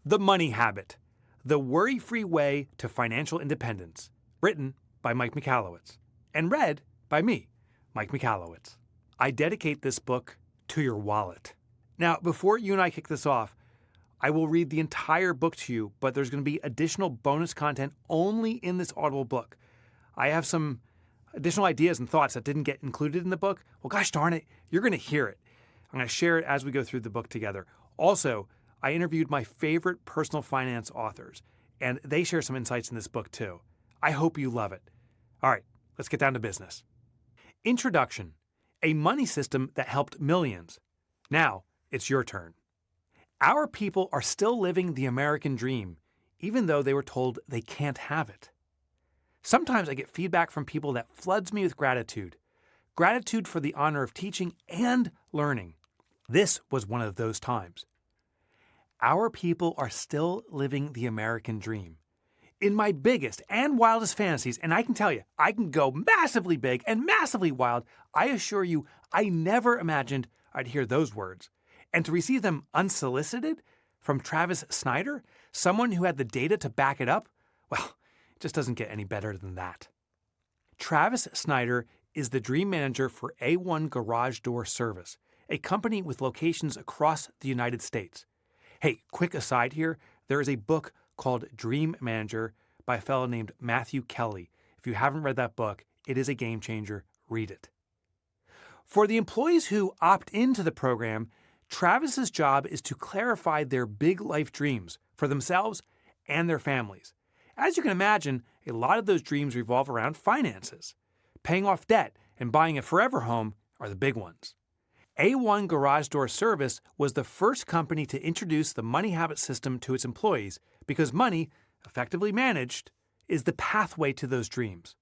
The Money Habit, The Worry-Free Way to Financial Independence, written by Mike Michalowicz, and read by me, Mike Michalowicz. I dedicate this book to your wallet. Now, before you and I kick this off, I will read the entire book to you, but there's going to be additional bonus content only in this Audible book. I have some additional ideas and thoughts that didn't get included in the book. Well, gosh darn it, you're going to hear it. I'm going to share it as we go through the book together. Also, I interviewed my favorite personal finance authors, and they share some insights in this book too. I hope you love it. All right, let's get down to business. Introduction: a money system that helped millions. Now, it's your turn. Our people are still living the American dream, even though they were told they can't have it. Sometimes I get feedback from people that floods me with gratitude. Gratitude for the honor of teaching and learning. This was one of those times. Our people are still living the American dream. In my biggest and wildest fantasies, and I can tell you, I can go massively big and massively wild, I assure you, I never imagined I'd hear those words. And to receive them unsolicited from Travis Snyder, someone who had the data to back it up, well, it just doesn't get any better than that. Travis Snyder is the dream manager for A1 Garage Door Service, a company with locations across the United States. Hey, quick aside here, there is a book called Dream Manager by a fellow named Matthew Kelly. If you haven't read that book, it is a game changer. Read it. For the employees who opt into the program, Travis's job is to clarify their big life dreams for themselves and their families. As you can imagine, a lot of those dreams revolve around finances. Paying off debt and buying a forever home are the big ones. A1 Garage Door Service was the first company to introduce the money habit system to its employees because money, effectively managed, is the pathway to those dreams.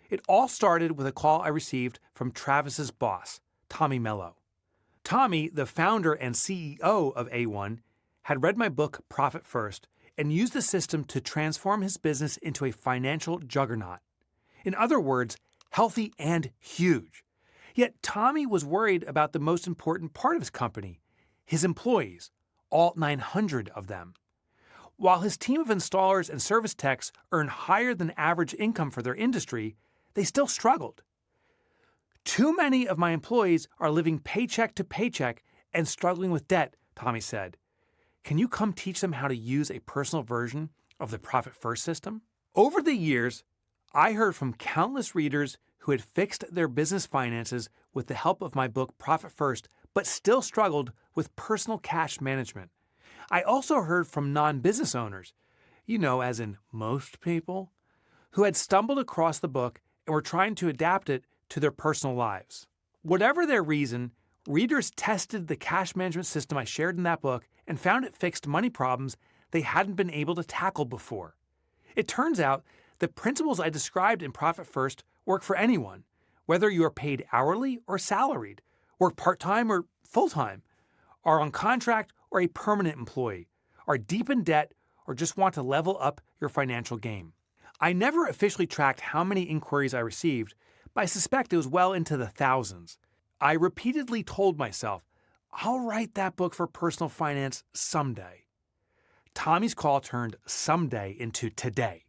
It all started with a call I received from Travis's boss, Tommy Mello. Tommy, the founder and CEO of A1, had read my book Profit First and used the system to transform his business into a financial juggernaut. In other words, healthy and huge. Yet Tommy was worried about the most important part of his company, his employees, all 900 of them. While his team of installers and service techs earned higher than average income for their industry, they still struggled. Too many of my employees are living paycheck to paycheck and struggling with debt, Tommy said. Can you come teach them how to use a personal version of the Profit First system? Over the years, I heard from countless readers who had fixed their business finances with the help of my book Profit First, but still struggled with personal cash management. I also heard from non-business owners, as in most people, who had stumbled across the book and were trying to adapt it to their personal lives. Whatever their reason, readers tested the cash management system I shared in that book and found it fixed money problems they hadn't been able to tackle before. It turns out the principles I described in Profit First work for anyone, whether you are paid hourly or salaried, work part-time or full-time, are on contract or a permanent employee, are deep in debt, or just want to level up your financial game. I never officially tracked how many inquiries I received, but I suspect it was well into the thousands. I repeatedly told myself, I'll write that book for personal finance someday. Tommy's call turned someday into today.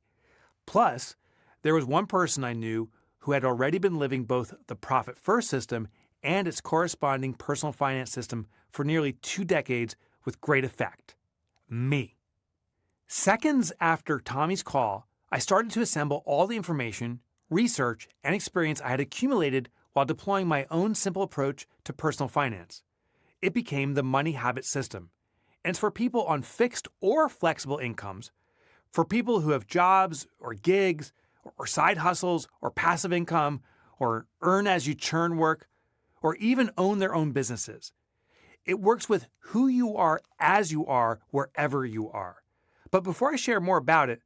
Plus, there was one person I knew who had already been living both the Profit First system and its corresponding personal finance system for nearly 2 decades with great effect. Me. Seconds after Tommy's call, I started to assemble all the information, research, and experience I had accumulated while deploying my own simple approach to personal finance. It became the Money Habit System, and it's for people on fixed or flexible incomes, for people who have jobs or gigs, or side hustles, or passive income, or earn as you churn work, or even own their own businesses. It works with who you are as you are wherever you are. But before I share more about it,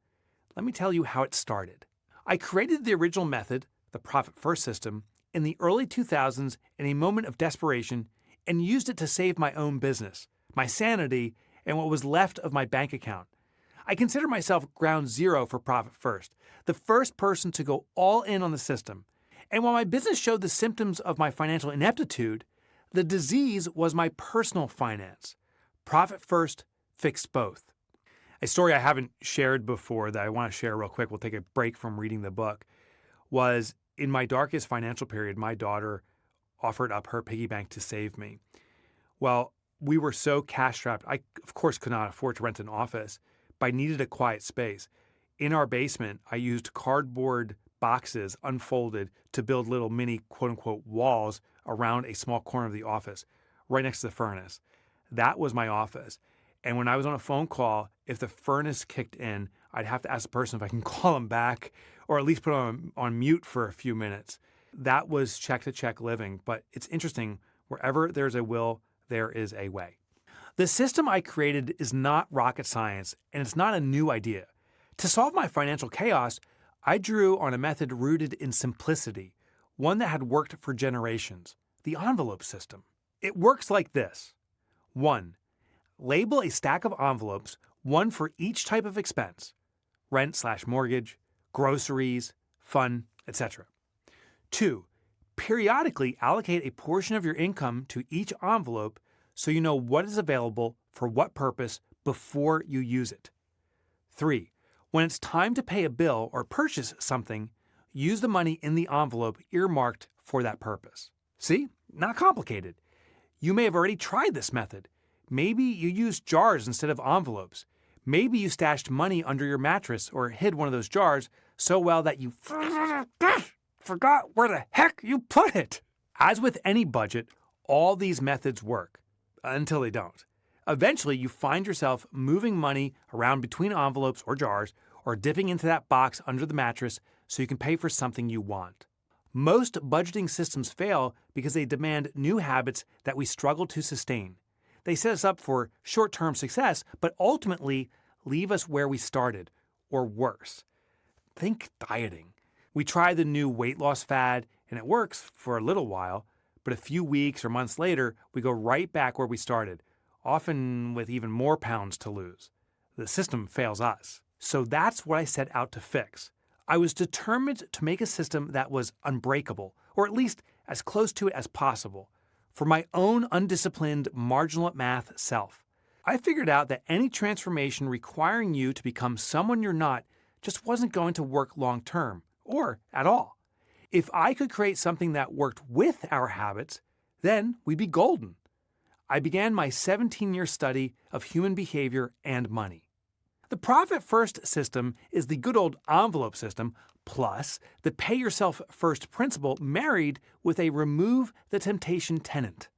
let me tell you how it started. I created the original method, the Profit First system, in the early 2000s in a moment of desperation and used it to save my own business, my sanity, and what was left of my bank account. I consider myself ground zero for Profit First, the first person to go all in on the system. And while my business showed the symptoms of my financial ineptitude, the disease was my personal finance. Profit First fixed both. A story I haven't shared before that I want to share real quick, we'll take a break from reading the book, was in my darkest financial period, my daughter offered up her piggy bank to save me. Well, we were so cash strapped. I, of course, could not afford to rent an office, but I needed a quiet space. In our basement, I used cardboard boxes unfolded to build little mini quote unquote walls around a small corner of the office right next to the furnace. That was my office. And when I was on a phone call, if the furnace kicked in, I'd have to ask the person if I can call them back or at least put on mute for a few minutes. That was check-to-check living. But it's interesting, wherever there's a will, there is a way. The system I created is not rocket science, and it's not a new idea. To solve my financial chaos, I drew on a method rooted in simplicity, one that had worked for generations, the envelope system. It works like this. 1. Label a stack of envelopes, one for each type of expense, rent/mortgage, groceries, fun, etc. 2. Periodically allocate a portion of your income to each envelope so you know what is available for what purpose before you use it. 3. When it's time to pay a bill or purchase something, use the money in the envelope earmarked for that purpose. See? Not complicated. You may have already tried this method. Maybe you used jars instead of envelopes. Maybe you stashed money under your mattress or hid one of those jars so well that you forgot where the heck you put it. As with any budget, all these methods work until they don't. Eventually, you find yourself moving money around between envelopes or jars or dipping into that box under the mattress so you can pay for something you want. Most budgeting systems fail because they demand new habits that we struggle to sustain. They set us up for short-term success, but ultimately leave us where we started, or worse. Think dieting. We try the new weight loss fad, and it works for a little while, but a few weeks or months later, we go right back where we started, often with even more pounds to lose. The system fails us. So that's what I set out to fix. I was determined to make a system that was unbreakable, or at least as close to it as possible, for my own undisciplined, marginal at math self. I figured out that any transformation requiring you to become someone you're not just wasn't going to work long term, or at all. If I could create something that worked with our habits, then we'd be golden. I began my 17-year study of human behavior and money. The Profit First system is the good old envelope system, plus the pay yourself first principle married with a remove the temptation tenet.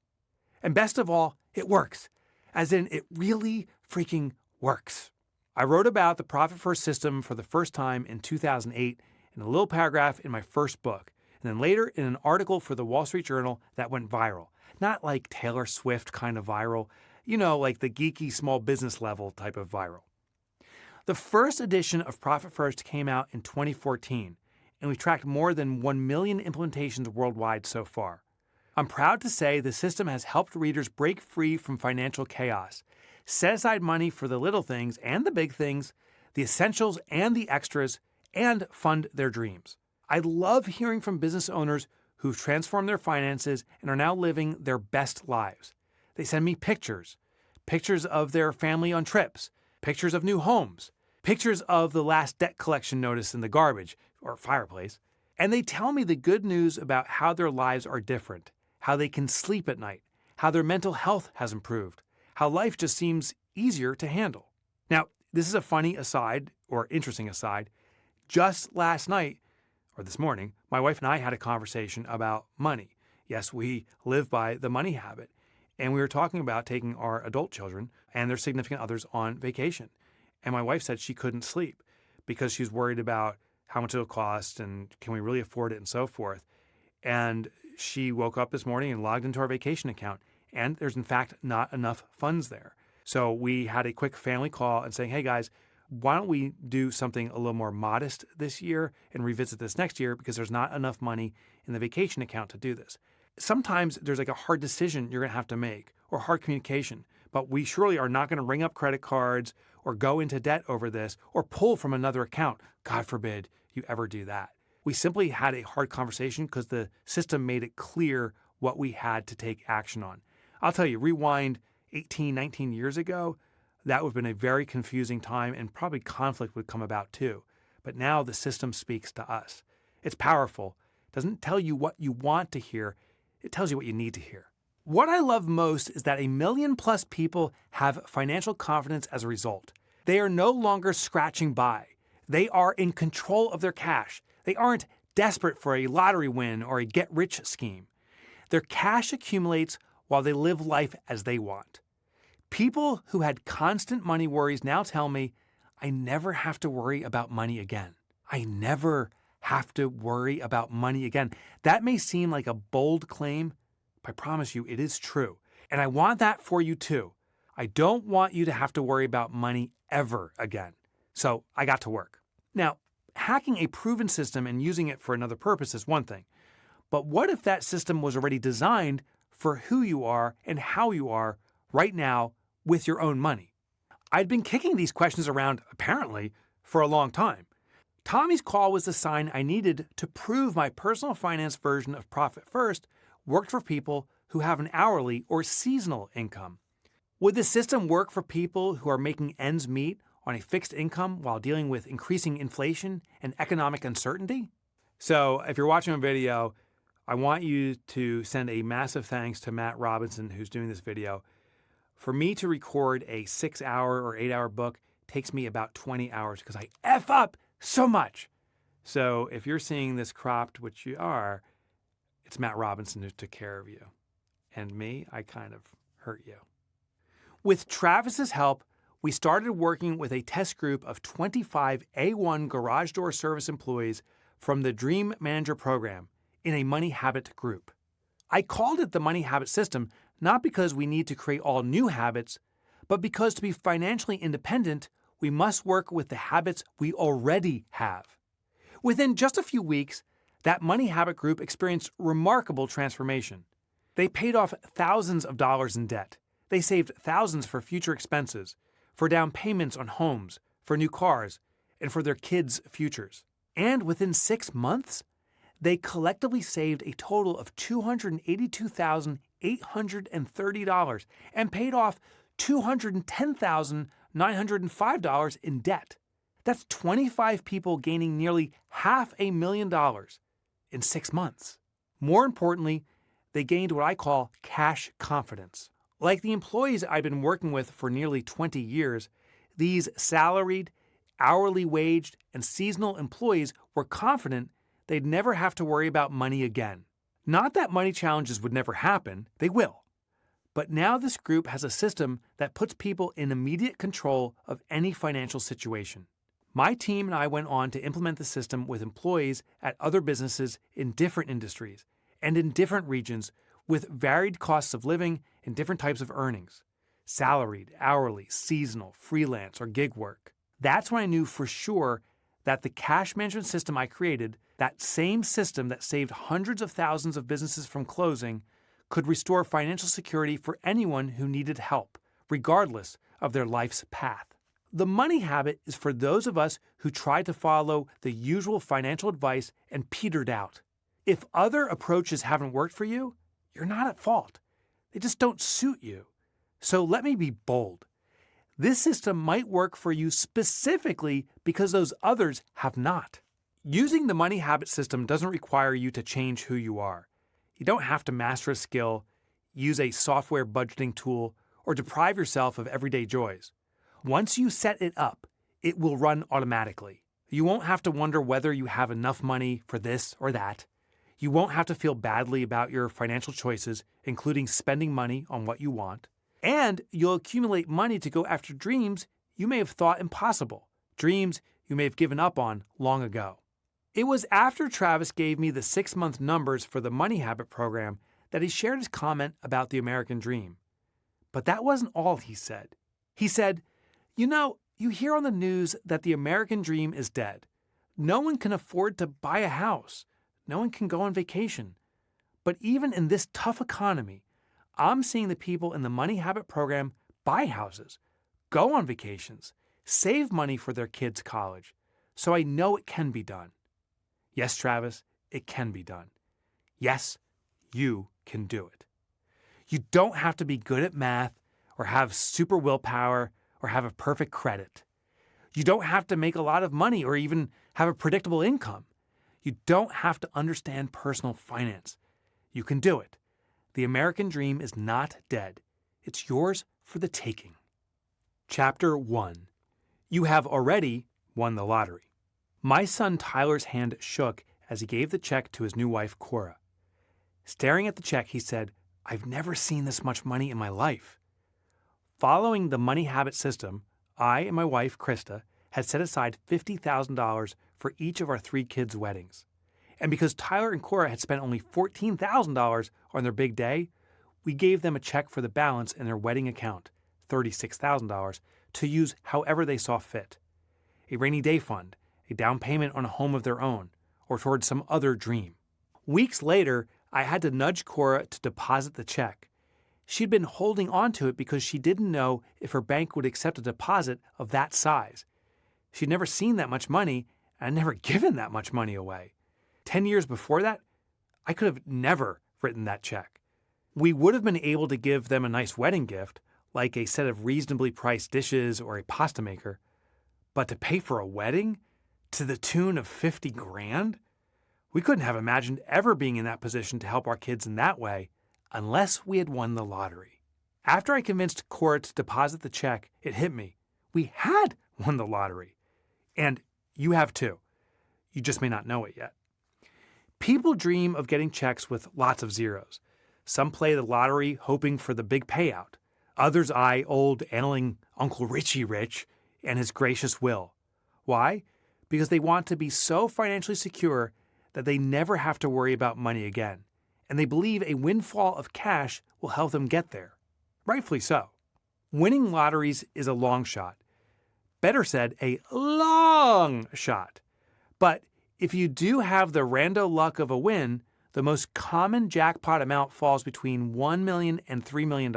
And best of all, it works. As in, it really freaking works. I wrote about the Profit First system for the first time in 2008 in a little paragraph in my first book, and then later in an article for the Wall Street Journal that went viral. Not like Taylor Swift kind of viral, like the geeky small business level type of viral. The first edition of Profit First came out in 2014, and we've tracked more than 1 million implementations worldwide so far. I'm proud to say the system has helped readers break free from financial chaos, set aside money for the little things and the big things, the essentials and the extras, and fund their dreams. I love hearing from business owners who've transformed their finances and are now living their best lives. They send me pictures of their family on trips, pictures of new homes, pictures of the last debt collection notice in the garbage or fireplace, and they tell me the good news about how their lives are different, how they can sleep at night, how their mental health has improved, how life just seems easier to handle. Now, this is a funny aside or interesting aside. Just last night, or this morning, my wife and I had a conversation about money. Yes, we live by the money habit. And we were talking about taking our adult children and their significant others on vacation. And my wife said she couldn't sleep because she's worried about how much it'll cost and can we really afford it and so forth. And she woke up this morning and logged into our vacation account. And there's in fact not enough funds there. So we had a quick family call and saying, hey guys, why don't we do something a little more modest this year and revisit this next year because there's not enough money in the vacation account to do this. Sometimes there's like a hard decision you're going to have to make or hard communication, but we surely are not going to ring up credit cards or go into debt over this or pull from another account. God forbid you ever do that. We simply had a hard conversation because the system made it clear what we had to take action on. I'll tell you, rewind 18, 19 years ago, that would have been a very confusing time and probably conflict would come about too. But now the system speaks to us. It's powerful. It doesn't tell you what you want to hear. It tells you what you need to hear. What I love most is that 1 million plus people have financial confidence as a result. They are no longer scratching by. They are in control of their cash. They aren't desperate for a lottery win or a get-rich scheme. Their cash accumulates while they live life as they want. People who had constant money worries now tell me, I never have to worry about money again. I never have to worry about money again. That may seem like a bold claim, but I promise you it is true. And I want that for you too. I don't want you to have to worry about money ever again. So I got to work. Now, hacking a proven system and using it for another purpose is one thing. But what if that system was already designed for who you are and how you are right now with your own money? I'd been kicking these questions around, apparently, for a long time. Tommy's call was the sign I needed to prove my personal finance version of Profit First worked for people who have an hourly or seasonal income. Would the system work for people who are making ends meet on a fixed income while dealing with increasing inflation and economic uncertainty? So if you're watching a video, I want you to send a massive thanks to Matt Robinson, who's doing this video. For me to record a 6-hour or 8-hour book takes me about 20 hours because I F up so much. So if you're seeing this cropped, which you are, it's Matt Robinson who took care of you. And me, I kind of hurt you. With Travis's help, we started working with a test group of 25 A1 garage door service employees from the Dream Manager program in a money habit group. I called it the money habit system not because we need to create all new habits, but because to be financially independent, we must work with the habits we already have. Within just a few weeks, that money habit group experienced remarkable transformation. They paid off thousands of dollars in debt. They saved thousands for future expenses, for down payments on homes, for new cars, and for their kids' futures. And within 6 months, they collectively saved a total of $282,830 and paid off $210,905 in debt. That's 25 people gaining nearly $500,000 in 6 months. More importantly, they gained what I call cash confidence. Like the employees I've been working with for nearly 20 years, these salaried, hourly waged, and seasonal employees were confident they'd never have to worry about money again. Not that money challenges would never happen, they will. But now this group has a system that puts people in immediate control of any financial situation. My team and I went on to implement the system with employees at other businesses in different industries and in different regions with varied costs of living and different types of earnings: salaried, hourly, seasonal, freelance, or gig work. That's when I knew for sure that the cash management system I created, that same system that saved hundreds of thousands of businesses from closing, could restore financial security for anyone who needed help, regardless of their life's path. The money habit is for those of us who tried to follow the usual financial advice and petered out. If other approaches haven't worked for you, you're not at fault. They just don't suit you. So let me be bold. This system might work for you specifically because those others have not. Using the money habit system doesn't require you to change who you are. You don't have to master a skill, use a software budgeting tool, or deprive yourself of everyday joys. Once you set it up, it will run automatically. You won't have to wonder whether you have enough money for this or that. You won't have to feel badly about your financial choices, including spending money on what you want. And you'll accumulate money to go after dreams you may have thought impossible, dreams you may have given up on long ago. It was after Travis gave me the 6-month numbers for the Money Habit program that he shared his comment about the American dream. But that wasn't all he said. He said, you hear on the news that the American dream is dead. No one can afford to buy a house. No one can go on vacation. But even in this tough economy, I'm seeing the people in the Money Habit program buy houses, go on vacations, save money for their kids' college. So I know it can be done. Yes, Travis, it can be done. Yes, you can do it. You don't have to be good at math or have super willpower or have a perfect credit. You don't have to make a lot of money or even have a predictable income. You don't have to understand personal finance. You can do it. The American dream is not dead. It's yours for the taking. Chapter 1. You have already won the lottery. My son Tyler's hand shook as he gave the check to his new wife, Cora. Staring at the check, he said, "I've never seen this much money in my life." Following the money habit system, I and my wife, Krista, had set aside $50,000 for each of our 3 kids' weddings. And because Tyler and Cora had spent only $14,000 on their big day, we gave them a check for the balance in their wedding account, $36,000, to use however they saw fit. A rainy day fund, a down payment on a home of their own, or towards some other dream. Weeks later, I had to nudge Cora to deposit the check. She'd been holding on to it because she didn't know if her bank would accept a deposit of that size. She'd never seen that much money and never given that much money away. 10 years before that, I could have never written that check. We would have been able to give them a nice wedding gift, like a set of reasonably priced dishes or a pasta maker. But to pay for a wedding to the tune of $50,000? We couldn't have imagined ever being in that position to help our kids in that way unless we had won the lottery. After I convinced Cora to deposit the check, it hit me. We had won the lottery. And you have too. You just may not know it yet. People dream of getting checks with lots of zeros. Some play the lottery hoping for the big payout. Others eye old annling Uncle Richie Rich and his gracious will. Why? Because they want to be so financially secure that they never have to worry about money again, and they believe a windfall of cash will help them get there. Rightfully so. Winning lotteries is a long shot. Better said, a long shot. But if you do have the rando luck of a win, the most common jackpot amount falls between $1 million and $3 million,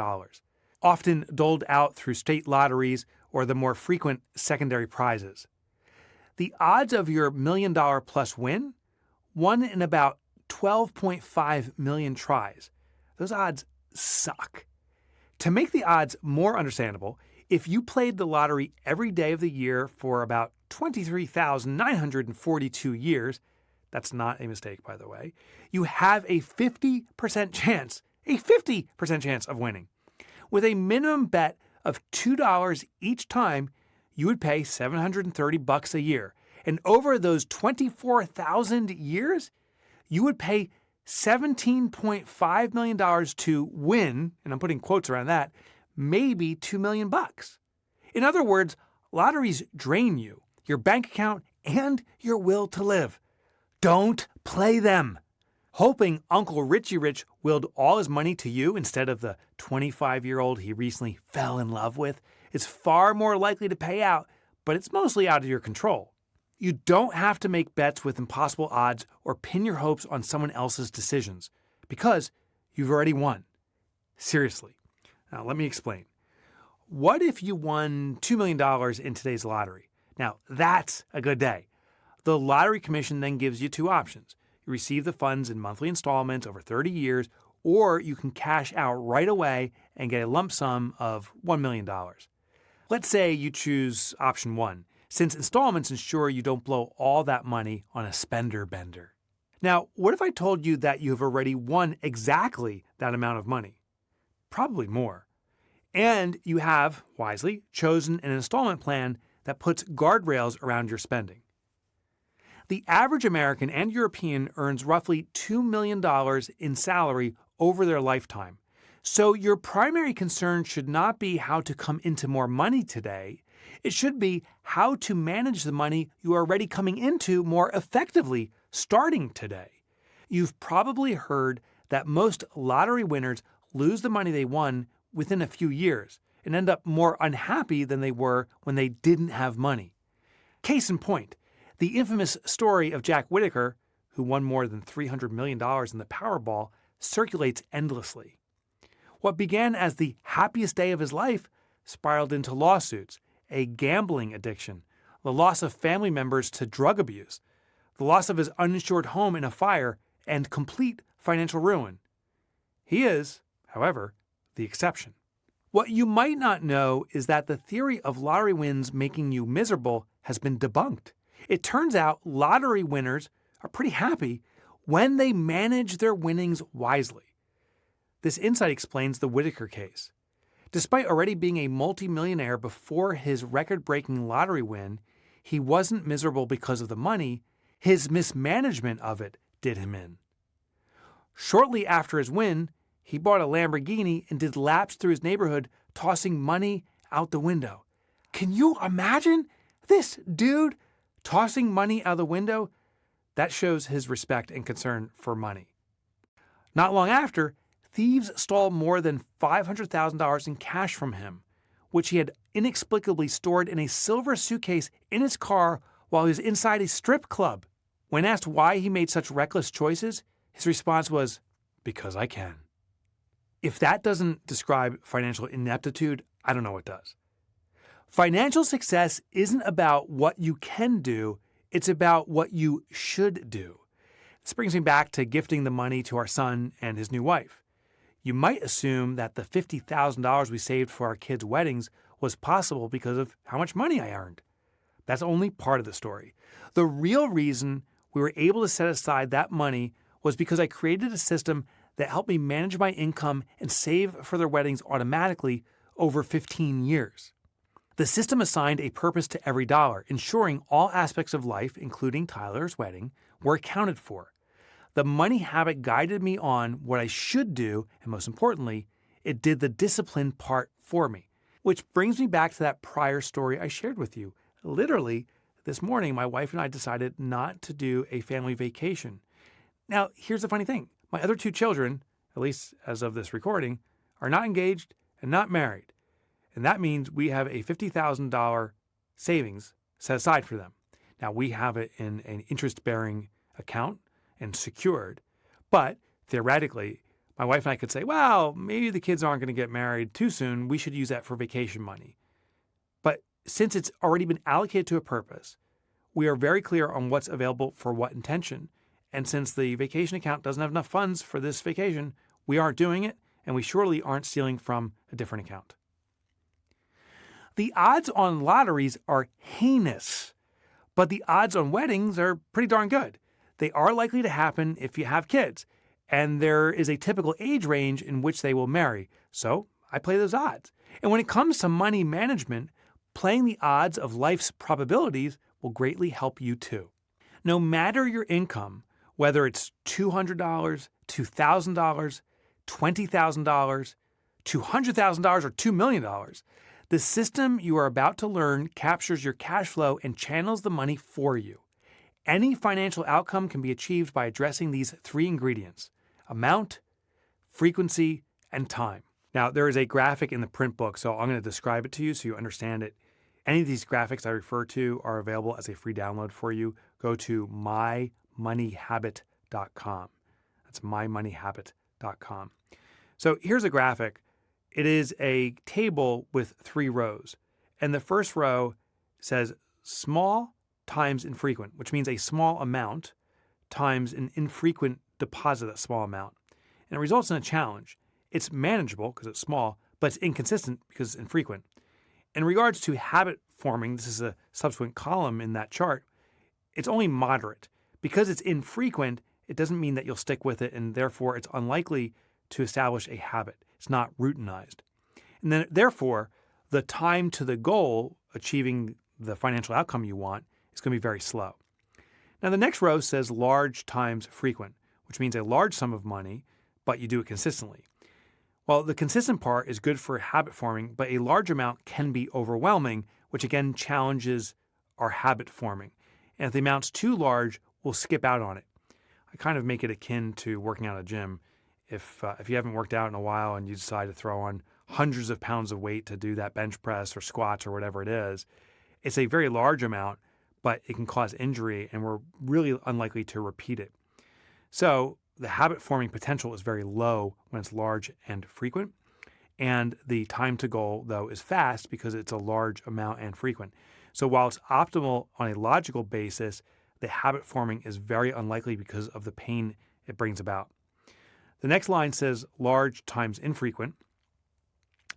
often doled out through state lotteries or the more frequent secondary prizes. The odds of your $1 million plus win? 1 in about 12.5 million tries. Those odds suck. To make the odds more understandable, if you played the lottery every day of the year for about 23,942 years, that's not a mistake, by the way, you have a 50% chance of winning. With a minimum bet of $2 each time, you would pay $730 a year. And over those 24,000 years, you would pay $17.5 million to win, and I'm putting quotes around that, maybe $2 million. In other words, lotteries drain you, your bank account, and your will to live. Don't play them. Hoping Uncle Richie Rich willed all his money to you instead of the 25-year-old he recently fell in love with is far more likely to pay out, but it's mostly out of your control. You don't have to make bets with impossible odds or pin your hopes on someone else's decisions because you've already won. Seriously. Now, let me explain. What if you won $2 million in today's lottery? Now, that's a good day. The Lottery Commission then gives you 2 options. You receive the funds in monthly installments over 30 years, or you can cash out right away and get a lump sum of $1 million. Let's say you choose option 1, since installments ensure you don't blow all that money on a spender bender. Now, what if I told you that you have already won exactly that amount of money? Probably more. And you have, wisely, chosen an installment plan that puts guardrails around your spending. The average American and European earns roughly $2 million in salary over their lifetime. So your primary concern should not be how to come into more money today. It should be how to manage the money you are already coming into more effectively starting today. You've probably heard that most lottery winners lose the money they won within a few years and end up more unhappy than they were when they didn't have money. Case in point, the infamous story of Jack Whittaker, who won more than $300 million in the Powerball, circulates endlessly. What began as the happiest day of his life spiraled into lawsuits, a gambling addiction, the loss of family members to drug abuse, the loss of his uninsured home in a fire, and complete financial ruin. He is, however, the exception. What you might not know is that the theory of lottery wins making you miserable has been debunked. It turns out lottery winners are pretty happy when they manage their winnings wisely. This insight explains the Whitaker case. Despite already being a multimillionaire before his record-breaking lottery win, he wasn't miserable because of the money. His mismanagement of it did him in. Shortly after his win, he bought a Lamborghini and did laps through his neighborhood, tossing money out the window. Can you imagine this dude tossing money out the window? That shows his respect and concern for money. Not long after, thieves stole more than $500,000 in cash from him, which he had inexplicably stored in a silver suitcase in his car while he was inside a strip club. When asked why he made such reckless choices, his response was, "Because I can." If that doesn't describe financial ineptitude, I don't know what does. Financial success isn't about what you can do, it's about what you should do. This brings me back to gifting the money to our son and his new wife. You might assume that the $50,000 we saved for our kids' weddings was possible because of how much money I earned. That's only part of the story. The real reason we were able to set aside that money was because I created a system that helped me manage my income and save for their weddings automatically over 15 years. The system assigned a purpose to every dollar, ensuring all aspects of life, including Tyler's wedding, were accounted for. The money habit guided me on what I should do, and most importantly, it did the discipline part for me. Which brings me back to that prior story I shared with you. Literally, this morning, my wife and I decided not to do a family vacation. Now, here's the funny thing. My other two children, at least as of this recording, are not engaged and not married. And that means we have a $50,000 savings set aside for them. Now, we have it in an interest-bearing account and secured. But theoretically, my wife and I could say, well, maybe the kids aren't going to get married too soon. We should use that for vacation money. But since it's already been allocated to a purpose, we are very clear on what's available for what intention. And since the vacation account doesn't have enough funds for this vacation, we aren't doing it, and we surely aren't stealing from a different account. The odds on lotteries are heinous, but the odds on weddings are pretty darn good. They are likely to happen if you have kids, and there is a typical age range in which they will marry. So I play those odds. And when it comes to money management, playing the odds of life's probabilities will greatly help you too. No matter your income, whether it's $200, $2,000, $20,000, $200,000, or $2 million, the system you are about to learn captures your cash flow and channels the money for you. Any financial outcome can be achieved by addressing these three ingredients: amount, frequency, and time. Now, there is a graphic in the print book, so I'm going to describe it to you so you understand it. Any of these graphics I refer to are available as a free download for you. Go to mymoneyhabit.com. That's mymoneyhabit.com. So here's a graphic. It is a table with 3 rows. And the first row says small times infrequent, which means a small amount times an infrequent deposit of that small amount. And it results in a challenge. It's manageable because it's small, but it's inconsistent because it's infrequent. In regards to habit forming, this is a subsequent column in that chart, it's only moderate. Because it's infrequent, it doesn't mean that you'll stick with it, and therefore it's unlikely to establish a habit. It's not routinized. And then, therefore, the time to the goal, achieving the financial outcome you want, is going to be very slow. Now, the next row says large times frequent, which means a large sum of money, but you do it consistently. Well, the consistent part is good for habit forming, but a large amount can be overwhelming, which again challenges our habit forming. And if the amount's too large, we'll skip out on it. I kind of make it akin to working out at a gym. If you haven't worked out in a while and you decide to throw on hundreds of pounds of weight to do that bench press or squats or whatever it is, it's a very large amount, but it can cause injury, and we're really unlikely to repeat it. So the habit forming potential is very low when it's large and frequent. And the time to goal, though, is fast because it's a large amount and frequent. So while it's optimal on a logical basis, the habit forming is very unlikely because of the pain it brings about. The next line says large times infrequent.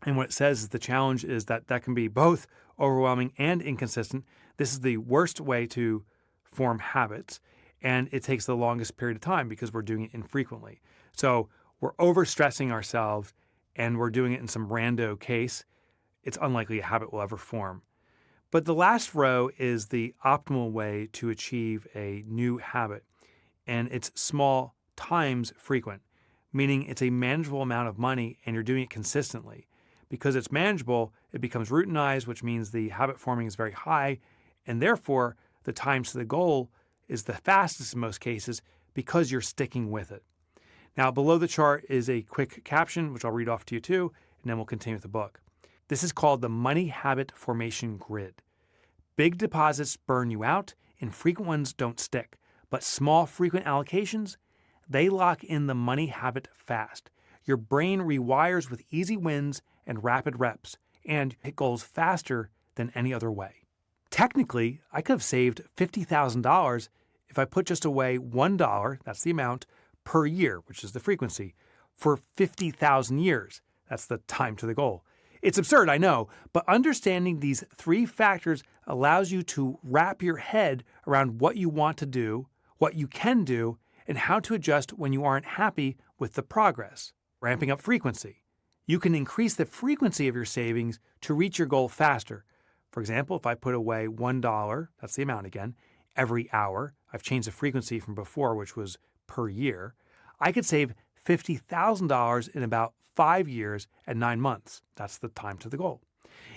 And what it says is the challenge is that can be both overwhelming and inconsistent. This is the worst way to form habits, and it takes the longest period of time because we're doing it infrequently. So we're overstressing ourselves and we're doing it in some rando case. It's unlikely a habit will ever form. But the last row is the optimal way to achieve a new habit, and it's small times frequent, meaning it's a manageable amount of money and you're doing it consistently. Because it's manageable, it becomes routinized, which means the habit forming is very high, and therefore the times to the goal is the fastest in most cases because you're sticking with it. Now, below the chart is a quick caption, which I'll read off to you too, and then we'll continue with the book. This is called the Money Habit Formation Grid. Big deposits burn you out, and frequent ones don't stick. But small, frequent allocations, they lock in the money habit fast. Your brain rewires with easy wins and rapid reps, and hit goals faster than any other way. Technically, I could have saved $50,000 if I put just away $1, that's the amount, per year, which is the frequency, for 50,000 years. That's the time to the goal. It's absurd, I know, but understanding these three factors allows you to wrap your head around what you want to do, what you can do, and how to adjust when you aren't happy with the progress. Ramping up frequency. You can increase the frequency of your savings to reach your goal faster. For example, if I put away $1, that's the amount again, every hour, I've changed the frequency from before, which was per year, I could save $50,000 in about 5 years and 9 months. That's the time to the goal.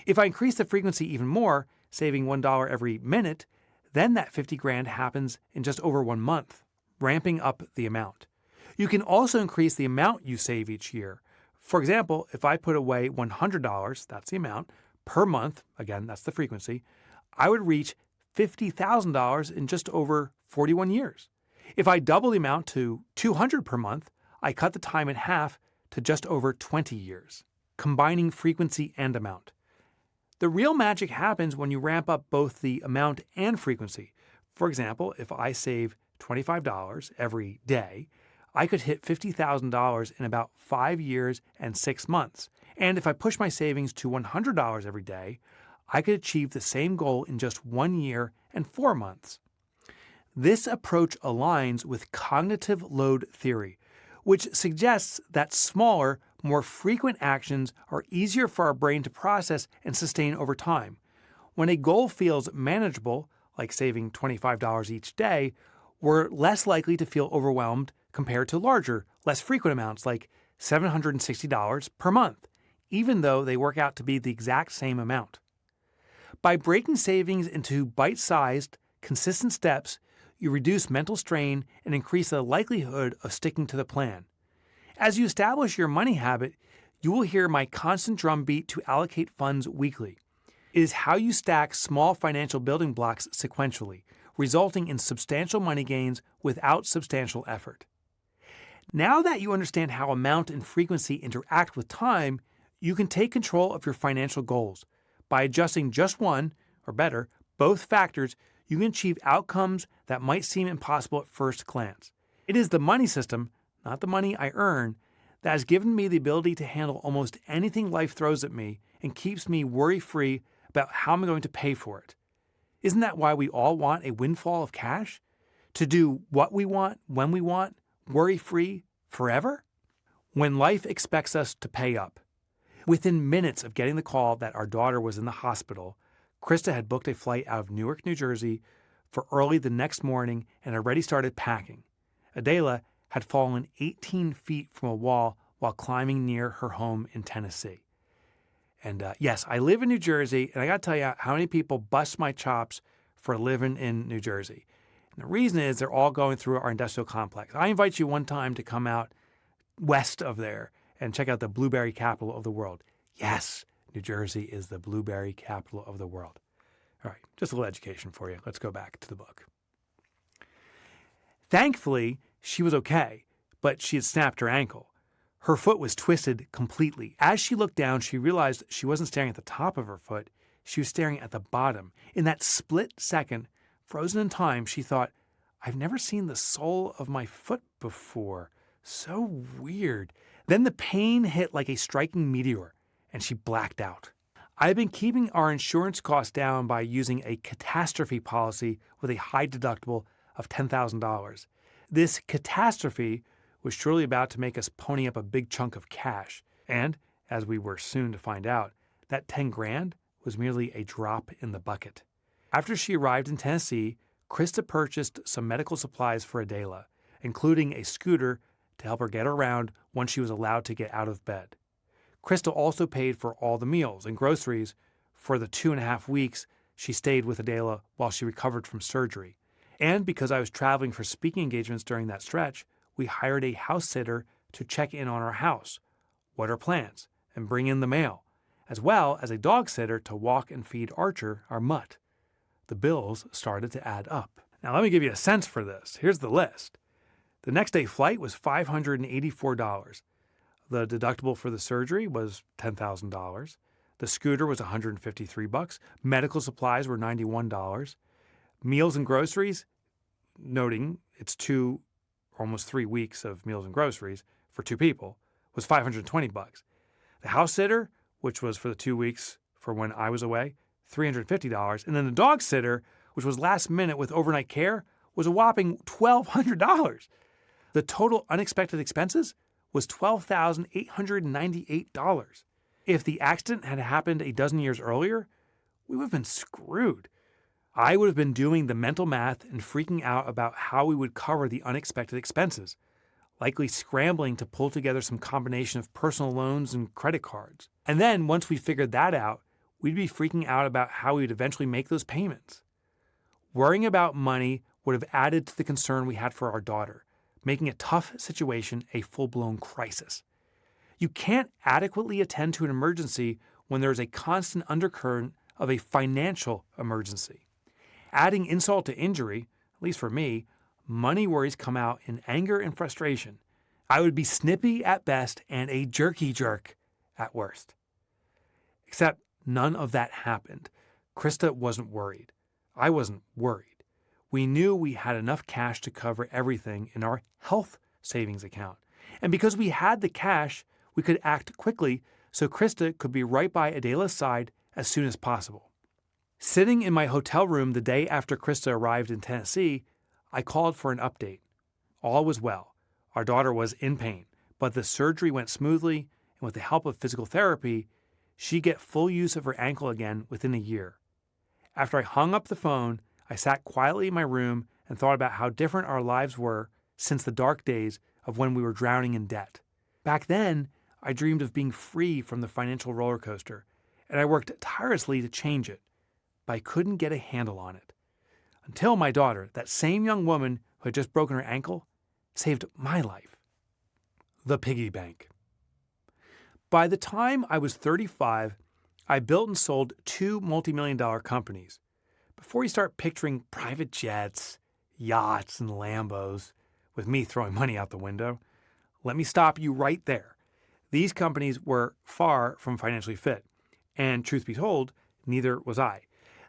If I increase the frequency even more, saving $1 every minute, then that 50 grand happens in just over 1 month, ramping up the amount. You can also increase the amount you save each year. For example, if I put away $100, that's the amount, per month, again, that's the frequency, I would reach $50,000 in just over 41 years. If I double the amount to $200 per month, I cut the time in half to just over 20 years, combining frequency and amount. The real magic happens when you ramp up both the amount and frequency. For example, if I save $25 every day, I could hit $50,000 in about 5 years and 6 months. And if I push my savings to $100 every day, I could achieve the same goal in just 1 year and 4 months. This approach aligns with cognitive load theory, which suggests that smaller, more frequent actions are easier for our brain to process and sustain over time. When a goal feels manageable, like saving $25 each day, we're less likely to feel overwhelmed compared to larger, less frequent amounts like $760 per month, even though they work out to be the exact same amount. By breaking savings into bite-sized, consistent steps, you reduce mental strain and increase the likelihood of sticking to the plan. As you establish your money habit, you will hear my constant drumbeat to allocate funds weekly. It is how you stack small financial building blocks sequentially, resulting in substantial money gains without substantial effort. Now that you understand how amount and frequency interact with time, you can take control of your financial goals. By adjusting just one, or better, both factors, you can achieve outcomes that might seem impossible at first glance. It is the money system, not the money I earn, that has given me the ability to handle almost anything life throws at me and keeps me worry-free about how I'm going to pay for it. Isn't that why we all want a windfall of cash? To do what we want, when we want, worry-free, forever? When life expects us to pay up. Within minutes of getting the call that our daughter was in the hospital, Krista had booked a flight out of Newark, New Jersey for early the next morning and already started packing. Adela had fallen 18 feet from a wall while climbing near her home in Tennessee. And yes, I live in New Jersey, and I got to tell you how many people bust my chops for living in New Jersey. And the reason is they're all going through our industrial complex. I invite you one time to come out west of there and check out the blueberry capital of the world. Yes, New Jersey is the blueberry capital of the world. All right, just a little education for you. Let's go back to the book. Thankfully, she was okay, but she had snapped her ankle. Her foot was twisted completely. As she looked down, she realized she wasn't staring at the top of her foot. She was staring at the bottom. In that split second, frozen in time, she thought, I've never seen the sole of my foot before. So weird. Then the pain hit like a striking meteor, and she blacked out. I've been keeping our insurance costs down by using a catastrophe policy with a high deductible of $10,000. This catastrophe was surely about to make us pony up a big chunk of cash. And, as we were soon to find out, that 10 grand was merely a drop in the bucket. After she arrived in Tennessee, Krista purchased some medical supplies for Adela, including a scooter to help her get around once she was allowed to get out of bed. Krista also paid for all the meals and groceries for the 2.5 weeks she stayed with Adela while she recovered from surgery. And because I was traveling for speaking engagements during that stretch, we hired a house sitter to check in on our house, what our plans, and bring in the mail, as well as a dog sitter to walk and feed Archer, our mutt. The bills started to add up. Now let me give you a sense for this. Here's the list. The next day flight was $584. The deductible for the surgery was $10,000. The scooter was $153. Medical supplies were $91. Meals and groceries, noting it's almost 3 weeks of meals and groceries for 2 people, was $520. The house sitter, which was for the 2 weeks for when I was away, $350. And then the dog sitter, which was last minute with overnight care, was a whopping $1,200. The total unexpected expenses was $12,898. If the accident had happened a dozen years earlier, we would have been screwed. I would have been doing the mental math and freaking out about how we would cover the unexpected expenses, likely scrambling to pull together some combination of personal loans and credit cards. And then once we figured that out, we'd be freaking out about how we would eventually make those payments. Worrying about money would have added to the concern we had for our daughter, making a tough situation a full-blown crisis. You can't adequately attend to an emergency when there is a constant undercurrent of a financial emergency. Adding insult to injury, at least for me, money worries come out in anger and frustration. I would be snippy at best and a jerky jerk at worst. Except none of that happened. Krista wasn't worried. I wasn't worried. We knew we had enough cash to cover everything in our health savings account. And because we had the cash, we could act quickly so Krista could be right by Adela's side as soon as possible. Sitting in my hotel room the day after Krista arrived in Tennessee, I called for an update. All was well. Our daughter was in pain, but the surgery went smoothly, and with the help of physical therapy, she'd get full use of her ankle again within a year. After I hung up the phone, I sat quietly in my room and thought about how different our lives were since the dark days of when we were drowning in debt. Back then, I dreamed of being free from the financial roller coaster, and I worked tirelessly to change it, but I couldn't get a handle on it. Until my daughter, that same young woman who had just broken her ankle, saved my life. The piggy bank. By the time I was 35, I built and sold 2 multi-million-dollar companies. Before you start picturing private jets, yachts, and Lambos, with me throwing money out the window, let me stop you right there. These companies were far from financially fit, and truth be told, neither was I.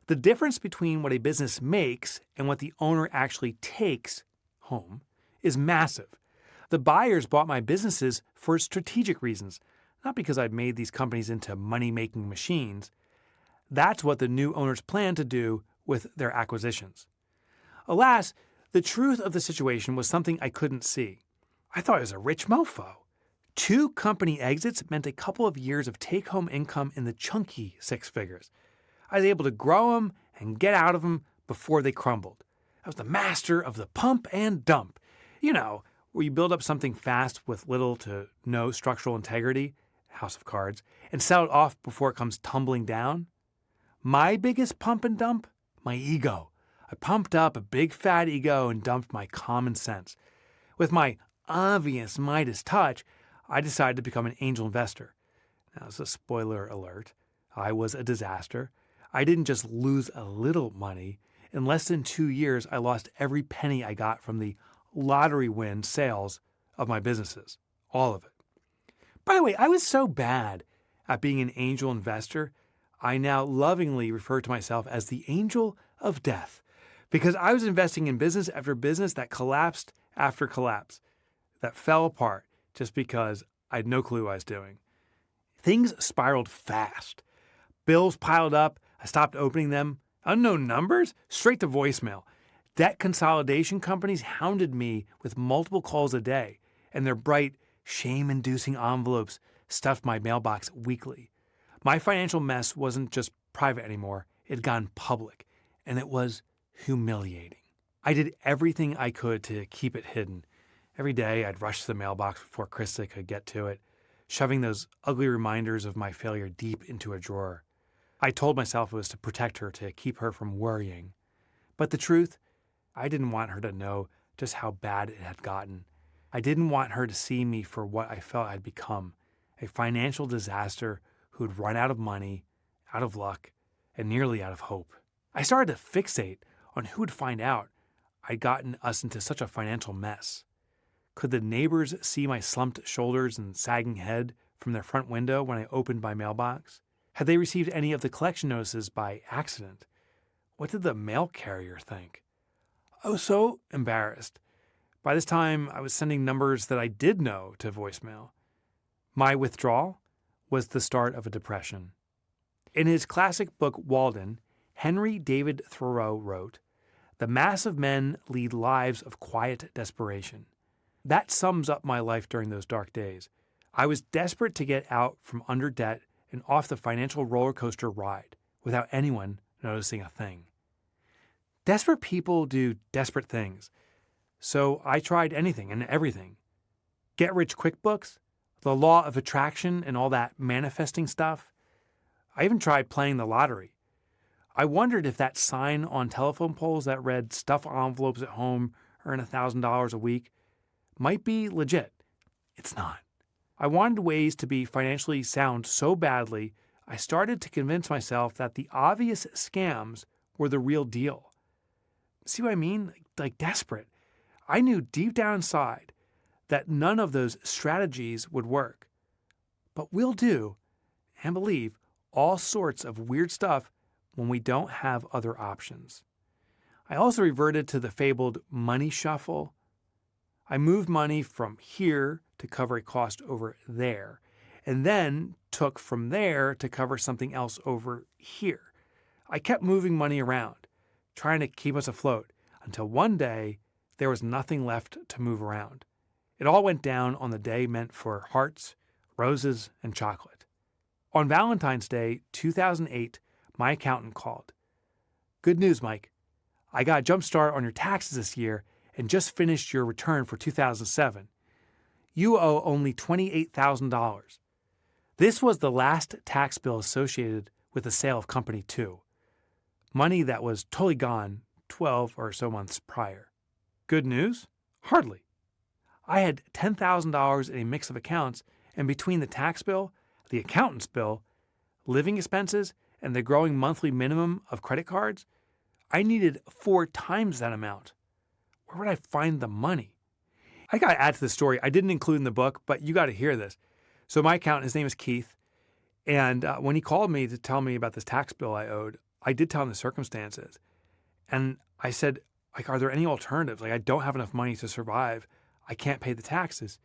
The difference between what a business makes and what the owner actually takes home is massive. The buyers bought my businesses for strategic reasons, not because I'd made these companies into money-making machines. That's what the new owners planned to do with their acquisitions. Alas, the truth of the situation was something I couldn't see. I thought I was a rich mofo. 2 company exits meant a couple of years of take-home income in the chunky 6 figures. I was able to grow them and get out of them before they crumbled. I was the master of the pump and dump. You know, where you build up something fast with little to no structural integrity, House of Cards, and sell it off before it comes tumbling down. My biggest pump and dump? My ego. I pumped up a big fat ego and dumped my common sense. With my obvious Midas touch, I decided to become an angel investor. Now, this is a spoiler alert. I was a disaster. I didn't just lose a little money. In less than 2 years, I lost every penny I got from the lottery win sales of my businesses. All of it. By the way, I was so bad at being an angel investor, I now lovingly refer to myself as the angel of death, because I was investing in business after business that collapsed after collapse, that fell apart just because I had no clue what I was doing. Things spiraled fast. Bills piled up. I stopped opening them. Unknown numbers? Straight to voicemail. Debt consolidation companies hounded me with multiple calls a day, and their bright, shame-inducing envelopes stuffed my mailbox weekly. My financial mess wasn't just private anymore. It had gone public, and it was humiliating. I did everything I could to keep it hidden. Every day, I'd rush to the mailbox before Krista could get to it, shoving those ugly reminders of my failure deep into a drawer. I told myself it was to protect her, to keep her from worrying. But the truth, I didn't want her to know just how bad it had gotten. I didn't want her to see me for what I felt I'd become, a financial disaster who'd run out of money, out of luck, and nearly out of hope. I started to fixate on who would find out I'd gotten us into such a financial mess. Could the neighbors see my slumped shoulders and sagging head from their front window when I opened my mailbox? Had they received any of the collection notices by accident? What did the mail carrier think? I was so embarrassed. By this time, I was sending numbers that I did know to voicemail. My withdrawal was the start of a depression. In his classic book, Walden, Henry David Thoreau wrote, "The mass of men lead lives of quiet desperation." That sums up my life during those dark days. I was desperate to get out from under debt and off the financial roller coaster ride without anyone noticing a thing. Desperate people do desperate things. So I tried anything and everything. Get-rich-quick books, the law of attraction and all that manifesting stuff. I even tried playing the lottery. I wondered if that sign on telephone poles that read "stuff envelopes at home, earn $1,000 a week" might be legit. It's not. I wanted ways to be financially sound so badly, I started to convince myself that the obvious scams were the real deal. See what I mean? Like desperate. I knew deep down inside that none of those strategies would work. But we'll do, and believe, all sorts of weird stuff when we don't have other options. I also reverted to the fabled money shuffle. I moved money from here to cover a cost over there, and then took from there to cover something else over here. I kept moving money around, trying to keep us afloat, until one day there was nothing left to move around. It all went down on the day meant for hearts, roses, and chocolate. On Valentine's Day, 2008, my accountant called. "Good news, Mike. I got a jump start on your taxes this year and just finished your return for 2007. You owe only $28,000. This was the last tax bill associated with the sale of Company 2. Money that was totally gone 12 or so months prior." Good news? Hardly. I had $10,000 in a mix of accounts, and between the tax bill, the accountant's bill, living expenses, and the growing monthly minimum of credit cards, I needed 4 times that amount. Where would I find the money? I got to add to the story. I didn't include in the book, but you got to hear this. So my accountant, his name is Keith, and when he called me to tell me about this tax bill I owed, I did tell him the circumstances. And I said, are there any alternatives? I don't have enough money to survive. I can't pay the taxes.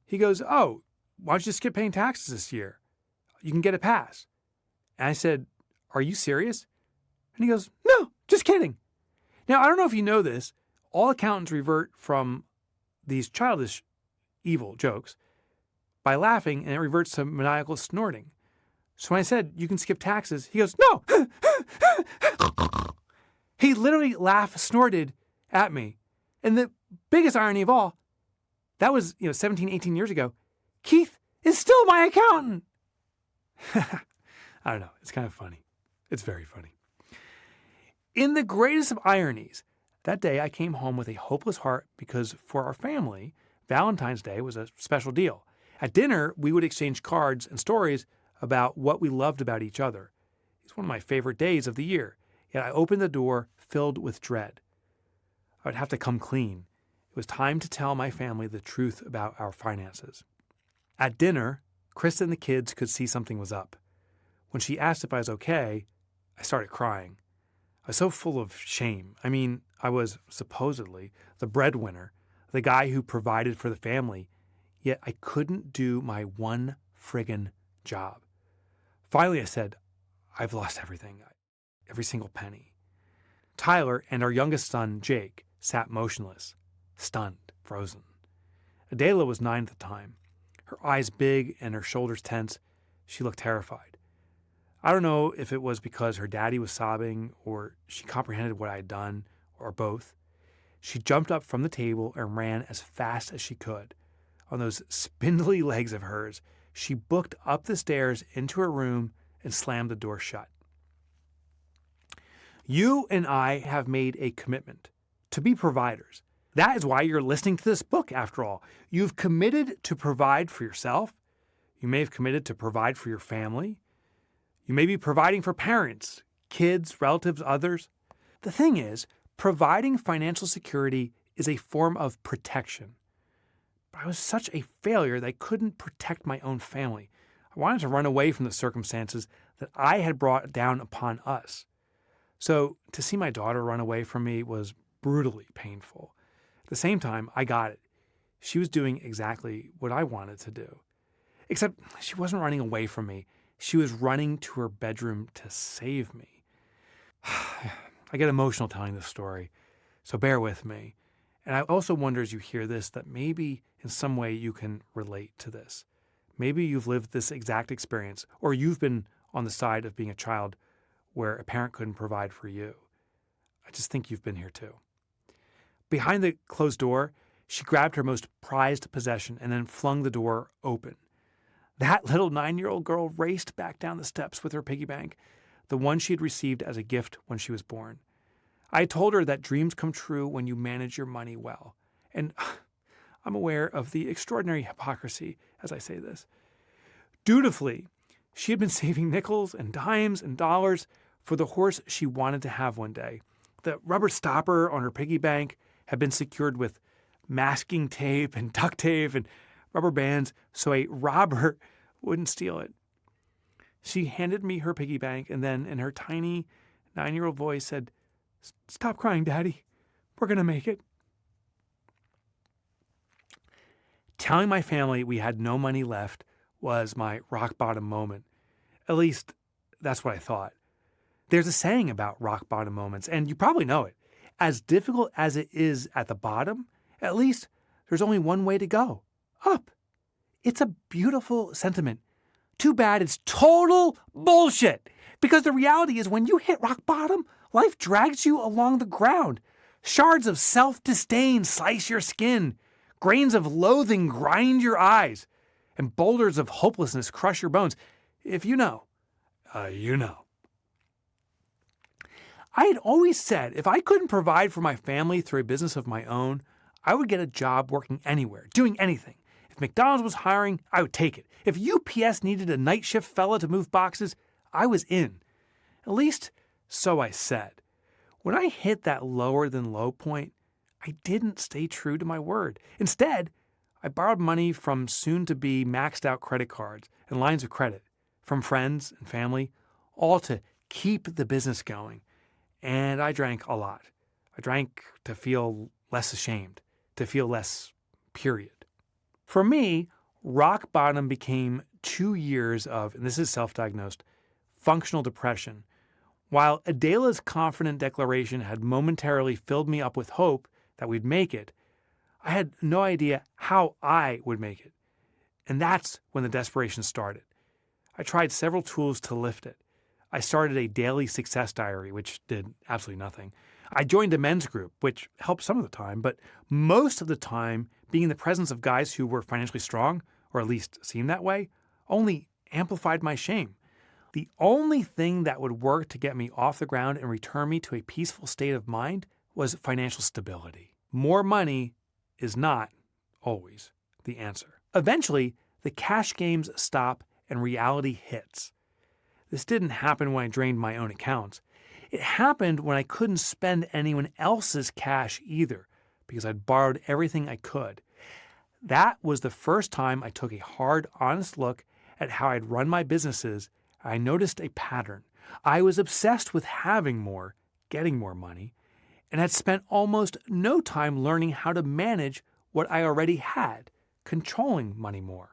He goes, "Oh, why don't you skip paying taxes this year? You can get a pass." And I said, "Are you serious?" And he goes, "No, just kidding." Now, I don't know if you know this. All accountants revert from these childish, evil jokes by laughing, and it reverts to maniacal snorting. So when I said, "You can skip taxes," he goes, "No." He literally snorted at me. And the biggest irony of all, that was 17, 18 years ago. Keith is still my accountant. I don't know. It's kind of funny. It's very funny. In the greatest of ironies, that day I came home with a hopeless heart because for our family, Valentine's Day was a special deal. At dinner, we would exchange cards and stories about what we loved about each other. It's one of my favorite days of the year. Yet I opened the door filled with dread. I would have to come clean. It was time to tell my family the truth about our finances. At dinner, Krista and the kids could see something was up. When she asked if I was okay, I started crying. I was so full of shame. I mean, I was supposedly the breadwinner, the guy who provided for the family, yet I couldn't do my one friggin' job. Finally, I said, I've lost everything, every single penny. Tyler and our youngest son, Jake, sat motionless, stunned, frozen. Adela was 9 at the time. Her eyes big and her shoulders tense. She looked terrified. I don't know if it was because her daddy was sobbing or she comprehended what I had done, or both. She jumped up from the table and ran as fast as she could. On those spindly legs of hers, she booked up the stairs into her room and slammed the door shut. You and I have made a commitment to be providers. That is why you're listening to this book, after all. You've committed to provide for yourself. You may have committed to provide for your family. You may be providing for parents, kids, relatives, others. The thing is, providing financial security is a form of protection. But I was such a failure that I couldn't protect my own family. I wanted to run away from the circumstances that I had brought down upon us. So to see my daughter run away from me was brutally painful. At the same time, I got it. She was doing exactly what I wanted to do. Except she wasn't running away from me. She was running to her bedroom to save me. I get emotional telling this story, so bear with me. And I also wonder as you hear this that maybe in some way you can relate to this. Maybe you've lived this exact experience, or you've been on the side of being a child where a parent couldn't provide for you. I just think you've been here too. Behind the closed door, she grabbed her most prized possession and then flung the door open. That little 9-year-old girl raced back down the steps with her piggy bank, the one she had received as a gift when she was born. I told her that dreams come true when you manage your money well. And I'm aware of the extraordinary hypocrisy as I say this. Dutifully, she had been saving nickels and dimes and dollars for the horse she wanted to have one day. The rubber stopper on her piggy bank had been secured with masking tape and duct tape and rubber bands so a robber wouldn't steal it. She handed me her piggy bank and then, in her tiny 9-year-old voice, said, "Stop crying, Daddy. We're going to make it." Telling my family we had no money left was my rock bottom moment. At least, that's what I thought. There's a saying about rock bottom moments, and you probably know it. As difficult as it is at the bottom, at least there's only one way to go: up. It's a beautiful sentiment. Too bad it's total bullshit. Because the reality is when you hit rock bottom, life drags you along the ground. Shards of self-disdain slice your skin. Grains of loathing grind your eyes. And boulders of hopelessness crush your bones. If you know, you know. I had always said if I couldn't provide for my family through a business of my own, I would get a job working anywhere, doing anything. If McDonald's was hiring, I would take it. If UPS needed a night shift fella to move boxes, I was in. At least, so I said. When I hit that lower than low point, I didn't stay true to my word. Instead, I borrowed money from soon-to-be maxed-out credit cards and lines of credit, from friends and family, all to keep the business going. And I drank a lot. I drank to feel less ashamed, to feel less period. For me, rock bottom became 2 years of, and this is self-diagnosed, functional depression. While Adela's confident declaration had momentarily filled me up with hope that we'd make it, I had no idea how I would make it. And that's when the desperation started. I tried several tools to lift it. I started a daily success diary, which did absolutely nothing. I joined a men's group, which helped some of the time, but most of the time, being in the presence of guys who were financially strong, or at least seemed that way, only amplified my shame. The only thing that would work to get me off the ground and return me to a peaceful state of mind was financial stability. More money is not always the answer. Eventually, the cash games stop and reality hits. This didn't happen when I drained my own accounts. It happened when I couldn't spend anyone else's cash either, because I'd borrowed everything I could. That was the first time I took a hard, honest look at how I'd run my businesses. I noticed a pattern. I was obsessed with having more, getting more money, and had spent almost no time learning how to manage what I already had, controlling money more.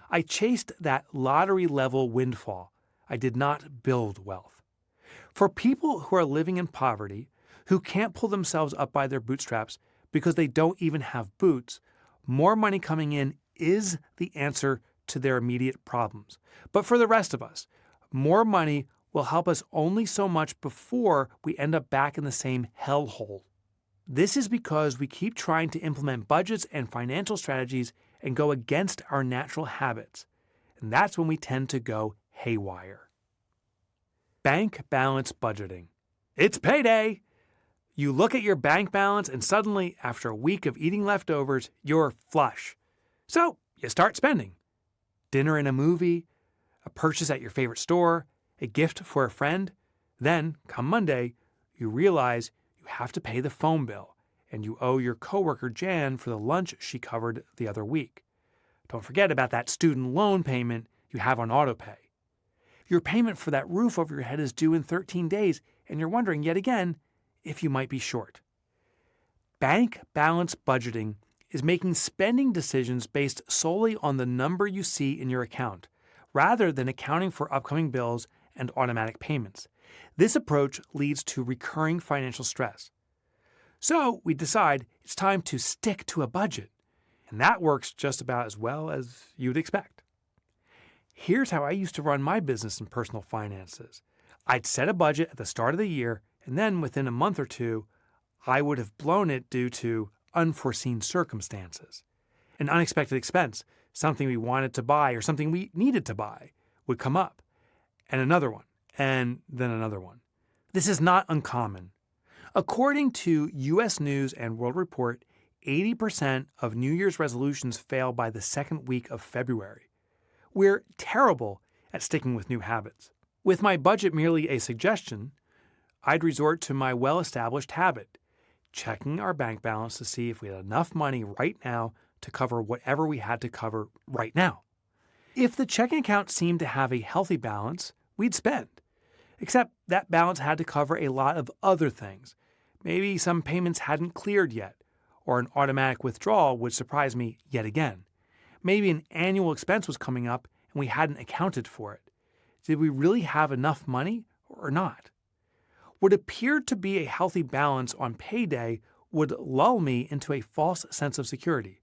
I chased that lottery-level windfall. I did not build wealth. For people who are living in poverty, who can't pull themselves up by their bootstraps because they don't even have boots, more money coming in is the answer to their immediate problems. But for the rest of us, more money will help us only so much before we end up back in the same hellhole. This is because we keep trying to implement budgets and financial strategies and go against our natural habits. And that's when we tend to go haywire. Bank balance budgeting. It's payday! You look at your bank balance and suddenly, after a week of eating leftovers, you're flush. So you start spending. Dinner and a movie, a purchase at your favorite store, a gift for a friend. Then, come Monday, you realize you have to pay the phone bill, and you owe your coworker Jan for the lunch she covered the other week. Don't forget about that student loan payment you have on autopay. Your payment for that roof over your head is due in 13 days, and you're wondering yet again if you might be short. Bank balance budgeting is making spending decisions based solely on the number you see in your account, rather than accounting for upcoming bills and automatic payments. This approach leads to recurring financial stress. So we decide it's time to stick to a budget, and that works just about as well as you'd expect. Here's how I used to run my business and personal finances. I'd set a budget at the start of the year, and then within a month or two, I would have blown it due to unforeseen circumstances. An unexpected expense, something we wanted to buy or something we needed to buy, would come up, and another one, and then another one. This is not uncommon. According to U.S. News and World Report, 80% of New Year's resolutions fail by the second week of February. We're terrible at sticking with new habits. With my budget merely a suggestion, I'd resort to my well-established habit, checking our bank balance to see if we had enough money right now to cover whatever we had to cover right now. If the checking account seemed to have a healthy balance, we'd spend. Except that balance had to cover a lot of other things. Maybe some payments hadn't cleared yet, or an automatic withdrawal would surprise me yet again. Maybe an annual expense was coming up and we hadn't accounted for it. Did we really have enough money or not? What appeared to be a healthy balance on payday would lull me into a false sense of security.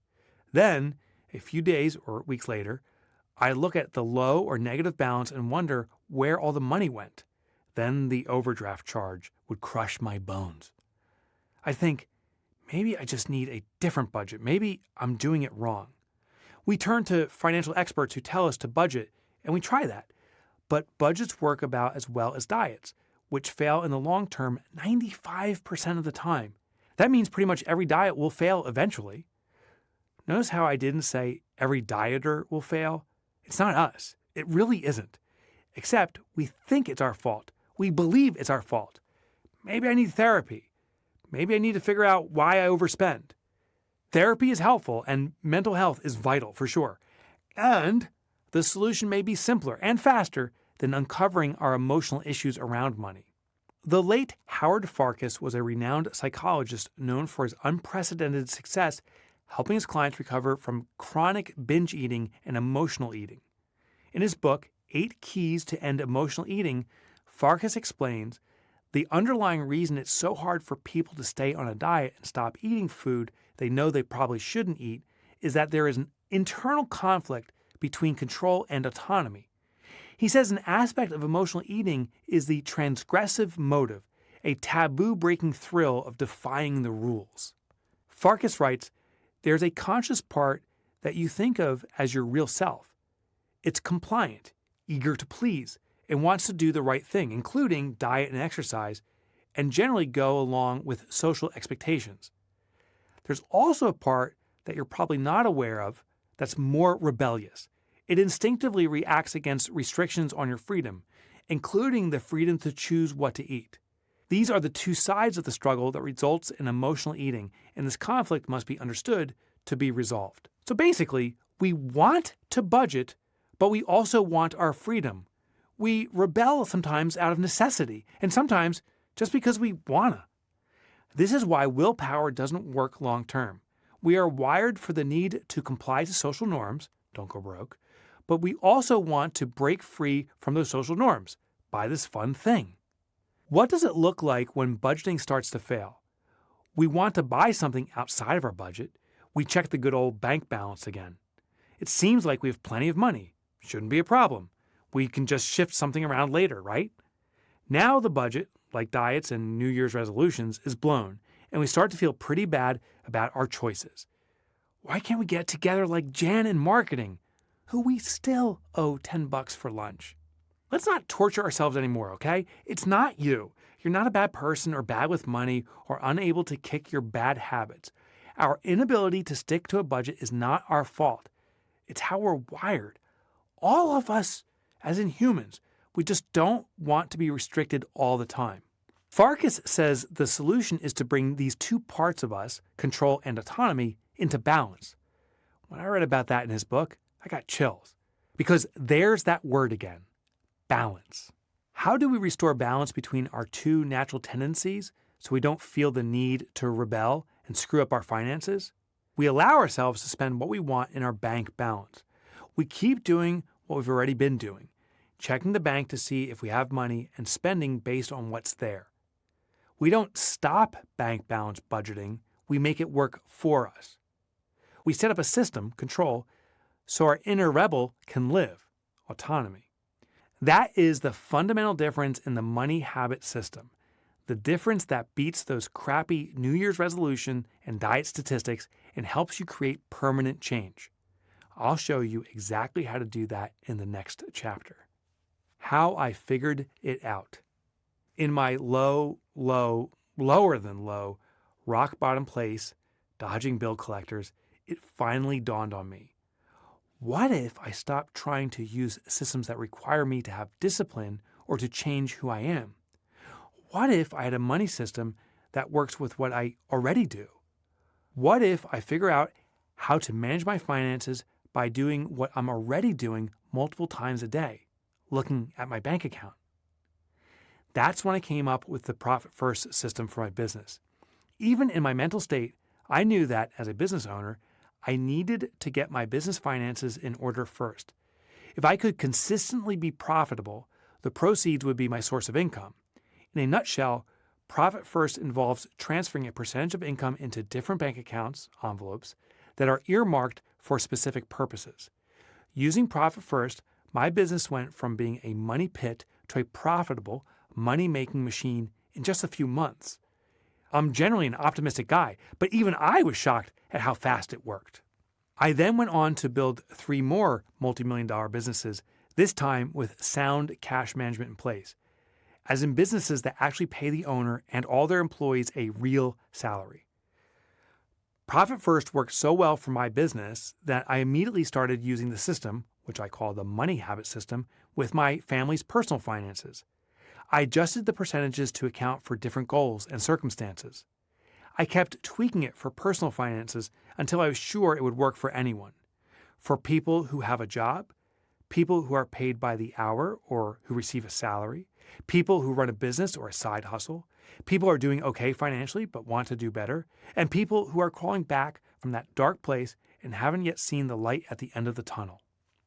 Then, a few days or weeks later, I look at the low or negative balance and wonder where all the money went. Then the overdraft charge would crush my bones. I think, maybe I just need a different budget. Maybe I'm doing it wrong. We turn to financial experts who tell us to budget, and we try that. But budgets work about as well as diets, which fail in the long term 95% of the time. That means pretty much every diet will fail eventually. Notice how I didn't say every dieter will fail? It's not us. It really isn't. Except we think it's our fault. We believe it's our fault. Maybe I need therapy. Maybe I need to figure out why I overspend. Therapy is helpful and mental health is vital for sure. And the solution may be simpler and faster than uncovering our emotional issues around money. The late Howard Farkas was a renowned psychologist known for his unprecedented success helping his clients recover from chronic binge eating and emotional eating. In his book, 8 Keys to End Emotional Eating, Farkas explains the underlying reason it's so hard for people to stay on a diet and stop eating food they know they probably shouldn't eat is that there is an internal conflict between control and autonomy. He says an aspect of emotional eating is the transgressive motive, a taboo-breaking thrill of defying the rules. Farkas writes, there's a conscious part that you think of as your real self. It's compliant, eager to please, and wants to do the right thing, including diet and exercise, and generally go along with social expectations. There's also a part that you're probably not aware of that's more rebellious. It instinctively reacts against restrictions on your freedom, including the freedom to choose what to eat. These are the two sides of the struggle that results in emotional eating, and this conflict must be understood to be resolved. So basically, we want to budget, but we also want our freedom. We rebel sometimes out of necessity, and sometimes just because we wanna. This is why willpower doesn't work long term. We are wired for the need to comply to social norms, don't go broke, but we also want to break free from those social norms. Buy this fun thing. What does it look like when budgeting starts to fail? We want to buy something outside of our budget. We check the good old bank balance again. It seems like we have plenty of money. Shouldn't be a problem. We can just shift something around later, right? Now the budget, like diets and New Year's resolutions, is blown, and we start to feel pretty bad about our choices. Why can't we get together like Jan in marketing, who we still owe $10 for lunch? Let's not torture ourselves anymore, okay? It's not you. You're not a bad person or bad with money or unable to kick your bad habits. Our inability to stick to a budget is not our fault. It's how we're wired. All of us, as in humans, we just don't want to be restricted all the time. Farkas says the solution is to bring these two parts of us, control and autonomy, into balance. When I read about that in his book, I got chills. Because there's that word again, balance. How do we restore balance between our two natural tendencies so we don't feel the need to rebel and screw up our finances? We allow ourselves to spend what we want in our bank balance. We keep doing what we've already been doing, checking the bank to see if we have money and spending based on what's there. We don't stop bank balance budgeting, we make it work for us. We set up a system, control, so our inner rebel can live, autonomy. That is the fundamental difference in the money habit system. The difference that beats those crappy New Year's resolution and diet statistics and helps you create permanent change. I'll show you exactly how to do that in the next chapter. How I figured it out. In my lower than low, rock bottom place, dodging bill collectors, it finally dawned on me. What if I stopped trying to use systems that require me to have discipline or to change who I am? What if I had a money system that works with what I already do? What if I figure out how to manage my finances by doing what I'm already doing multiple times a day, looking at my bank account? That's when I came up with the Profit First system for my business. Even in my mental state, I knew that as a business owner, I needed to get my business finances in order first. If I could consistently be profitable, the proceeds would be my source of income. In a nutshell, Profit First involves transferring a percentage of income into different bank accounts, envelopes, that are earmarked for specific purposes. Using Profit First, my business went from being a money pit to a profitable, money-making machine in just a few months. I'm generally an optimistic guy, but even I was shocked at how fast it worked. I then went on to build 3 more multi-million-dollar businesses, this time with sound cash management in place, as in businesses that actually pay the owner and all their employees a real salary. Profit First worked so well for my business that I immediately started using the system, which I call the money habit system, with my family's personal finances. I adjusted the percentages to account for different goals and circumstances. I kept tweaking it for personal finances until I was sure it would work for anyone. For people who have a job, people who are paid by the hour or who receive a salary, people who run a business or a side hustle, people who are doing okay financially but want to do better, and people who are crawling back from that dark place and haven't yet seen the light at the end of the tunnel.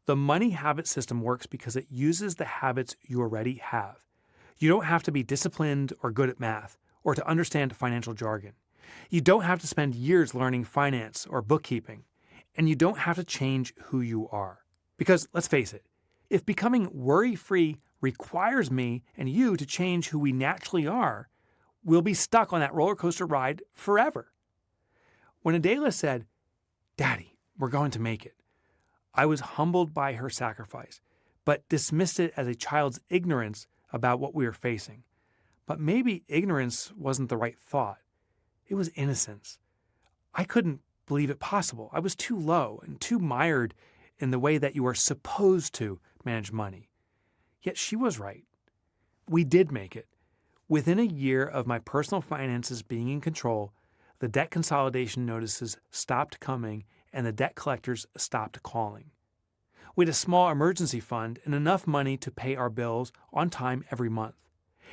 The money habit system works because it uses the habits you already have. You don't have to be disciplined or good at math or to understand financial jargon. You don't have to spend years learning finance or bookkeeping, and you don't have to change who you are. Because let's face it, if becoming worry-free requires me and you to change who we naturally are, we'll be stuck on that roller coaster ride forever. When Adela said, "Daddy, we're going to make it," I was humbled by her sacrifice, but dismissed it as a child's ignorance about what we were facing. But maybe ignorance wasn't the right thought. It was innocence. I couldn't believe it possible. I was too low and too mired in the way that you are supposed to manage money. Yet she was right. We did make it. Within a year of my personal finances being in control, the debt consolidation notices stopped coming and the debt collectors stopped calling. We had a small emergency fund and enough money to pay our bills on time every month.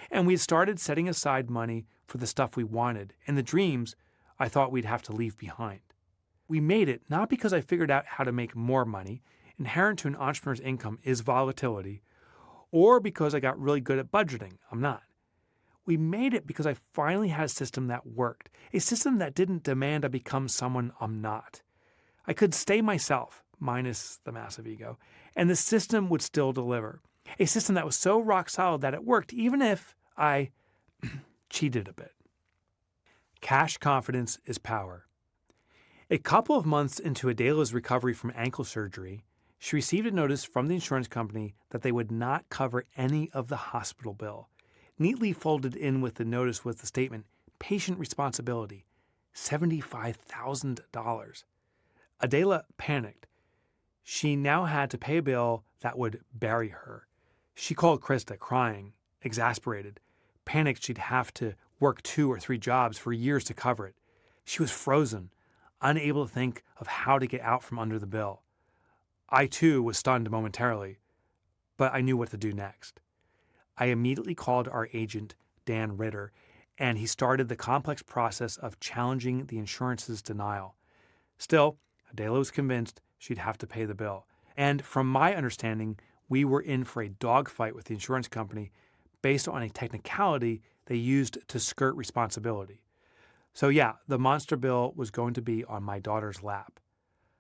And we had started setting aside money for the stuff we wanted and the dreams I thought we'd have to leave behind. We made it not because I figured out how to make more money. inherent to an entrepreneur's income is volatility, or because I got really good at budgeting. I'm not. We made it because I finally had a system that worked, a system that didn't demand I become someone I'm not. I could stay myself, minus the massive ego, and the system would still deliver. A system that was so rock solid that it worked, even if I cheated a bit. Cash confidence is power. A couple of months into Adela's recovery from ankle surgery, she received a notice from the insurance company that they would not cover any of the hospital bill. Neatly folded in with the notice was the statement, patient responsibility, $75,000. Adela panicked. She now had to pay a bill that would bury her. She called Krista, crying, exasperated, panicked she'd have to work 2 or 3 jobs for years to cover it. She was frozen, unable to think of how to get out from under the bill. I, too, was stunned momentarily, but I knew what to do next. I immediately called our agent, Dan Ritter, and he started the complex process of challenging the insurance's denial. Still, Adela was convinced she'd have to pay the bill. And from my understanding, we were in for a dogfight with the insurance company based on a technicality they used to skirt responsibility. So yeah, the monster bill was going to be on my daughter's lap.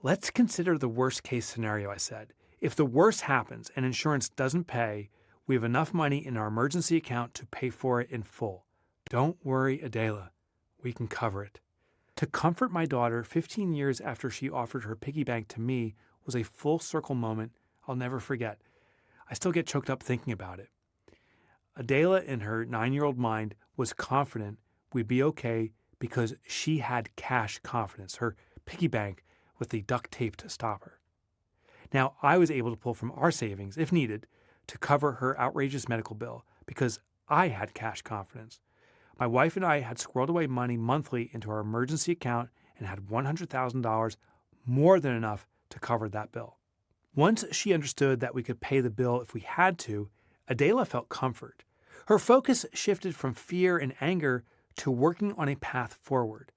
Let's consider the worst case scenario, I said. If the worst happens and insurance doesn't pay, we have enough money in our emergency account to pay for it in full. Don't worry, Adela. We can cover it. To comfort my daughter 15 years after she offered her piggy bank to me was a full circle moment I'll never forget. I still get choked up thinking about it. Adela, in her 9-year-old mind, was confident we'd be okay because she had cash confidence, her piggy bank with the duct tape to stop her. Now, I was able to pull from our savings, if needed, to cover her outrageous medical bill because I had cash confidence. My wife and I had squirreled away money monthly into our emergency account and had $100,000, more than enough to cover that bill. Once she understood that we could pay the bill if we had to, Adela felt comfort. Her focus shifted from fear and anger to working on a path forward.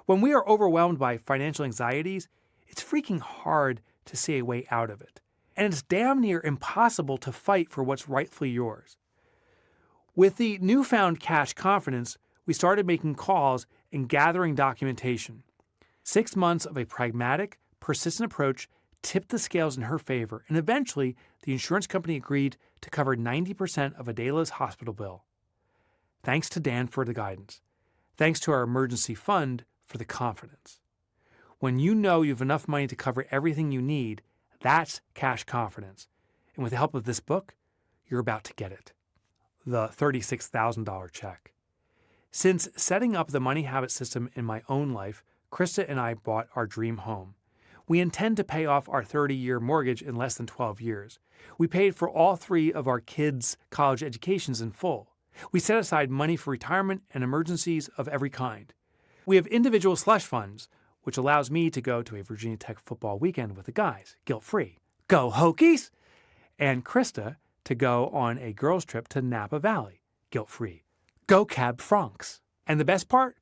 When we are overwhelmed by financial anxieties, it's freaking hard to see a way out of it. And it's damn near impossible to fight for what's rightfully yours. With the newfound cash confidence, we started making calls and gathering documentation. 6 months of a pragmatic, persistent approach tipped the scales in her favor, and eventually the insurance company agreed to cover 90% of Adela's hospital bill. Thanks to Dan for the guidance. Thanks to our emergency fund for the confidence. When you know you have enough money to cover everything you need, that's cash confidence. And with the help of this book, you're about to get it. The $36,000 check. Since setting up the money habit system in my own life, Krista and I bought our dream home. We intend to pay off our 30-year mortgage in less than 12 years. We paid for all 3 of our kids' college educations in full. We set aside money for retirement and emergencies of every kind. We have individual slush funds, which allows me to go to a Virginia Tech football weekend with the guys, guilt-free. Go Hokies! And Krista to go on a girls' trip to Napa Valley, guilt-free. Go Cab Francs! And the best part?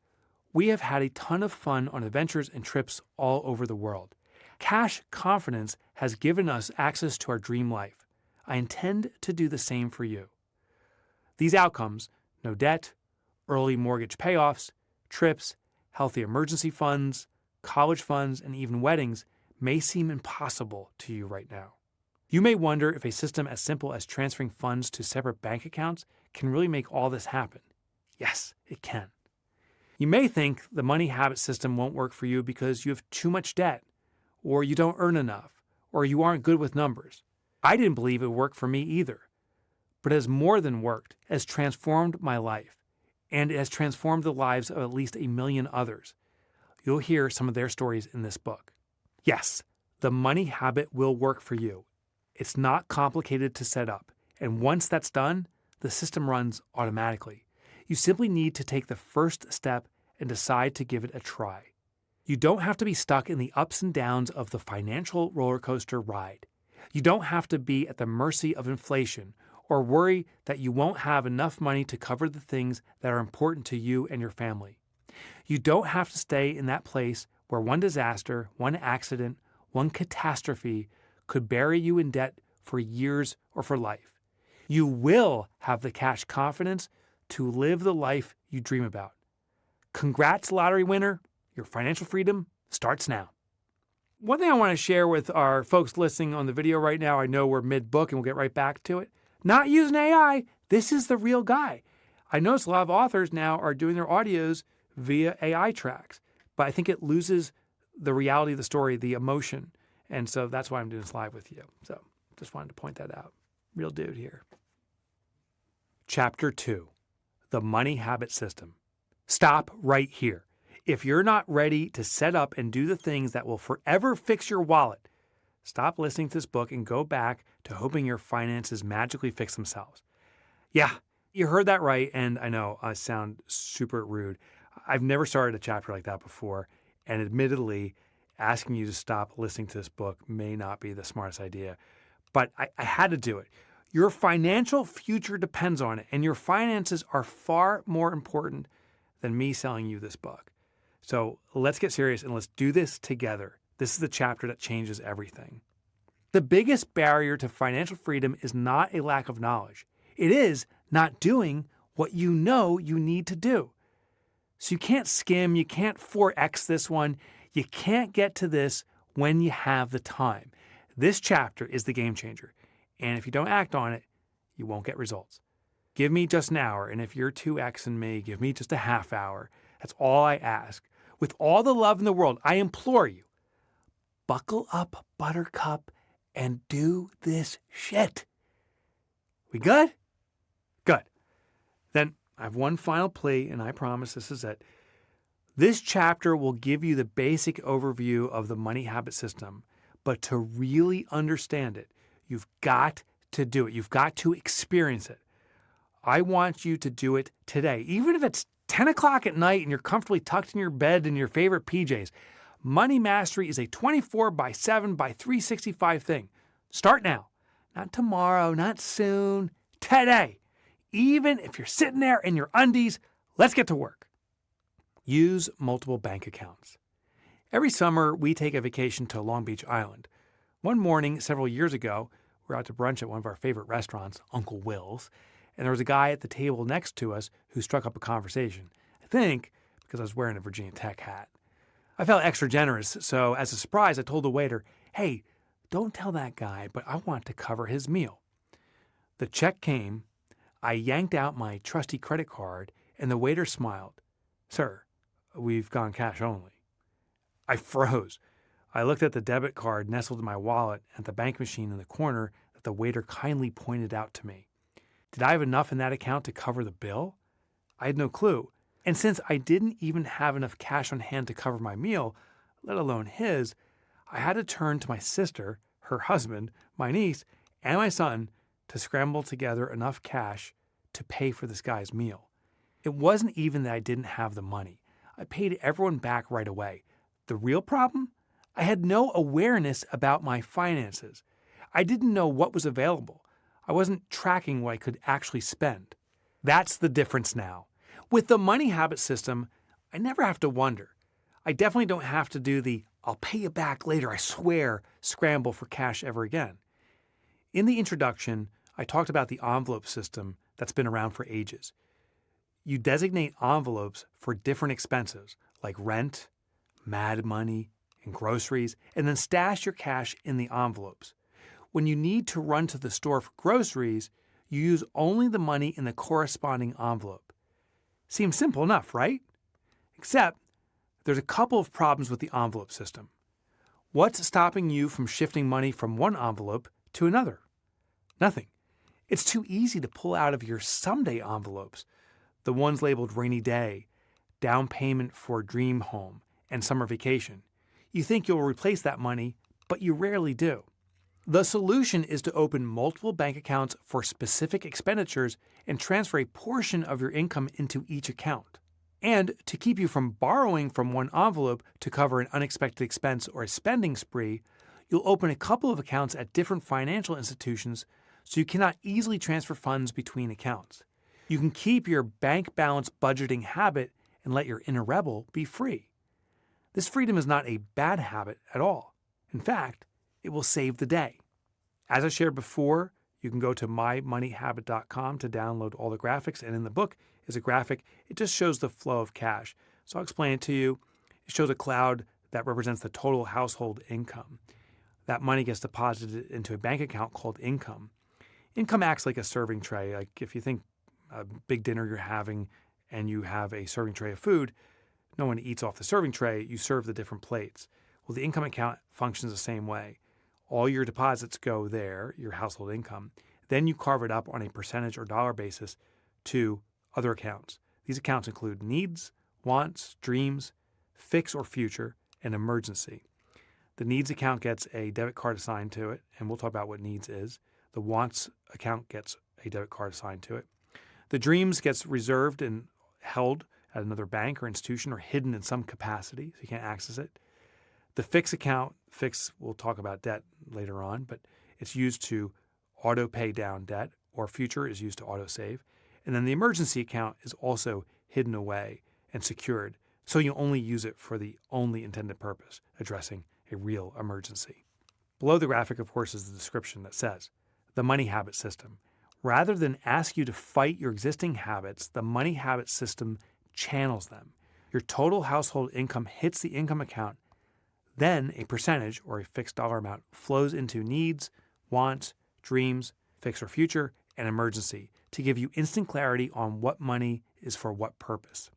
We have had a ton of fun on adventures and trips all over the world. Cash confidence has given us access to our dream life. I intend to do the same for you. These outcomes, no debt, early mortgage payoffs, trips, healthy emergency funds, college funds, and even weddings, may seem impossible to you right now. You may wonder if a system as simple as transferring funds to separate bank accounts can really make all this happen. Yes, it can. You may think the money habit system won't work for you because you have too much debt, or you don't earn enough, or you aren't good with numbers. I didn't believe it would work for me either. But it has more than worked. It has transformed my life, and it has transformed the lives of at least 1 million others. You'll hear some of their stories in this book. Yes, the money habit will work for you. It's not complicated to set up, and once that's done, the system runs automatically. You simply need to take the first step and decide to give it a try. You don't have to be stuck in the ups and downs of the financial roller coaster ride. You don't have to be at the mercy of inflation or worry that you won't have enough money to cover the things that are important to you and your family. You don't have to stay in that place where one disaster, one accident, one catastrophe could bury you in debt for years or for life. You will have the cash confidence to live the life you dream about. Congrats, lottery winner. Your financial freedom starts now. One thing I want to share with our folks listening on the video right now, I know we're mid-book and we'll get right back to it. Not using AI. This is the real guy. I notice a lot of authors now are doing their audios via AI tracks, but I think it loses the reality of the story, the emotion. And so that's why I'm doing this live with you. So just wanted to point that out. Real dude here. Chapter 2, The Money Habit System. Stop right here. If you're not ready to set up and do the things that will forever fix your wallet, stop listening to this book and go back to hoping your finances magically fix themselves. Yeah, you heard that right, and I know I sound super rude. I've never started a chapter like that before, and admittedly, asking you to stop listening to this book may not be the smartest idea, but I had to do it. Your financial future depends on it, and your finances are far more important than me selling you this book. So let's get serious and let's do this together. This is the chapter that changes everything. The biggest barrier to financial freedom is not a lack of knowledge. It is not doing what you know you need to do. So you can't skim, you can't 4X this one. You can't get to this when you have the time. This chapter is the game changer. And if you don't act on it, you won't get results. Give me just an hour, and if you're 2Xing me, give me just a half hour. That's all I ask. With all the love in the world, I implore you, buckle up, Buttercup, and do this shit. We good? Good. Then I have one final plea, and I promise this is it. This chapter will give you the basic overview of the money habit system, but to really understand it, you've got to do it. You've got to experience it. I want you to do it today, even if it's 10 o'clock at night and you're comfortably tucked in your bed in your favorite PJs. Money mastery is a 24/7/365 thing. Start now. Not tomorrow, not soon, today. Even if you're sitting there in your undies, let's get to work. Use multiple bank accounts. Every summer, we take a vacation to Long Beach Island. One morning, several years ago, we were out to brunch at one of our favorite restaurants, Uncle Will's, and there was a guy at the table next to us who struck up a conversation. I think because I was wearing a Virginia Tech hat. I felt extra generous, so as a surprise, I told the waiter, "Hey, don't tell that guy, but I want to cover his meal." The check came, I yanked out my trusty credit card, and the waiter smiled. "Sir, we've gone cash only." I froze. I looked at the debit card nestled in my wallet and the bank machine in the corner that the waiter kindly pointed out to me. Did I have enough in that account to cover the bill? I had no clue. And since I didn't even have enough cash on hand to cover my meal, let alone his, I had to turn to my sister, her husband, my niece, and my son to scramble together enough cash to pay for this guy's meal. It wasn't even that I didn't have the money. I paid everyone back right away. The real problem? I had no awareness about my finances. I didn't know what was available. I wasn't tracking what I could actually spend. That's the difference now. With the money habit system, I never have to wonder. I definitely don't have to do the "I'll pay you back later, I swear" scramble for cash ever again. In the introduction, I talked about the envelope system that's been around for ages. You designate envelopes for different expenses like rent, mad money, and groceries, and then stash your cash in the envelopes. When you need to run to the store for groceries, you use only the money in the corresponding envelope. Seems simple enough, right? Except there's a couple of problems with the envelope system. What's stopping you from shifting money from one envelope to another? Nothing. It's too easy to pull out of your someday envelopes, the ones labeled rainy day, down payment for dream home, and summer vacation. You think you'll replace that money, but you rarely do. The solution is to open multiple bank accounts for specific expenditures and transfer a portion of your income into each account. And to keep you from borrowing from one envelope to cover an unexpected expense or a spending spree, you'll open a couple of accounts at different financial institutions so you cannot easily transfer funds between accounts. You can keep your bank balance budgeting habit and let your inner rebel be free. This freedom is not a bad habit at all. In fact, it will save the day. As I shared before, you can go to mymoneyhabit.com to download all the graphics, and in the book is a graphic. It just shows the flow of cash. So I'll explain it to you. It shows a cloud that represents the total household income. That money gets deposited into a bank account called income. Income acts like a serving tray. Like if you think a big dinner you're having and you have a serving tray of food, no one eats off the serving tray, you serve the different plates. Well, the income account functions the same way. All your deposits go there, your household income. Then you carve it up on a percentage or dollar basis to other accounts. These accounts include needs, wants, dreams, fix or future, and emergency. The needs account gets a debit card assigned to it, and we'll talk about what needs is. The wants account gets a debit card assigned to it. The dreams gets reserved and held at another bank or institution or hidden in some capacity, so you can't access it. The fix account, we'll talk about debt later on, but it's used to auto pay down debt, or future is used to auto save. And then the emergency account is also hidden away and secured, so you only use it for the only intended purpose, addressing a real emergency. Below the graphic, of course, is the description that says, the money habit system. Rather than ask you to fight your existing habits, the money habit system channels them. Your total household income hits the income account. Then a percentage, or a fixed dollar amount, flows into needs, wants, dreams, fix or future, and emergency to give you instant clarity on what money is for what purpose.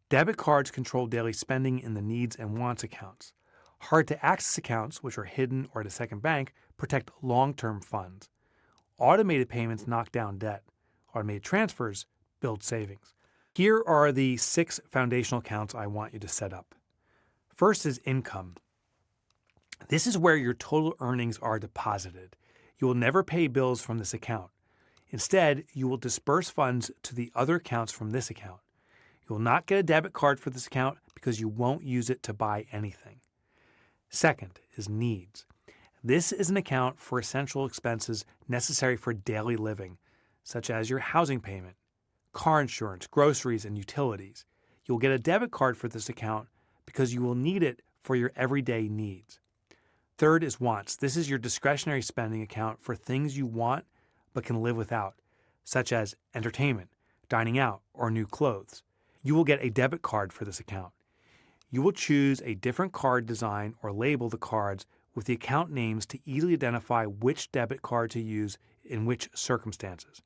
Debit cards control daily spending in the needs and wants accounts. Hard-to-access accounts, which are hidden or at a second bank, protect long-term funds. Automated payments knock down debt. Automated transfers build savings. Here are the 6 foundational accounts I want you to set up. First is income. This is where your total earnings are deposited. You will never pay bills from this account. Instead, you will disperse funds to the other accounts from this account. You will not get a debit card for this account because you won't use it to buy anything. Second is needs. This is an account for essential expenses necessary for daily living, such as your housing payment, car insurance, groceries, and utilities. You will get a debit card for this account because you will need it for your everyday needs. Third is wants. This is your discretionary spending account for things you want but can live without, such as entertainment, dining out, or new clothes. You will get a debit card for this account. You will choose a different card design or label the cards with the account names to easily identify which debit card to use in which circumstances.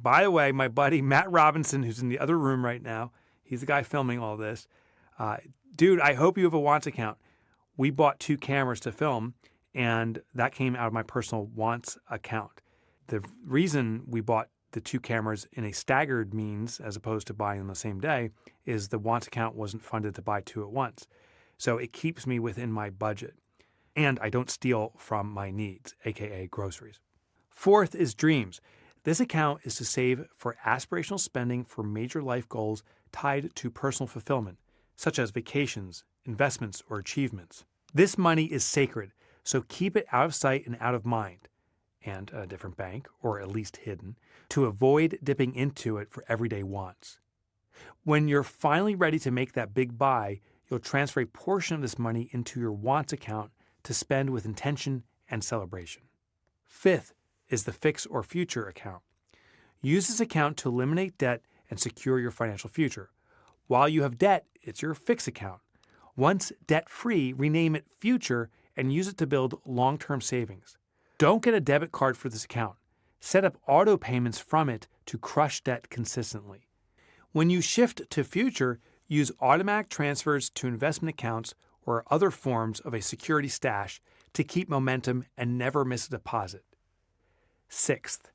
By the way, my buddy Matt Robinson, who's in the other room right now, he's the guy filming all this. Dude, I hope you have a wants account. We bought 2 cameras to film, and that came out of my personal wants account. The reason we bought the 2 cameras in a staggered means, as opposed to buying them the same day, is the wants account wasn't funded to buy 2 at once. So it keeps me within my budget. And I don't steal from my needs, aka groceries. Fourth is dreams. This account is to save for aspirational spending for major life goals tied to personal fulfillment, such as vacations, investments, or achievements. This money is sacred, so keep it out of sight and out of mind, and a different bank, or at least hidden, to avoid dipping into it for everyday wants. When you're finally ready to make that big buy, you'll transfer a portion of this money into your wants account to spend with intention and celebration. Fifth is the fix or future account. Use this account to eliminate debt and secure your financial future. While you have debt, it's your fix account. Once debt-free, rename it future and use it to build long-term savings. Don't get a debit card for this account. Set up auto payments from it to crush debt consistently. When you shift to future, use automatic transfers to investment accounts or other forms of a security stash to keep momentum and never miss a deposit. Sixth,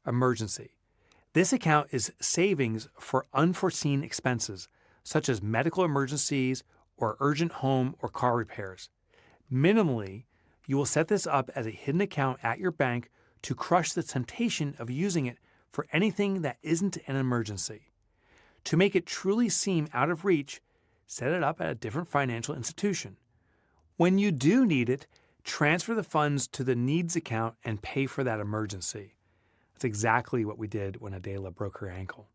emergency. This account is savings for unforeseen expenses, such as medical emergencies or urgent home or car repairs. Minimally, you will set this up as a hidden account at your bank to crush the temptation of using it for anything that isn't an emergency. To make it truly seem out of reach, set it up at a different financial institution. When you do need it, transfer the funds to the needs account and pay for that emergency. That's exactly what we did when Adela broke her ankle.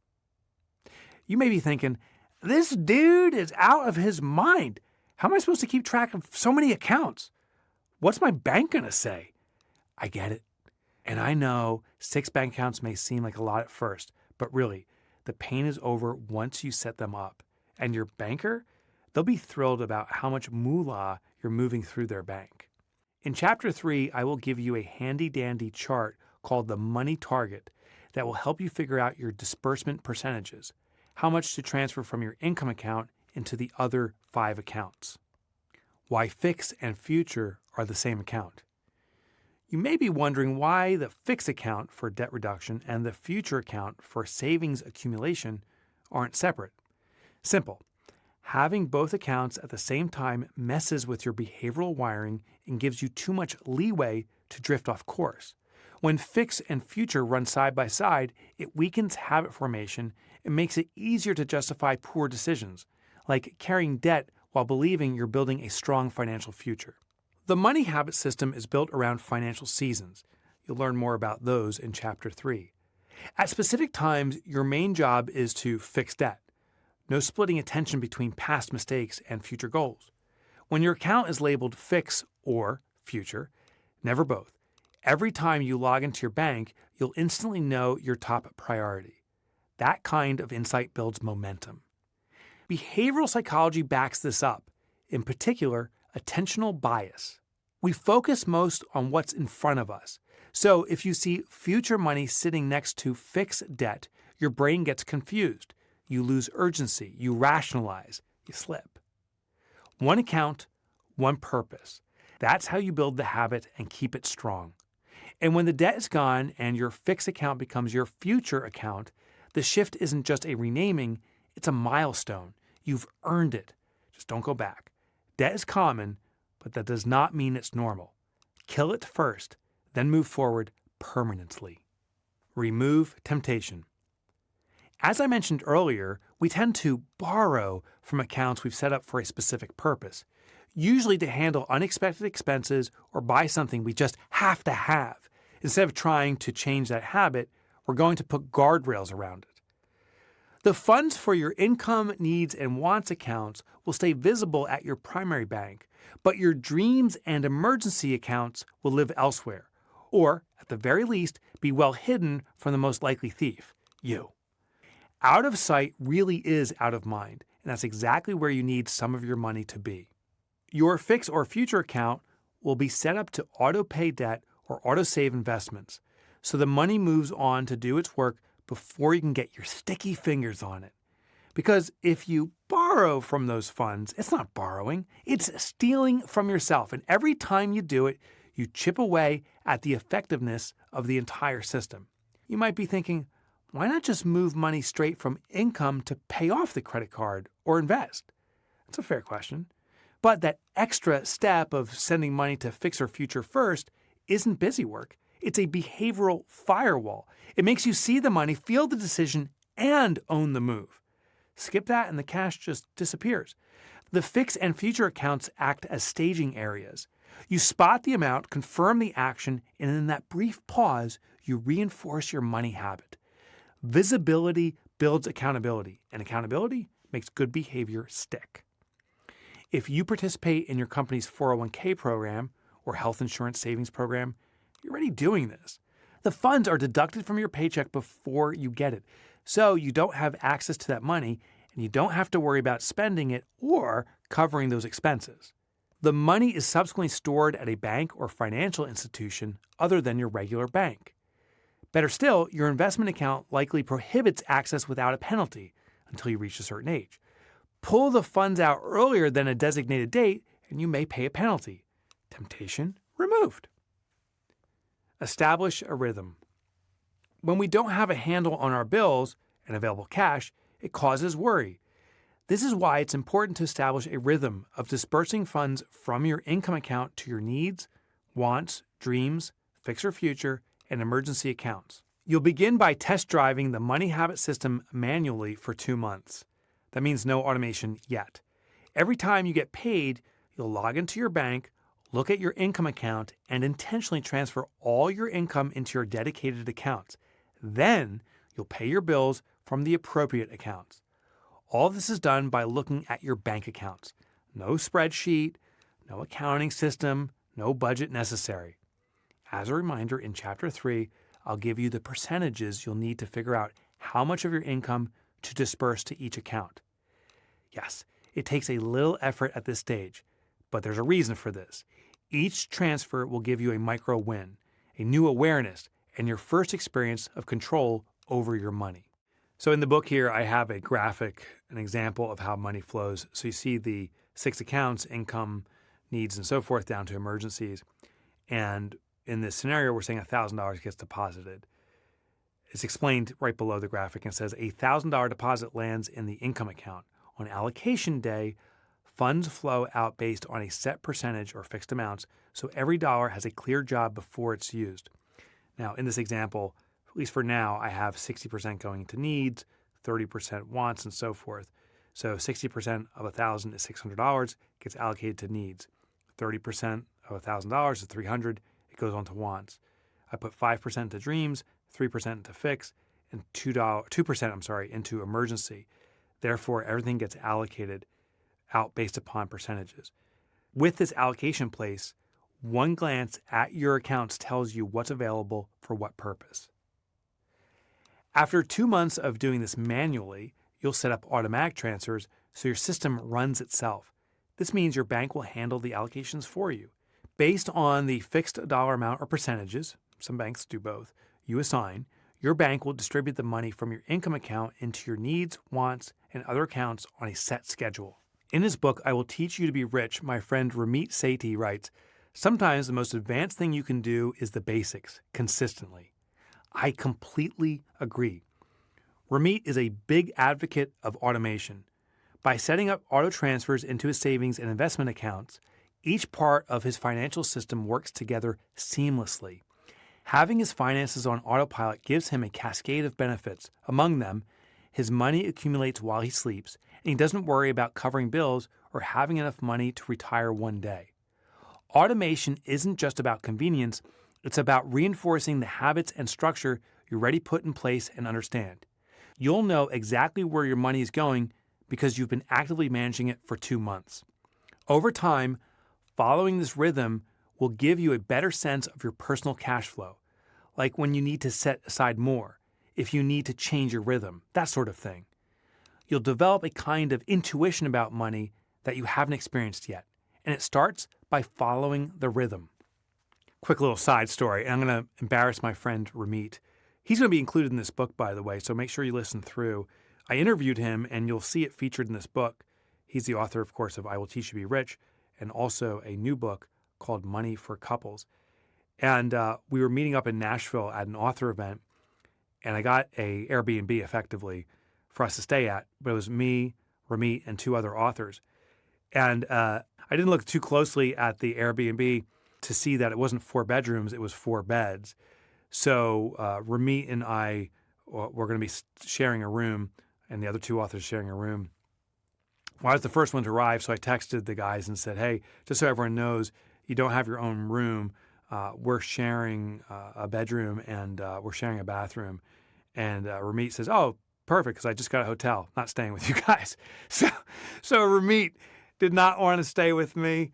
You may be thinking, this dude is out of his mind. How am I supposed to keep track of so many accounts? What's my bank going to say? I get it. And I know 6 bank accounts may seem like a lot at first, but really, the pain is over once you set them up. And your banker, they'll be thrilled about how much moolah you're moving through their bank. In Chapter 3, I will give you a handy-dandy chart called the Money Target that will help you figure out your disbursement percentages, how much to transfer from your income account into the other 5 accounts. Why Fix and Future are the same account. You may be wondering why the Fix account for debt reduction and the Future account for savings accumulation aren't separate. Simple. Having both accounts at the same time messes with your behavioral wiring and gives you too much leeway to drift off course. When Fix and Future run side by side, it weakens habit formation and makes it easier to justify poor decisions, like carrying debt while believing you're building a strong financial future. The money habit system is built around financial seasons. You'll learn more about those in Chapter 3. At specific times, your main job is to fix debt. No splitting attention between past mistakes and future goals. When your account is labeled Fix or Future, never both. Every time you log into your bank, you'll instantly know your top priority. That kind of insight builds momentum. Behavioral psychology backs this up, in particular, attentional bias. We focus most on what's in front of us. So if you see future money sitting next to fixed debt, your brain gets confused. You lose urgency, you rationalize, you slip. One account, one purpose. That's how you build the habit and keep it strong. And when the debt is gone and your fixed account becomes your future account, the shift isn't just a renaming, it's a milestone. You've earned it. Just don't go back. Debt is common, but that does not mean it's normal. Kill it first, then move forward permanently. Remove temptation. As I mentioned earlier, we tend to borrow from accounts we've set up for a specific purpose, usually to handle unexpected expenses or buy something we just have to have. Instead of trying to change that habit, we're going to put guardrails around it. The funds for your income, needs, and wants accounts will stay visible at your primary bank, but your dreams and emergency accounts will live elsewhere, or, at the very least, be well hidden from the most likely thief, you. Out of sight really is out of mind, and that's exactly where you need some of your money to be. Your Fix or Future account will be set up to auto-pay debt or auto-save investments, so the money moves on to do its work before you can get your sticky fingers on it. Because if you borrow from those funds, it's not borrowing, it's stealing from yourself, and every time you do it, you chip away at the effectiveness of the entire system. You might be thinking, why not just move money straight from income to pay off the credit card or invest? That's a fair question. But that extra step of sending money to Fix or Future first isn't busy work. It's a behavioral firewall. It makes you see the money, feel the decision, and own the move. Skip that and the cash just disappears. The Fix and Future accounts act as staging areas. You spot the amount, confirm the action, and in that brief pause, you reinforce your money habit. Visibility builds accountability, and accountability makes good behavior stick. If you participate in your company's 401k program or health insurance savings program, you're already doing this. The funds are deducted from your paycheck before you get it, so you don't have access to that money and you don't have to worry about spending it or covering those expenses. The money is subsequently stored at a bank or financial institution other than your regular bank. Better still, your investment account likely prohibits access without a penalty until you reach a certain age. Pull the funds out earlier than a designated date, and you may pay a penalty. Temptation removed. Establish a rhythm. When we don't have a handle on our bills and available cash, it causes worry. This is why it's important to establish a rhythm of dispersing funds from your income account to your needs, wants, dreams, Fix or Future, and emergency accounts. You'll begin by test driving the money habit system manually for 2 months. That means no automation yet. Every time you get paid, you'll log into your bank, look at your income account, and intentionally transfer all your income into your dedicated accounts. Then you'll pay your bills from the appropriate accounts. All this is done by looking at your bank accounts. No spreadsheet, no accounting system, No budget necessary. As a reminder, in Chapter 3, I'll give you the percentages you'll need to figure out how much of your income to disperse to each account. Yes, it takes a little effort at this stage, but there's a reason for this. Each transfer will give you a micro win, a new awareness, and your first experience of control over your money. So in the book here, I have a graphic, an example of how money flows. So you see the 6 accounts, income, needs, and so forth, down to emergencies. And in this scenario, we're saying $1,000 gets deposited. It's explained right below the graphic and says a $1,000 deposit lands in the income account. On allocation day, funds flow out based on a set percentage or fixed amounts, so every dollar has a clear job before it's used. Now, in this example, at least for now, I have 60% going into needs, 30% wants, and so forth. So 60% of $1,000 is $600, gets allocated to needs. 30% of $1,000 is $300, it goes on to wants. I put 5% into dreams, 3% into fix, and 2% into emergency. Therefore, everything gets allocated out based upon percentages. With this allocation place, one glance at your accounts tells you what's available for what purpose. After 2 months of doing this manually, you'll set up automatic transfers so your system runs itself. This means your bank will handle the allocations for you. Based on the fixed dollar amount or percentages, some banks do both, you assign, your bank will distribute the money from your income account into your needs, wants, and other accounts on a set schedule. In his book, I Will Teach You to Be Rich, my friend Ramit Sethi writes, sometimes the most advanced thing you can do is the basics, consistently. I completely agree. Ramit is a big advocate of automation. By setting up auto transfers into his savings and investment accounts, each part of his financial system works together seamlessly. Having his finances on autopilot gives him a cascade of benefits. Among them, his money accumulates while he sleeps, and he doesn't worry about covering bills or having enough money to retire one day. Automation isn't just about convenience, it's about reinforcing the habits and structure you already put in place and understand. You'll know exactly where your money is going because you've been actively managing it for 2 months. Over time, following this rhythm will give you a better sense of your personal cash flow, like when you need to set aside more, if you need to change your rhythm, that sort of thing. You'll develop a kind of intuition about money that you haven't experienced yet, and it starts by following the rhythm. Quick little side story, and I'm going to embarrass my friend Ramit. He's going to be included in this book, by the way, so make sure you listen through. I interviewed him, and you'll see it featured in this book. He's the author, of course, of I Will Teach You to Be Rich, and also a new book called Money for Couples. And we were meeting up in Nashville at an author event, and I got a Airbnb effectively for us to stay at. But it was me, Ramit, and 2 other authors. And I didn't look too closely at the Airbnb to see that it wasn't 4 bedrooms, it was 4 beds. So Ramit and I were going to be sharing a room, and the other 2 authors sharing a room. Well, I was the first one to arrive, so I texted the guys and said, hey, just so everyone knows, you don't have your own room. We're sharing a bedroom, and we're sharing a bathroom. And Ramit says, oh, perfect, because I just got a hotel, not staying with you guys. So Ramit did not want to stay with me,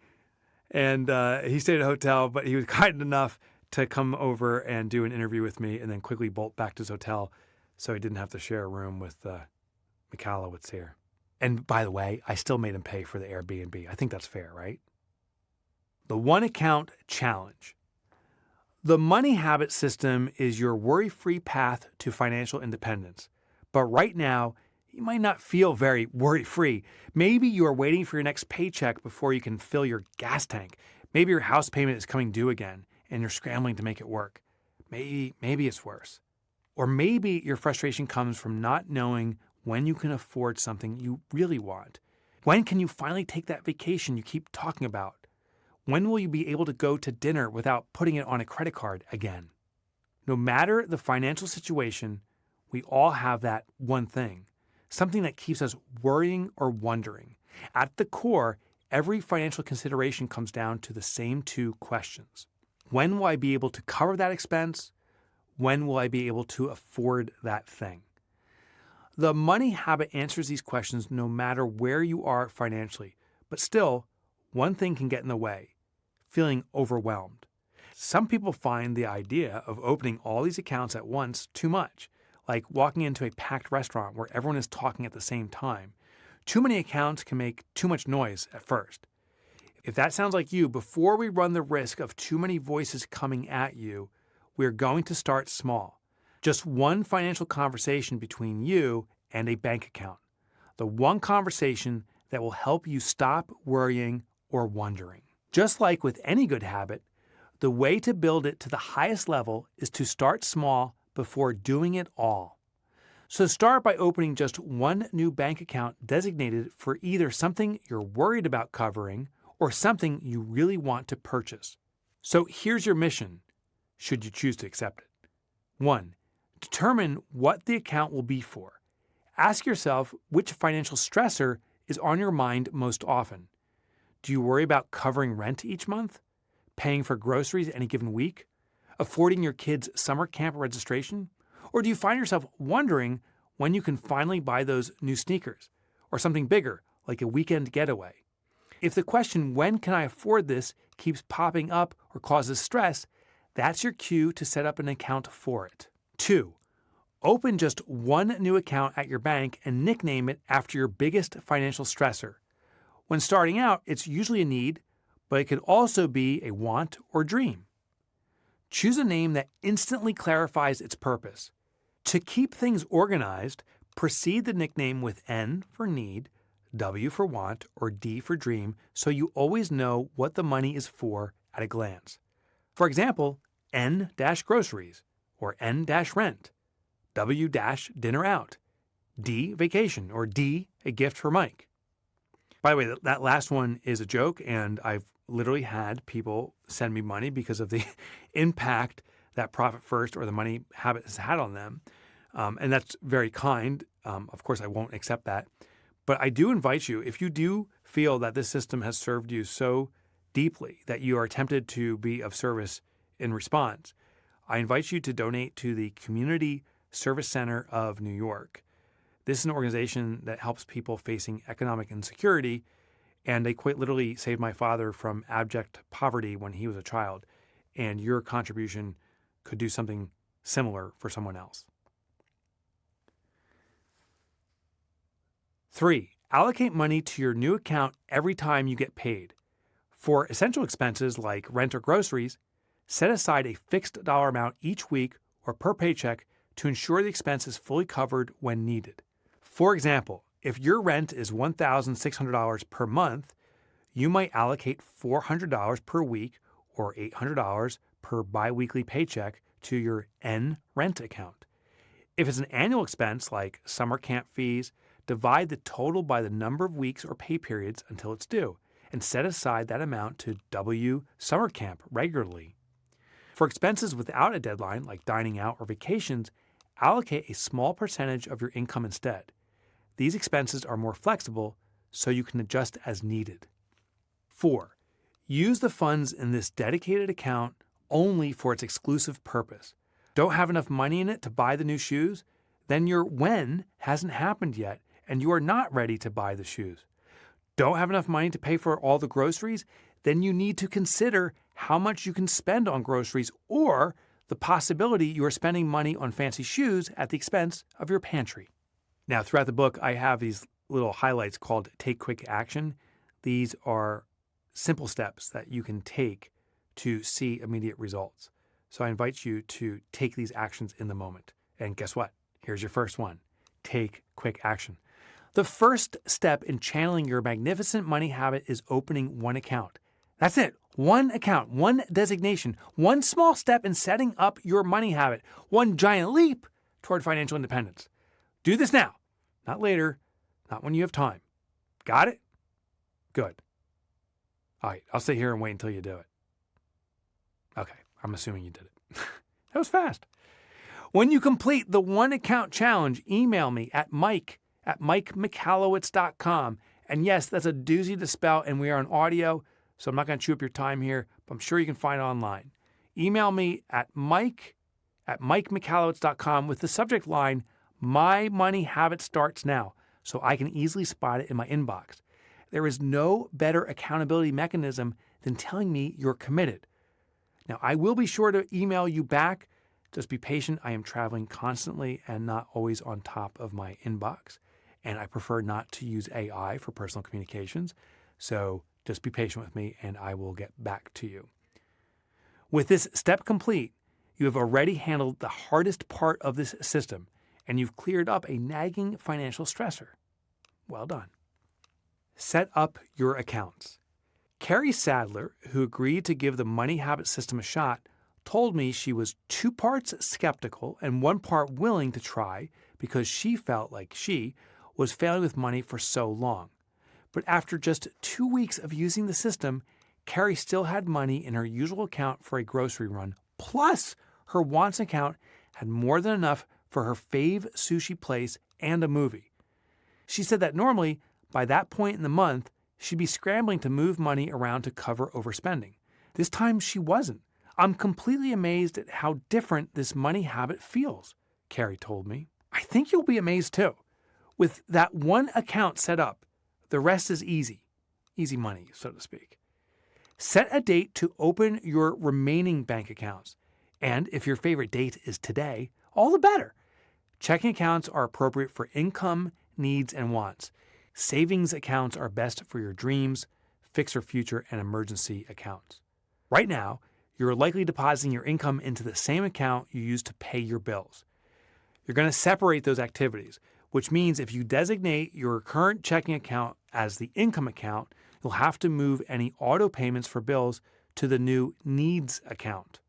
and he stayed at a hotel, but he was kind enough to come over and do an interview with me and then quickly bolt back to his hotel so he didn't have to share a room with Michalowicz here. And by the way, I still made him pay for the Airbnb. I think that's fair, right? The one account challenge. The money habit system is your worry-free path to financial independence. But right now, you might not feel very worry-free. Maybe you are waiting for your next paycheck before you can fill your gas tank. Maybe your house payment is coming due again, and you're scrambling to make it work. Maybe it's worse. Or maybe your frustration comes from not knowing when you can afford something you really want. When can you finally take that vacation you keep talking about? When will you be able to go to dinner without putting it on a credit card again? No matter the financial situation, we all have that one thing, something that keeps us worrying or wondering. At the core, every financial consideration comes down to the same 2 questions. When will I be able to cover that expense? When will I be able to afford that thing? The money habit answers these questions no matter where you are financially, but still, one thing can get in the way: feeling overwhelmed. Some people find the idea of opening all these accounts at once too much, like walking into a packed restaurant where everyone is talking at the same time. Too many accounts can make too much noise at first. If that sounds like you, before we run the risk of too many voices coming at you, we're going to start small. Just one financial conversation between you and a bank account. The one conversation that will help you stop worrying or wondering. Just like with any good habit, the way to build it to the highest level is to start small before doing it all. So start by opening just one new bank account designated for either something you're worried about covering or something you really want to purchase. So here's your mission, should you choose to accept it. 1. Determine what the account will be for. Ask yourself which financial stressor is on your mind most often. Do you worry about covering rent each month? Paying for groceries any given week? Affording your kids' summer camp registration? Or do you find yourself wondering when you can finally buy those new sneakers or something bigger like a weekend getaway? If the question, when can I afford this, keeps popping up or causes stress, that's your cue to set up an account for it. 2. Open just one new account at your bank and nickname it after your biggest financial stressor. When starting out, it's usually a need, but it could also be a want or dream. Choose a name that instantly clarifies its purpose. To keep things organized, precede the nickname with N for need, W for want, or D for dream, so you always know what the money is for at a glance. For example, N-groceries, or N-rent, W-dinner out, D vacation, or D a gift for Mike. By the way, that last one is a joke, and I've literally had people send me money because of the impact that Profit First or the Money Habit has had on them. And that's very kind. Of course, I won't accept that. But I do invite you, if you do feel that this system has served you so deeply that you are tempted to be of service in response, I invite you to donate to the Community Service Center of New York. This is an organization that helps people facing economic insecurity, and they quite literally saved my father from abject poverty when he was a child, and your contribution could do something similar for someone else. 3. Allocate money to your new account every time you get paid. For essential expenses like rent or groceries, set aside a fixed dollar amount each week or per paycheck to ensure the expense is fully covered when needed. For example, if your rent is $1,600 per month, you might allocate $400 per week or $800 per biweekly paycheck to your N rent account. If it's an annual expense like summer camp fees, divide the total by the number of weeks or pay periods until it's due, and set aside that amount to W summer camp regularly. For expenses without a deadline, like dining out or vacations, allocate a small percentage of your income instead. These expenses are more flexible, so you can adjust as needed. 4. Use the funds in this dedicated account only for its exclusive purpose. Don't have enough money in it to buy the new shoes? Then your when hasn't happened yet, and you are not ready to buy the shoes. Don't have enough money to pay for all the groceries? Then you need to consider how much you can spend on groceries or the possibility you are spending money on fancy shoes at the expense of your pantry. Now, throughout the book, I have these little highlights called Take Quick Action. These are simple steps that you can take to see immediate results. So I invite you to take these actions in the moment. And guess what? Here's your first one. Take quick action. The first step in channeling your magnificent money habit is opening one account. That's it. One account, one designation, one small step in setting up your money habit, one giant leap toward financial independence. Do this now, not later, not when you have time. Got it? Good. All right, I'll sit here and wait until you do it. Okay, I'm assuming you did it. That was fast. When you complete the one account challenge, email me at mike@mikemichalowicz.com. And yes, that's a doozy to spell, and we are on audio, so I'm not going to chew up your time here, but I'm sure you can find it online. Email me at mike@mikemichalowicz.com with the subject line, My Money Habit Starts Now, so I can easily spot it in my inbox. There is no better accountability mechanism than telling me you're committed. Now, I will be sure to email you back. Just be patient. I am traveling constantly and not always on top of my inbox. And I prefer not to use AI for personal communications. So just be patient with me and I will get back to you. With this step complete, you have already handled the hardest part of this system and you've cleared up a nagging financial stressor. Well done. Set up your accounts. Carrie Sadler, who agreed to give the money habit system a shot, told me she was 2 parts skeptical and 1 part willing to try because she felt like she was failing with money for so long. But after just 2 weeks of using the system, Carrie still had money in her usual account for a grocery run, plus her wants account had more than enough for her fave sushi place and a movie. She said that normally, by that point in the month, she'd be scrambling to move money around to cover overspending. This time she wasn't. I'm completely amazed at how different this money habit feels, Carrie told me. I think you'll be amazed too. With that one account set up, the rest is easy. Easy money, so to speak. Set a date to open your remaining bank accounts. And if your favorite date is today, all the better. Checking accounts are appropriate for income, needs, and wants. Savings accounts are best for your dreams, fix your future, and emergency accounts. Right now, you're likely depositing your income into the same account you use to pay your bills. You're going to separate those activities, which means if you designate your current checking account as the income account, you'll have to move any auto payments for bills to the new needs account.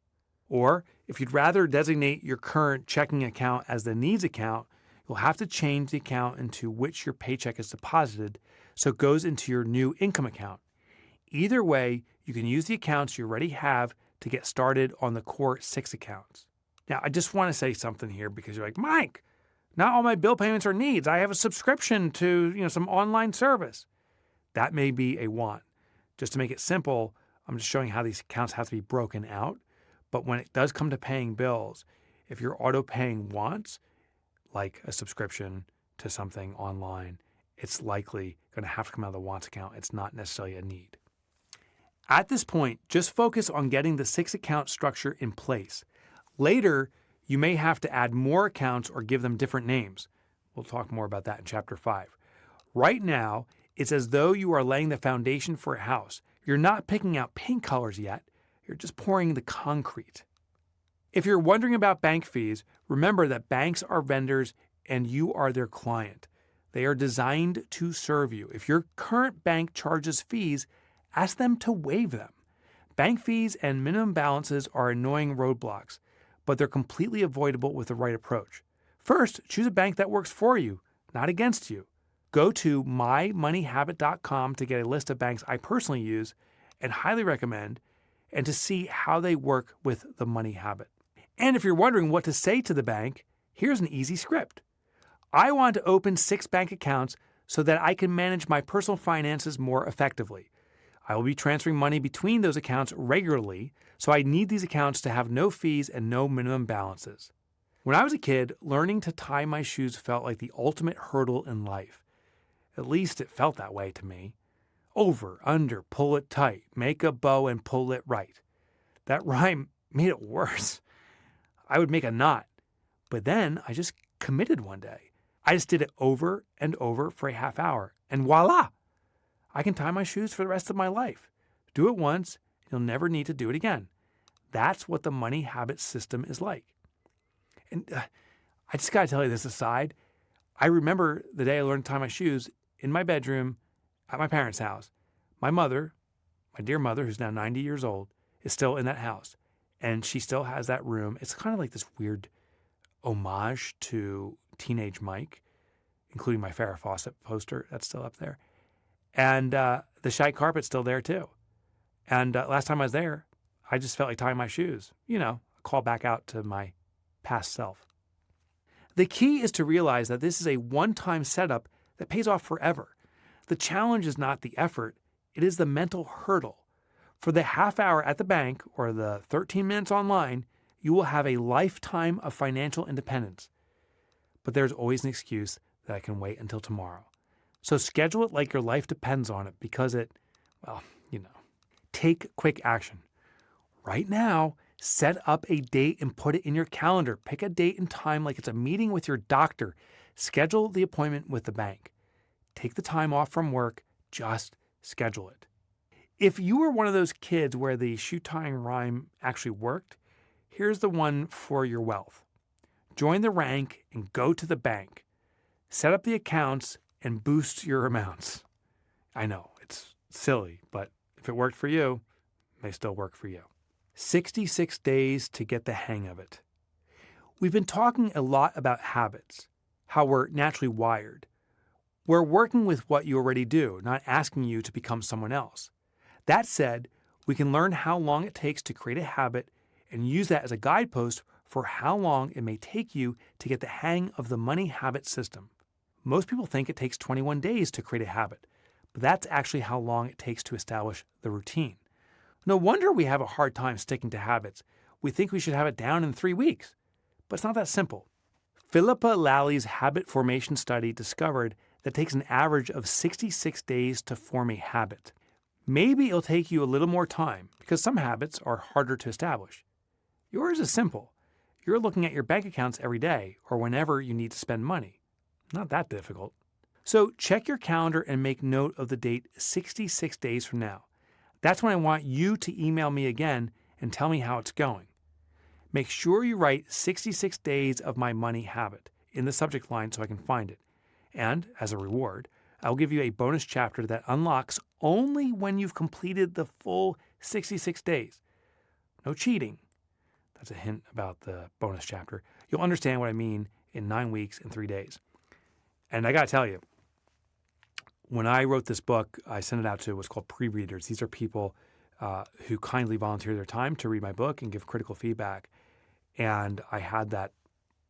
Or if you'd rather designate your current checking account as the needs account, you'll have to change the account into which your paycheck is deposited so it goes into your new income account. Either way, you can use the accounts you already have to get started on the core 6 accounts. Now, I just want to say something here because you're like, Mike, not all my bill payments are needs. I have a subscription to some online service. That may be a want. Just to make it simple, I'm just showing how these accounts have to be broken out. But when it does come to paying bills, if you're auto-paying wants, like a subscription to something online, it's likely going to have to come out of the wants account. It's not necessarily a need. At this point, just focus on getting the 6 account structure in place. Later, you may have to add more accounts or give them different names. We'll talk more about that in Chapter 5. Right now, it's as though you are laying the foundation for a house. You're not picking out paint colors yet. You're just pouring the concrete. If you're wondering about bank fees, remember that banks are vendors and you are their client. They are designed to serve you. If your current bank charges fees, ask them to waive them. Bank fees and minimum balances are annoying roadblocks, but they're completely avoidable with the right approach. First, choose a bank that works for you, not against you. Go to mymoneyhabit.com to get a list of banks I personally use and highly recommend, and to see how they work with the money habit. And if you're wondering what to say to the bank, here's an easy script. I want to open 6 bank accounts so that I can manage my personal finances more effectively. I will be transferring money between those accounts regularly, so I need these accounts to have no fees and no minimum balances. When I was a kid, learning to tie my shoes felt like the ultimate hurdle in life. At least it felt that way to me. Over, under, pull it tight, make a bow and pull it right. That rhyme made it worse. I would make a knot, but then I just committed one day. I just did it over and over for a half hour, and voila! I can tie my shoes for the rest of my life. Do it once, you'll never need to do it again. That's what the money habit system is like. And I just got to tell you this aside. I remember the day I learned to tie my shoes in my bedroom at my parents' house. My mother, my dear mother, who's now 90 years old, is still in that house. And she still has that room. It's kind of like this weird homage to Teenage Mike, including my Farrah Fawcett poster that's still up there. And the shag carpet's still there too. And last time I was there, I just felt like tying my shoes. A call back out to my past self. The key is to realize that this is a one-time setup that pays off forever. The challenge is not the effort, it is the mental hurdle. For the half hour at the bank or the 13 minutes online, you will have a lifetime of financial independence. But there's always an excuse that I can wait until tomorrow. So schedule it like your life depends on it because Take quick action. Right now, set up a date and put it in your calendar. Pick a date and time like it's a meeting with your doctor. Schedule the appointment with the bank. Take the time off from work. Just schedule it. If you were one of those kids where the shoe tying rhyme actually worked, here's the one for your wealth. Join the rank and go to the bank. Set up the accounts and boost your amounts. I know, it's silly, but if it worked for you, it may still work for you. 66 days to get the hang of it. We've been talking a lot about habits, how we're naturally wired. We're working with what you already do, not asking you to become someone else. That said, we can learn how long it takes to create a habit and use that as a guidepost for how long it may take you to get the hang of the money habit system. Most people think it takes 21 days to create a habit, but that's actually how long it takes to establish the routine. No wonder we have a hard time sticking to habits. We think we should have it down in 3 weeks, but it's not that simple. Philippa Lally's habit formation study discovered that it takes an average of 66 days to form a habit. Maybe it'll take you a little more time because some habits are harder to establish. Yours is simple. You're looking at your bank accounts every day or whenever you need to spend money. Not that difficult. So check your calendar and make note of the date 66 days from now. That's when I want you to email me again and tell me how it's going. Make sure you write 66 days of my money habit in the subject line so I can find it. And as a reward, I'll give you a bonus chapter that unlocks only when you've completed the full 66 days. No cheating. That's a hint about the bonus chapter. You'll understand what I mean in 9 weeks and 3 days. And I got to tell you, when I wrote this book, I sent it out to what's called pre-readers. These are people who kindly volunteer their time to read my book and give critical feedback. And I had that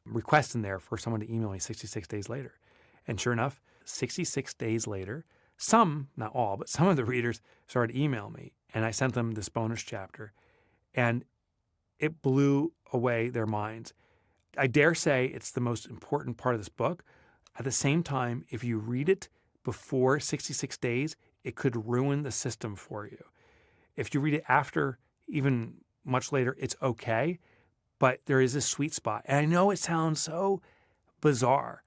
request in there for someone to email me 66 days later. And sure enough, 66 days later, some, not all, but some of the readers started emailing me. And I sent them this bonus chapter. And it blew away their minds. I dare say it's the most important part of this book. At the same time, if you read it before 66 days, it could ruin the system for you. If you read it after, even much later, it's okay, but there is a sweet spot. And I know it sounds so bizarre.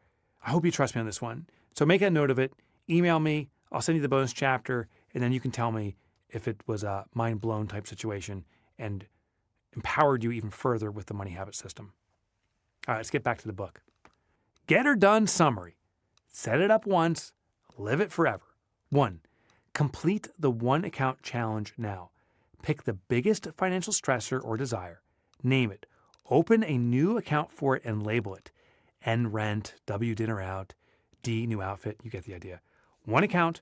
I hope you trust me on this one. So make a note of it, email me, I'll send you the bonus chapter, and then you can tell me if it was a mind-blown type situation and empowered you even further with the money habit system. All right, let's get back to the book. Get her done summary. Set it up once, live it forever. 1. Complete the one account challenge now. Pick the biggest financial stressor or desire. Name it. Open a new account for it and label it. N rent, W dinner out, D new outfit. You get the idea. One account,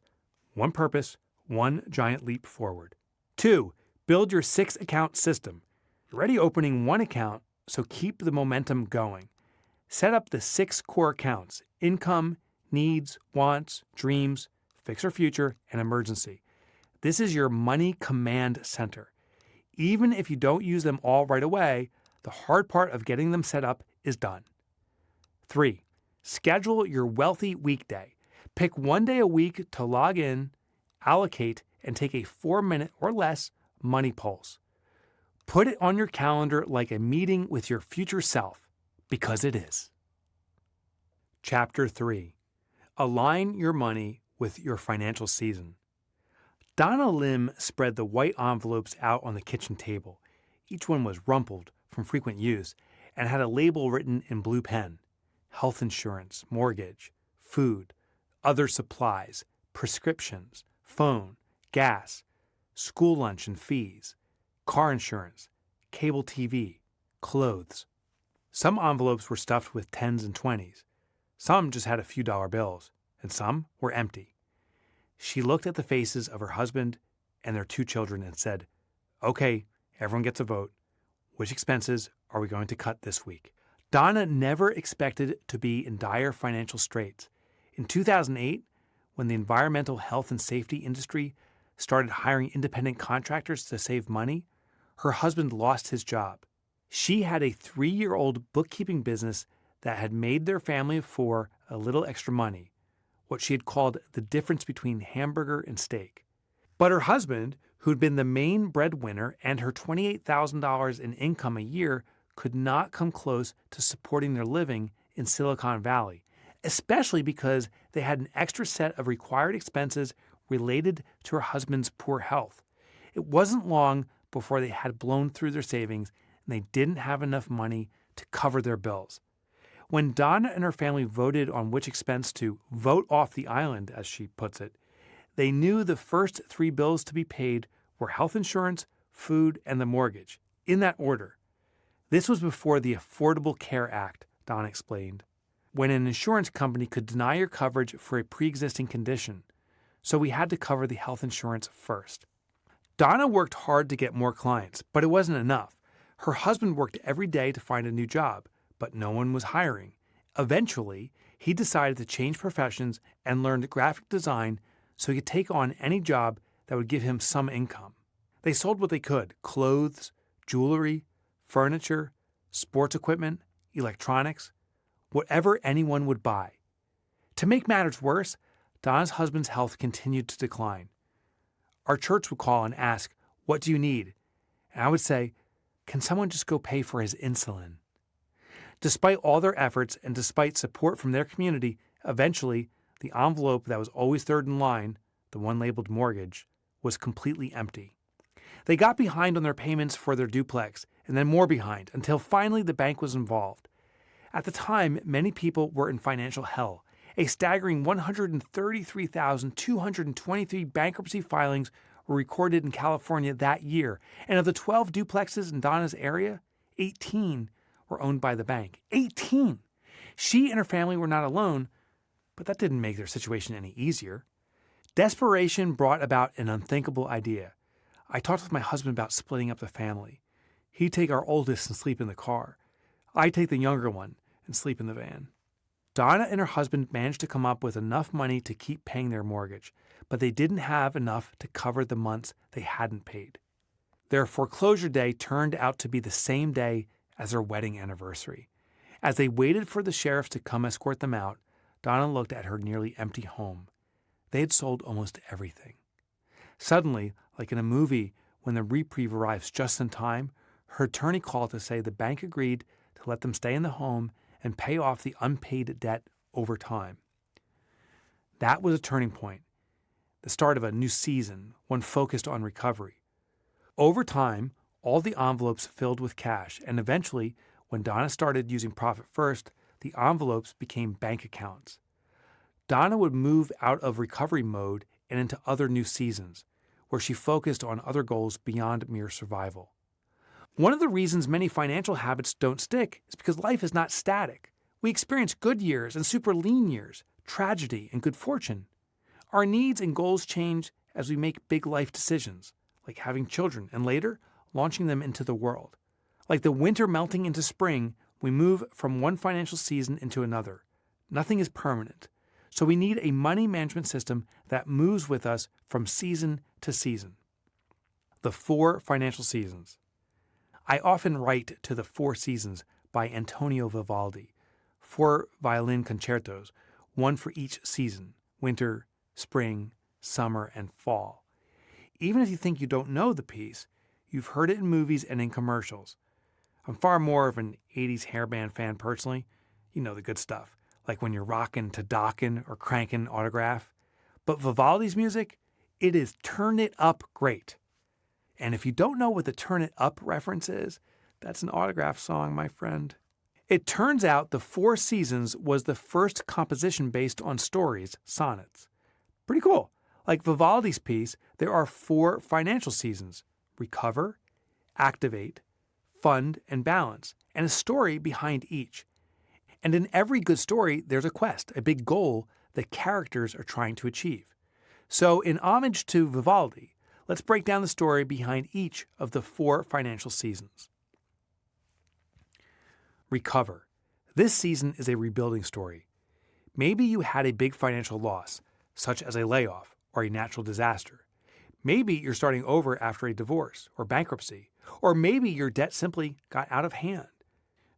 one purpose, one giant leap forward. 2. Build your 6 account system. You're already opening one account, so keep the momentum going. Set up the 6 core accounts: income, needs, wants, dreams, fix or future, and emergency. This is your money command center. Even if you don't use them all right away, the hard part of getting them set up is done. 3. Schedule your wealthy weekday. Pick one day a week to log in, allocate, and take a 4-minute or less money pulse. Put it on your calendar like a meeting with your future self, because it is. Chapter 3. Align your money with your financial season. Donna Lim spread the white envelopes out on the kitchen table. Each one was rumpled from frequent use and had a label written in blue pen: health insurance, mortgage, food, other supplies, prescriptions, phone, gas, school lunch and fees, car insurance, cable TV, clothes. Some envelopes were stuffed with 10s and 20s. Some just had a few dollar bills, and some were empty. She looked at the faces of her husband and their 2 children and said, "Okay, everyone gets a vote. Which expenses are we going to cut this week?" Donna never expected to be in dire financial straits. In 2008, when the environmental health and safety industry started hiring independent contractors to save money, her husband lost his job. She had a 3-year-old bookkeeping business that had made their family of 4 a little extra money, what she had called the difference between hamburger and steak. But her husband, who'd been the main breadwinner and her $28,000 in income a year, could not come close to supporting their living in Silicon Valley, especially because they had an extra set of required expenses related to her husband's poor health. It wasn't long before they had blown through their savings and they didn't have enough money to cover their bills. When Donna and her family voted on which expense to vote off the island, as she puts it, they knew the first three bills to be paid were health insurance, food, and the mortgage, in that order. This was before the Affordable Care Act, Donna explained, when an insurance company could deny your coverage for a pre-existing condition. So we had to cover the health insurance first. Donna worked hard to get more clients, but it wasn't enough. Her husband worked every day to find a new job, but no one was hiring. Eventually, he decided to change professions and learned graphic design so he could take on any job that would give him some income. They sold what they could: clothes, jewelry, furniture, sports equipment, electronics, whatever anyone would buy. To make matters worse, Donna's husband's health continued to decline. Our church would call and ask, "What do you need?" And I would say, "Can someone just go pay for his insulin?" Despite all their efforts and despite support from their community, eventually the envelope that was always third in line, the one labeled mortgage, was completely empty. They got behind on their payments for their duplex, and then more behind, until finally the bank was involved. At the time, many people were in financial hell. A staggering 133,223 bankruptcy filings were recorded in California that year, and of the 12 duplexes in Donna's area, 18 were owned by the bank. 18! She and her family were not alone, but that didn't make their situation any easier. Desperation brought about an unthinkable idea. I talked with my husband about splitting up the family. He'd take our oldest and sleep in the car. I'd take the younger one and sleep in the van. Donna and her husband managed to come up with enough money to keep paying their mortgage, but they didn't have enough to cover the months they hadn't paid. Their foreclosure day turned out to be the same day as their wedding anniversary. As they waited for the sheriff to come escort them out, Donna looked at her nearly empty home. They had sold almost everything. Suddenly, like in a movie, when the reprieve arrives just in time, her attorney called to say the bank agreed to let them stay in the home and pay off the unpaid debt over time. That was a turning point, the start of a new season, one focused on recovery. Over time, all the envelopes filled with cash, and eventually, when Donna started using Profit First, the envelopes became bank accounts. Donna would move out of recovery mode and into other new seasons, where she focused on other goals beyond mere survival. One of the reasons many financial habits don't stick is because life is not static. We experience good years and super lean years, tragedy and good fortune. Our needs and goals change as we make big life decisions, like having children and later launching them into the world. Like the winter melting into spring, we move from one financial season into another. Nothing is permanent. So we need a money management system that moves with us from season to season. The 4 financial seasons. I often write to the 4 Seasons by Antonio Vivaldi, 4 violin concertos, one for each season: winter, spring, summer, and fall. Even if you think you don't know the piece, you've heard it in movies and in commercials. I'm far more of an 80s hairband fan personally. You know the good stuff, like when you're rockin' to Dockin' or crankin' Autograph. But Vivaldi's music, it is turn it up great. And if you don't know what the Turn It Up reference is, that's an Autograph song, my friend. It turns out the 4 Seasons was the first composition based on stories, sonnets. Pretty cool. Like Vivaldi's piece, there are 4 financial seasons: recover, activate, fund, and balance, and a story behind each. And in every good story, there's a quest, a big goal that characters are trying to achieve. So in homage to Vivaldi, let's break down the story behind each of the 4 financial seasons. Recover. This season is a rebuilding story. Maybe you had a big financial loss, such as a layoff or a natural disaster. Maybe you're starting over after a divorce or bankruptcy, or maybe your debt simply got out of hand.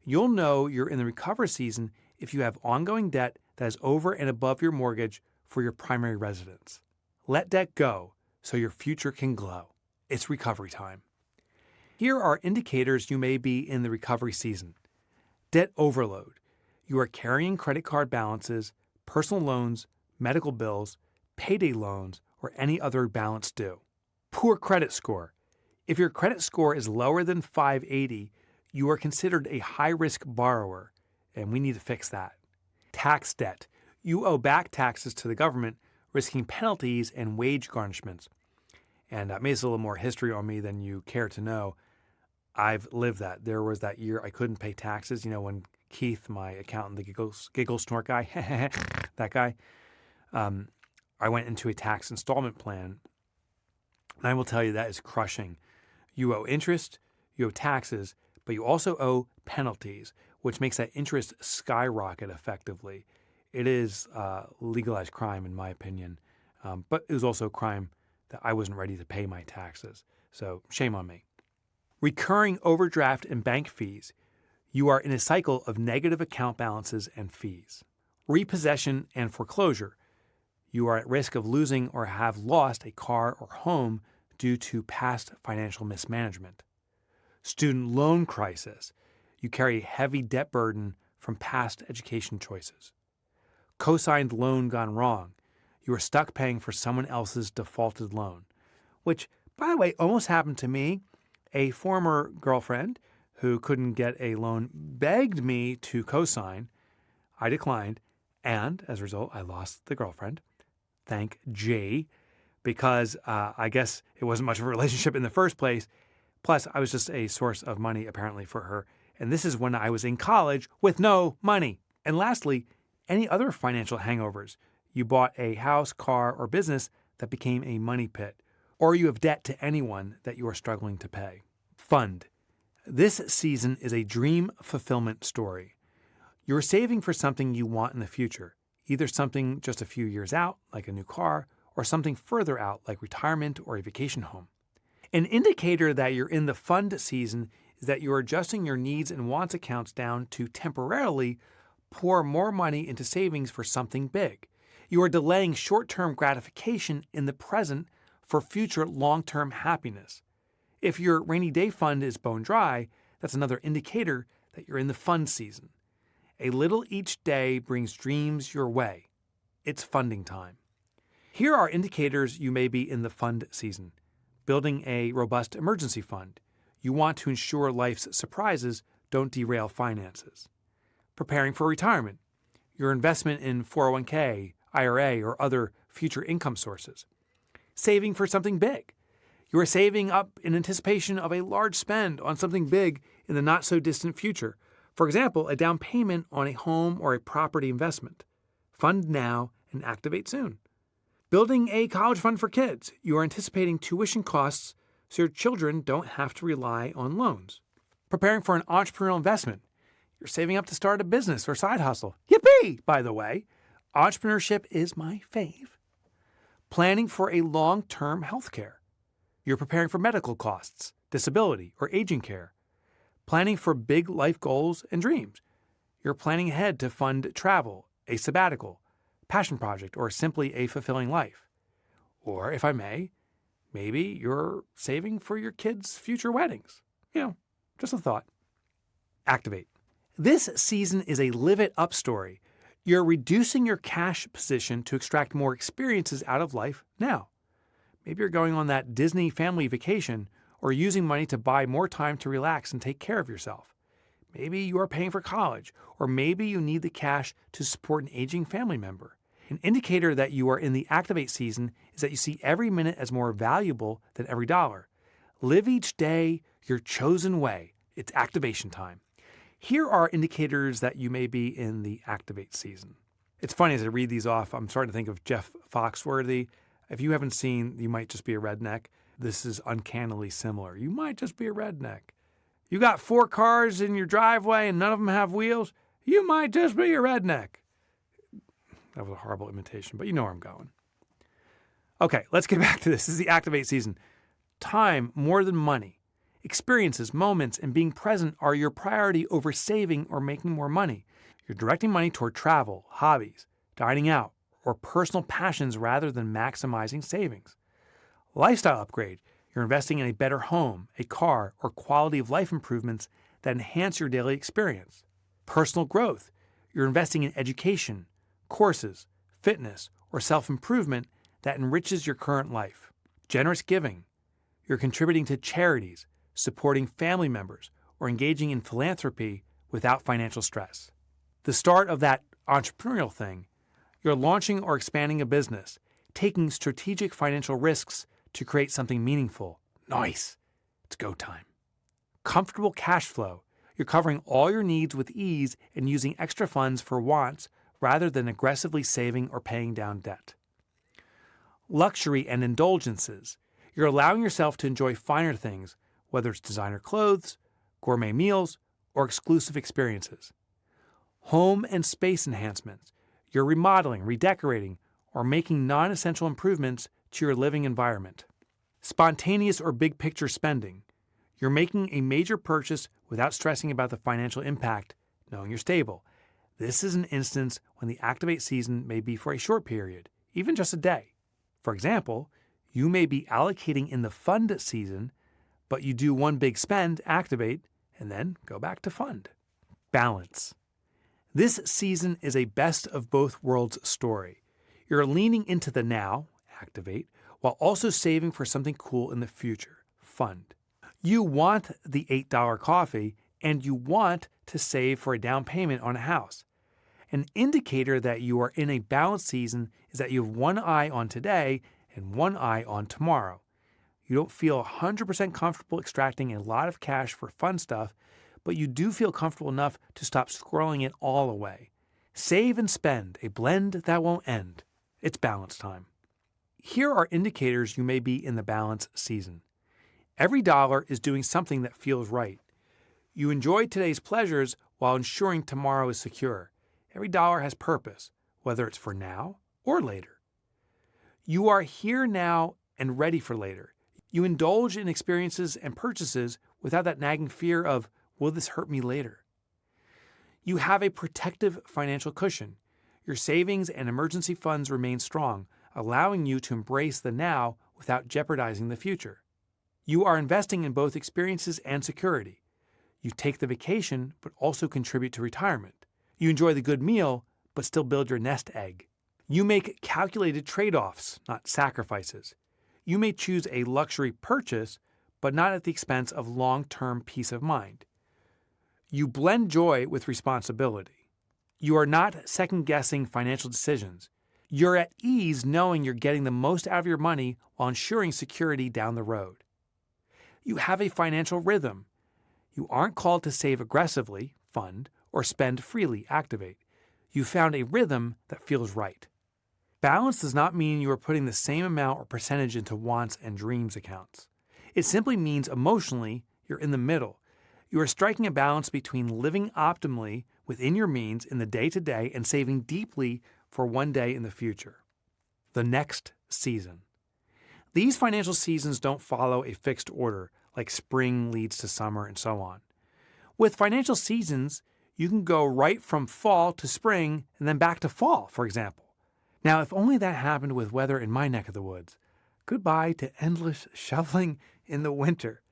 You'll know you're in the recover season if you have ongoing debt that is over and above your mortgage for your primary residence. Let debt go so your future can glow. It's recovery time. Here are indicators you may be in the recovery season. Debt overload. You are carrying credit card balances, personal loans, medical bills, payday loans, or any other balance due. Poor credit score. If your credit score is lower than 580, you are considered a high-risk borrower, and we need to fix that. Tax debt. You owe back taxes to the government, risking penalties and wage garnishments. And maybe it's a little more history on me than you care to know. I've lived that. There was that year I couldn't pay taxes, when Keith, my accountant, the giggle snort guy, that guy, I went into a tax installment plan. And I will tell you that is crushing. You owe interest, you owe taxes, but you also owe penalties, which makes that interest skyrocket effectively. It is legalized crime, in my opinion, but it was also a crime that I wasn't ready to pay my taxes. So shame on me. Recurring overdraft and bank fees. You are in a cycle of negative account balances and fees. Repossession and foreclosure. You are at risk of losing or have lost a car or home due to past financial mismanagement. Student loan crisis. You carry a heavy debt burden from past education choices. Co-signed loan gone wrong. You are stuck paying for someone else's defaulted loan, which, by the way, almost happened to me. A former girlfriend who couldn't get a loan begged me to co-sign. I declined, and as a result, I lost the girlfriend. Thank G, because I guess it wasn't much of a relationship in the first place. Plus, I was just a source of money, apparently, for her. And this is when I was in college with no money. And lastly, any other financial hangovers. You bought a house, car, or business that became a money pit, or you have debt to anyone that you are struggling to pay. Fund. This season is a dream fulfillment story. You're saving for something you want in the future, either something just a few years out, like a new car, or something further out, like retirement or a vacation home. An indicator that you're in the fund season is that you're adjusting your needs and wants accounts down to temporarily pour more money into savings for something big. You are delaying short-term gratification in the present for future long-term happiness. If your rainy day fund is bone dry, that's another indicator that you're in the fund season. A little each day brings dreams your way. It's funding time. Here are indicators you may be in the fund season. Building a robust emergency fund. You want to ensure life's surprises don't derail finances. Preparing for retirement. Your investment in 401k, IRA, or other future income sources. Saving for something big. You are saving up in anticipation of a large spend on something big in the not-so-distant future. For example, a down payment on a home or a property investment. Fund now and activate soon. Building a college fund for kids. You are anticipating tuition costs so your children don't have to rely on loans. Preparing for an entrepreneurial investment. You're saving up to start a business or side hustle. Yippee! By the way, entrepreneurship is my fave. Planning for a long-term health care. You're preparing for medical costs, disability, or aging care. Planning for big life goals and dreams. You're planning ahead to fund travel, a sabbatical, passion project, or simply a fulfilling life. Or, if I may, maybe you're saving for your kids' future weddings. Just a thought. Activate. This season is a live it up story. You're reducing your cash position to extract more experiences out of life now. Maybe you're going on that Disney family vacation or using money to buy more time to relax and take care of yourself. Maybe you are paying for college, or maybe you need the cash to support an aging family member. An indicator that you are in the activate season is that you see every minute as more valuable than every dollar. Live each day your chosen way. It's activation time. Here are indicators that you may be in the activate season. It's funny as I read these off, I'm starting to think of Jeff Foxworthy. If you haven't seen You Might Just Be a Redneck, this is uncannily similar. You might just be a redneck. You got 4 cars in your driveway and none of them have wheels? You might just be a redneck. That was a horrible imitation, but you know where I'm going. Okay, let's get back to this. This is the activate season. Time more than money. Experiences, moments, and being present are your priority over saving or making more money. You're directing money toward travel, hobbies, dining out, or personal passions rather than maximizing savings. Lifestyle upgrade. You're investing in a better home, a car, or quality of life improvements that enhance your daily experience. Personal growth. You're investing in education, courses, fitness, or self-improvement that enriches your current life. Generous giving. You're contributing to charities, supporting family members, or engaging in philanthropy without financial stress. The start of that entrepreneurial thing. You're launching or expanding a business, taking strategic financial risks to create something meaningful. Nice. It's go time. Comfortable cash flow. You're covering all your needs with ease and using extra funds for wants rather than aggressively saving or paying down debt. Luxury and indulgences. You're allowing yourself to enjoy finer things, whether it's designer clothes, gourmet meals, or exclusive experiences. Home and space enhancements. You're remodeling, redecorating, or making non-essential improvements to your living environment. Spontaneous or big picture spending. You're making a major purchase without stressing about the financial impact, knowing you're stable. This is an instance when the activate season may be for a short period, even just a day. For example, you may be allocating in the fund season, but you do one big spend, activate, and then go back to fund. Balance. This season is a best of both worlds story. You're leaning into the now, activate, while also saving for something cool in the future, fund. You want the $8 coffee, and you want to save for a down payment on a house. An indicator that you are in a balanced season is that you have one eye on today and one eye on tomorrow. You don't feel 100% comfortable extracting a lot of cash for fun stuff, but you do feel comfortable enough to stop squirreling it all away. Save and spend, a blend that won't end. It's balance time. Here are indicators you may be in the balance season. Every dollar is doing something that feels right. You enjoy today's pleasures while ensuring tomorrow is secure. Every dollar has purpose, whether it's for now or later. You are here now and ready for later. You indulge in experiences and purchases without that nagging fear of, will this hurt me later? You have a protective financial cushion. Your savings and emergency funds remain strong, allowing you to embrace the now without jeopardizing the future. You are investing in both experiences and security. You take the vacation, but also contribute to retirement. You enjoy the good meal, but still build your nest egg. You make calculated trade-offs, not sacrifices. You may choose a luxury purchase, but not at the expense of long-term peace of mind. You blend joy with responsibility. You are not second-guessing financial decisions. You're at ease knowing you're getting the most out of your money while ensuring security down the road. You have a financial rhythm. You aren't called to save aggressively, fund, or spend freely, activate. You found a rhythm that feels right. Balance does not mean you are putting the same amount or percentage into wants and dreams accounts. It simply means emotionally you're in the middle. You are striking a balance between living optimally within your means in the day-to-day and saving deeply for one day in the future. The next season. These financial seasons don't follow a fixed order, like spring leads to summer and so on. With financial seasons, you can go right from fall to spring and then back to fall, for example. Now, if only that happened with weather in my neck of the woods. Goodbye to endless shoveling in the winter.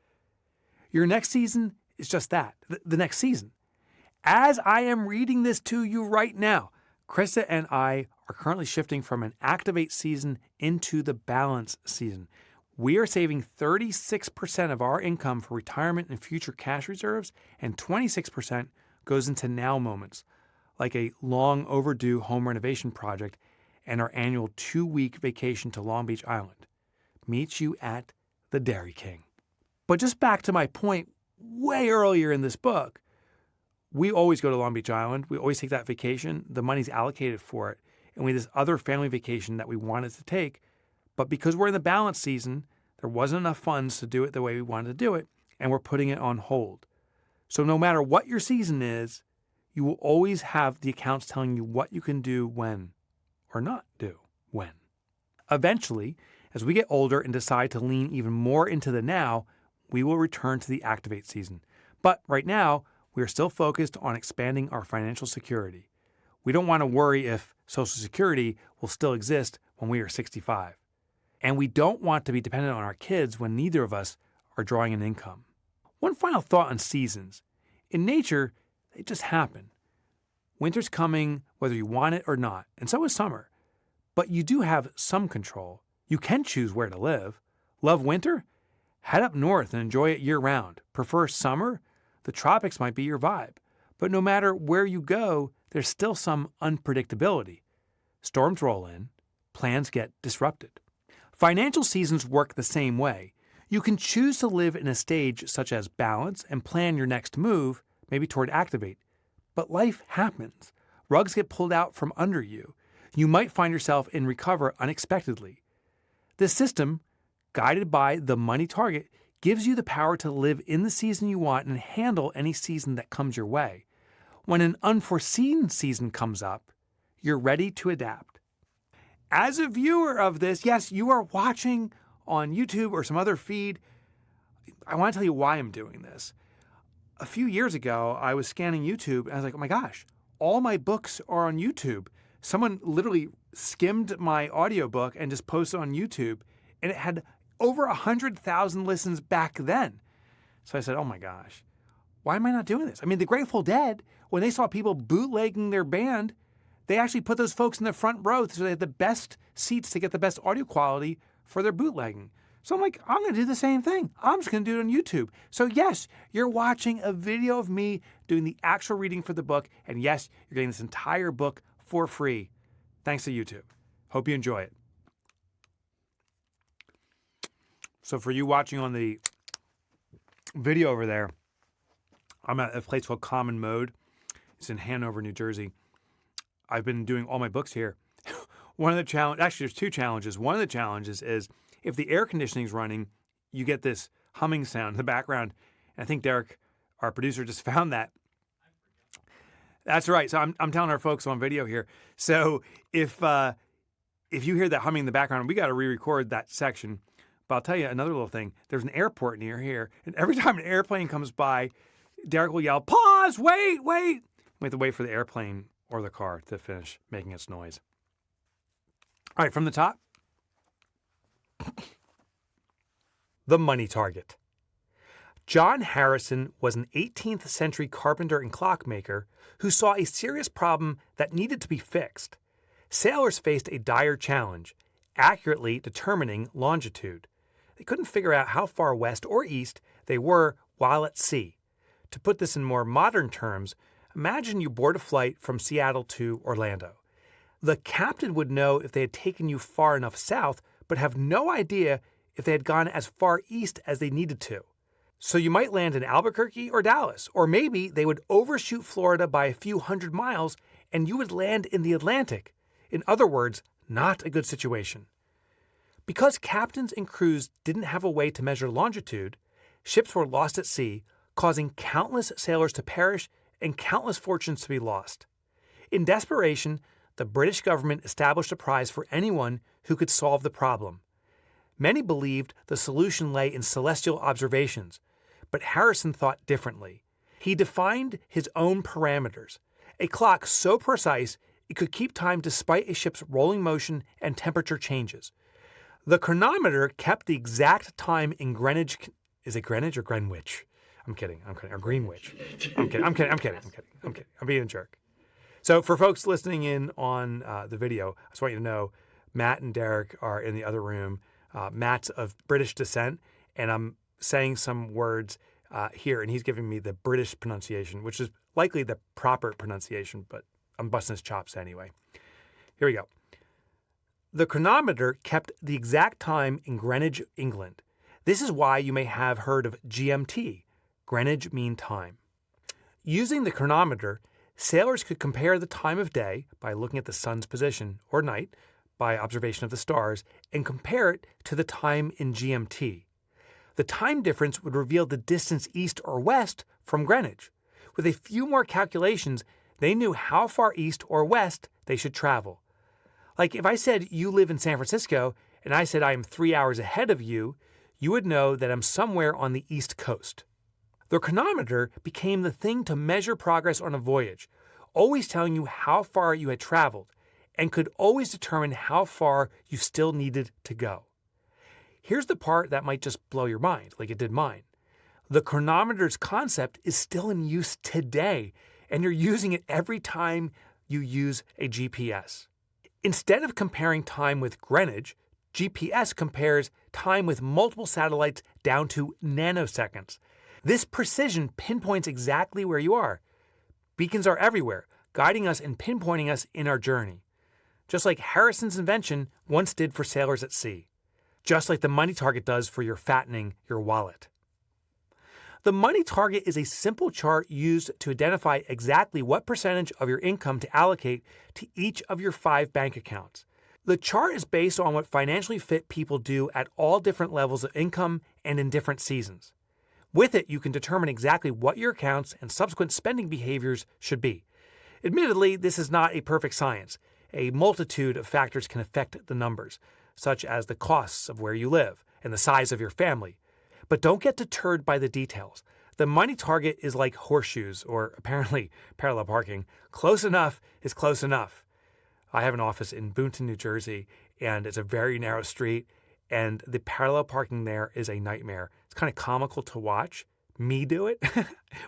Your next season is just that, the next season. As I am reading this to you right now, Krista and I are currently shifting from an activate season into the balance season. We are saving 36% of our income for retirement and future cash reserves, and 26% goes into now moments, like a long overdue home renovation project and our annual 2-week vacation to Long Beach Island. Meet you at the Dairy King. But just back to my point way earlier in this book, we always go to Long Beach Island. We always take that vacation. The money's allocated for it. And we had this other family vacation that we wanted to take. But because we're in the balance season, there wasn't enough funds to do it the way we wanted to do it, and we're putting it on hold. So no matter what your season is, you will always have the accounts telling you what you can do when, or not do when. Eventually, as we get older and decide to lean even more into the now, we will return to the activate season. But right now, we are still focused on expanding our financial security. We don't want to worry if Social Security will still exist when we are 65. And we don't want to be dependent on our kids when neither of us are drawing an income. One final thought on seasons. In nature, they just happen. Winter's coming whether you want it or not, and so is summer. But you do have some control. You can choose where to live. Love winter? Head up north and enjoy it year-round. Prefer summer? The tropics might be your vibe. But no matter where you go, there's still some unpredictability. Storms roll in. Plans get disrupted. Financial seasons work the same way. You can choose to live in a stage such as balance and plan your next move, maybe toward activate. But life happens. Rugs get pulled out from under you. You might find yourself in recover unexpectedly. This system, guided by the money target, gives you the power to live in the season you want and handle any season that comes your way. When an unforeseen season comes up, you're ready to adapt. As a viewer of this, yes, you are watching on YouTube or some other feed. I want to tell you why I'm doing this. A few years ago, I was scanning YouTube and I was like, oh my gosh, all my books are on YouTube. Someone literally skimmed my audiobook and just posted on YouTube, and it had over 100,000 listens back then. So I said, oh my gosh, why am I not doing this? I mean, the Grateful Dead, when they saw people bootlegging their band, they actually put those folks in the front row so they had the best seats to get the best audio quality for their bootlegging. So I'm like, I'm going to do the same thing. I'm just going to do it on YouTube. So yes, you're watching a video of me doing the actual reading for the book. And yes, you're getting this entire book for free. Thanks to YouTube. Hope you enjoy it. So for you watching on the video over there, I'm at a place called Common Mode. It's in Hanover, New Jersey. I've been doing all my books here. One of the challenges, actually there's two challenges. One of the challenges is if the air conditioning is running, you get this humming sound in the background. And I think Derek, our producer, just found that. That's right. So I'm telling our folks on video here. So if you hear that humming in the background, we got to re-record that section. But I'll tell you another little thing. There's an airport near here, and every time an airplane comes by, Derek will yell, "Pause! Wait! Wait!" We have to wait for the airplane or the car to finish making its noise. All right, from the top. The money target. John Harrison was an 18th century carpenter and clockmaker who saw a serious problem that needed to be fixed. Sailors faced a dire challenge, accurately determining longitude. They couldn't figure out how far west or east they were while at sea. To put this in more modern terms, imagine you board a flight from Seattle to Orlando. The captain would know if they had taken you far enough south, but have no idea if they had gone as far east as they needed to. So you might land in Albuquerque or Dallas, or maybe they would overshoot Florida by a few hundred miles and you would land in the Atlantic. In other words, not a good situation. Because captains and crews didn't have a way to measure longitude, ships were lost at sea, causing countless sailors to perish and countless fortunes to be lost. In desperation, the British government established a prize for anyone who could solve the problem. Many believed the solution lay in celestial observations, but Harrison thought differently. He defined his own parameters, a clock so precise it could keep time despite a ship's rolling motion and temperature changes. The chronometer kept the exact time in Greenwich. Is it Greenwich or Greenwich? I'm kidding. Or Greenwich. I'm kidding. I'm being a jerk. So for folks listening in on the video, I just want you to know Matt and Derek are in the other room. Matt's of British descent, and I'm saying some words here, and he's giving me the British pronunciation, which is likely the proper pronunciation, but I'm busting his chops anyway. Here we go. The chronometer kept the exact time in Greenwich, England. This is why you may have heard of GMT, Greenwich Mean Time. Using the chronometer, sailors could compare the time of day by looking at the sun's position, or night by observation of the stars, and compare it to the time in GMT. The time difference would reveal the distance east or west from Greenwich. With a few more calculations, they knew how far east or west they should travel. Like if I said you live in San Francisco and I said I am 3 hours ahead of you, you would know that I'm somewhere on the East Coast. The chronometer became the thing to measure progress on a voyage, always telling you how far you had traveled, and could always determine how far you still needed to go. Here's the part that might just blow your mind, like it did mine. The chronometer's concept is still in use today, and you're using it every time you use a GPS. Instead of comparing time with Greenwich, GPS compares time with multiple satellites down to nanoseconds. This precision pinpoints exactly where you are. Beacons are everywhere, guiding us and pinpointing us in our journey. Just like Harrison's invention once did for sailors at sea. Just like the money target does for your fattening your wallet. The money target is a simple chart used to identify exactly what percentage of your income to allocate to each of your 5 bank accounts. The chart is based on what financially fit people do at all different levels of income and in different seasons. With it, you can determine exactly what your accounts and subsequent spending behaviors should be. Admittedly, this is not a perfect science. A multitude of factors can affect the numbers, such as the costs of where you live and the size of your family. But don't get deterred by the details. The money target is like horseshoes, or apparently parallel parking. Close enough is close enough. I have an office in Boonton, New Jersey, and it's a very narrow street, and the parallel parking there is a nightmare. It's kind of comical to watch me do it,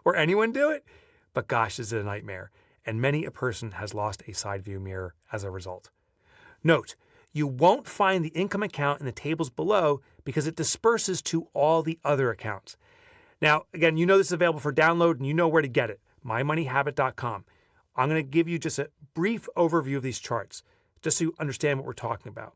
or anyone do it, but gosh, this is a nightmare, and many a person has lost a side view mirror as a result. Note, you won't find the income account in the tables below because it disperses to all the other accounts. Now, again, you know this is available for download and you know where to get it, mymoneyhabit.com. I'm going to give you just a brief overview of these charts, just so you understand what we're talking about.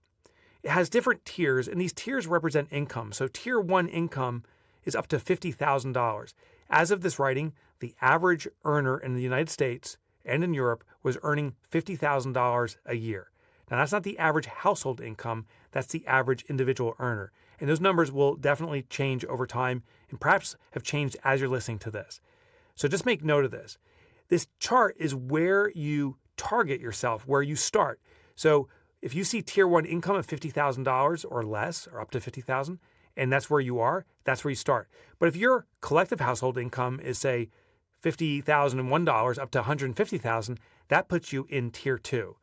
It has different tiers, and these tiers represent income. So Tier 1 income is up to $50,000. As of this writing, the average earner in the United States and in Europe was earning $50,000 a year. Now, that's not the average household income, that's the average individual earner. And those numbers will definitely change over time and perhaps have changed as you're listening to this. So just make note of this. This chart is where you target yourself, where you start. So if you see Tier 1 income of $50,000 or less, or up to $50,000, and that's where you are, that's where you start. But if your collective household income is, say, $50,001 up to $150,000, that puts you in Tier 2.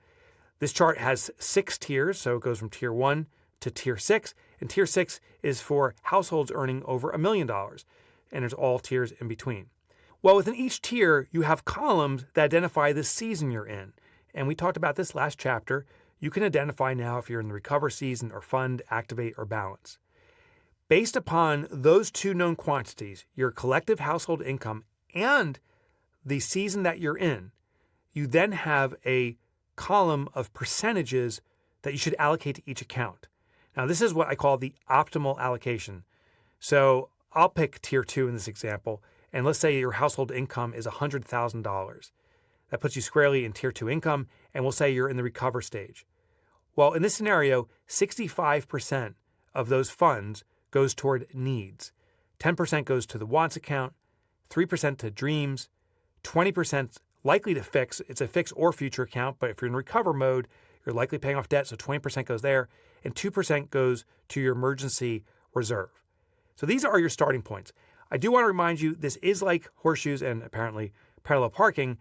This chart has 6 tiers, so it goes from Tier 1 to Tier 6, and Tier 6 is for households earning over $1 million, and there's all tiers in between. Well, within each tier, you have columns that identify the season you're in, and we talked about this last chapter. You can identify now if you're in the recover season or fund, activate, or balance. Based upon those 2 known quantities, your collective household income and the season that you're in, you then have a column of percentages that you should allocate to each account. Now, this is what I call the optimal allocation. So I'll pick Tier 2 in this example, and let's say your household income is $100,000. That puts you squarely in Tier 2 income, and we'll say you're in the recover stage. Well, in this scenario, 65% of those funds goes toward needs. 10% goes to the wants account, 3% to dreams, 20% likely to fix. It's a fix or future account, but if you're in recover mode, you're likely paying off debt, so 20% goes there, and 2% goes to your emergency reserve. So these are your starting points. I do want to remind you, this is like horseshoes and apparently parallel parking.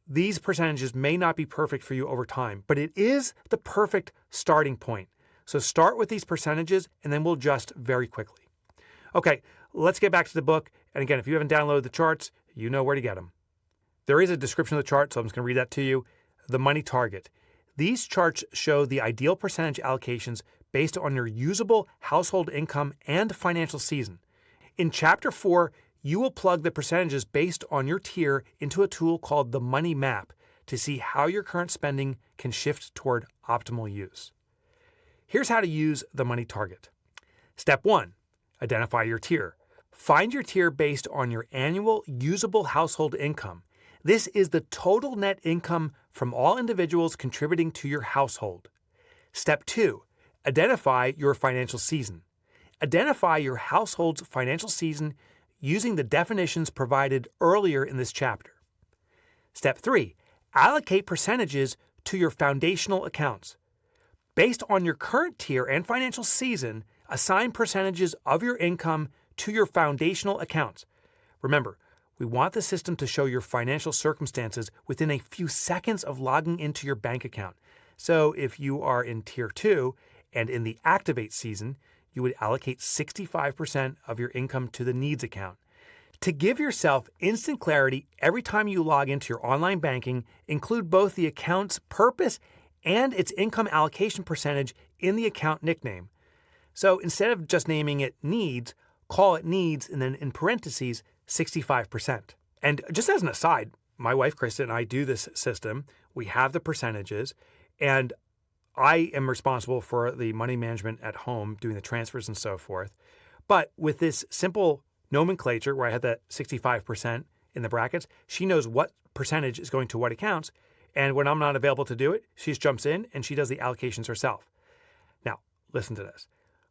These percentages may not be perfect for you over time, but it is the perfect starting point. So start with these percentages, and then we'll adjust very quickly. Okay, let's get back to the book. And again, if you haven't downloaded the charts, you know where to get them. There is a description of the chart, so I'm just going to read that to you. The money target. These charts show the ideal percentage allocations based on your usable household income and financial season. In Chapter 4, you will plug the percentages based on your tier into a tool called the Money Map to see how your current spending can shift toward optimal use. Here's how to use the money target. Step 1, identify your tier. Find your tier based on your annual usable household income. This is the total net income from all individuals contributing to your household. Step 2, identify your financial season. Identify your household's financial season using the definitions provided earlier in this chapter. Step 3, allocate percentages to your foundational accounts. Based on your current tier and financial season, assign percentages of your income to your foundational accounts. Remember, we want the system to show your financial circumstances within a few seconds of logging into your bank account. So if you are in Tier 2 and in the activate season, you would allocate 65% of your income to the needs account. To give yourself instant clarity every time you log into your online banking, include both the account's purpose and its income allocation percentage in the account nickname. So instead of just naming it needs, call it needs and then in parentheses, 65%. And just as an aside, my wife, Krista, and I do this system. We have the percentages, and I am responsible for the money management at home, doing the transfers and so forth. But with this simple nomenclature where I had that 65% in the brackets, she knows what percentage is going to what accounts. And when I'm not available to do it, she just jumps in and she does the allocations herself. Now, listen to this.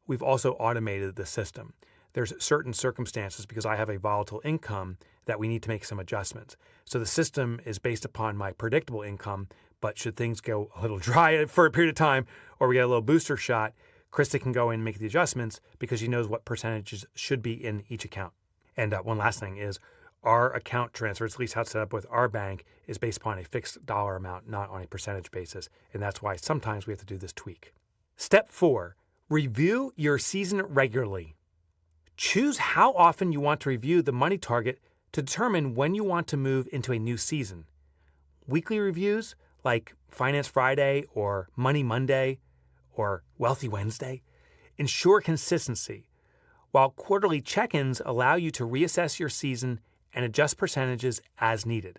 We've also automated the system. There's certain circumstances, because I have a volatile income, that we need to make some adjustments. So the system is based upon my predictable income, but should things go a little dry for a period of time or we get a little booster shot, Krista can go in and make the adjustments because she knows what percentages should be in each account. And one last thing is our account transfers, at least how it's set up with our bank, is based upon a fixed dollar amount, not on a percentage basis. And that's why sometimes we have to do this tweak. Step 4, review your season regularly. Choose how often you want to review the money target to determine when you want to move into a new season. Weekly reviews like Finance Friday or Money Monday or Wealthy Wednesday ensure consistency, while quarterly check-ins allow you to reassess your season and adjust percentages as needed.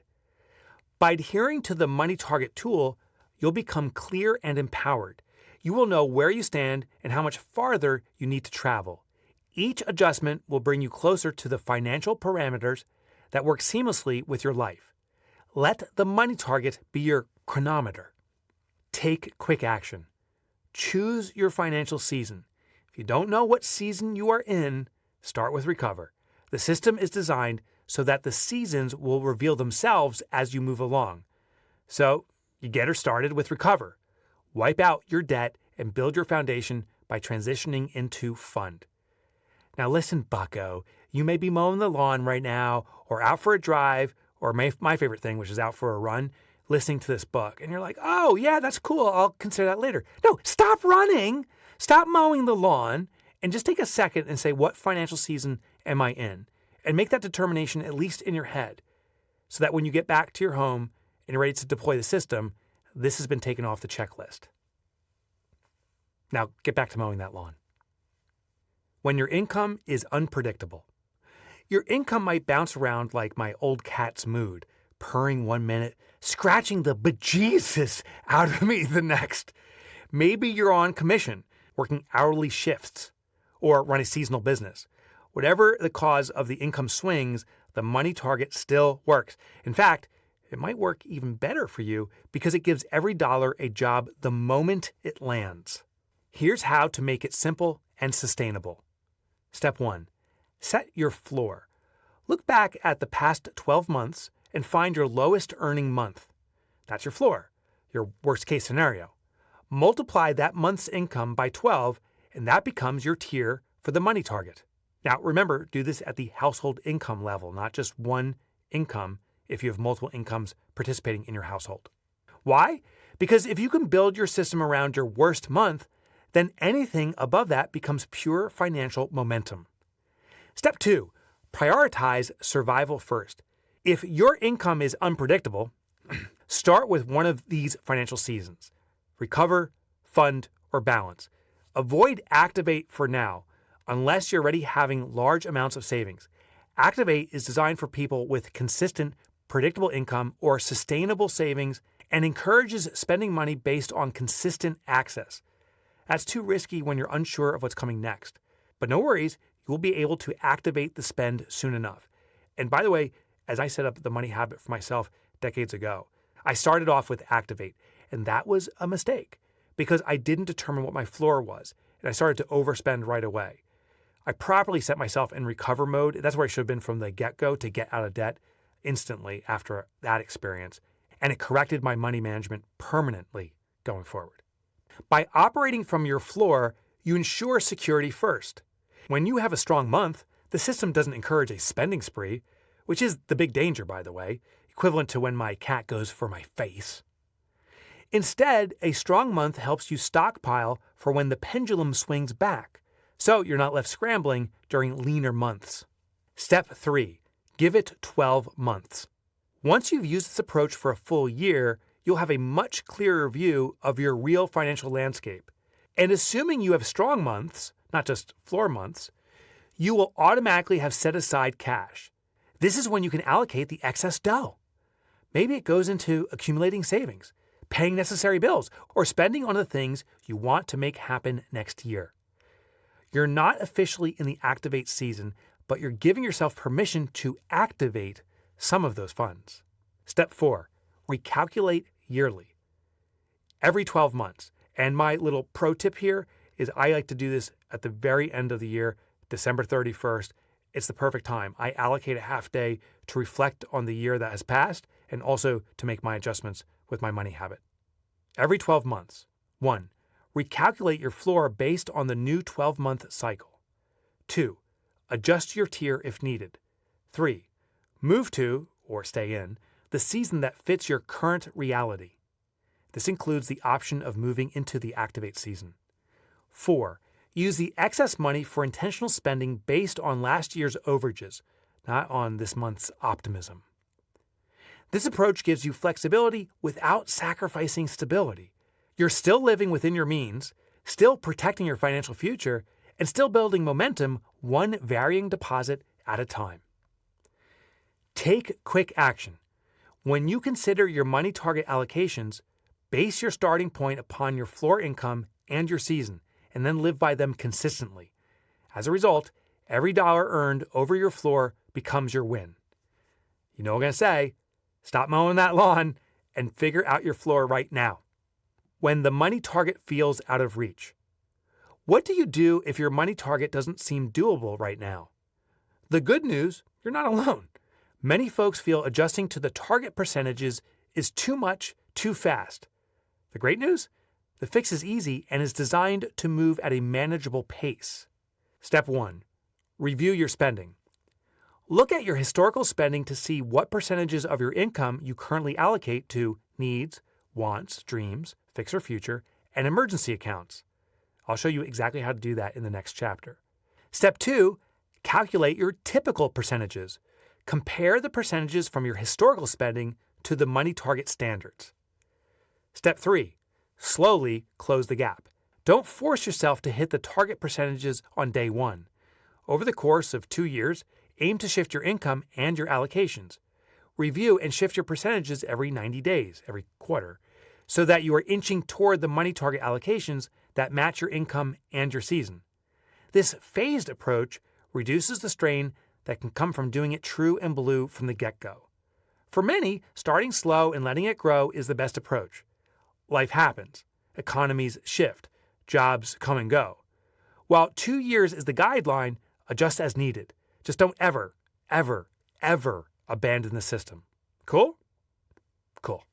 By adhering to the money target tool, you'll become clear and empowered. You will know where you stand and how much farther you need to travel. Each adjustment will bring you closer to the financial parameters that work seamlessly with your life. Let the money target be your chronometer. Take quick action. Choose your financial season. If you don't know what season you are in, start with Recover. The system is designed so that the seasons will reveal themselves as you move along. So you get her started with Recover. Wipe out your debt and build your foundation by transitioning into Fund. Now listen, bucko, you may be mowing the lawn right now or out for a drive or my favorite thing, which is out for a run, listening to this book. And you're like, oh, yeah, that's cool. I'll consider that later. No, stop running. Stop mowing the lawn and just take a second and say, what financial season am I in? And make that determination at least in your head so that when you get back to your home and you're ready to deploy the system, this has been taken off the checklist. Now get back to mowing that lawn. When your income is unpredictable. Your income might bounce around like my old cat's mood, purring 1 minute, scratching the bejesus out of me the next. Maybe you're on commission, working hourly shifts, or run a seasonal business. Whatever the cause of the income swings, the money target still works. In fact, it might work even better for you because it gives every dollar a job the moment it lands. Here's how to make it simple and sustainable. Step 1. Set your floor. Look back at the past 12 months and find your lowest earning month. That's your floor, your worst case scenario. Multiply that month's income by 12, and that becomes your tier for the money target. Now, remember, do this at the household income level, not just one income if you have multiple incomes participating in your household. Why? Because if you can build your system around your worst month, then anything above that becomes pure financial momentum. Step 2, prioritize survival first. If your income is unpredictable, start with one of these financial seasons. Recover, Fund, or Balance. Avoid Activate for now, unless you're already having large amounts of savings. Activate is designed for people with consistent, predictable income or sustainable savings and encourages spending money based on consistent access. That's too risky when you're unsure of what's coming next. But no worries, you'll be able to activate the spend soon enough. And by the way, as I set up the money habit for myself decades ago, I started off with Activate, and that was a mistake because I didn't determine what my floor was, and I started to overspend right away. I properly set myself in Recover mode. That's where I should have been from the get-go to get out of debt instantly after that experience, and it corrected my money management permanently going forward. By operating from your floor, you ensure security first. When you have a strong month, the system doesn't encourage a spending spree, which is the big danger, by the way, equivalent to when my cat goes for my face. Instead, a strong month helps you stockpile for when the pendulum swings back. so you're not left scrambling during leaner months. Step 3. Give it 12 months. Once you've used this approach for a full year, you'll have a much clearer view of your real financial landscape. And assuming you have strong months, not just floor months, you will automatically have set aside cash. This is when you can allocate the excess dough. Maybe it goes into accumulating savings, paying necessary bills, or spending on the things you want to make happen next year. You're not officially in the activate season, but you're giving yourself permission to activate some of those funds. Step 4, recalculate yearly. Every 12 months. And my little pro tip here is I like to do this at the very end of the year, December 31st. It's the perfect time. I allocate a half day to reflect on the year that has passed and also to make my adjustments with my money habit. Every 12 months. 1. Recalculate your floor based on the new 12-month cycle. 2. Adjust your tier if needed. 3. Move to, or stay in, the season that fits your current reality. This includes the option of moving into the activate season. 4. Use the excess money for intentional spending based on last year's overages, not on this month's optimism. This approach gives you flexibility without sacrificing stability. You're still living within your means, still protecting your financial future, and still building momentum one varying deposit at a time. Take quick action. When you consider your money target allocations, base your starting point upon your floor income and your season, and then live by them consistently. As a result, every dollar earned over your floor becomes your win. You know what I'm going to say? Stop mowing that lawn and figure out your floor right now. When the money target feels out of reach. What do you do if your money target doesn't seem doable right now? The good news, you're not alone. Many folks feel adjusting to the target percentages is too much, too fast. The great news? The fix is easy and is designed to move at a manageable pace. Step 1. Review your spending. Look at your historical spending to see what percentages of your income you currently allocate to needs, wants, dreams, fix or future, and emergency accounts. I'll show you exactly how to do that in the next chapter. Step 2. Calculate your typical percentages. Compare the percentages from your historical spending to the money target standards. Step 3. Slowly close the gap. Don't force yourself to hit the target percentages on day 1. Over the course of 2 years, aim to shift your income and your allocations. Review and shift your percentages every 90 days, every quarter, so that you are inching toward the money target allocations that match your income and your season. This phased approach reduces the strain that can come from doing it true and blue from the get-go. For many, starting slow and letting it grow is the best approach. Life happens. Economies shift. Jobs come and go. While 2 years is the guideline, adjust as needed. Just don't ever, ever, ever abandon the system. Cool? Cool.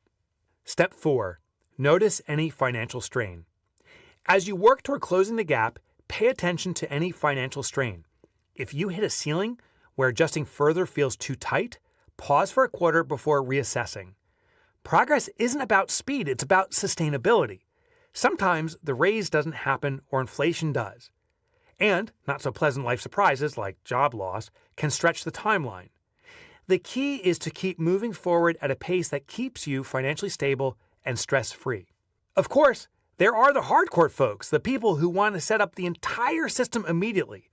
Step 4. Notice any financial strain. As you work toward closing the gap, pay attention to any financial strain. If you hit a ceiling where adjusting further feels too tight, pause for a quarter before reassessing. Progress isn't about speed, it's about sustainability. Sometimes the raise doesn't happen or inflation does. And not so pleasant life surprises like job loss can stretch the timeline. The key is to keep moving forward at a pace that keeps you financially stable and stress-free. Of course, there are the hardcore folks, the people who want to set up the entire system immediately.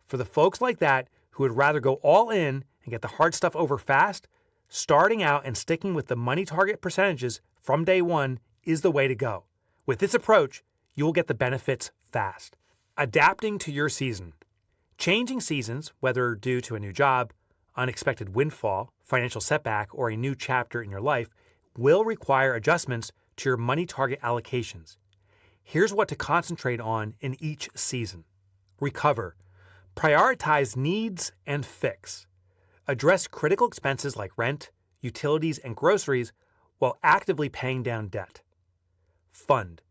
For the folks like that who would rather go all in and get the hard stuff over fast, starting out and sticking with the money target percentages from day 1 is the way to go. With this approach, you will get the benefits fast. Adapting to your season. Changing seasons, whether due to a new job, unexpected windfall, financial setback, or a new chapter in your life, will require adjustments to your money target allocations. Here's what to concentrate on in each season. Recover. Prioritize needs and fix. Address critical expenses like rent, utilities, and groceries while actively paying down debt. Fund.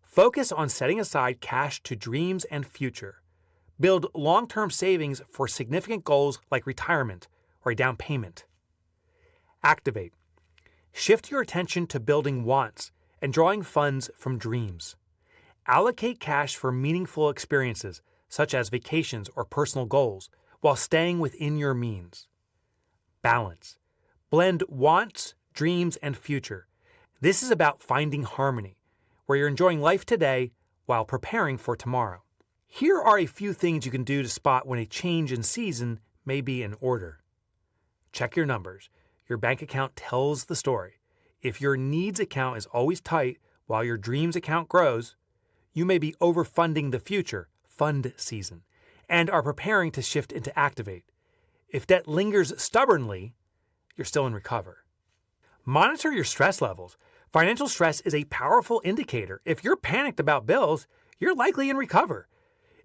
Focus on setting aside cash to dreams and future. Build long-term savings for significant goals like retirement or a down payment. Activate. Shift your attention to building wants and drawing funds from dreams. Allocate cash for meaningful experiences, such as vacations or personal goals, while staying within your means. Balance. Blend wants, dreams, and future. This is about finding harmony, where you're enjoying life today while preparing for tomorrow. Here are a few things you can do to spot when a change in season may be in order. Check your numbers. Your bank account tells the story. If your needs account is always tight while your dreams account grows, you may be overfunding the future, fund season, and are preparing to shift into activate. If debt lingers stubbornly, you're still in recover. Monitor your stress levels. Financial stress is a powerful indicator. If you're panicked about bills, you're likely in recover.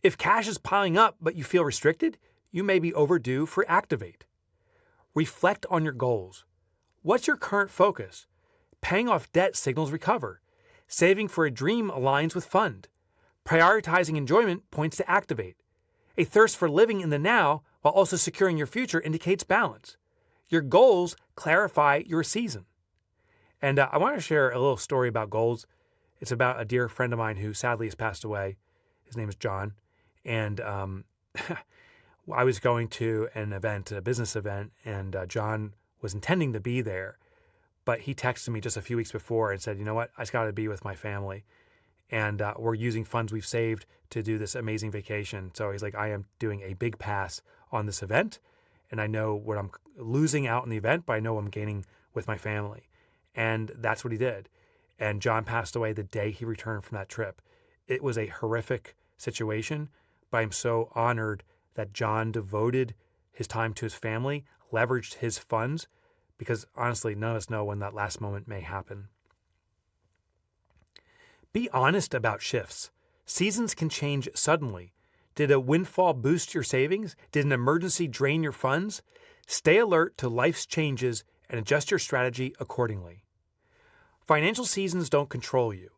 If cash is piling up but you feel restricted, you may be overdue for activate. Reflect on your goals. What's your current focus? Paying off debt signals recover. Saving for a dream aligns with fund. Prioritizing enjoyment points to activate. A thirst for living in the now while also securing your future indicates balance. Your goals clarify your season. And I want to share a little story about goals. It's about a dear friend of mine who sadly has passed away. His name is John. And I was going to an event, a business event, and John was intending to be there. But he texted me just a few weeks before and said, you know what, I just got to be with my family. And we're using funds we've saved to do this amazing vacation. So he's like, I am doing a big pass on this event. And I know what I'm losing out in the event, but I know I'm gaining with my family. And that's what he did. And John passed away the day he returned from that trip. It was a horrific situation, but I'm so honored that John devoted his time to his family, leveraged his funds, because honestly, none of us know when that last moment may happen. Be honest about shifts. Seasons can change suddenly. Did a windfall boost your savings? Did an emergency drain your funds? Stay alert to life's changes and adjust your strategy accordingly. Financial seasons don't control you.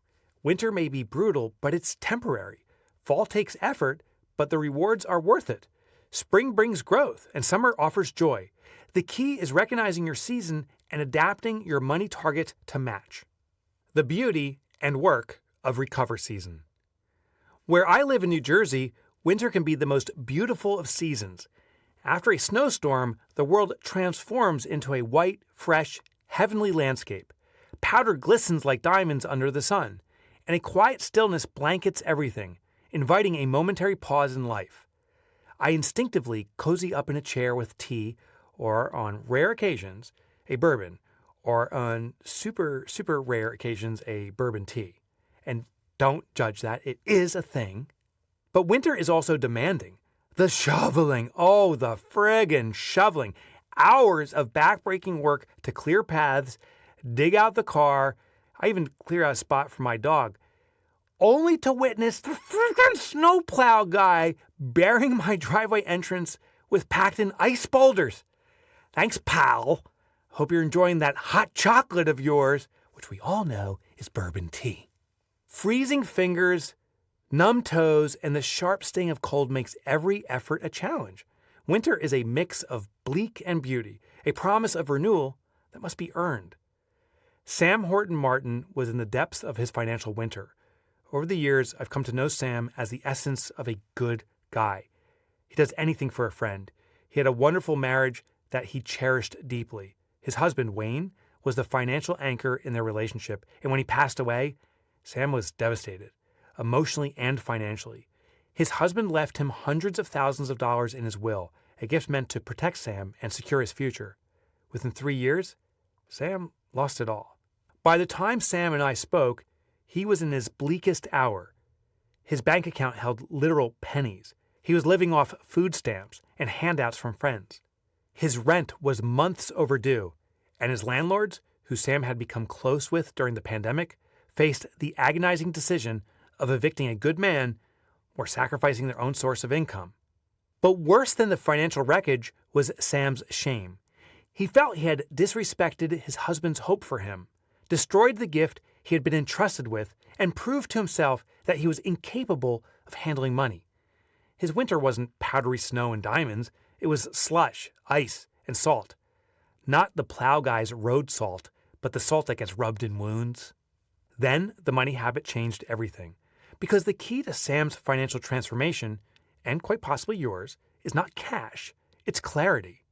Winter may be brutal, but it's temporary. Fall takes effort, but the rewards are worth it. Spring brings growth, and summer offers joy. The key is recognizing your season and adapting your money target to match. The beauty and work of recover season. Where I live in New Jersey, winter can be the most beautiful of seasons. After a snowstorm, the world transforms into a white, fresh, heavenly landscape. Powder glistens like diamonds under the sun, and a quiet stillness blankets everything, inviting a momentary pause in life. I instinctively cozy up in a chair with tea, or on rare occasions, a bourbon, or on super rare occasions, a bourbon tea. And don't judge that, it is a thing. But winter is also demanding. The shoveling, oh, the friggin' shoveling. Hours of backbreaking work to clear paths, dig out the car, I even clear out a spot for my dog, only to witness the friggin' snowplow guy burying my driveway entrance with packed-in ice boulders. Thanks, pal. Hope you're enjoying that hot chocolate of yours, which we all know is bourbon tea. Freezing fingers, numb toes, and the sharp sting of cold makes every effort a challenge. Winter is a mix of bleak and beauty, a promise of renewal that must be earned. Sam Horton Martin was in the depths of his financial winter. Over the years, I've come to know Sam as the essence of a good guy. He does anything for a friend. He had a wonderful marriage that he cherished deeply. His husband, Wayne, was the financial anchor in their relationship, and when he passed away, Sam was devastated, emotionally and financially. His husband left him hundreds of thousands of dollars in his will, a gift meant to protect Sam and secure his future. Within 3 years, Sam lost it all. By the time Sam and I spoke, he was in his bleakest hour. His bank account held literal pennies. He was living off food stamps and handouts from friends. His rent was months overdue, and his landlords, who Sam had become close with during the pandemic, faced the agonizing decision of evicting a good man or sacrificing their own source of income. But worse than the financial wreckage was Sam's shame. He felt he had disrespected his husband's hope for him, destroyed the gift he had been entrusted with, and proved to himself that he was incapable of handling money. His winter wasn't powdery snow and diamonds. It was slush, ice, and salt. Not the plow guy's road salt, but the salt that gets rubbed in wounds. Then the money habit changed everything, because the key to Sam's financial transformation, and quite possibly yours, is not cash, it's clarity.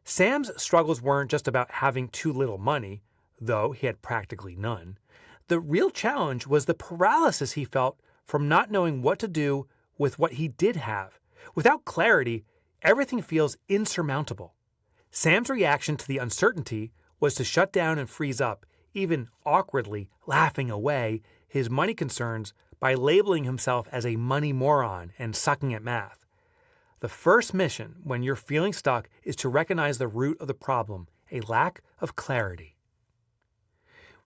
Sam's struggles weren't just about having too little money, though he had practically none. The real challenge was the paralysis he felt from not knowing what to do with what he did have. Without clarity, everything feels insurmountable. Sam's reaction to the uncertainty was to shut down and freeze up, even awkwardly laughing away his money concerns by labeling himself as a money moron and sucking at math. The first mission when you're feeling stuck is to recognize the root of the problem, a lack of clarity.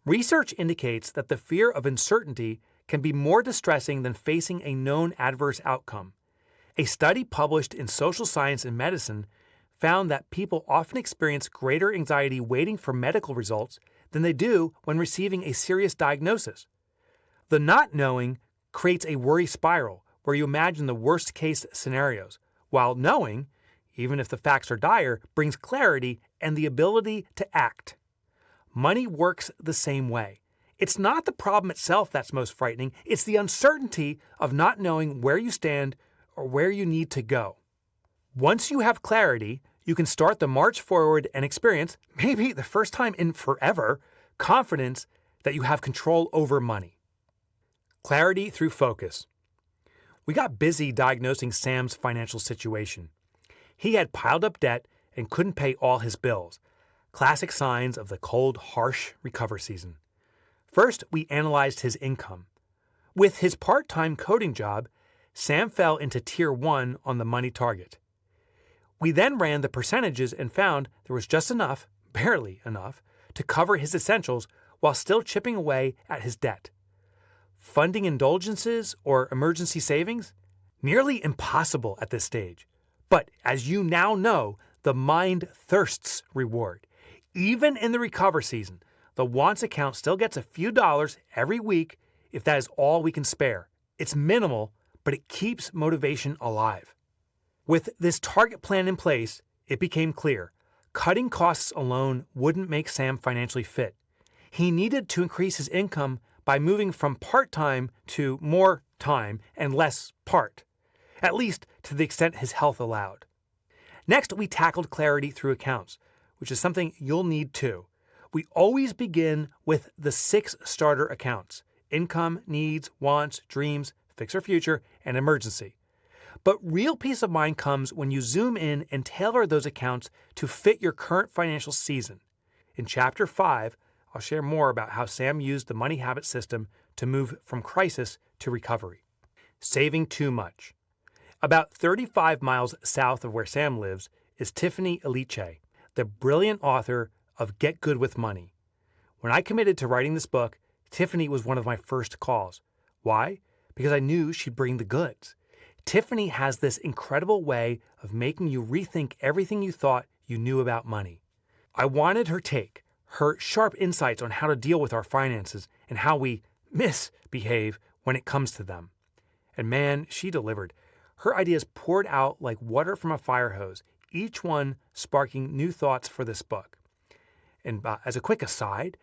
Research indicates that the fear of uncertainty can be more distressing than facing a known adverse outcome. A study published in Social Science and Medicine found that people often experience greater anxiety waiting for medical results than they do when receiving a serious diagnosis. The not knowing creates a worry spiral where you imagine the worst case scenarios, while knowing, even if the facts are dire, brings clarity and the ability to act. Money works the same way. It's not the problem itself that's most frightening, it's the uncertainty of not knowing where you stand or where you need to go. Once you have clarity, you can start the march forward and experience, maybe the first time in forever, confidence that you have control over money. Clarity through focus. We got busy diagnosing Sam's financial situation. He had piled up debt and couldn't pay all his bills. Classic signs of the cold, harsh recover season. First, we analyzed his income. With his part-time coding job, Sam fell into Tier 1 on the money target. We then ran the percentages and found there was just enough, barely enough, to cover his essentials while still chipping away at his debt. Funding indulgences or emergency savings? Nearly impossible at this stage. But as you now know, the mind thirsts reward. Even in the recover season, the wants account still gets a few dollars every week if that is all we can spare. It's minimal, but it keeps motivation alive. With this target plan in place, it became clear cutting costs alone wouldn't make Sam financially fit. He needed to increase his income by moving from part-time to more time and less part, at least to the extent his health allowed. Next, we tackled clarity through accounts, which is something you'll need too. We always begin with the 6 starter accounts: income, needs, wants, dreams, fix or future, and emergency. But real peace of mind comes when you zoom in and tailor those accounts to fit your current financial season. In Chapter 5, I'll share more about how Sam used the money habit system to move from crisis to recovery. Saving too much. About 35 miles south of where Sam lives is Tiffany Aliche, the brilliant author of Get Good with Money. When I committed to writing this book, Tiffany was one of my first calls. Why? Because I knew she'd bring the goods. Tiffany has this incredible way of making you rethink everything you thought you knew about money. I wanted her take, her sharp insights on how to deal with our finances and how we misbehave when it comes to them. And man, she delivered. Her ideas poured out like water from a fire hose, each one sparking new thoughts for this book. And as a quick aside,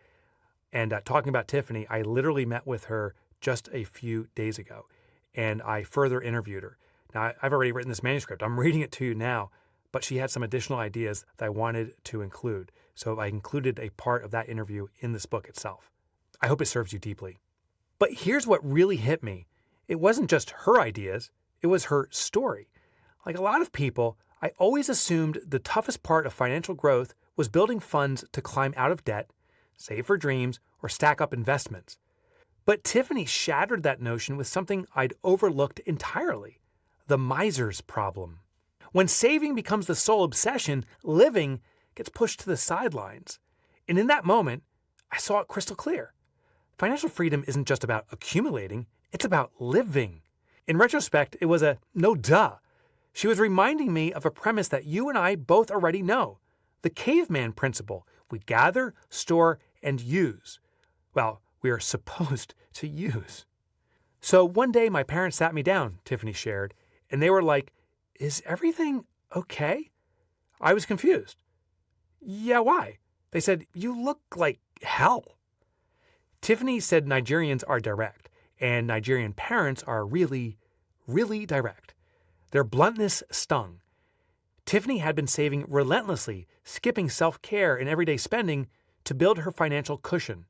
and talking about Tiffany, I literally met with her just a few days ago, and I further interviewed her. Now, I've already written this manuscript. I'm reading it to you now, but she had some additional ideas that I wanted to include. So I included a part of that interview in this book itself. I hope it serves you deeply. But here's what really hit me. It wasn't just her ideas, it was her story. Like a lot of people, I always assumed the toughest part of financial growth was building funds to climb out of debt, save for dreams, or stack up investments. But Tiffany shattered that notion with something I'd overlooked entirely: the miser's problem. When saving becomes the sole obsession, living gets pushed to the sidelines. And in that moment, I saw it crystal clear. Financial freedom isn't just about accumulating, it's about living. In retrospect, it was a no duh. She was reminding me of a premise that you and I both already know: the caveman principle. We gather, store, and use. Well, we are supposed to use. So one day my parents sat me down, Tiffany shared, and they were like, "Is everything okay?" I was confused. "Yeah, why?" They said, "You look like hell." Tiffany said Nigerians are direct, and Nigerian parents are really, really direct. Their bluntness stung. Tiffany had been saving relentlessly, skipping self-care and everyday spending to build her financial cushion.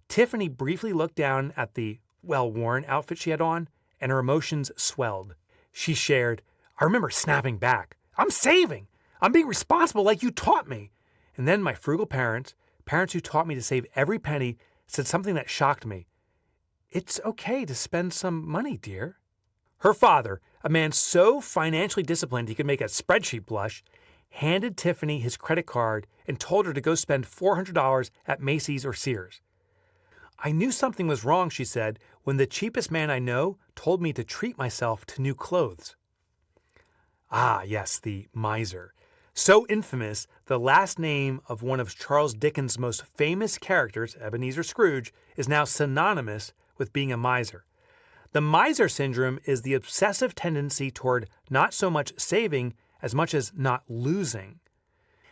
Tiffany briefly looked down at the well-worn outfit she had on, and her emotions swelled. She shared, "I remember snapping back. I'm saving. I'm being responsible like you taught me." And then my frugal parents who taught me to save every penny, said something that shocked me. "It's okay to spend some money, dear." Her father, a man so financially disciplined he could make a spreadsheet blush, handed Tiffany his credit card and told her to go spend $400 at Macy's or Sears. "I knew something was wrong," she said, "when the cheapest man I know told me to treat myself to new clothes." Ah, yes, the miser. So infamous, the last name of one of Charles Dickens' most famous characters, Ebenezer Scrooge, is now synonymous with being a miser. The miser syndrome is the obsessive tendency toward not so much saving as much as not losing.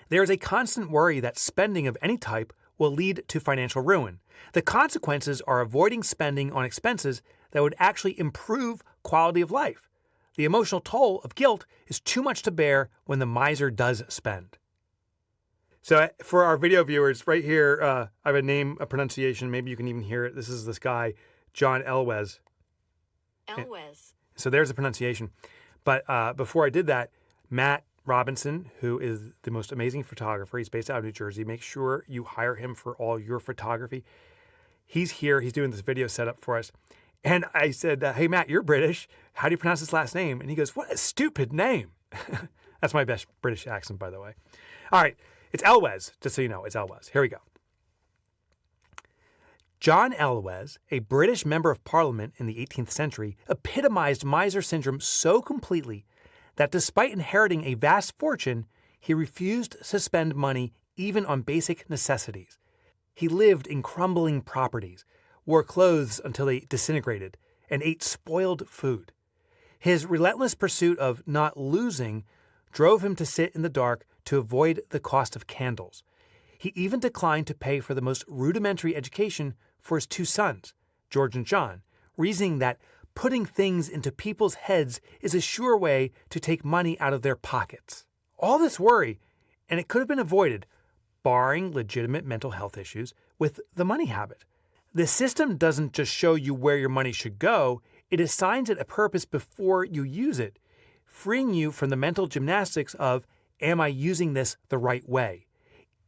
There is a constant worry that spending of any type will lead to financial ruin. The consequences are avoiding spending on expenses that would actually improve quality of life. The emotional toll of guilt is too much to bear when the miser does spend. So for our video viewers, right here, I have a pronunciation. Maybe you can even hear it. This is this guy, John Elwes. Elwes. So there's the pronunciation. But before I did that, Matt Robinson, who is the most amazing photographer, he's based out of New Jersey. Make sure you hire him for all your photography. He's here. He's doing this video setup for us. And I said, "Hey, Matt, you're British. How do you pronounce this last name?" And he goes, "What a stupid name." That's my best British accent, by the way. All right. It's Elwes, just so you know. It's Elwes. Here we go. John Elwes, a British member of Parliament in the 18th century, epitomized miser syndrome so completely that despite inheriting a vast fortune, he refused to spend money even on basic necessities. He lived in crumbling properties, wore clothes until they disintegrated, and ate spoiled food. His relentless pursuit of not losing drove him to sit in the dark to avoid the cost of candles. He even declined to pay for the most rudimentary education for his two sons, George and John, reasoning that putting things into people's heads is a sure way to take money out of their pockets. All this worry, and it could have been avoided, barring legitimate mental health issues, with the money habit. The system doesn't just show you where your money should go, it assigns it a purpose before you use it, freeing you from the mental gymnastics of, am I using this the right way?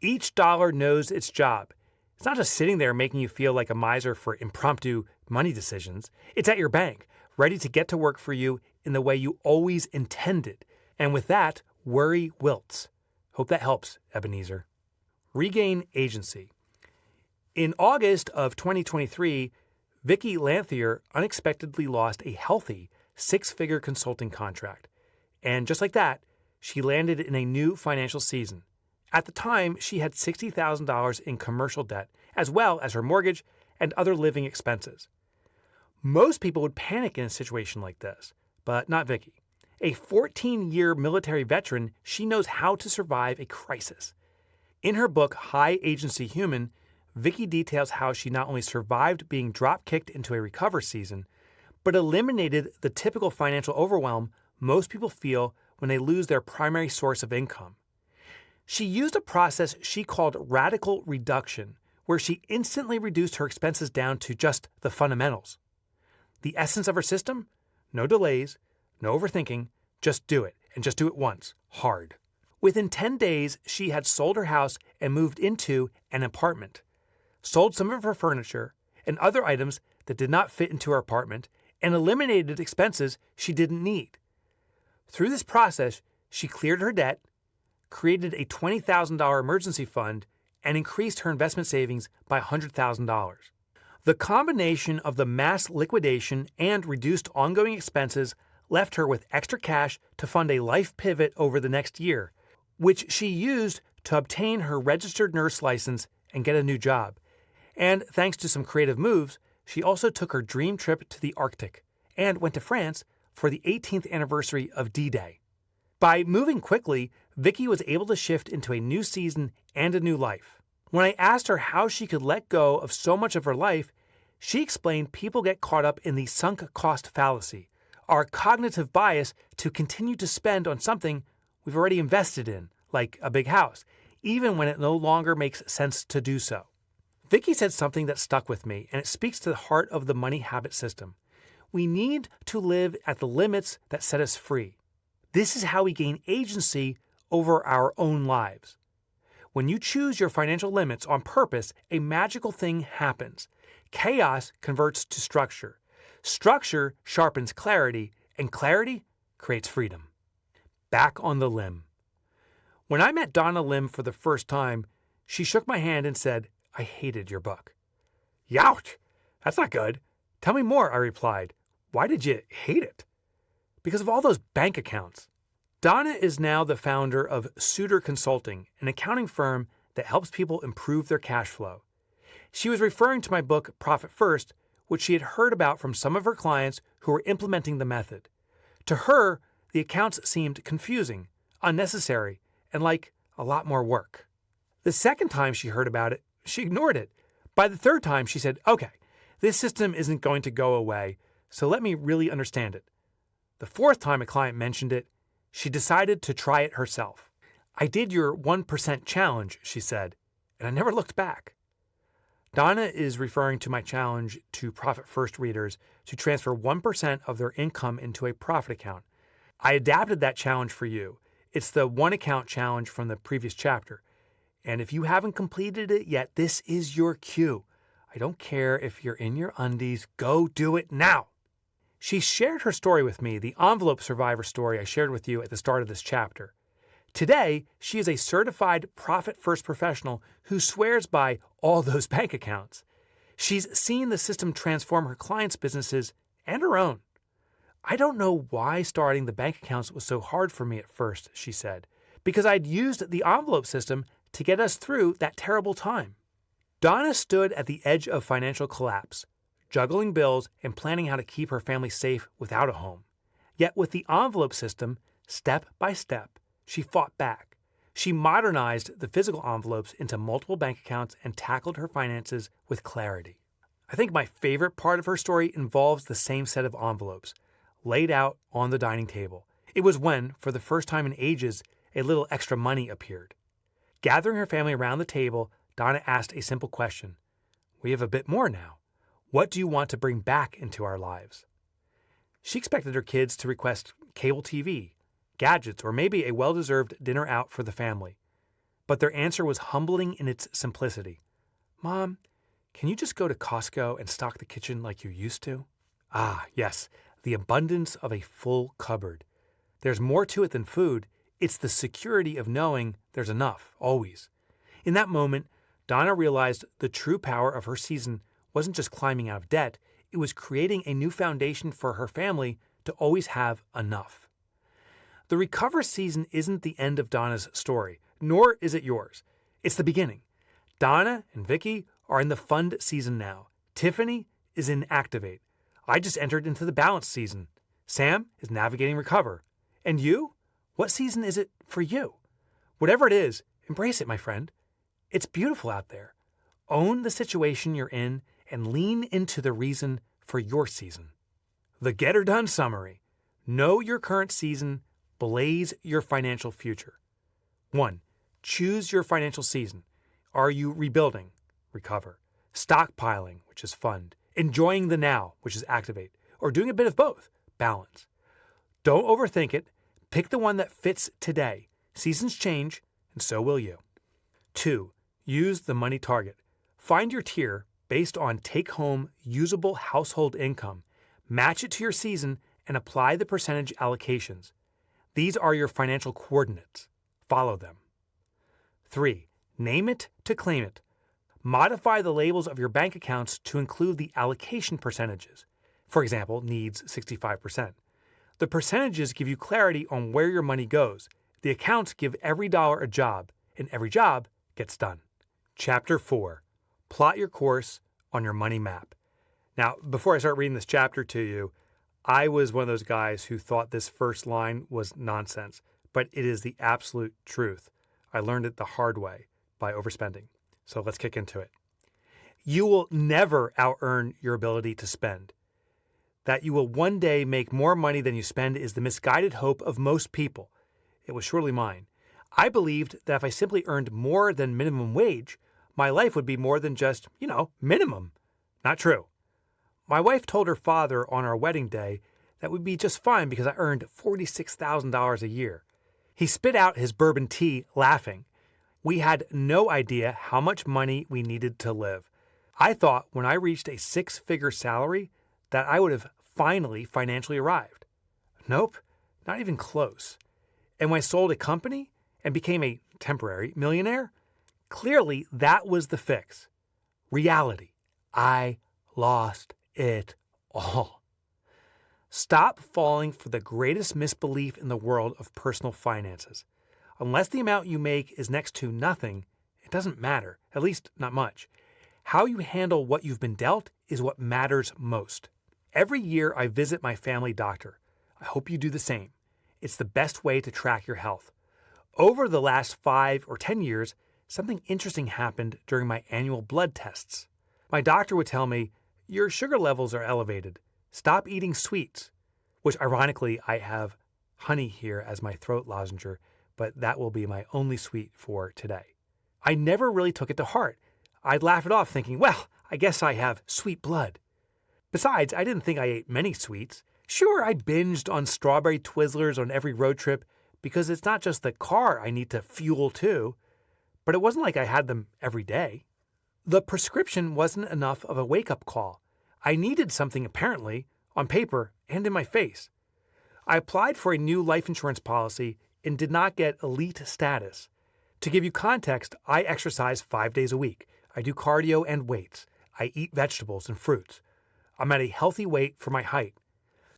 Each dollar knows its job. It's not just sitting there making you feel like a miser for impromptu money decisions. It's at your bank, ready to get to work for you in the way you always intended. And with that, worry wilts. Hope that helps, Ebenezer. Regain agency. In August of 2023, Vicki Lanthier unexpectedly lost a healthy six-figure consulting contract. And just like that, she landed in a new financial season. At the time, she had $60,000 in commercial debt, as well as her mortgage and other living expenses. Most people would panic in a situation like this, but not Vicki. A 14-year military veteran, she knows how to survive a crisis. In her book, High Agency Human, Vicki details how she not only survived being drop-kicked into a recovery season, but eliminated the typical financial overwhelm most people feel when they lose their primary source of income. She used a process she called radical reduction, where she instantly reduced her expenses down to just the fundamentals. The essence of her system? No delays, no overthinking, just do it, and just do it once, hard. Within 10 days, she had sold her house and moved into an apartment, sold some of her furniture and other items that did not fit into her apartment, and eliminated expenses she didn't need. Through this process, she cleared her debt, created a $20,000 emergency fund, and increased her investment savings by $100,000. The combination of the mass liquidation and reduced ongoing expenses left her with extra cash to fund a life pivot over the next year, which she used to obtain her registered nurse license and get a new job. And thanks to some creative moves, she also took her dream trip to the Arctic and went to France for the 18th anniversary of D-Day. By moving quickly, Vicki was able to shift into a new season and a new life. When I asked her how she could let go of so much of her life, she explained people get caught up in the sunk cost fallacy, our cognitive bias to continue to spend on something we've already invested in, like a big house, even when it no longer makes sense to do so. Vicky said something that stuck with me, and it speaks to the heart of the money habit system. We need to live at the limits that set us free. This is how we gain agency over our own lives. When you choose your financial limits on purpose, a magical thing happens. Chaos converts to structure. Structure sharpens clarity, and clarity creates freedom. Back on the limb. When I met Donna Lim for the first time, she shook my hand and said, "I hated your book." "Youch! That's not good. Tell me more," I replied. "Why did you hate it?" "Because of all those bank accounts." Donna is now the founder of Suitor Consulting, an accounting firm that helps people improve their cash flow. She was referring to my book, Profit First, which she had heard about from some of her clients who were implementing the method. To her, the accounts seemed confusing, unnecessary, and like a lot more work. The second time she heard about it, she ignored it. By the third time, she said, "Okay, this system isn't going to go away, so let me really understand it." The fourth time a client mentioned it, she decided to try it herself. "I did your 1% challenge," she said, "and I never looked back." Donna is referring to my challenge to Profit First readers to transfer 1% of their income into a profit account. I adapted that challenge for you. It's the one account challenge from the previous chapter. And if you haven't completed it yet, this is your cue. I don't care if you're in your undies, go do it now. She shared her story with me, the envelope survivor story I shared with you at the start of this chapter. Today, she is a certified Profit First professional who swears by all those bank accounts. She's seen the system transform her clients' businesses and her own. "I don't know why starting the bank accounts was so hard for me at first," she said, "because I'd used the envelope system to get us through that terrible time." Donna stood at the edge of financial collapse, juggling bills and planning how to keep her family safe without a home. Yet with the envelope system, step by step, she fought back. She modernized the physical envelopes into multiple bank accounts and tackled her finances with clarity. I think my favorite part of her story involves the same set of envelopes, laid out on the dining table. It was when, for the first time in ages, a little extra money appeared. Gathering her family around the table, Donna asked a simple question. "We have a bit more now. What do you want to bring back into our lives?" She expected her kids to request cable TV, gadgets, or maybe a well-deserved dinner out for the family. But their answer was humbling in its simplicity. "Mom, can you just go to Costco and stock the kitchen like you used to?" Ah, yes, the abundance of a full cupboard. There's more to it than food. It's the security of knowing there's enough, always. In that moment, Donna realized the true power of her season wasn't just climbing out of debt, it was creating a new foundation for her family to always have enough. The recover season isn't the end of Donna's story, nor is it yours. It's the beginning. Donna and Vicky are in the fund season now. Tiffany is in activate. I just entered into the balance season. Sam is navigating recover. And you? What season is it for you? Whatever it is, embrace it, my friend. It's beautiful out there. Own the situation you're in and lean into the reason for your season. The Get Her Done summary. Know your current season. Blaze your financial future. 1. Choose your financial season. Are you rebuilding? Recover. Stockpiling, which is fund. Enjoying the now, which is activate. Or doing a bit of both. Balance. Don't overthink it. Pick the one that fits today. Seasons change, and so will you. 2. Use the money target. Find your tier based on take-home usable household income. Match it to your season and apply the percentage allocations. These are your financial coordinates. Follow them. 3. Name it to claim it. Modify the labels of your bank accounts to include the allocation percentages. For example, needs 65%. The percentages give you clarity on where your money goes. The accounts give every dollar a job, and every job gets done. Chapter 4. Plot your course on your money map. Now, before I start reading this chapter to you, I was one of those guys who thought this first line was nonsense, but it is the absolute truth. I learned it the hard way by overspending. So let's kick into it. You will never out-earn your ability to spend. that you will one day make more money than you spend is the misguided hope of most people. It was surely mine. I believed that if I simply earned more than minimum wage, my life would be more than just, minimum. Not true. My wife told her father on our wedding day that we'd be just fine because I earned $46,000 a year. He spit out his bourbon tea, laughing. We had no idea how much money we needed to live. I thought when I reached a six-figure salary that I would have finally financially arrived. Nope, not even close. And when I sold a company and became a temporary millionaire, clearly that was the fix. Reality. I lost it all. Stop falling for the greatest misbelief in the world of personal finances. Unless the amount you make is next to nothing, it doesn't matter, at least not much. How you handle what you've been dealt is what matters most. Every year I visit my family doctor. I hope you do the same. It's the best way to track your health. Over the last 5 or 10 years, something interesting happened during my annual blood tests. My doctor would tell me, your sugar levels are elevated. Stop eating sweets, which ironically, I have honey here as my throat lozenger, but that will be my only sweet for today. I never really took it to heart. I'd laugh it off thinking, well, I guess I have sweet blood. Besides, I didn't think I ate many sweets. Sure, I binged on strawberry Twizzlers on every road trip because it's not just the car I need to fuel too, but it wasn't like I had them every day. The prescription wasn't enough of a wake-up call. I needed something apparently, on paper and in my face. I applied for a new life insurance policy and did not get elite status. To give you context, I exercise 5 days a week. I do cardio and weights. I eat vegetables and fruits. I'm at a healthy weight for my height.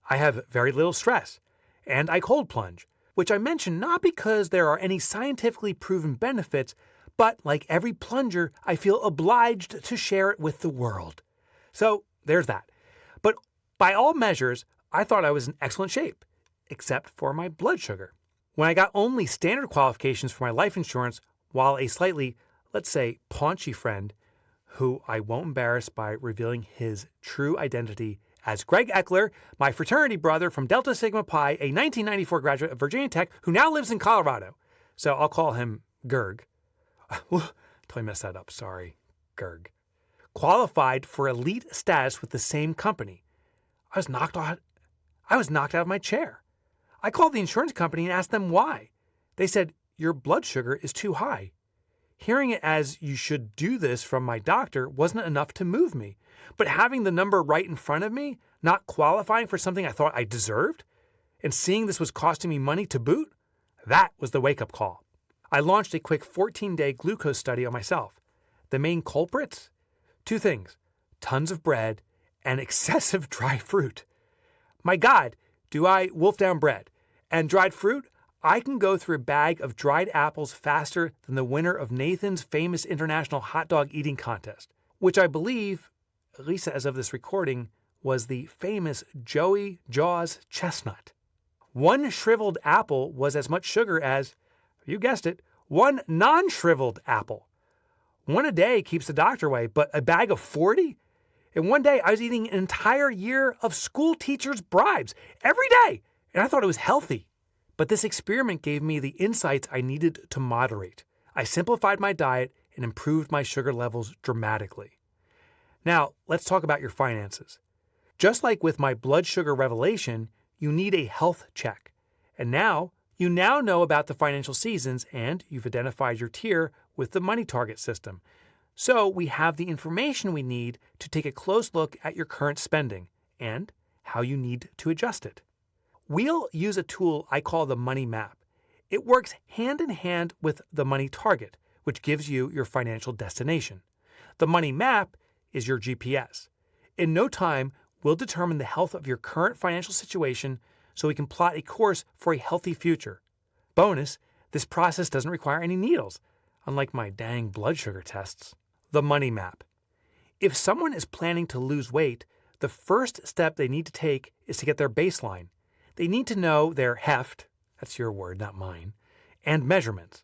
I have very little stress. And I cold plunge, which I mention not because there are any scientifically proven benefits, but like every plunger, I feel obliged to share it with the world. So there's that. But by all measures, I thought I was in excellent shape, except for my blood sugar. When I got only standard qualifications for my life insurance, while a slightly, let's say, paunchy friend, who I won't embarrass by revealing his true identity as Greg Eckler, my fraternity brother from Delta Sigma Pi, a 1994 graduate of Virginia Tech who now lives in Colorado. So I'll call him Gerg. Totally messed that up. Sorry, Gerg. Qualified for elite status with the same company. I was knocked out of my chair. I called the insurance company and asked them why. They said, your blood sugar is too high. Hearing it as you should do this from my doctor wasn't enough to move me. But having the number right in front of me, not qualifying for something I thought I deserved, and seeing this was costing me money to boot, that was the wake-up call. I launched a quick 14-day glucose study on myself. The main culprits? 2 things, tons of bread and excessive dry fruit. My God, do I wolf down bread and dried fruit? I can go through a bag of dried apples faster than the winner of Nathan's famous international hot dog eating contest, which I believe, at least as of this recording, was the famous Joey Jaws chestnut. 1 shriveled apple was as much sugar as, you guessed it, 1 non-shriveled apple. 1 a day keeps the doctor away, but a bag of 40? And one day I was eating an entire year of school teachers' bribes every day, and I thought it was healthy. But this experiment gave me the insights I needed to moderate. I simplified my diet and improved my sugar levels dramatically. Now, let's talk about your finances. Just like with my blood sugar revelation, you need a health check. And now, you know about the financial seasons and you've identified your tier with the money target system. So we have the information we need to take a close look at your current spending and how you need to adjust it. We'll use a tool I call the money map. It works hand in hand with the money target, which gives you your financial destination. The money map is your GPS. In no time, we'll determine the health of your current financial situation so we can plot a course for a healthy future. Bonus, this process doesn't require any needles, unlike my dang blood sugar tests. The money map. If someone is planning to lose weight, the first step they need to take is to get their baseline. They need to know their heft, that's your word, not mine, and measurements.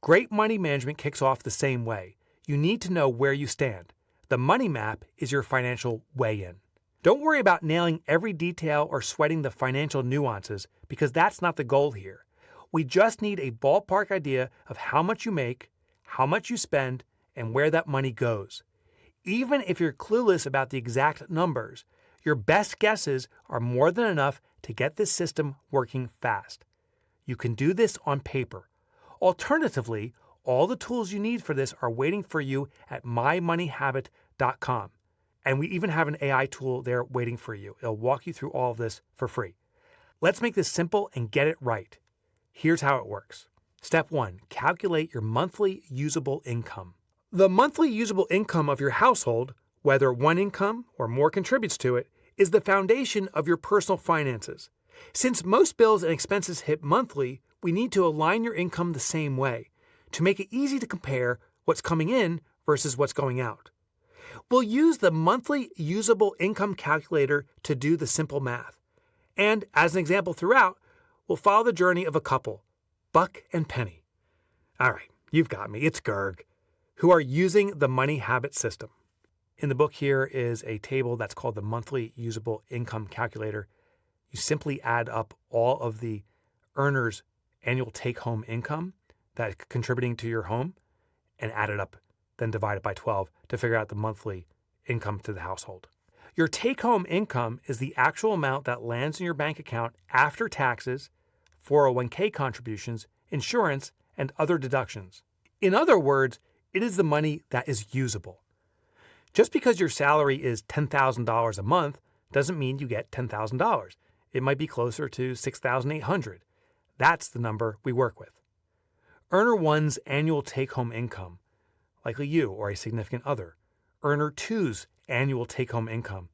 Great money management kicks off the same way. You need to know where you stand. The money map is your financial weigh-in. Don't worry about nailing every detail or sweating the financial nuances, because that's not the goal here. We just need a ballpark idea of how much you make, how much you spend, and where that money goes. Even if you're clueless about the exact numbers, your best guesses are more than enough to get this system working fast. You can do this on paper. Alternatively, all the tools you need for this are waiting for you at mymoneyhabit.com. And we even have an AI tool there waiting for you. It'll walk you through all of this for free. Let's make this simple and get it right. Here's how it works. Step 1, calculate your monthly usable income. The monthly usable income of your household, whether one income or more contributes to it, is the foundation of your personal finances. Since most bills and expenses hit monthly, we need to align your income the same way to make it easy to compare what's coming in versus what's going out. We'll use the monthly usable income calculator to do the simple math. And as an example throughout, we'll follow the journey of a couple, Buck and Penny. All right, you've got me, it's Gerg, who are using the money habit system. In the book here is a table that's called the monthly usable income calculator. You simply add up all of the earner's annual take-home income that's contributing to your home and add it up, then divide it by 12 to figure out the monthly income to the household. Your take-home income is the actual amount that lands in your bank account after taxes, 401k contributions, insurance, and other deductions. In other words, it is the money that is usable. Just because your salary is $10,000 a month doesn't mean you get $10,000. It might be closer to $6,800. That's the number we work with. Earner 1's annual take-home income, likely you or a significant other. Earner 2's annual take-home income.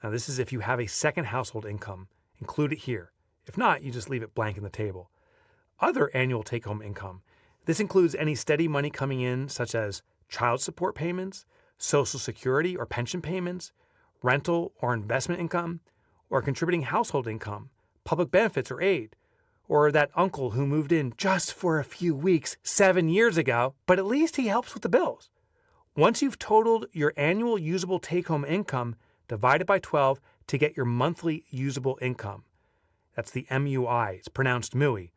Now this is if you have a second household income, include it here. If not, you just leave it blank in the table. Other annual take-home income. This includes any steady money coming in, such as child support payments, Social Security or pension payments, rental or investment income, or contributing household income, public benefits or aid, or that uncle who moved in just for a few weeks 7 years ago, but at least he helps with the bills. Once you've totaled your annual usable take-home income, divide it by 12 to get your monthly usable income. That's the MUI. It's pronounced mooey,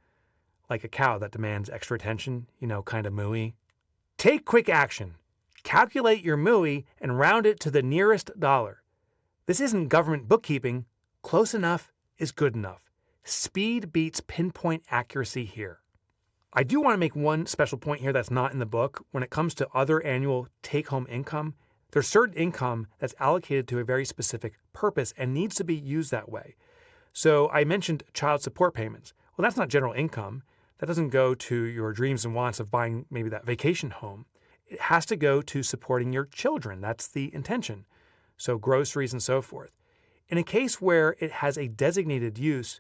like a cow that demands extra attention, kind of mooey. Take quick action. Calculate your MUI and round it to the nearest dollar. This isn't government bookkeeping. Close enough is good enough. Speed beats pinpoint accuracy here. I do want to make one special point here that's not in the book. When it comes to other annual take-home income, there's certain income that's allocated to a very specific purpose and needs to be used that way. So I mentioned child support payments. Well, that's not general income. That doesn't go to your dreams and wants of buying maybe that vacation home. It has to go to supporting your children. That's the intention. So groceries and so forth. In a case where it has a designated use,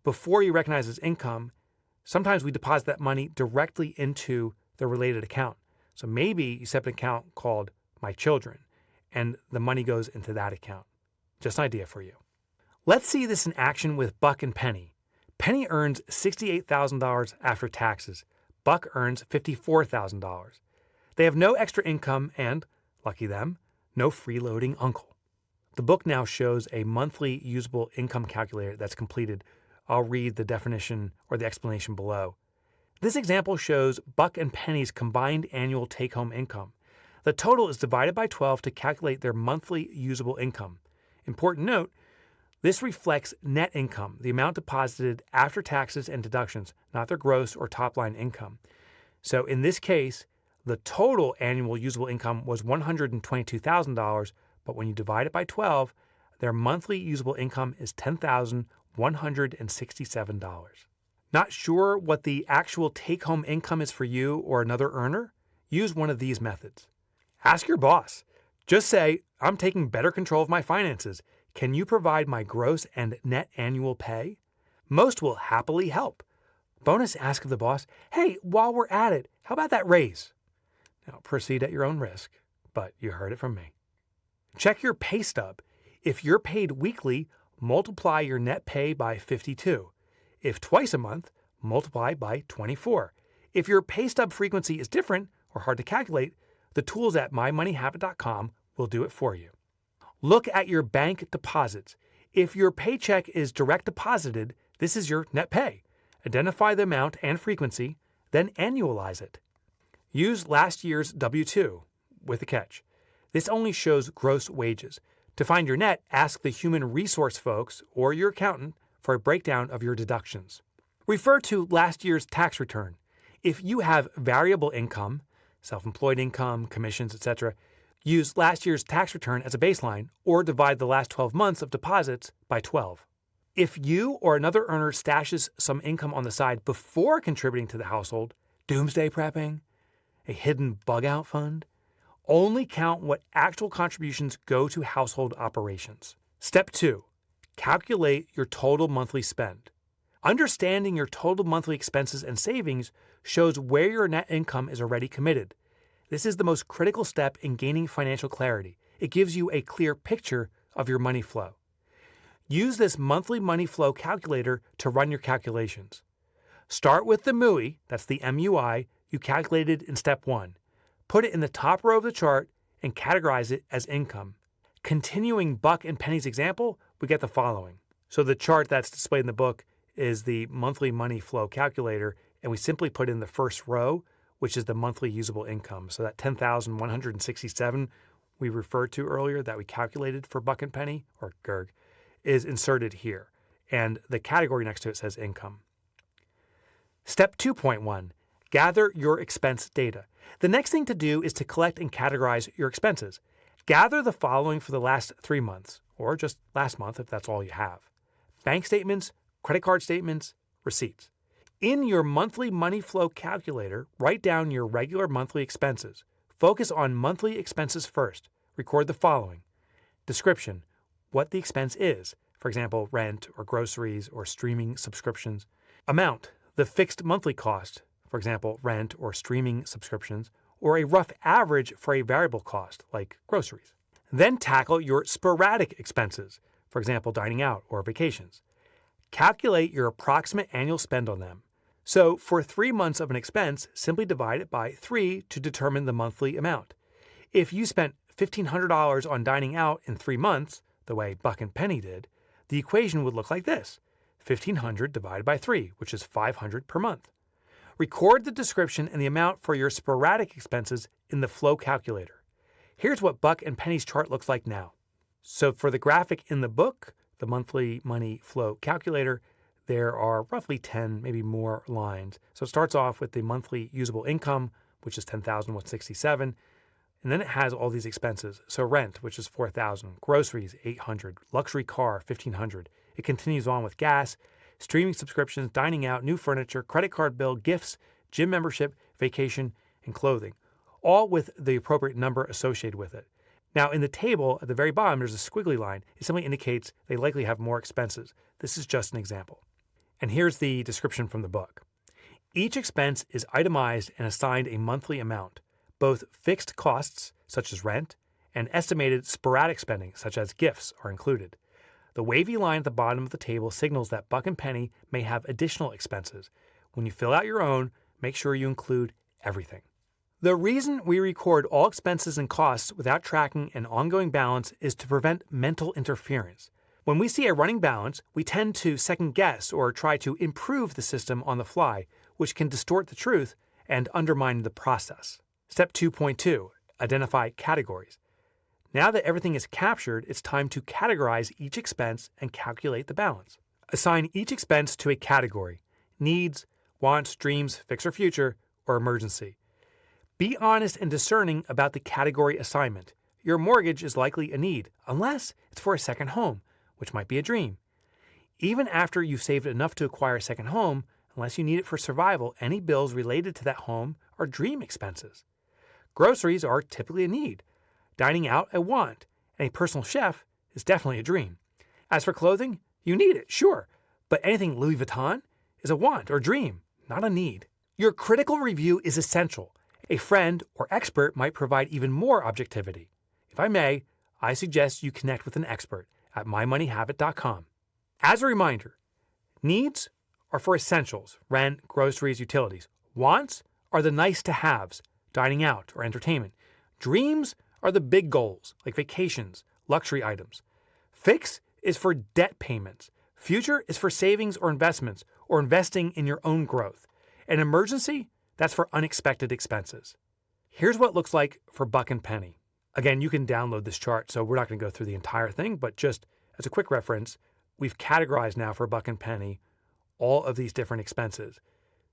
before you recognize as income, sometimes we deposit that money directly into the related account. So maybe you set up an account called My Children, and the money goes into that account. Just an idea for you. Let's see this in action with Buck and Penny. Penny earns $68,000 after taxes. Buck earns $54,000. They have no extra income and, lucky them, no freeloading uncle. The book now shows a monthly usable income calculator that's completed. I'll read the definition or the explanation below. This example shows Buck and Penny's combined annual take-home income. The total is divided by 12 to calculate their monthly usable income. Important note, this reflects net income, the amount deposited after taxes and deductions, not their gross or top-line income. So in this case, the total annual usable income was $122,000, but when you divide it by 12, their monthly usable income is $10,167. Not sure what the actual take-home income is for you or another earner? Use one of these methods. Ask your boss. Just say, I'm taking better control of my finances. Can you provide my gross and net annual pay? Most will happily help. Bonus ask of the boss, hey, while we're at it, how about that raise? Now proceed at your own risk, but you heard it from me. Check your pay stub. If you're paid weekly, multiply your net pay by 52. If twice a month, multiply by 24. If your pay stub frequency is different or hard to calculate, the tools at mymoneyhabit.com will do it for you. Look at your bank deposits. If your paycheck is direct deposited, this is your net pay. Identify the amount and frequency, then annualize it. Use last year's W-2 with a catch. This only shows gross wages. To find your net, ask the human resource folks or your accountant for a breakdown of your deductions. Refer to last year's tax return. If you have variable income, self-employed income, commissions, etc., use last year's tax return as a baseline or divide the last 12 months of deposits by 12. If you or another earner stashes some income on the side before contributing to the household, doomsday prepping, a hidden bug-out fund, only count what actual contributions go to household operations. Step 2. Calculate your total monthly spend. Understanding your total monthly expenses and savings shows where your net income is already committed. This is the most critical step in gaining financial clarity. It gives you a clear picture of your money flow. Use this monthly money flow calculator to run your calculations. Start with the MUI, that's the MUI, you calculated in step 1. Put it in the top row of the chart and categorize it as income. Continuing Buck and Penny's example, we get the following. So the chart that's displayed in the book is the monthly money flow calculator, and we simply put in the first row, which is the monthly usable income. So that $10,167 we referred to earlier that we calculated for Buck and Penny, or Gerg, is inserted here. And the category next to it says income. Step 2.1, gather your expense data. The next thing to do is to collect and categorize your expenses. Gather the following for the last 3 months, or just last month if that's all you have. Bank statements, credit card statements, receipts. In your monthly money flow calculator, write down your regular monthly expenses. Focus on monthly expenses first. Record the following. Description, what the expense is. For example, rent or groceries or streaming subscriptions. Amount, the fixed monthly cost. For example, rent or streaming subscriptions, or a rough average for a variable cost, like groceries. Then tackle your sporadic expenses, for example, dining out or vacations. Calculate your approximate annual spend on them. So for 3 months of an expense, simply divide it by 3 to determine the monthly amount. If you spent $1,500 on dining out in 3 months, the way Buck and Penny did, the equation would look like this: $1,500 divided by 3, which is $500 per month. Record the description and the amount for your sporadic expenses in the flow calculator. Here's what Buck and Penny's chart looks like now. So for the graphic in the book, the monthly money flow calculator, there are roughly 10, maybe more lines. So it starts off with the monthly usable income, which is $10,167, and then it has all these expenses. So rent, which is $4,000, groceries, $800, luxury car, $1,500. It continues on with gas, streaming subscriptions, dining out, new furniture, credit card bill, gifts, gym membership, vacation, and clothing, all with the appropriate number associated with it. Now, in the table at the very bottom, there's a squiggly line. It simply indicates they likely have more expenses. This is just an example. And here's the description from the book. Each expense is itemized and assigned a monthly amount. Both fixed costs, such as rent, and estimated sporadic spending, such as gifts, are included. The wavy line at the bottom of the table signals that Buck and Penny may have additional expenses. When you fill out your own, make sure you include everything. The reason we record all expenses and costs without tracking an ongoing balance is to prevent mental interference. When we see a running balance, we tend to second guess or try to improve the system on the fly, which can distort the truth and undermine the process. Step 2.2, identify categories. Now that everything is captured, it's time to categorize each expense and calculate the balance. Assign each expense to a category: needs, wants, dreams, fix or future, or emergency. Be honest and discerning about the category assignment. Your mortgage is likely a need, unless it's for a second home, which might be a dream. Even after you've saved enough to acquire a second home, unless you need it for survival, any bills related to that home are dream expenses. Groceries are typically a need. Dining out, a want, and a personal chef is definitely a dream. As for clothing, you need it, sure, but anything Louis Vuitton is a want or dream, not a need. Your critical review is essential. A friend or expert might provide even more objectivity. If I may, I suggest you connect with an expert at mymoneyhabit.com. As a reminder, needs are for essentials: rent, groceries, utilities. Wants are the nice-to-haves, dining out or entertainment. Dreams are the big goals, like vacations, luxury items. Fix is for debt payments. Future is for savings or investments or investing in your own growth. And emergency, that's for unexpected expenses. Here's what it looks like for buck and penny. Again, you can download this chart, so we're not going to go through the entire thing, but just as a quick reference, we've categorized now for buck and penny all of these different expenses.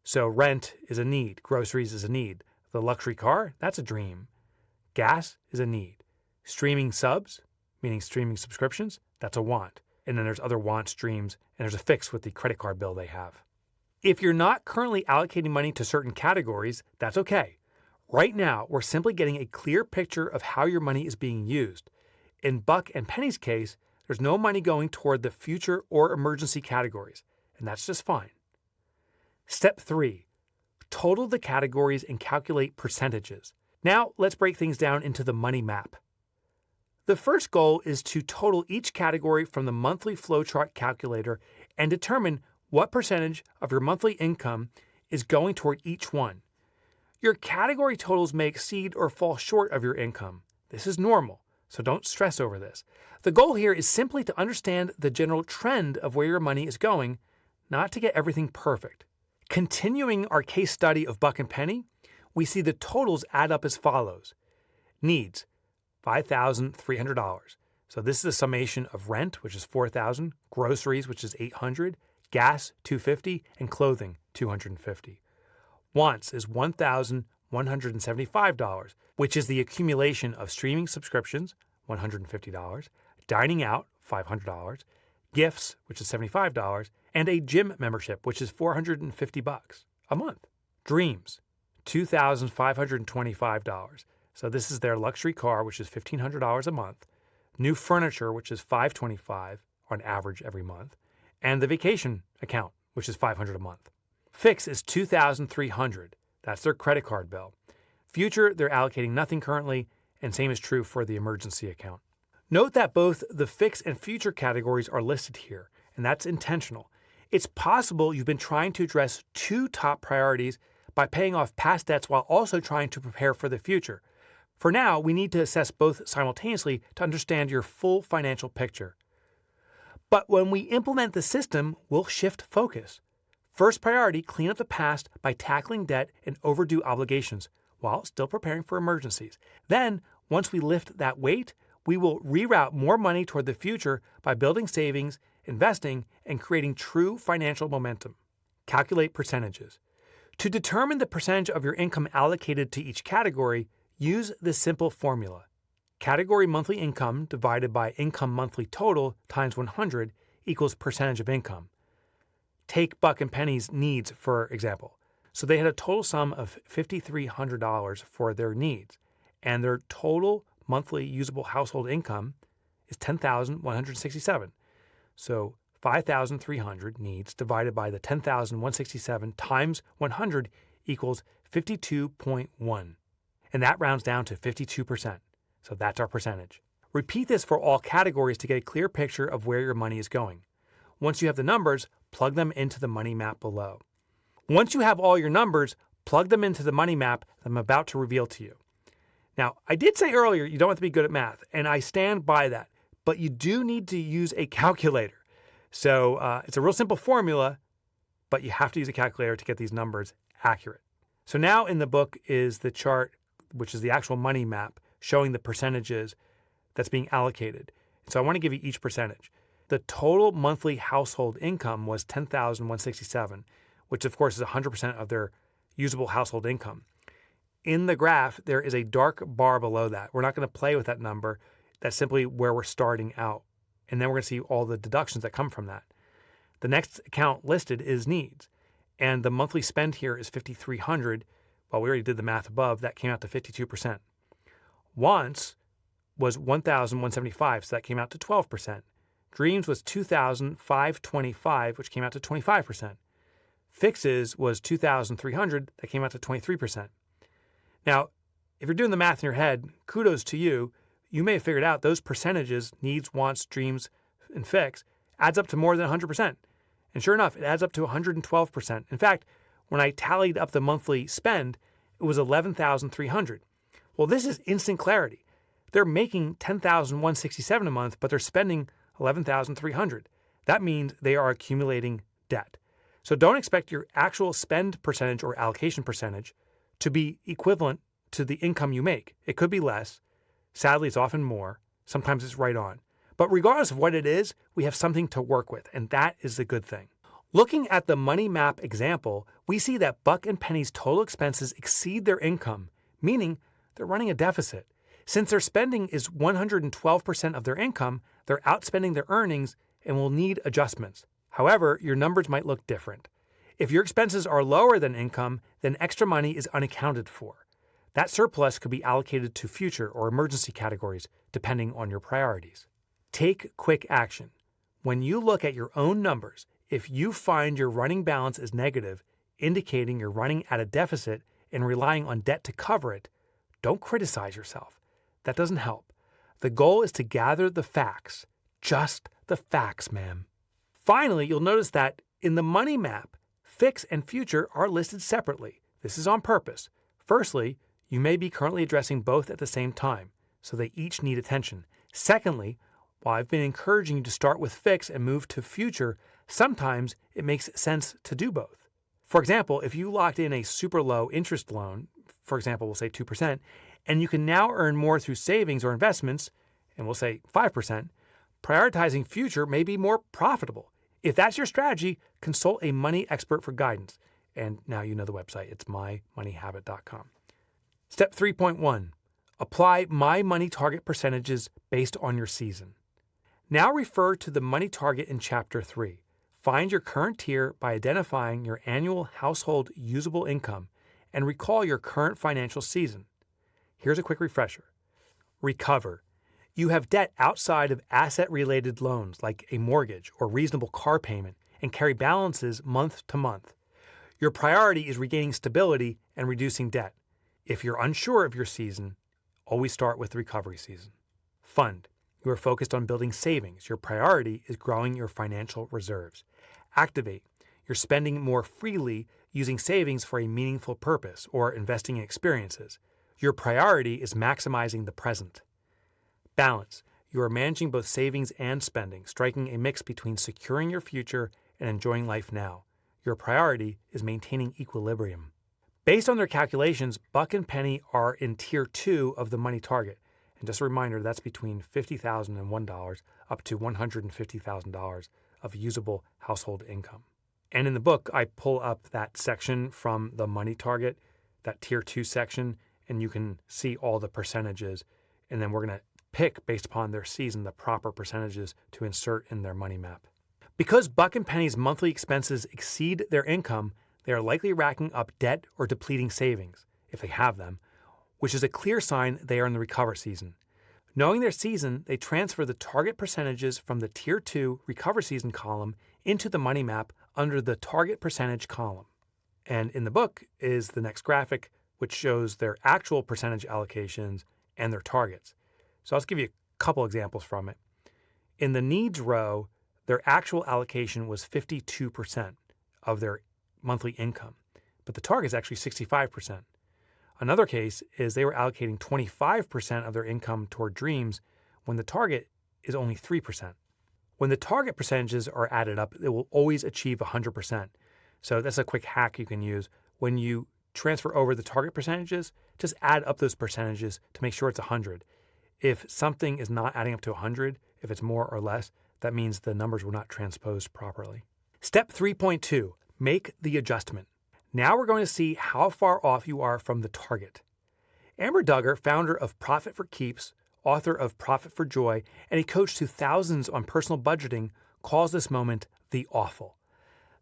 So rent is a need, groceries is a need, the luxury car, that's a dream. Gas is a need. Streaming subs, meaning streaming subscriptions, that's a want. And then there's other want streams, and there's a fix with the credit card bill they have. If you're not currently allocating money to certain categories, that's okay. Right now, we're simply getting a clear picture of how your money is being used. In Buck and Penny's case, there's no money going toward the future or emergency categories, and that's just fine. Step 3, total the categories and calculate percentages. Now, let's break things down into the money map. The first goal is to total each category from the monthly flowchart calculator and determine what percentage of your monthly income is going toward each one. Your category totals may exceed or fall short of your income. This is normal, so don't stress over this. The goal here is simply to understand the general trend of where your money is going, not to get everything perfect. Continuing our case study of Buck and Penny, we see the totals add up as follows. Needs, $5,300. So this is a summation of rent, which is $4,000, groceries, which is $800, gas, $250, and clothing, $250. Wants is $1,175, which is the accumulation of streaming subscriptions, $150, dining out, $500, gifts, which is $75, and a gym membership, which is $450 a month. Dreams, $2,525. So this is their luxury car, which is $1,500 a month. New furniture, which is $525 on average every month. And the vacation account, which is $500 a month. Fix is $2,300. That's their credit card bill. Future, they're allocating nothing currently, and same is true for the emergency account. Note that both the fix and future categories are listed here, and that's intentional. It's possible you've been trying to address two top priorities by paying off past debts while also trying to prepare for the future. For now, we need to assess both simultaneously to understand your full financial picture. But when we implement the system, we'll shift focus. First priority, clean up the past by tackling debt and overdue obligations while still preparing for emergencies. Then, once we lift that weight, we will reroute more money toward the future by building savings, investing, and creating true financial momentum. Calculate percentages. To determine the percentage of your income allocated to each category, use this simple formula. Category monthly income divided by income monthly total times 100 equals percentage of income. Take Buck and Penny's needs, for example. So they had a total sum of $5,300 for their needs, and their total monthly usable household income is $10,167. So 5,300 needs divided by the 10,167 times 100 equals 52.1. And that rounds down to 52%. So that's our percentage. Repeat this for all categories to get a clear picture of where your money is going. Once you have the numbers, plug them into the money map below. Once you have all your numbers, plug them into the money map that I'm about to reveal to you. Now, I did say earlier you don't have to be good at math, and I stand by that, but you do need to use a calculator. So it's a real simple formula, but you have to use a calculator to get these numbers accurate. So now in the book is the chart, which is the actual money map, showing the percentages that's being allocated. So I want to give you each percentage. The total monthly household income was $10,167, which of course is 100% of their usable household income. In the graph, there is a dark bar below that. We're not going to play with that number. That's simply where we're starting out. And then we're going to see all the deductions that come from that. The next account listed is needs. And the monthly spend here is $5,300. Well, we already did the math above. That came out to 52%. Wants was $1,175, so that came out to 12%. Dreams was $2,525, which came out to 25%. Fixes was $2,300, that came out to 23%. Now, if you're doing the math in your head, kudos to you. You may have figured out those percentages, needs, wants, dreams, and fix, adds up to more than 100%. And sure enough, it adds up to 112%. In fact, when I tallied up the monthly spend, it was $11,300. Well, this is instant clarity. They're making $10,167 a month, but they're spending $11,300. That means they are accumulating debt. So don't expect your actual spend percentage or allocation percentage to be equivalent to the income you make. It could be less. Sadly, it's often more. Sometimes it's right on. But regardless of what it is, we have something to work with, and that is the good thing. Looking at the money map example, we see that Buck and Penny's total expenses exceed their income, meaning they're running a deficit. Since their spending is 112% of their income, they're outspending their earnings and will need adjustments. However, your numbers might look different. If your expenses are lower than income, then extra money is unaccounted for. That surplus could be allocated to future or emergency categories, depending on your priorities. Take quick action. When you look at your own numbers, if you find your running balance is negative, indicating you're running at a deficit and relying on debt to cover it, don't criticize yourself. That doesn't help. The goal is to gather the facts. Just the facts, ma'am. Finally, you'll notice that in the money map, fix and future are listed separately. This is on purpose. Firstly, you may be currently addressing both at the same time, so they each need attention. Secondly, while I've been encouraging you to start with fix and move to future, sometimes it makes sense to do both. For example, if you locked in a super low interest loan, for example, we'll say 2%, and you can now earn more through savings or investments, and we'll say 5%, prioritizing future may be more profitable. If that's your strategy, consult a money expert for guidance. And now you know the website. It's mymoneyhabit.com. Step 3.1. Apply my money target percentages based on your season. Now refer to the money target in Chapter 3. Find your current tier by identifying your annual household usable income and recall your current financial season. Here's a quick refresher. Recover. You have debt outside of asset-related loans like a mortgage or reasonable car payment and carry balances month to month. Your priority is regaining stability and reducing debt. If you're unsure of your season, always start with the recovery season. Fund. You are focused on building savings. Your priority is growing your financial reserves. Activate. You're spending more freely using savings for a meaningful purpose or investing in experiences. Your priority is maximizing the present. Balance. You are managing both savings and spending, striking a mix between securing your future and enjoying life now. Your priority is maintaining equilibrium. Based on their calculations, Buck and Penny are in Tier 2 of the money target. And just a reminder, that's between $50,001 up to $150,000 of usable household income. And in the book, I pull up that section from the money target, that Tier 2 section, and you can see all the percentages. And then we're going to pick, based upon their season, the proper percentages to insert in their money map. Because Buck and Penny's monthly expenses exceed their income, they are likely racking up debt or depleting savings, if they have them, which is a clear sign they are in the recover season. Knowing their season, they transfer the target percentages from the Tier 2 recover season column into the money map under the target percentage column. And in the book is the next graphic, which shows their actual percentage allocations and their targets. So I'll just give you a couple examples from it. In the needs row, their actual allocation was 52% of their monthly income, but the target is actually 65%. Another case is they were allocating 25% of their income toward dreams when the target is only 3%. When the target percentages are added up, it will always achieve 100%. So that's a quick hack you can use. When you transfer over the target percentages, just add up those percentages to make sure it's 100. If something is not adding up to 100, if it's more or less, that means the numbers were not transposed properly. Step 3.2, make the adjustment. Now we're going to see how far off you are from the target. Amber Duggar, founder of Profit for Keeps, author of Profit for Joy, and a coach to thousands on personal budgeting, calls this moment the awful.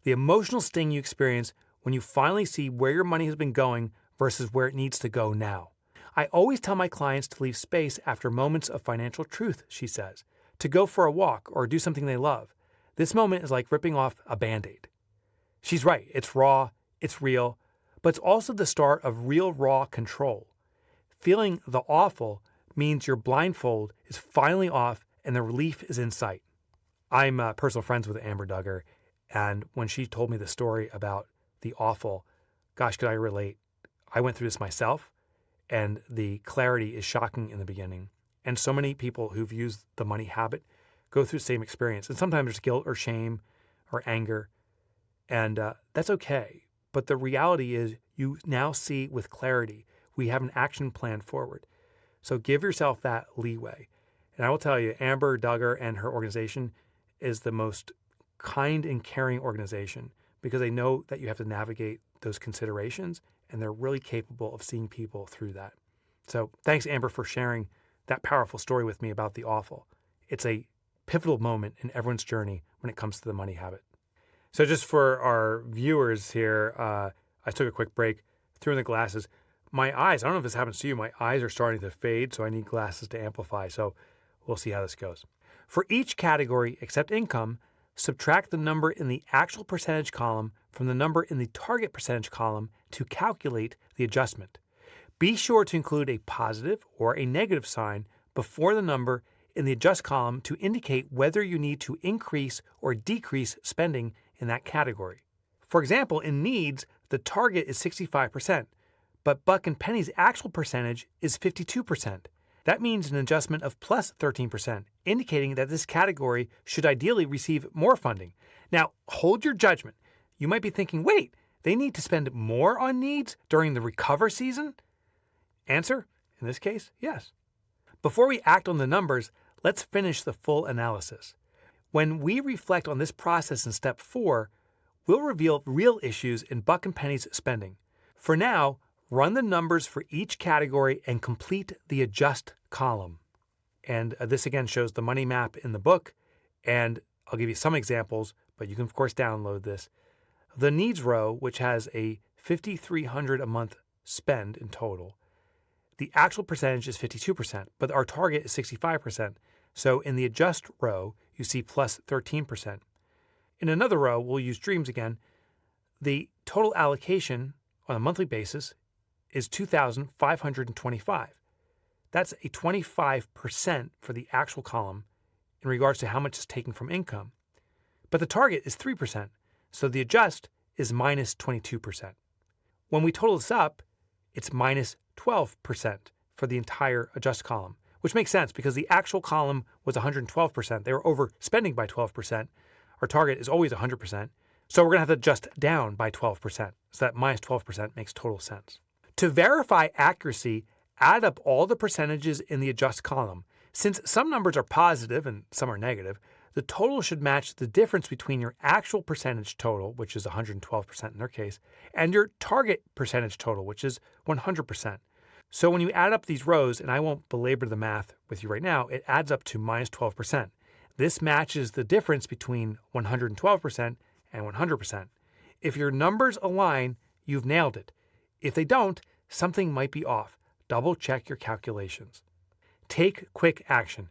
The emotional sting you experience when you finally see where your money has been going versus where it needs to go now. I always tell my clients to leave space after moments of financial truth, she says, to go for a walk or do something they love. This moment is like ripping off a Band-Aid. She's right. It's raw, it's real, but it's also the start of real raw control. Feeling the awful means your blindfold is finally off and the relief is in sight. I'm personal friends with Amber Duggar, and when she told me the story about the awful, gosh, could I relate? I went through this myself, and the clarity is shocking in the beginning, And so many people who've used the money habit go through the same experience. And sometimes there's guilt or shame or anger. And that's okay. But the reality is you now see with clarity, we have an action plan forward. So give yourself that leeway. And I will tell you, Amber Duggar and her organization is the most kind and caring organization because they know that you have to navigate those considerations, and they're really capable of seeing people through that. So thanks, Amber, for sharing that powerful story with me about the awful. It's a pivotal moment in everyone's journey when it comes to the money habit. So just for our viewers here, I took a quick break, threw in the glasses. My eyes, I don't know if this happens to you, my eyes are starting to fade, so I need glasses to amplify. So we'll see how this goes. For each category except income, subtract the number in the actual percentage column from the number in the target percentage column to calculate the adjustment. Be sure to include a positive or a negative sign before the number in the adjust column to indicate whether you need to increase or decrease spending in that category. For example, in needs, the target is 65%, but Buck and Penny's actual percentage is 52%. That means an adjustment of plus 13%, indicating that this category should ideally receive more funding. Now, hold your judgment. You might be thinking, wait, they need to spend more on needs during the recover season? Answer, in this case, yes. Before we act on the numbers, let's finish the full analysis. When we reflect on this process in step 4, we'll reveal real issues in Buck and Penny's spending. For now, run the numbers for each category and complete the adjust column. And this again shows the money map in the book. And I'll give you some examples, but you can of course download this. The needs row, which has a $5,300 a month spend in total, the actual percentage is 52%, but our target is 65%. So in the adjust row, you see plus 13%. In another row, we'll use dreams again. The total allocation on a monthly basis is $2,525. That's a 25% for the actual column in regards to how much is taken from income. But the target is 3%, so the adjust is minus 22%. When we total this up, it's minus 12% for the entire adjust column, which makes sense because the actual column was 112%. They were overspending by 12%. Our target is always 100%. So we're going to have to adjust down by 12%. So that minus 12% makes total sense. To verify accuracy, add up all the percentages in the adjust column. Since some numbers are positive and some are negative, the total should match the difference between your actual percentage total, which is 112% in their case, and your target percentage total, which is 100%. So when you add up these rows, and I won't belabor the math with you right now, it adds up to minus 12%. This matches the difference between 112% and 100%. If your numbers align, you've nailed it. If they don't, something might be off. Double check your calculations. Take quick action.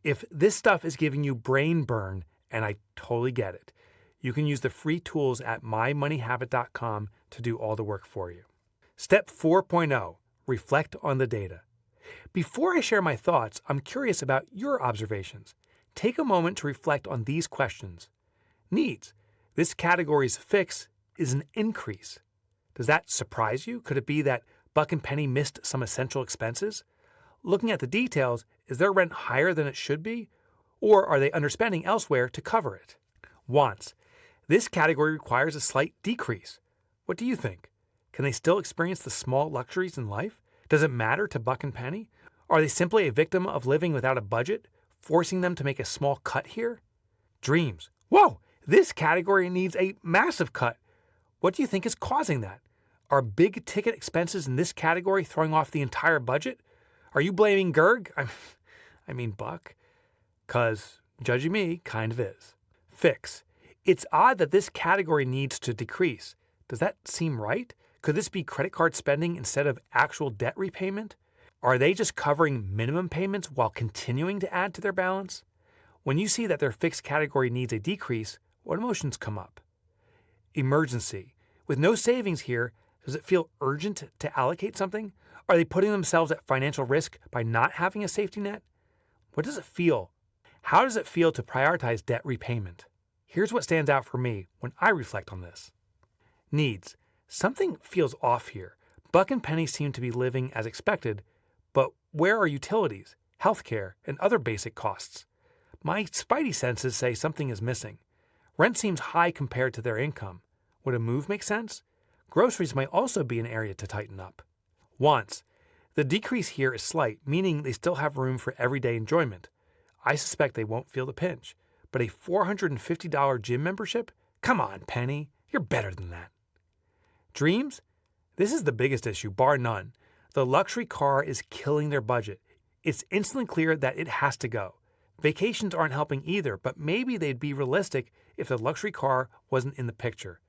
If this stuff is giving you brain burn, and I totally get it, you can use the free tools at mymoneyhabit.com to do all the work for you. Step 4.0, reflect on the data. Before I share my thoughts, I'm curious about your observations. Take a moment to reflect on these questions. Needs. This category's fix is an increase. Does that surprise you? Could it be that Buck and Penny missed some essential expenses? Looking at the details, is their rent higher than it should be? Or are they underspending elsewhere to cover it? Wants. This category requires a slight decrease. What do you think? Can they still experience the small luxuries in life? Does it matter to Buck and Penny? Are they simply a victim of living without a budget, forcing them to make a small cut here? Dreams. Whoa, this category needs a massive cut. What do you think is causing that? Are big ticket expenses in this category throwing off the entire budget? Are you blaming Gerg? I mean Buck. 'Cause, judging me, kind of is. Fix. It's odd that this category needs to decrease. Does that seem right? Could this be credit card spending instead of actual debt repayment? Are they just covering minimum payments while continuing to add to their balance? When you see that their fixed category needs a decrease, what emotions come up? Emergency. With no savings here, does it feel urgent to allocate something? Are they putting themselves at financial risk by not having a safety net? What does it feel? How does it feel to prioritize debt repayment? Here's what stands out for me when I reflect on this. Needs. Something feels off here. Buck and Penny seem to be living as expected, but where are utilities? healthcare, and other basic costs. My spidey senses say something is missing. Rent seems high compared to their income. Would a move make sense? Groceries might also be an area to tighten up. Wants. The decrease here is slight, meaning they still have room for everyday enjoyment. I suspect they won't feel the pinch. But a $450 gym membership? Come on, Penny. You're better than that. Dreams? This is the biggest issue, bar none. The luxury car is killing their budget. It's instantly clear that it has to go. Vacations aren't helping either, but maybe they'd be realistic if the luxury car wasn't in the picture.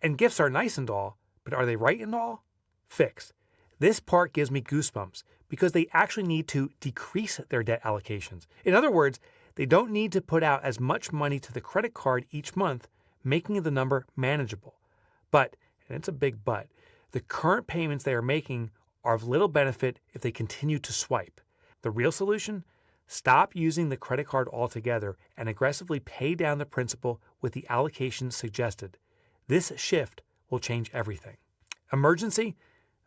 And gifts are nice and all, but are they right and all? Fix. This part gives me goosebumps because they actually need to decrease their debt allocations. In other words, they don't need to put out as much money to the credit card each month, making the number manageable. But, and it's a big but, the current payments they are making are of little benefit if they continue to swipe. The real solution? Stop using the credit card altogether and aggressively pay down the principal with the allocation suggested. This shift will change everything. Emergency?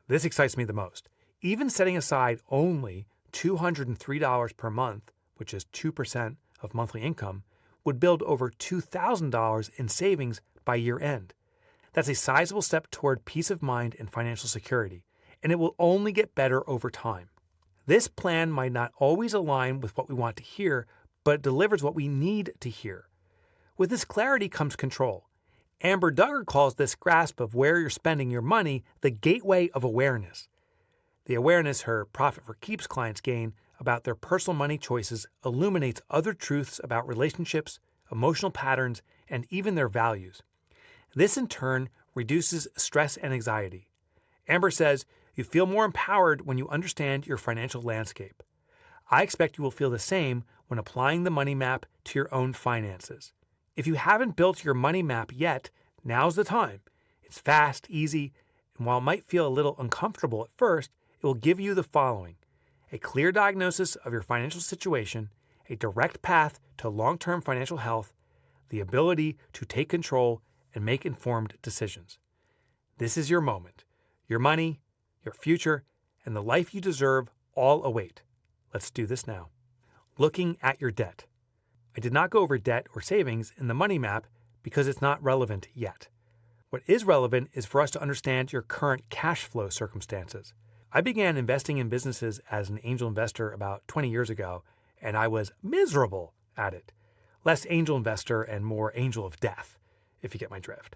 This excites me the most. Even setting aside only $203 per month, which is 2% of monthly income, would build over $2,000 in savings by year end. That's a sizable step toward peace of mind and financial security, and it will only get better over time. This plan might not always align with what we want to hear, but it delivers what we need to hear. With this clarity comes control. Amber Duggar calls this grasp of where you're spending your money the gateway of awareness. The awareness her Profit for Keeps clients gain about their personal money choices illuminates other truths about relationships, emotional patterns, and even their values. This in turn reduces stress and anxiety. Amber says, you feel more empowered when you understand your financial landscape. I expect you will feel the same when applying the money map to your own finances. If you haven't built your money map yet, now's the time. It's fast, easy, and while it might feel a little uncomfortable at first, it will give you the following: a clear diagnosis of your financial situation, a direct path to long-term financial health, the ability to take control and make informed decisions. This is your moment. Your money, your future, and the life you deserve all await. Let's do this now. Looking at your debt. I did not go over debt or savings in the money map because it's not relevant yet. What is relevant is for us to understand your current cash flow circumstances. I began investing in businesses as an angel investor about 20 years ago, and I was miserable at it. Less angel investor and more angel of death, if you get my drift.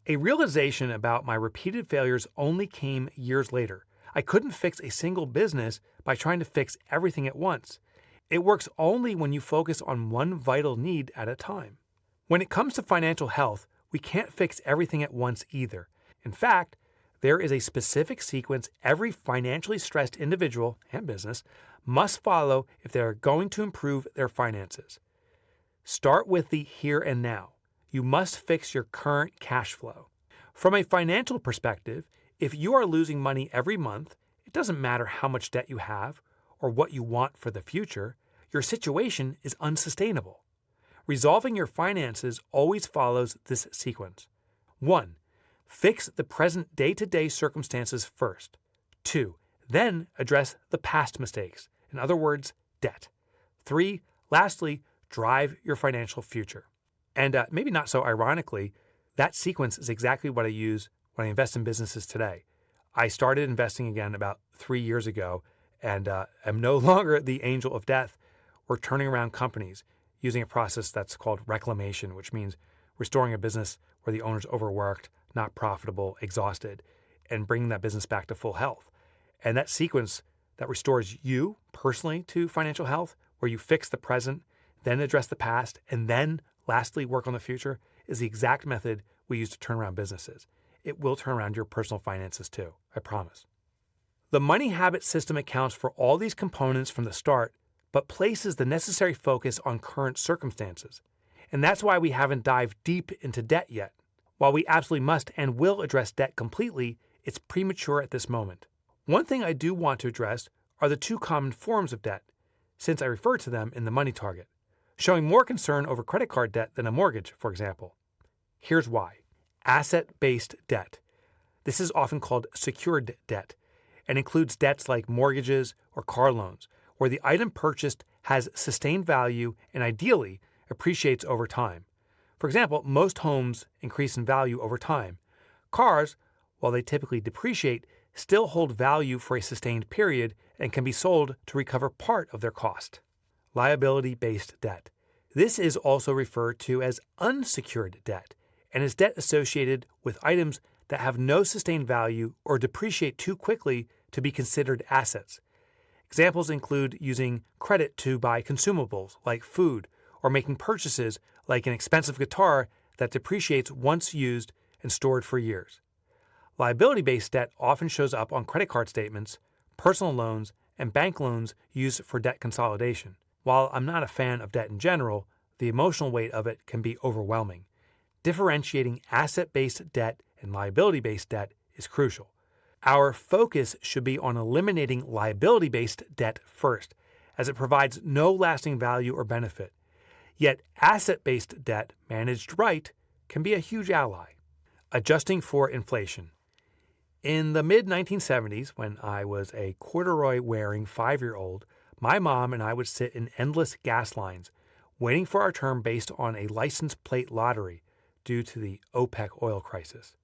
A realization about my repeated failures only came years later. I couldn't fix a single business by trying to fix everything at once. It works only when you focus on one vital need at a time. When it comes to financial health, we can't fix everything at once either. In fact, there is a specific sequence every financially stressed individual and business must follow if they are going to improve their finances. Start with the here and now. You must fix your current cash flow. From a financial perspective, if you are losing money every month, it doesn't matter how much debt you have or what you want for the future, your situation is unsustainable. Resolving your finances always follows this sequence. 1. Fix the present day-to-day circumstances first. 2. Then address the past mistakes, in other words, debt. 3. Lastly, drive your financial future. And maybe not so ironically, that sequence is exactly what I use when I invest in businesses today. I started investing again about 3 years ago, and am no longer the angel of death. We're turning around companies using a process that's called reclamation, which means restoring a business where the owner's overworked, not profitable, exhausted, and bringing that business back to full health. And that sequence that restores you personally to financial health, where you fix the present, then address the past, and then lastly work on the future, is the exact method we use to turn around businesses. It will turn around your personal finances too, I promise. The money habit system accounts for all these components from the start, but places the necessary focus on current circumstances. And that's why we haven't dived deep into debt yet. While we absolutely must and will address debt completely, it's premature at this moment. One thing I do want to address are the two common forms of debt, since I refer to them in the money target, showing more concern over credit card debt than a mortgage, for example. Here's why. Asset-based debt. This is often called secured debt and includes debts like mortgages or car loans, where the item purchased has sustained value and ideally appreciates over time. For example, most homes increase in value over time. Cars, while they typically depreciate, still hold value for a sustained period and can be sold to recover part of their cost. Liability-based debt. This is also referred to as unsecured debt and is debt associated with items that have no sustained value or depreciate too quickly to be considered assets. Examples include using credit to buy consumables like food or making purchases like an expensive guitar that depreciates once used and stored for years. Liability-based debt often shows up on credit card statements, personal loans, and bank loans used for debt consolidation. While I'm not a fan of debt in general, the emotional weight of it can be overwhelming. Differentiating asset-based debt and liability-based debt is crucial. Our focus should be on eliminating liability-based debt first, as it provides no lasting value or benefit. Yet asset-based debt, managed right, can be a huge ally. Adjusting for inflation. In the mid-1970s, when I was a corduroy-wearing 5-year-old, my mom and I would sit in endless gas lines, waiting for our turn based on a license plate lottery due to the OPEC oil crisis.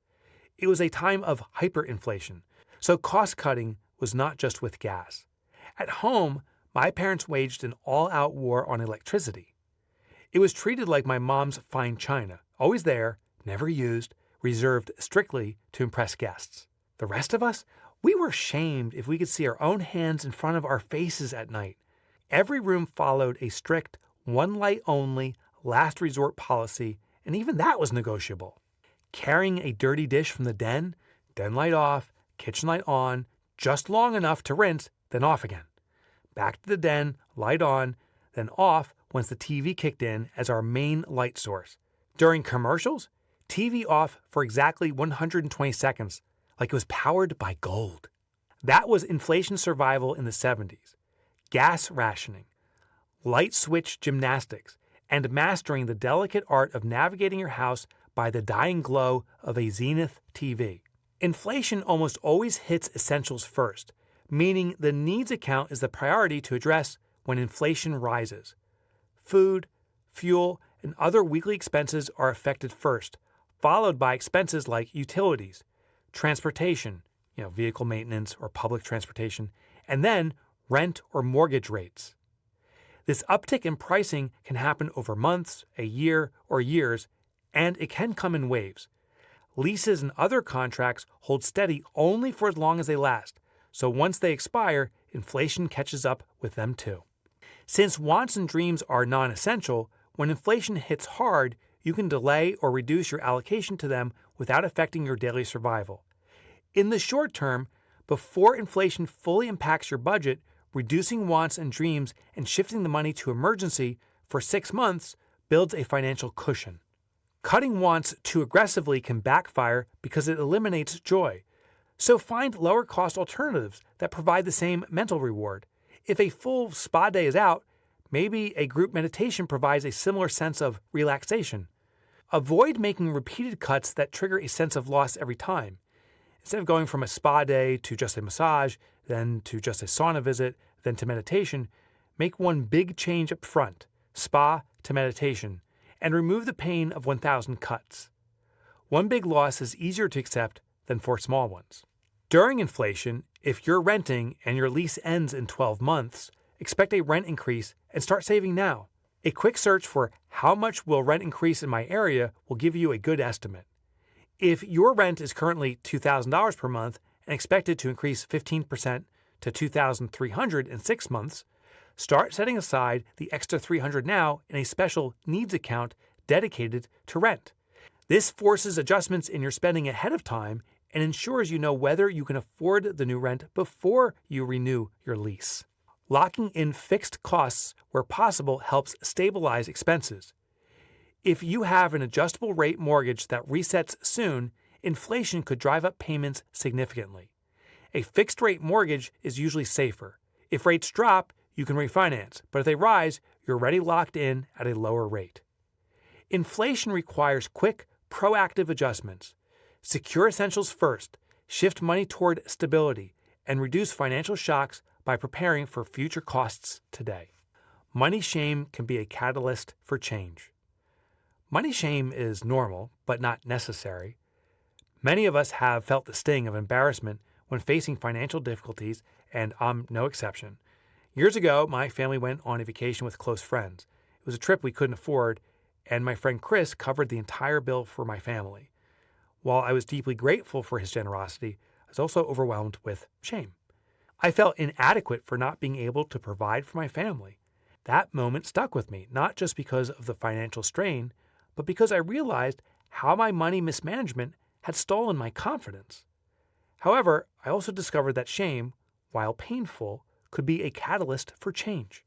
It was a time of hyperinflation, so cost-cutting was not just with gas. At home, my parents waged an all-out war on electricity. It was treated like my mom's fine china, always there, never used, reserved strictly to impress guests. The rest of us, we were shamed if we could see our own hands in front of our faces at night. Every room followed a strict one light only, last resort policy, and even that was negotiable. Carrying a dirty dish from the den light off, kitchen light on, just long enough to rinse, then off again. Back to the den, light on, then off once the TV kicked in as our main light source. During commercials, TV off for exactly 120 seconds, like it was powered by gold. That was inflation survival in the 70s. Gas rationing, light switch gymnastics, and mastering the delicate art of navigating your house by the dying glow of a Zenith TV. Inflation almost always hits essentials first, meaning the needs account is the priority to address when inflation rises. Food, fuel, and other weekly expenses are affected first, followed by expenses like utilities, transportation, vehicle maintenance or public transportation, and then rent or mortgage rates. This uptick in pricing can happen over months, a year, or years, and it can come in waves. Leases and other contracts hold steady only for as long as they last, so once they expire, inflation catches up with them too. Since wants and dreams are non-essential, when inflation hits hard, you can delay or reduce your allocation to them without affecting your daily survival. In the short term, before inflation fully impacts your budget, reducing wants and dreams and shifting the money to emergency for 6 months builds a financial cushion. Cutting wants too aggressively can backfire because it eliminates joy. So find lower-cost alternatives that provide the same mental reward. If a full spa day is out, maybe a group meditation provides a similar sense of relaxation. Avoid making repeated cuts that trigger a sense of loss every time. Instead of going from a spa day to just a massage, then to just a sauna visit, then to meditation, make one big change up front, spa to meditation, and remove the pain of 1,000 cuts. One big loss is easier to accept than 4 small ones. During inflation, if you're renting and your lease ends in 12 months, expect a rent increase and start saving now. A quick search for how much will rent increase in my area will give you a good estimate. If your rent is currently $2,000 per month and expected to increase 15% to $2,300 in 6 months, start setting aside the extra $300 now in a special needs account dedicated to rent. This forces adjustments in your spending ahead of time and ensures you know whether you can afford the new rent before you renew your lease. Locking in fixed costs where possible helps stabilize expenses. If you have an adjustable rate mortgage that resets soon, inflation could drive up payments significantly. A fixed rate mortgage is usually safer. If rates drop, you can refinance, but if they rise, you're already locked in at a lower rate. Inflation requires quick, proactive adjustments. Secure essentials first, shift money toward stability, and reduce financial shocks by preparing for future costs today. Money shame can be a catalyst for change. Money shame is normal, but not necessary. Many of us have felt the sting of embarrassment when facing financial difficulties, and I'm no exception. Years ago, my family went on a vacation with close friends. It was a trip we couldn't afford, and my friend Chris covered the entire bill for my family. While I was deeply grateful for his generosity, I was also overwhelmed with shame. I felt inadequate for not being able to provide for my family. That moment stuck with me, not just because of the financial strain, but because I realized how my money mismanagement had stolen my confidence. However, I also discovered that shame, while painful, could be a catalyst for change.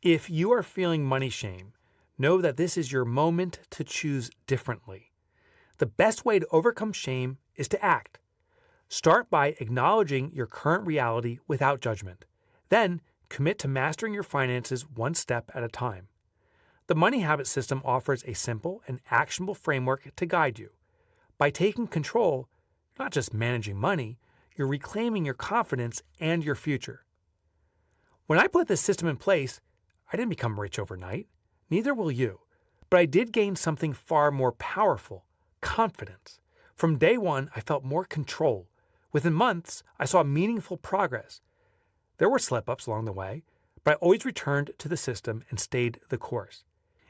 If you are feeling money shame, know that this is your moment to choose differently. The best way to overcome shame is to act. Start by acknowledging your current reality without judgment. Then, commit to mastering your finances one step at a time. The Money Habit System offers a simple and actionable framework to guide you. By taking control, not just managing money, you're reclaiming your confidence and your future. When I put this system in place, I didn't become rich overnight. Neither will you. But I did gain something far more powerful: confidence. From day one, I felt more control. Within months, I saw meaningful progress. There were slip-ups along the way, but I always returned to the system and stayed the course.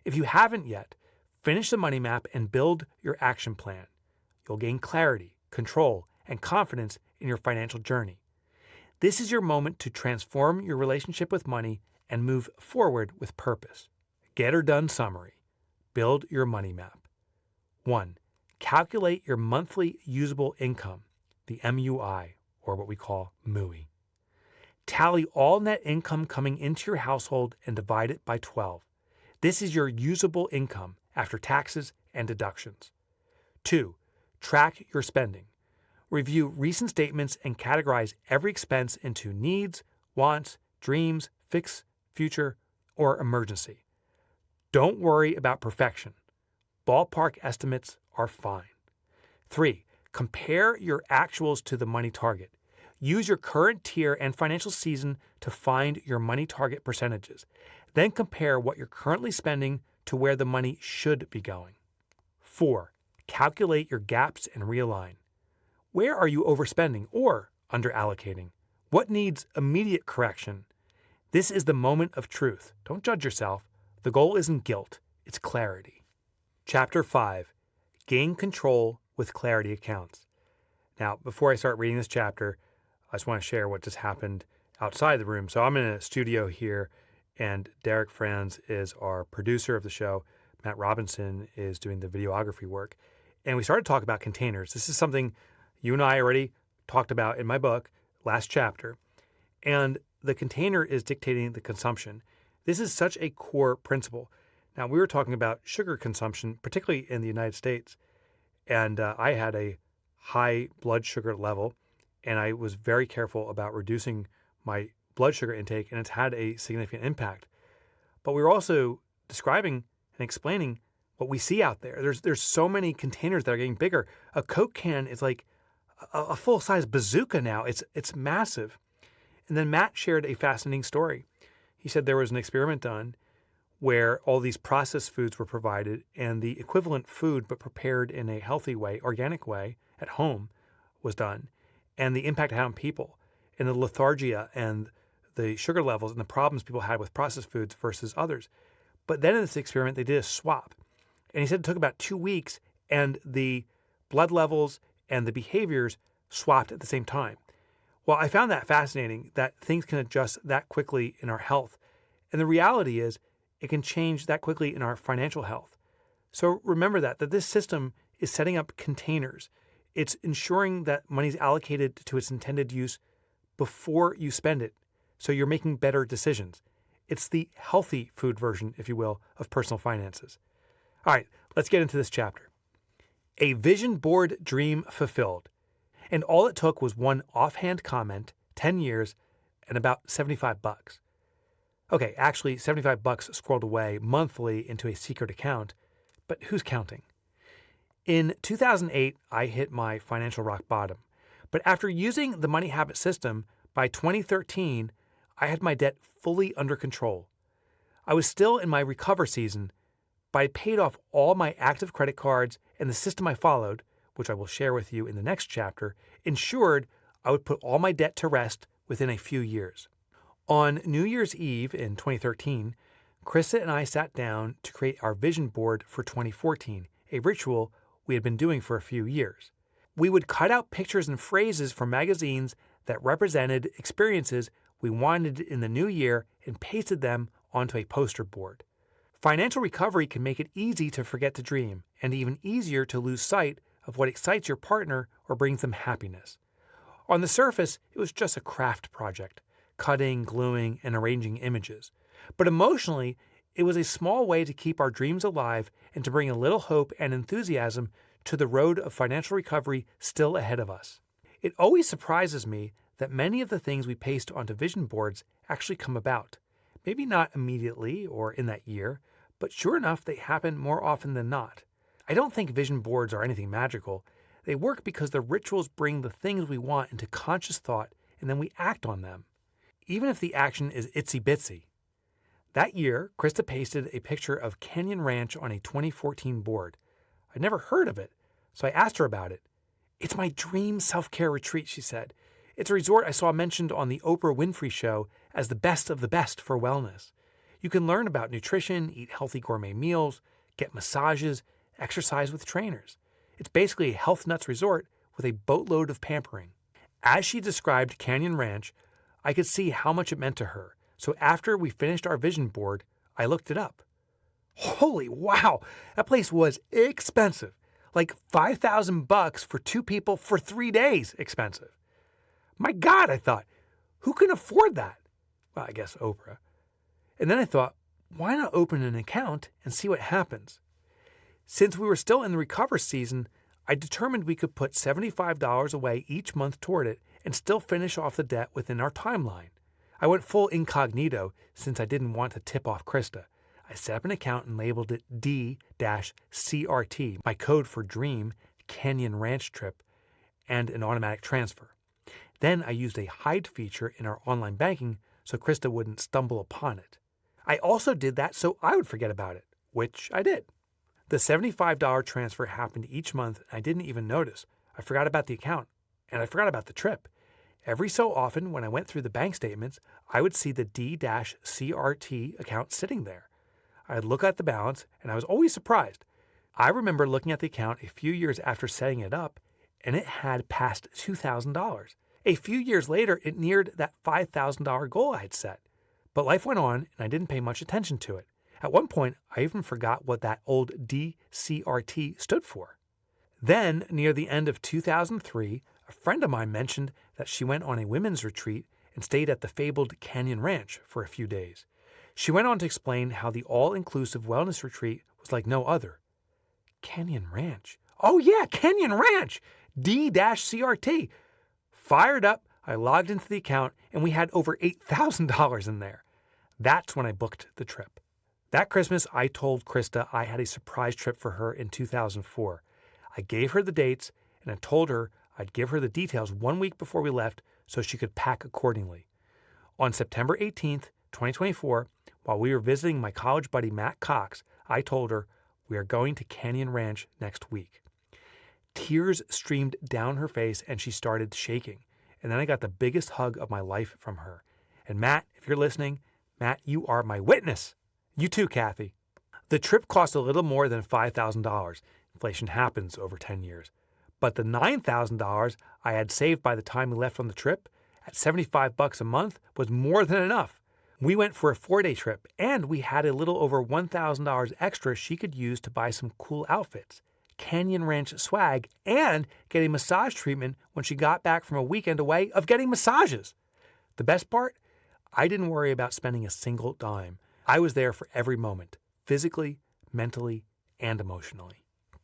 If you haven't yet, finish the money map and build your action plan. You'll gain clarity, control, and confidence in your financial journey. This is your moment to transform your relationship with money and move forward with purpose. Get or done summary. Build your money map. 1. Calculate your monthly usable income, the MUI, or what we call MUI. Tally all net income coming into your household and divide it by 12. This is your usable income after taxes and deductions. 2. Track your spending. Review recent statements and categorize every expense into needs, wants, dreams, fix, future, or emergency. Don't worry about perfection. Ballpark estimates are fine. 3. Compare your actuals to the money target. Use your current tier and financial season to find your money target percentages. Then compare what you're currently spending to where the money should be going. 4. Calculate your gaps and realign. Where are you overspending or underallocating? What needs immediate correction? This is the moment of truth. Don't judge yourself. The goal isn't guilt, it's clarity. Chapter 5. Gain control with clarity accounts. Now, before I start reading this chapter, I just want to share what just happened outside the room. So I'm in a studio here, and Derek Franz is our producer of the show. Matt Robinson is doing the videography work. And we started to talk about containers. This is something you and I already talked about in my book, last chapter. And the container is dictating the consumption. This is such a core principle. Now, we were talking about sugar consumption, particularly in the United States. And I had a high blood sugar level, and I was very careful about reducing my blood sugar intake, and it's had a significant impact. But we were also describing and explaining what we see out there. There's so many containers that are getting bigger. A Coke can is like a full-size bazooka now. It's massive. And then Matt shared a fascinating story. He said there was an experiment done where all these processed foods were provided, and the equivalent food but prepared in a healthy way, organic way, at home was done, and the impact it had on people, and the lethargia and the sugar levels and the problems people had with processed foods versus others. But then in this experiment, they did a swap. And he said it took about 2 weeks, and the blood levels and the behaviors swapped at the same time. Well, I found that fascinating, that things can adjust that quickly in our health. And the reality is, it can change that quickly in our financial health. So remember that this system is setting up containers. It's ensuring that money's allocated to its intended use before you spend it, so you're making better decisions. It's the healthy food version, if you will, of personal finances. All right, let's get into this chapter. A vision board dream fulfilled. And all it took was one offhand comment, 10 years, and about $75. Okay, actually $75 squirreled away monthly into a secret account, but who's counting? In 2008, I hit my financial rock bottom. But after using the Money Habit System, by 2013, I had my debt fully under control. I was still in my recover season, but I paid off all my active credit cards, and the system I followed, which I will share with you in the next chapter, ensured I would put all my debt to rest within a few years. On New Year's Eve in 2013, Krista and I sat down to create our vision board for 2014, a ritual we had been doing for a few years. We would cut out pictures and phrases from magazines that represented experiences we wanted in the new year and pasted them onto a poster board. Financial recovery can make it easy to forget to dream, and even easier to lose sight of what excites your partner or brings them happiness. On the surface, it was just a craft project, cutting, gluing, and arranging images. But emotionally, it was a small way to keep our dreams alive and to bring a little hope and enthusiasm to the road of financial recovery still ahead of us. It always surprises me that many of the things we paste onto vision boards actually come about. Maybe not immediately or in that year, but sure enough, they happen more often than not. I don't think vision boards are anything magical. They work because the rituals bring the things we want into conscious thought, and then we act on them, even if the action is itsy-bitsy. That year, Krista pasted a picture of Canyon Ranch on a 2014 board. I'd never heard of it, so I asked her about it. "It's my dream self-care retreat," she said. "It's a resort I saw mentioned on the Oprah Winfrey Show as the best of the best for wellness. You can learn about nutrition, eat healthy gourmet meals, get massages, exercise with trainers. It's basically a health nuts resort with a boatload of pampering." As she described Canyon Ranch, I could see how much it meant to her. So after we finished our vision board, I looked it up. Holy wow, that place was expensive. Like $5,000 for 2 people for 3 days expensive. My God, I thought, who can afford that? Well, I guess Oprah. And then I thought, why not open an account and see what happens? Since we were still in the recover season, I determined we could put $75 away each month toward it and still finish off the debt within our timeline. I went full incognito since I didn't want to tip off Krista. I set up an account and labeled it D-CRT, my code for Dream Canyon Ranch Trip, and an automatic transfer. Then I used a hide feature in our online banking so Krista wouldn't stumble upon it. I also did that so I would forget about it, which I did. The $75 transfer happened each month, and I didn't even notice. I forgot about the account, and I forgot about the trip. Every so often, when I went through the bank statements, I would see the D-CRT account sitting there. I'd look at the balance, and I was always surprised. I remember looking at the account a few years after setting it up, and it had passed $2,000. A few years later, it neared that $5,000 goal I had set. But life went on, and I didn't pay much attention to it. At one point, I even forgot what that old D-CRT stood for. Then, near the end of 2003, a friend of mine mentioned that she went on a women's retreat and stayed at the fabled Canyon Ranch for a few days. She went on to explain how the all-inclusive wellness retreat was like no other. Canyon Ranch. Oh yeah, Canyon Ranch! D-CRT. Fired up, I logged into the account, and we had over $8,000 in there. That's when I booked the trip. That Christmas, I told Krista I had a surprise trip for her in 2004. I gave her the dates, and I told her I'd give her the details 1 week before we left so she could pack accordingly. On September 18th, 2024, while we were visiting my college buddy Matt Cox, I told her we are going to Canyon Ranch next week. Tears streamed down her face and she started shaking. And then I got the biggest hug of my life from her. And Matt, if you're listening, Matt, you are my witness. You too, Kathy. The trip cost a little more than $5,000. Inflation happens over 10 years. But the $9,000 I had saved by the time we left on the trip, at $75 a month, was more than enough. We went for a 4-day trip, and we had a little over $1,000 extra she could use to buy some cool outfits, Canyon Ranch swag, and get a massage treatment when she got back from a weekend away of getting massages. The best part? I didn't worry about spending a single dime. I was there for every moment, physically, mentally, and emotionally.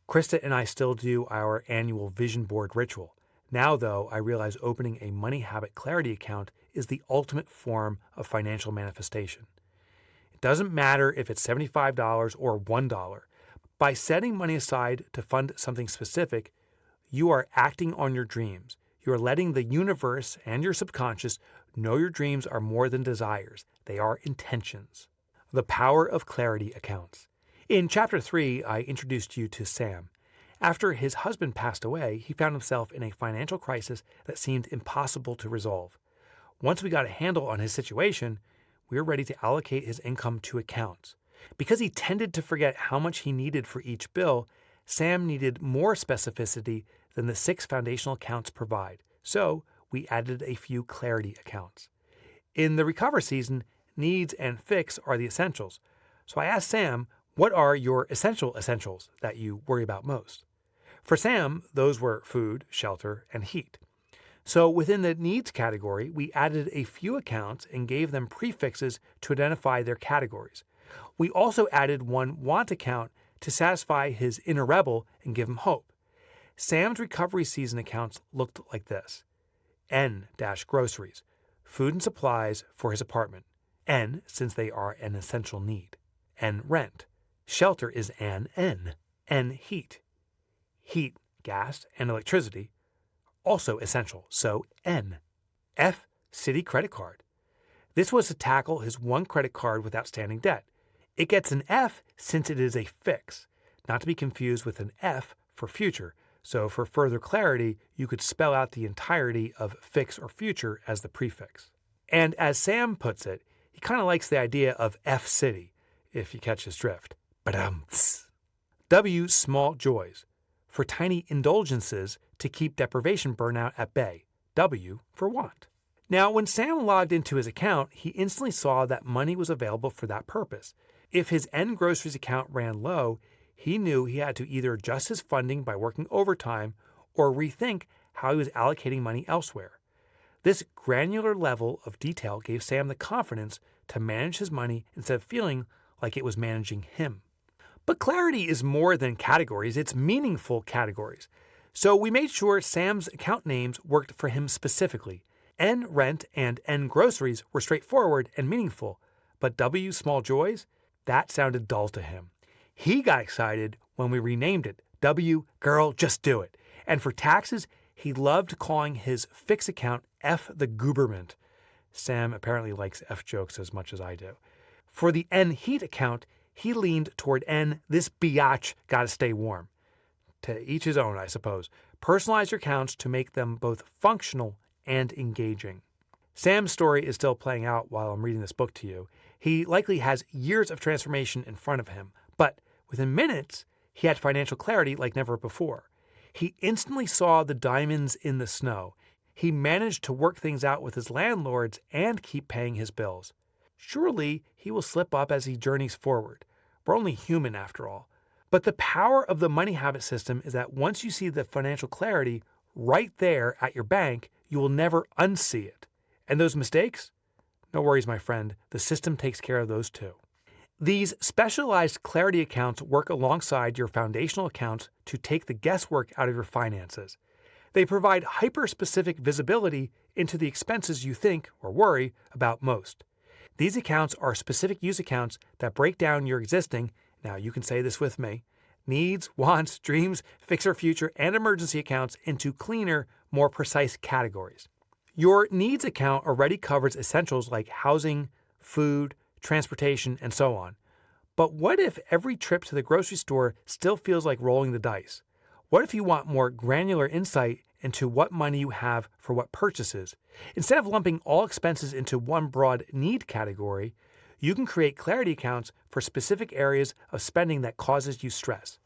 Krista and I still do our annual vision board ritual. Now, though, I realize opening a Money Habit Clarity account is the ultimate form of financial manifestation. It doesn't matter if it's $75 or $1. By setting money aside to fund something specific, you are acting on your dreams. You are letting the universe and your subconscious know your dreams are more than desires. They are intentions. The power of clarity accounts. In Chapter 3, I introduced you to Sam. After his husband passed away, he found himself in a financial crisis that seemed impossible to resolve. Once we got a handle on his situation, we were ready to allocate his income to accounts. Because he tended to forget how much he needed for each bill, Sam needed more specificity than the 6 foundational accounts provide. So we added a few clarity accounts. In the recover season, needs and fix are the essentials. So I asked Sam, what are your essentials that you worry about most? For Sam, those were food, shelter, and heat. So within the needs category, we added a few accounts and gave them prefixes to identify their categories. We also added one want account to satisfy his inner rebel and give him hope. Sam's recovery season accounts looked like this. N-groceries, food and supplies for his apartment. N, since they are an essential need. N, rent. Shelter is an N. N, heat. Heat, gas, and electricity, also essential, so N. F, city credit card. This was to tackle his one credit card with outstanding debt. It gets an F since it is a fix, not to be confused with an F for future. So for further clarity, you could spell out the entirety of fix or future as the prefix. And as Sam puts it, he kind of likes the idea of F city, if you catch his drift. Badumts. W, small joys, for tiny indulgences to keep deprivation burnout at bay. W for want. Now, when Sam logged into his account, he instantly saw that money was available for that purpose. If his N groceries account ran low, he knew he had to either adjust his funding by working overtime or rethink how he was allocating money elsewhere. This granular level of detail gave Sam the confidence to manage his money instead of feeling like it was managing him. But clarity is more than categories, it's meaningful categories. So we made sure Sam's account names worked for him specifically. N rent and N groceries were straightforward and meaningful, but W small joys, that sounded dull to him. He got excited when we renamed it. W, girl, just do it. And for taxes, he loved calling his fix account F the Gooberment. Sam apparently likes F jokes as much as I do. For the N heat account, he leaned toward N, this biatch gotta stay warm. To each his own, I suppose. Personalize your accounts to make them both functional and engaging. Sam's story is still playing out while I'm reading this book to you. He likely has years of transformation in front of him, but within minutes, he had financial clarity like never before. He instantly saw the diamonds in the snow. He managed to work things out with his landlords and keep paying his bills. Surely, he will slip up as he journeys forward. We're only human after all. But the power of the money habit system is that once you see the financial clarity right there at your bank, you will never unsee it. And those mistakes? No worries, my friend. The system takes care of those too. These specialized clarity accounts work alongside your foundational accounts to take the guesswork out of your finances. They provide hyper-specific visibility into the expenses you think or worry about most. These accounts are specific use accounts that break down your existing, now you can say this with me, needs, wants, dreams, fix or future, and emergency accounts into cleaner, more precise categories. Your needs account already covers essentials like housing, food, transportation, and so on. But what if every trip to the grocery store still feels like rolling the dice? What if you want more granular insight into what money you have for what purchases? Instead of lumping all expenses into one broad need category, you can create clarity accounts for specific areas of spending that causes you stress.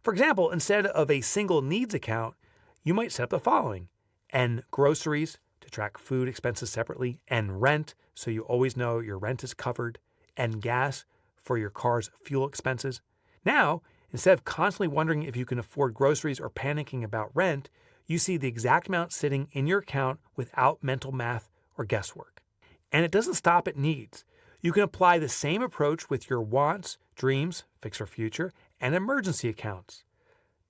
For example, instead of a single needs account, you might set up the following: N groceries to track food expenses separately, N rent so you always know your rent is covered, N gas for your car's fuel expenses. Now, instead of constantly wondering if you can afford groceries or panicking about rent, you see the exact amount sitting in your account without mental math or guesswork. And it doesn't stop at needs. You can apply the same approach with your wants, dreams, fix or future, and emergency accounts.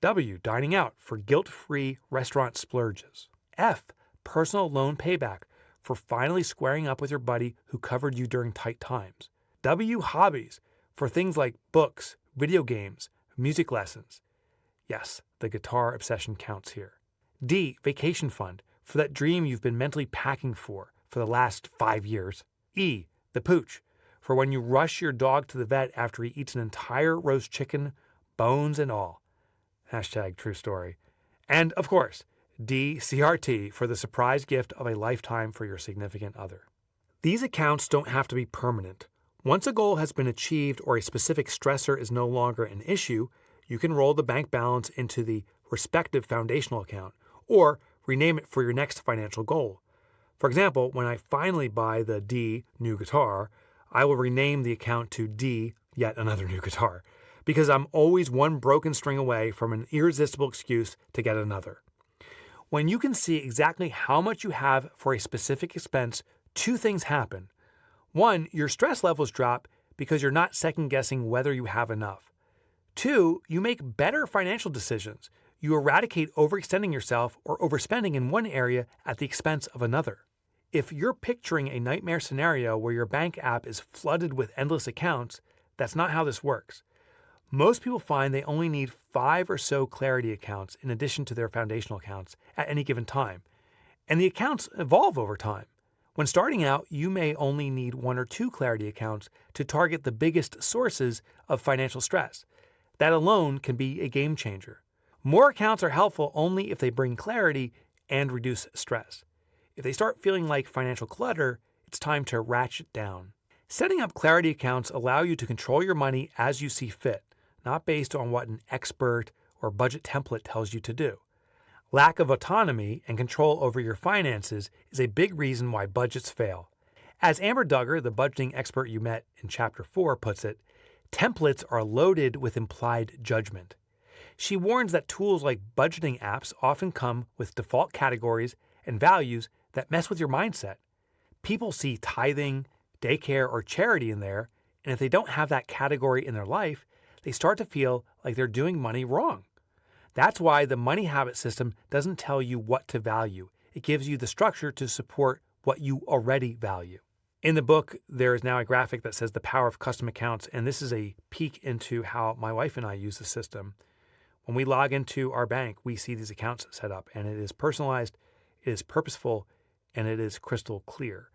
W, dining out for guilt-free restaurant splurges. F, personal loan payback for finally squaring up with your buddy who covered you during tight times. W, hobbies for things like books, video games, music lessons. Yes, the guitar obsession counts here. D, vacation fund for that dream you've been mentally packing for for the last 5 years. E, the pooch, for when you rush your dog to the vet after he eats an entire roast chicken, bones and all. Hashtag true story. And, of course, D, CRT, for the surprise gift of a lifetime for your significant other. These accounts don't have to be permanent. Once a goal has been achieved or a specific stressor is no longer an issue, you can roll the bank balance into the respective foundational account or rename it for your next financial goal. For example, when I finally buy the D, new guitar, I will rename the account to D, yet another new guitar, because I'm always one broken string away from an irresistible excuse to get another. When you can see exactly how much you have for a specific expense, two things happen. One, your stress levels drop because you're not second-guessing whether you have enough. Two, you make better financial decisions. You eradicate overextending yourself or overspending in one area at the expense of another. If you're picturing a nightmare scenario where your bank app is flooded with endless accounts, that's not how this works. Most people find they only need 5 or so clarity accounts in addition to their foundational accounts at any given time. And the accounts evolve over time. When starting out, you may only need 1 or 2 clarity accounts to target the biggest sources of financial stress. That alone can be a game changer. More accounts are helpful only if they bring clarity and reduce stress. If they start feeling like financial clutter, it's time to ratchet down. Setting up clarity accounts allow you to control your money as you see fit, not based on what an expert or budget template tells you to do. Lack of autonomy and control over your finances is a big reason why budgets fail. As Amber Duggar, the budgeting expert you met in Chapter 4, puts it, templates are loaded with implied judgment. She warns that tools like budgeting apps often come with default categories and values that mess with your mindset. People see tithing, daycare, or charity in there, and if they don't have that category in their life, they start to feel like they're doing money wrong. That's why the money habit system doesn't tell you what to value. It gives you the structure to support what you already value. In the book, there is now a graphic that says the power of custom accounts, and this is a peek into how my wife and I use the system. When we log into our bank, we see these accounts set up, and it is personalized, it is purposeful, and it is crystal clear.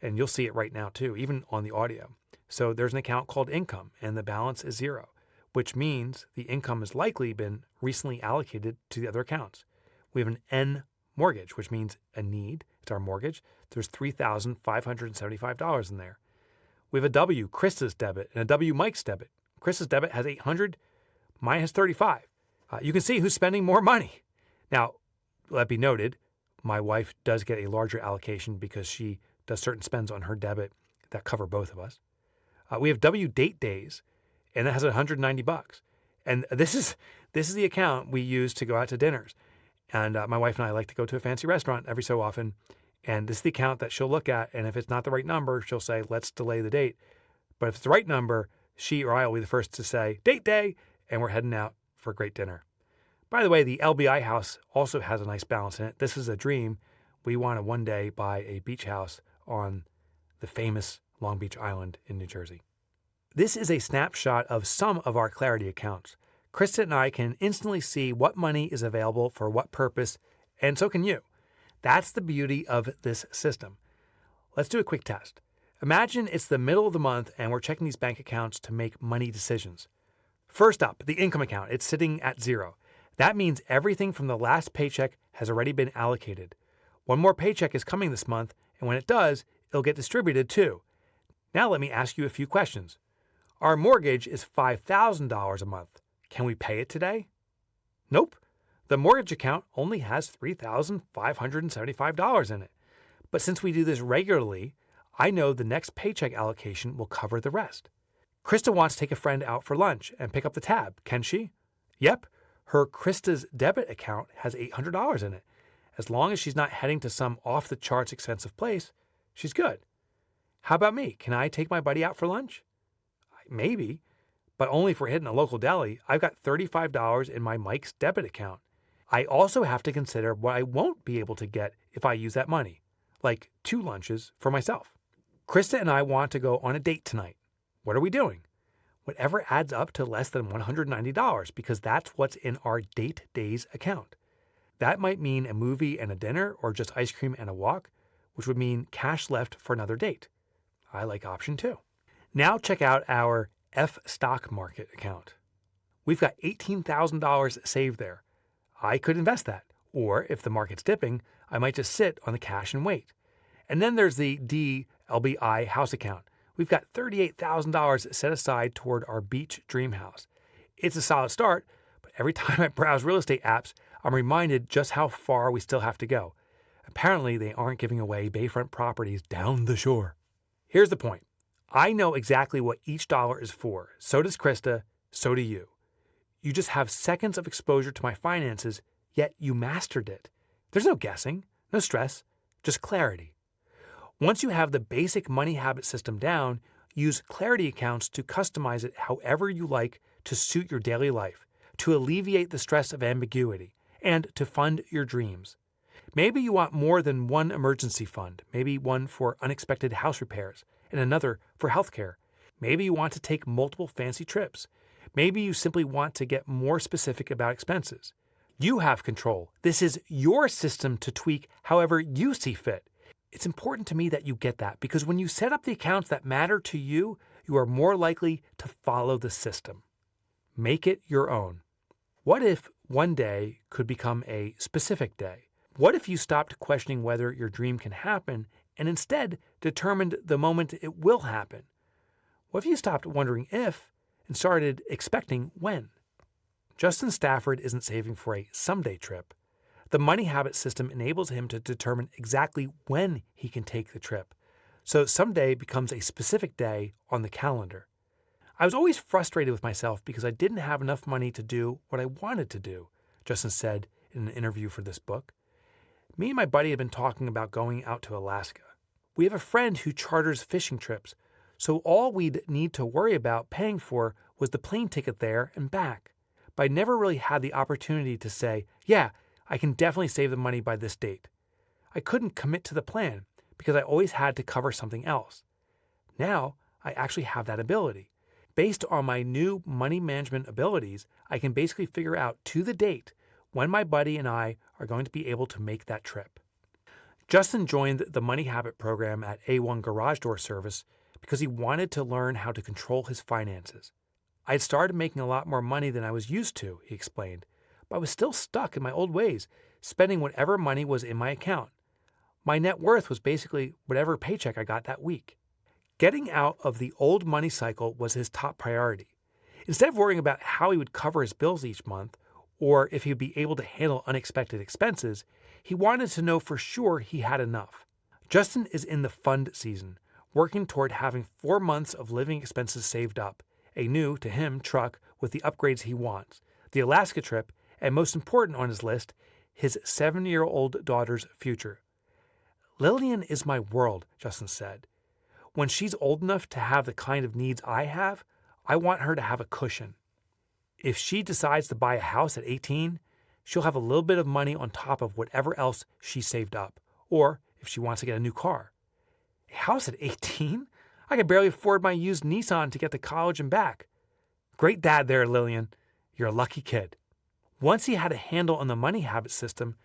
And you'll see it right now too, even on the audio. So there's an account called income, and the balance is 0, which means the income has likely been recently allocated to the other accounts. We have an N mortgage, which means a need. It's our mortgage. There's $3,575 in there. We have a W, Krista's debit, and a W, Mike's debit. Krista's debit has $800, mine has $35. You can see who's spending more money. Now, let be noted, my wife does get a larger allocation because she does certain spends on her debit that cover both of us. We have W, date days, and that has $190. And this is the account we use to go out to dinners. And my wife and I like to go to a fancy restaurant every so often. And this is the account that she'll look at. And if it's not the right number, she'll say, let's delay the date. But if it's the right number, she or I will be the first to say, date day, and we're heading out for a great dinner. By the way, the LBI house also has a nice balance in it. This is a dream. We want to one day buy a beach house on the famous Long Beach Island in New Jersey. This is a snapshot of some of our clarity accounts. Krista and I can instantly see what money is available for what purpose, and so can you. That's the beauty of this system. Let's do a quick test. Imagine it's the middle of the month and we're checking these bank accounts to make money decisions. First up, the income account. It's sitting at 0. That means everything from the last paycheck has already been allocated. One more paycheck is coming this month, and when it does, it'll get distributed too. Now let me ask you a few questions. Our mortgage is $5,000 a month. Can we pay it today? Nope. The mortgage account only has $3,575 in it. But since we do this regularly, I know the next paycheck allocation will cover the rest. Krista wants to take a friend out for lunch and pick up the tab. Can she? Yep. Her Krista's debit account has $800 in it. As long as she's not heading to some off-the-charts expensive place, she's good. How about me? Can I take my buddy out for lunch? Maybe, but only if we're hitting a local deli. I've got $35 in my Mike's debit account. I also have to consider what I won't be able to get if I use that money, like 2 lunches for myself. Krista and I want to go on a date tonight. What are we doing? Whatever adds up to less than $190, because that's what's in our date days account. That might mean a movie and a dinner or just ice cream and a walk. which would mean cash left for another date. I like option 2. Now check out our F stock market account. We've got $18,000 saved there. I could invest that, or if the market's dipping, I might just sit on the cash and wait. And then there's the D LBI house account. We've got $38,000 set aside toward our beach dream house. It's a solid start, but every time I browse real estate apps, I'm reminded just how far we still have to go. Apparently, they aren't giving away bayfront properties down the shore. Here's the point. I know exactly what each dollar is for. So does Krista. So do you. You just have seconds of exposure to my finances, yet you mastered it. There's no guessing, no stress, just clarity. Once you have the basic money habit system down, use clarity accounts to customize it however you like to suit your daily life, to alleviate the stress of ambiguity, and to fund your dreams. Maybe you want more than one emergency fund, maybe one for unexpected house repairs, and another for healthcare. Maybe you want to take multiple fancy trips. Maybe you simply want to get more specific about expenses. You have control. This is your system to tweak however you see fit. It's important to me that you get that, because when you set up the accounts that matter to you, you are more likely to follow the system. Make it your own. What if one day could become a specific day? What if you stopped questioning whether your dream can happen and instead determined the moment it will happen? What if you stopped wondering if and started expecting when? Justin Stafford isn't saving for a someday trip. The money habit system enables him to determine exactly when he can take the trip. So someday becomes a specific day on the calendar. I was always frustrated with myself because I didn't have enough money to do what I wanted to do, Justin said in an interview for this book. Me and my buddy had been talking about going out to Alaska. We have a friend who charters fishing trips, so all we'd need to worry about paying for was the plane ticket there and back. But I never really had the opportunity to say, yeah, I can definitely save the money by this date. I couldn't commit to the plan because I always had to cover something else. Now, I actually have that ability. Based on my new money management abilities, I can basically figure out to the date when my buddy and I are going to be able to make that trip. Justin joined the Money Habit program at A1 Garage Door Service because he wanted to learn how to control his finances. I had started making a lot more money than I was used to, he explained, but I was still stuck in my old ways, spending whatever money was in my account. My net worth was basically whatever paycheck I got that week. Getting out of the old money cycle was his top priority. Instead of worrying about how he would cover his bills each month, or if he would be able to handle unexpected expenses, he wanted to know for sure he had enough. Justin is in the fund season, working toward having 4 months of living expenses saved up, a new, to him, truck with the upgrades he wants, the Alaska trip, and most important on his list, his 7-year-old daughter's future. Lillian is my world, Justin said. When she's old enough to have the kind of needs I have, I want her to have a cushion. If she decides to buy a house at 18, she'll have a little bit of money on top of whatever else she saved up, or if she wants to get a new car. A house at 18? I could barely afford my used Nissan to get to college and back. Great dad there, Lillian. You're a lucky kid. Once he had a handle on the money habit system,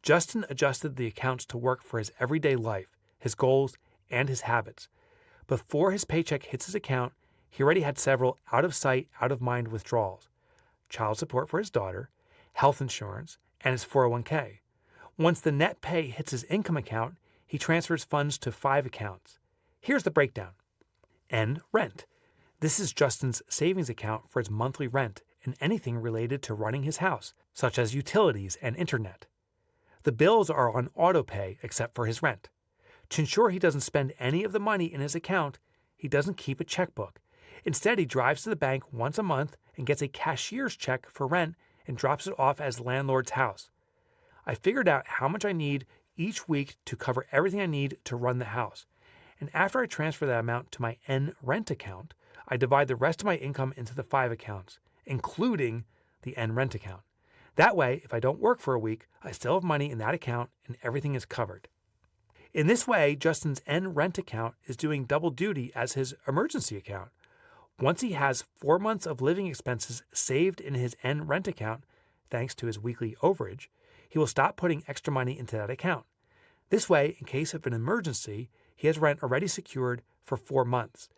Justin adjusted the accounts to work for his everyday life, his goals, and his habits. Before his paycheck hits his account, he already had several out-of-sight, out-of-mind withdrawals. Child support for his daughter, health insurance, and his 401k. Once the net pay hits his income account, he transfers funds to 5 accounts. Here's the breakdown. N, rent. This is Justin's savings account for his monthly rent and anything related to running his house, such as utilities and internet. The bills are on auto pay except for his rent. To ensure he doesn't spend any of the money in his account, he doesn't keep a checkbook. Instead, he drives to the bank once a month and gets a cashier's check for rent and drops it off as landlord's house. I figured out how much I need each week to cover everything I need to run the house. And after I transfer that amount to my N rent account, I divide the rest of my income into the 5 accounts, including the N rent account. That way, if I don't work for a week, I still have money in that account and everything is covered. In this way, Justin's N rent account is doing double duty as his emergency account. Once he has 4 months of living expenses saved in his N rent account, thanks to his weekly overage, he will stop putting extra money into that account. This way, in case of an emergency, he has rent already secured for 4 months,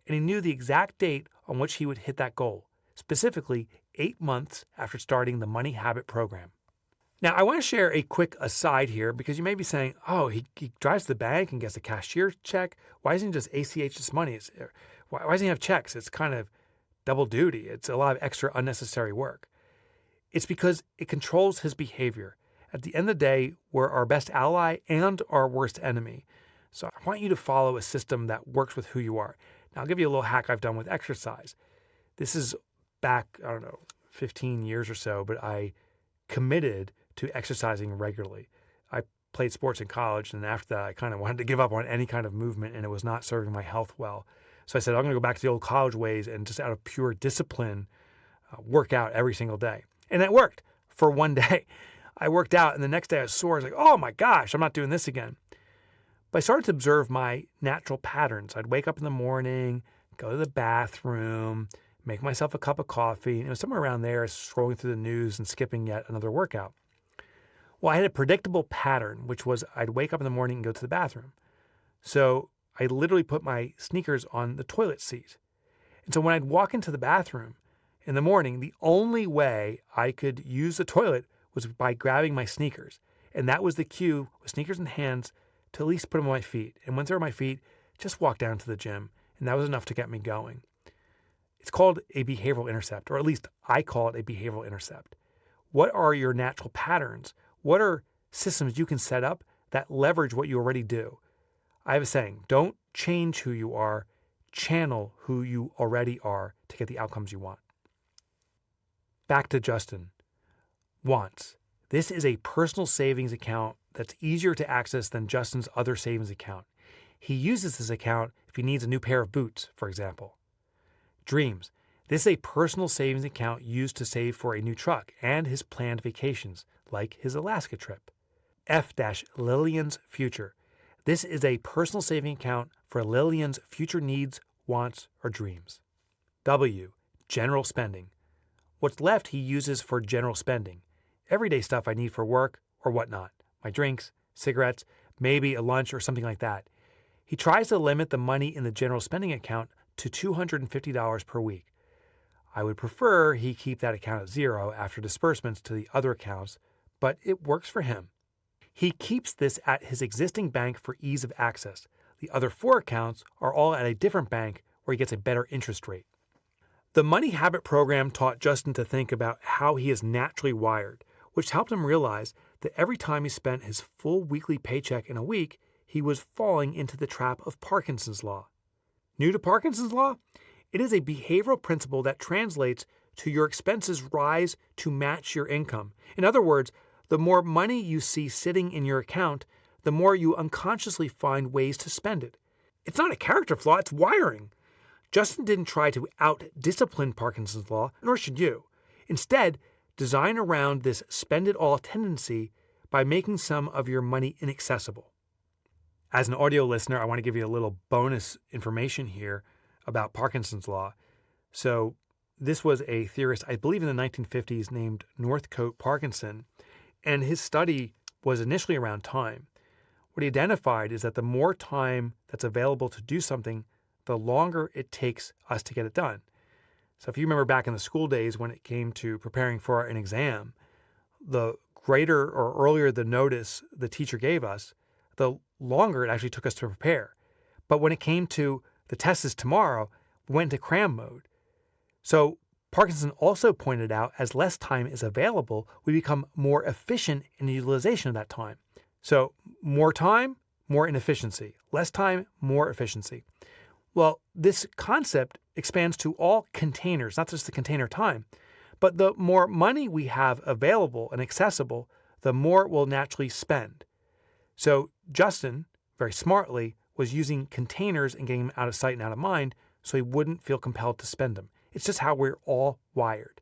and he knew the exact date on which he would hit that goal, specifically 8 months after starting the Money Habit program. Now, I want to share a quick aside here because you may be saying, oh, he drives to the bank and gets a cashier check. Why doesn't he just ACH this money? Why doesn't he have checks? It's kind of double duty. It's a lot of extra unnecessary work. It's because it controls his behavior. At the end of the day, we're our best ally and our worst enemy. So I want you to follow a system that works with who you are. Now, I'll give you a little hack I've done with exercise. This is back, 15 years or so, but I committed to exercising regularly. I played sports in college, and after that, I kind of wanted to give up on any kind of movement, and it was not serving my health well. So I said, I'm going to go back to the old college ways and just out of pure discipline, work out every single day. And that worked for one day. I worked out, and the next day I was sore. I was like, oh my gosh, I'm not doing this again. But I started to observe my natural patterns. I'd wake up in the morning, go to the bathroom, make myself a cup of coffee. And it was somewhere around there, scrolling through the news and skipping yet another workout. Well, I had a predictable pattern, which was I'd wake up in the morning and go to the bathroom. So I literally put my sneakers on the toilet seat. And so when I'd walk into the bathroom in the morning, the only way I could use the toilet was by grabbing my sneakers. And that was the cue, with sneakers in hands, to at least put them on my feet. And once they're on my feet, just walk down to the gym. And that was enough to get me going. It's called a behavioral intercept, or at least I call it a behavioral intercept. What are your natural patterns? What are systems you can set up that leverage what you already do? I have a saying, don't change who you are, channel who you already are to get the outcomes you want. Back to Justin. Wants. This is a personal savings account that's easier to access than Justin's other savings account. He uses this account if he needs a new pair of boots, for example. Dreams. This is a personal savings account used to save for a new truck and his planned vacations, like his Alaska trip. F-Lillian's Future. This is a personal saving account for Lillian's future needs, wants, or dreams. W. General spending. What's left he uses for general spending. Everyday stuff I need for work or whatnot. My drinks, cigarettes, maybe a lunch or something like that. He tries to limit the money in the general spending account to $250 per week. I would prefer he keep that account at zero after disbursements to the other accounts, but it works for him. He keeps this at his existing bank for ease of access. The other 4 accounts are all at a different bank where he gets a better interest rate. The Money Habit program taught Justin to think about how he is naturally wired, which helped him realize that every time he spent his full weekly paycheck in a week, he was falling into the trap of Parkinson's law. New to Parkinson's law? It is a behavioral principle that translates to your expenses rise to match your income. In other words, the more money you see sitting in your account, the more you unconsciously find ways to spend it. It's not a character flaw, it's wiring. Justin didn't try to out-discipline Parkinson's law, nor should you. Instead, design around this spend-it-all tendency by making some of your money inaccessible. As an audio listener, I want to give you a little bonus information here about Parkinson's law. So this was a theorist, I believe in the 1950s, named Northcote Parkinson, and his study was initially around time. What he identified is that the more time that's available to do something, the longer it takes us to get it done. So if you remember back in the school days when it came to preparing for an exam, the greater or earlier the notice the teacher gave us, the longer it actually took us to prepare. But when it came to the test is tomorrow, we went into cram mode. So Parkinson also pointed out as less time is available, we become more efficient in the utilization of that time. So more time, more inefficiency. Less time, more efficiency. Well, this concept expands to all containers, not just the container time. But the more money we have available and accessible, the more we'll naturally spend. So Justin, very smartly, was using containers and getting them out of sight and out of mind so he wouldn't feel compelled to spend them. It's just how we're all wired.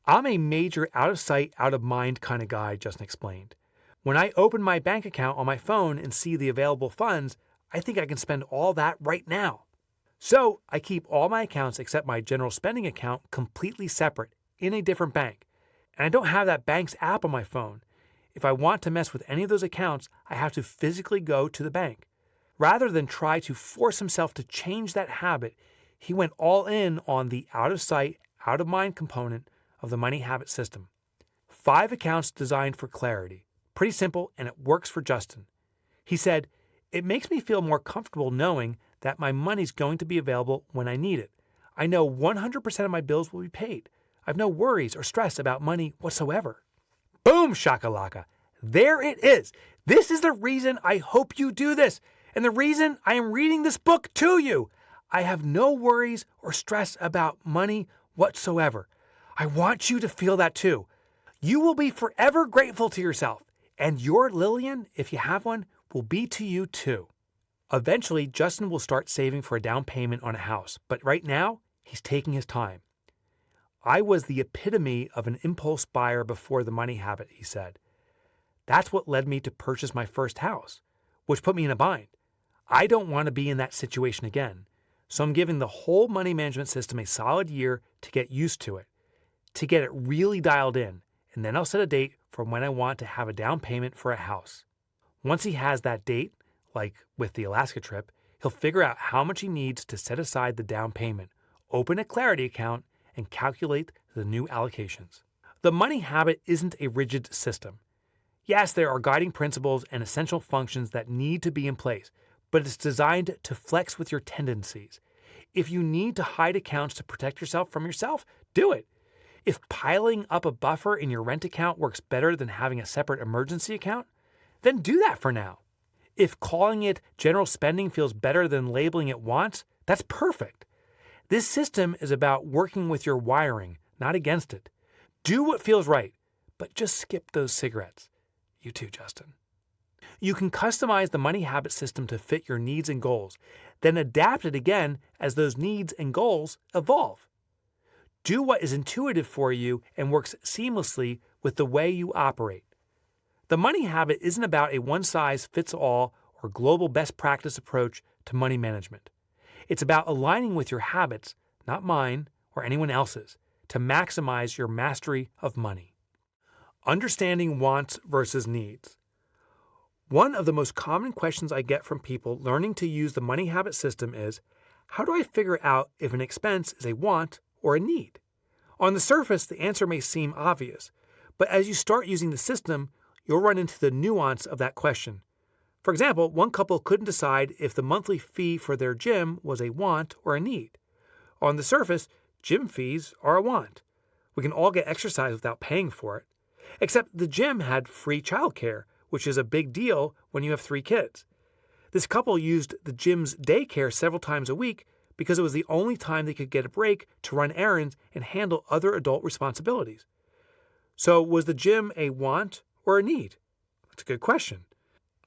I'm a major out of sight, out of mind kind of guy, Justin explained. When I open my bank account on my phone and see the available funds, I think I can spend all that right now. So I keep all my accounts except my general spending account completely separate in a different bank. And I don't have that bank's app on my phone. If I want to mess with any of those accounts, I have to physically go to the bank. Rather than try to force himself to change that habit, he went all in on the out-of-sight, out-of-mind component of the money habit system. 5 accounts designed for clarity. Pretty simple, and it works for Justin. He said, "It makes me feel more comfortable knowing that my money's going to be available when I need it. I know 100% of my bills will be paid. I have no worries or stress about money whatsoever." Boom, shakalaka. There it is. This is the reason I hope you do this, and the reason I am reading this book to you. I have no worries or stress about money whatsoever. I want you to feel that too. You will be forever grateful to yourself, and your Lillian, if you have one, will be to you too. Eventually, Justin will start saving for a down payment on a house, but right now, he's taking his time. I was the epitome of an impulse buyer before the money habit, he said. That's what led me to purchase my first house, which put me in a bind. I don't want to be in that situation again, so I'm giving the whole money management system a solid year to get used to it, to get it really dialed in, and then I'll set a date for when I want to have a down payment for a house. Once he has that date, like with the Alaska trip, he'll figure out how much he needs to set aside the down payment, open a Clarity account, and calculate the new allocations. The money habit isn't a rigid system. Yes, there are guiding principles and essential functions that need to be in place, but it's designed to flex with your tendencies. If you need to hide accounts to protect yourself from yourself, do it. If piling up a buffer in your rent account works better than having a separate emergency account, then do that for now. If calling it general spending feels better than labeling it wants, that's perfect. This system is about working with your wiring, not against it. Do what feels right, but just skip those cigarettes. You too, Justin. You can customize the money habit system to fit your needs and goals, then adapt it again as those needs and goals evolve. Do what is intuitive for you and works seamlessly with the way you operate. The money habit isn't about a one-size-fits-all or global best practice approach to money management. It's about aligning with your habits, not mine or anyone else's, to maximize your mastery of money. Understanding wants versus needs. One of the most common questions I get from people learning to use the money habit system is, how do I figure out if an expense is a want or a need? On the surface, the answer may seem obvious, but as you start using the system, you'll run into the nuance of that question. For example, one couple couldn't decide if the monthly fee for their gym was a want or a need. On the surface, gym fees are a want. We can all get exercise without paying for it. Except the gym had free childcare, which is a big deal when you have 3 kids. This couple used the gym's daycare several times a week because it was the only time they could get a break to run errands and handle other adult responsibilities. So was the gym a want or a need? That's a good question.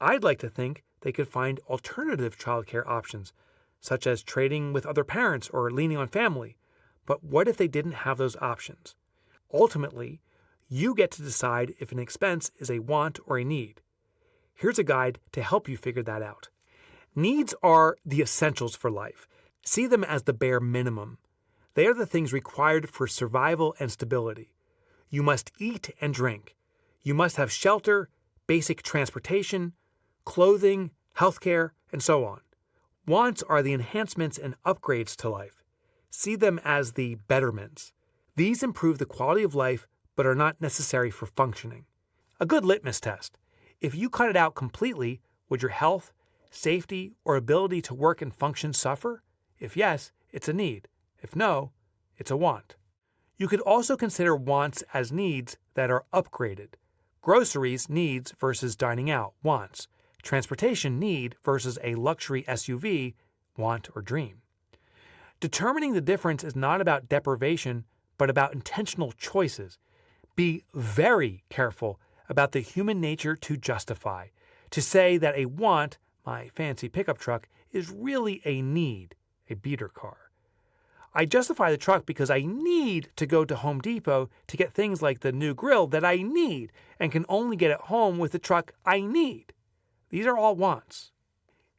I'd like to think they could find alternative childcare options, such as trading with other parents or leaning on family. But what if they didn't have those options? Ultimately, you get to decide if an expense is a want or a need. Here's a guide to help you figure that out. Needs are the essentials for life. See them as the bare minimum. They are the things required for survival and stability. You must eat and drink. You must have shelter, basic transportation, clothing, healthcare, and so on. Wants are the enhancements and upgrades to life. See them as the betterments. These improve the quality of life but are not necessary for functioning. A good litmus test. If you cut it out completely, would your health, safety, or ability to work and function suffer? If yes, it's a need. If no, it's a want. You could also consider wants as needs that are upgraded. Groceries, needs versus dining out, wants. Transportation, need versus a luxury SUV, want or dream. Determining the difference is not about deprivation, but about intentional choices. Be very careful about the human nature to justify, to say that a want, my fancy pickup truck, is really a need, a beater car. I justify the truck because I need to go to Home Depot to get things like the new grill that I need and can only get at home with the truck I need. These are all wants.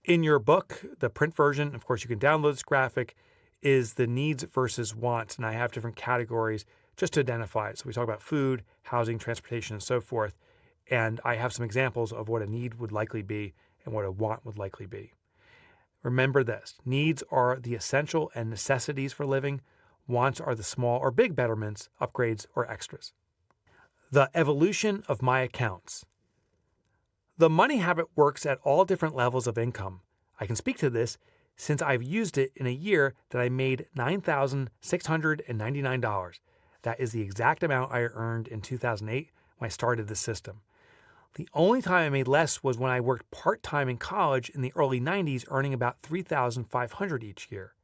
In your book, the print version, of course you can download this graphic, is the needs versus wants, and I have different categories just to identify it. So we talk about food, housing, transportation, and so forth. And I have some examples of what a need would likely be and what a want would likely be. Remember this: needs are the essential and necessities for living. Wants are the small or big betterments, upgrades, or extras. The evolution of my accounts. The money habit works at all different levels of income. I can speak to this since I've used it in a year that I made $9,699. That is the exact amount I earned in 2008 when I started the system. The only time I made less was when I worked part-time in college in the early 90s, earning about $3,500 each year.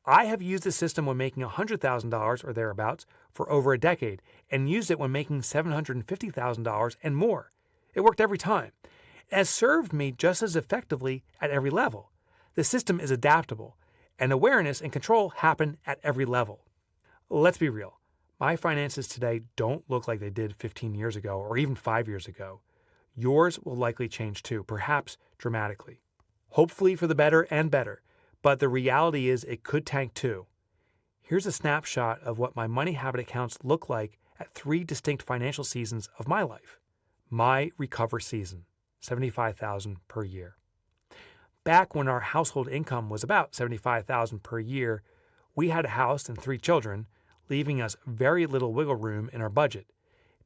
I have used the system when making $100,000 or thereabouts for over a decade, and used it when making $750,000 and more. It worked every time. It has served me just as effectively at every level. The system is adaptable, and awareness and control happen at every level. Let's be real. My finances today don't look like they did 15 years ago or even 5 years ago. Yours will likely change too, perhaps dramatically. Hopefully for the better and better, but the reality is it could tank too. Here's a snapshot of what my money habit accounts look like at 3 distinct financial seasons of my life. My recover season, $75,000 per year. Back when our household income was about $75,000 per year, we had a house and 3 children, leaving us very little wiggle room in our budget.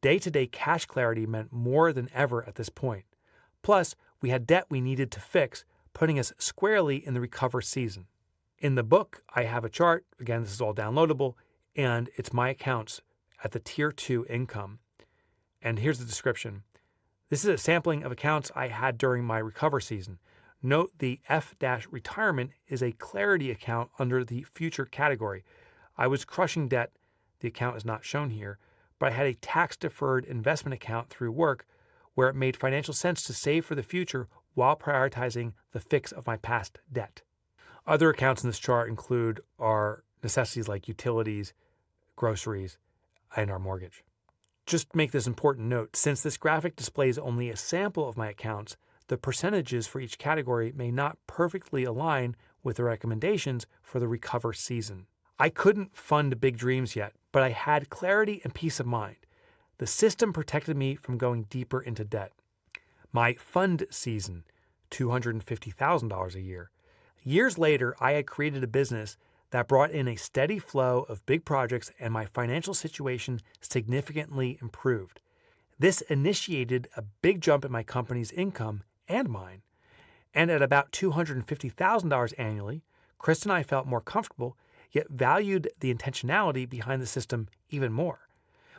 Day-to-day cash clarity meant more than ever at this point. Plus, we had debt we needed to fix, putting us squarely in the recover season. In the book, I have a chart. Again, this is all downloadable, and it's my accounts at the Tier 2 income. And here's the description. This is a sampling of accounts I had during my recover season. Note the F-retirement is a clarity account under the future category. I was crushing debt. The account is not shown here, but I had a tax-deferred investment account through work where it made financial sense to save for the future while prioritizing the fix of my past debt. Other accounts in this chart include our necessities like utilities, groceries, and our mortgage. Just make this important note: since this graphic displays only a sample of my accounts, the percentages for each category may not perfectly align with the recommendations for the recover season. I couldn't fund big dreams yet, but I had clarity and peace of mind. The system protected me from going deeper into debt. My fund season, $250,000 a year. Years later, I had created a business that brought in a steady flow of big projects, and my financial situation significantly improved. This initiated a big jump in my company's income and mine. And at about $250,000 annually, Chris and I felt more comfortable, yet valued the intentionality behind the system even more.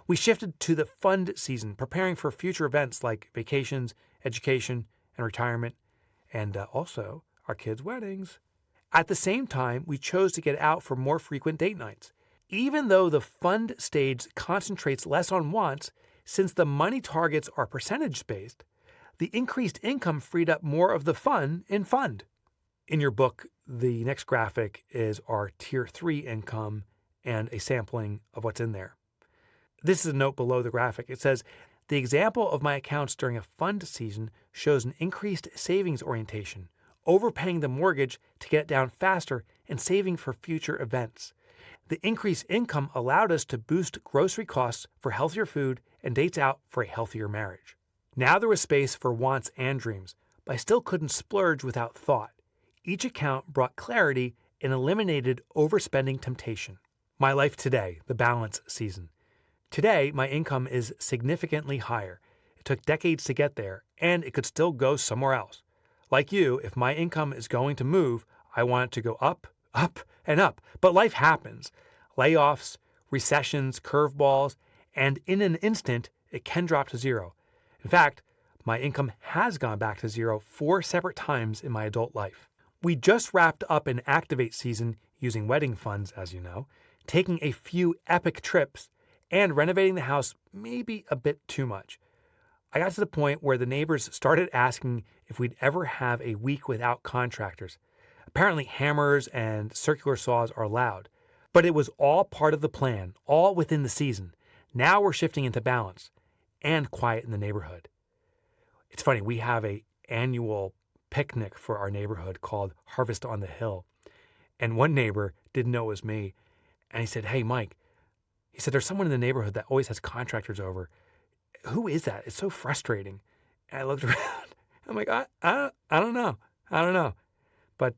We shifted to the fund season, preparing for future events like vacations, education, and retirement, and also our kids' weddings. At the same time, we chose to get out for more frequent date nights. Even though the fund stage concentrates less on wants, since the money targets are percentage-based, the increased income freed up more of the fun in fund. In your book, the next graphic is our Tier 3 income and a sampling of what's in there. This is a note below the graphic. It says, the example of my accounts during a fund season shows an increased savings orientation, overpaying the mortgage to get it down faster and saving for future events. The increased income allowed us to boost grocery costs for healthier food and dates out for a healthier marriage. Now there was space for wants and dreams, but I still couldn't splurge without thought. Each account brought clarity and eliminated overspending temptation. My life today, the balance season. Today, my income is significantly higher. It took decades to get there, and it could still go somewhere else. Like you, if my income is going to move, I want it to go up, up, and up. But life happens. Layoffs, recessions, curveballs, and in an instant, it can drop to zero. In fact, my income has gone back to zero 4 separate times in my adult life. We just wrapped up an Activate season using wedding funds, as you know, taking a few epic trips, and renovating the house maybe a bit too much. I got to the point where the neighbors started asking if we'd ever have a week without contractors. Apparently hammers and circular saws are allowed, but it was all part of the plan, all within the season. Now we're shifting into balance and quiet in the neighborhood. It's funny, we have an annual picnic for our neighborhood called Harvest on the Hill. And one neighbor didn't know it was me. And he said, hey, Mike, he said, there's someone in the neighborhood that always has contractors over. who is that? It's so frustrating. And I looked around. I'm like, I don't know. I don't know. But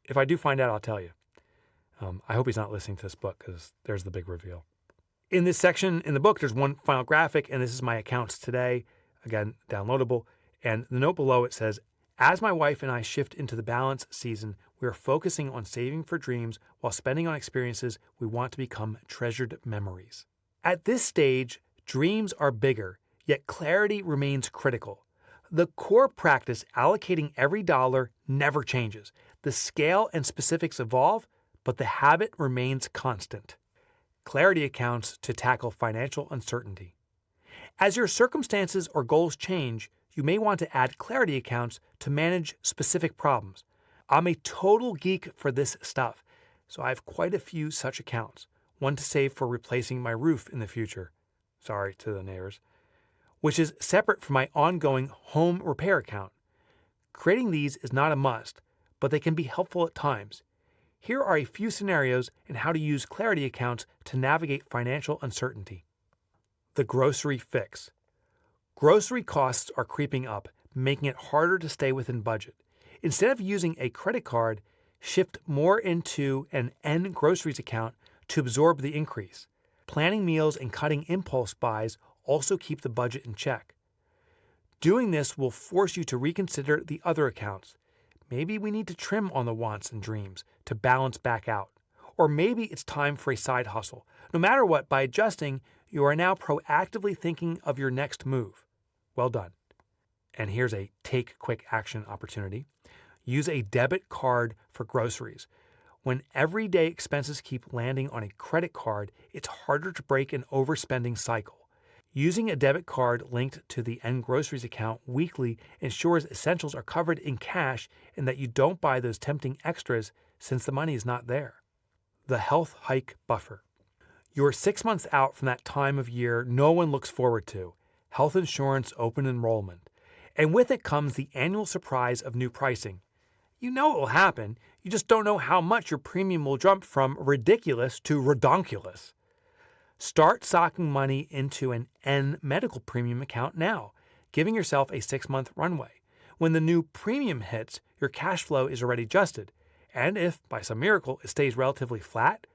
if I do find out, I'll tell you. I hope he's not listening to this book because there's the big reveal. In this section in the book, there's one final graphic, and this is my accounts today. Again, downloadable. And the note below it says, as my wife and I shift into the balance season, we are focusing on saving for dreams while spending on experiences we want to become treasured memories. At this stage, dreams are bigger, yet clarity remains critical. The core practice allocating every dollar never changes. The scale and specifics evolve, but the habit remains constant. Clarity accounts to tackle financial uncertainty. As your circumstances or goals change, you may want to add clarity accounts to manage specific problems. I'm a total geek for this stuff, so I have quite a few such accounts. One to save for replacing my roof in the future. Sorry to the neighbors. Which is separate from my ongoing home repair account. Creating these is not a must, but they can be helpful at times. Here are a few scenarios in how to use clarity accounts to navigate financial uncertainty. The grocery fix. Grocery costs are creeping up, making it harder to stay within budget. Instead of using a credit card, shift more into an N groceries account to absorb the increase. Planning meals and cutting impulse buys also keep the budget in check. Doing this will force you to reconsider the other accounts. Maybe we need to trim on the wants and dreams to balance back out. Or maybe it's time for a side hustle. No matter what, by adjusting, you are now proactively thinking of your next move. Well done. And here's a take quick action opportunity. Use a debit card for groceries. When everyday expenses keep landing on a credit card, it's harder to break an overspending cycle. Using a debit card linked to the N Groceries account weekly ensures essentials are covered in cash and that you don't buy those tempting extras since the money is not there. The health hike buffer. You're 6 months out from that time of year no one looks forward to, health insurance open enrollment. And with it comes the annual surprise of new pricing. You know it will happen, you just don't know how much your premium will jump from ridiculous to redonkulous. Start socking money into an N medical premium account now, giving yourself a 6-month runway. When the new premium hits, your cash flow is already adjusted. And if, by some miracle, it stays relatively flat,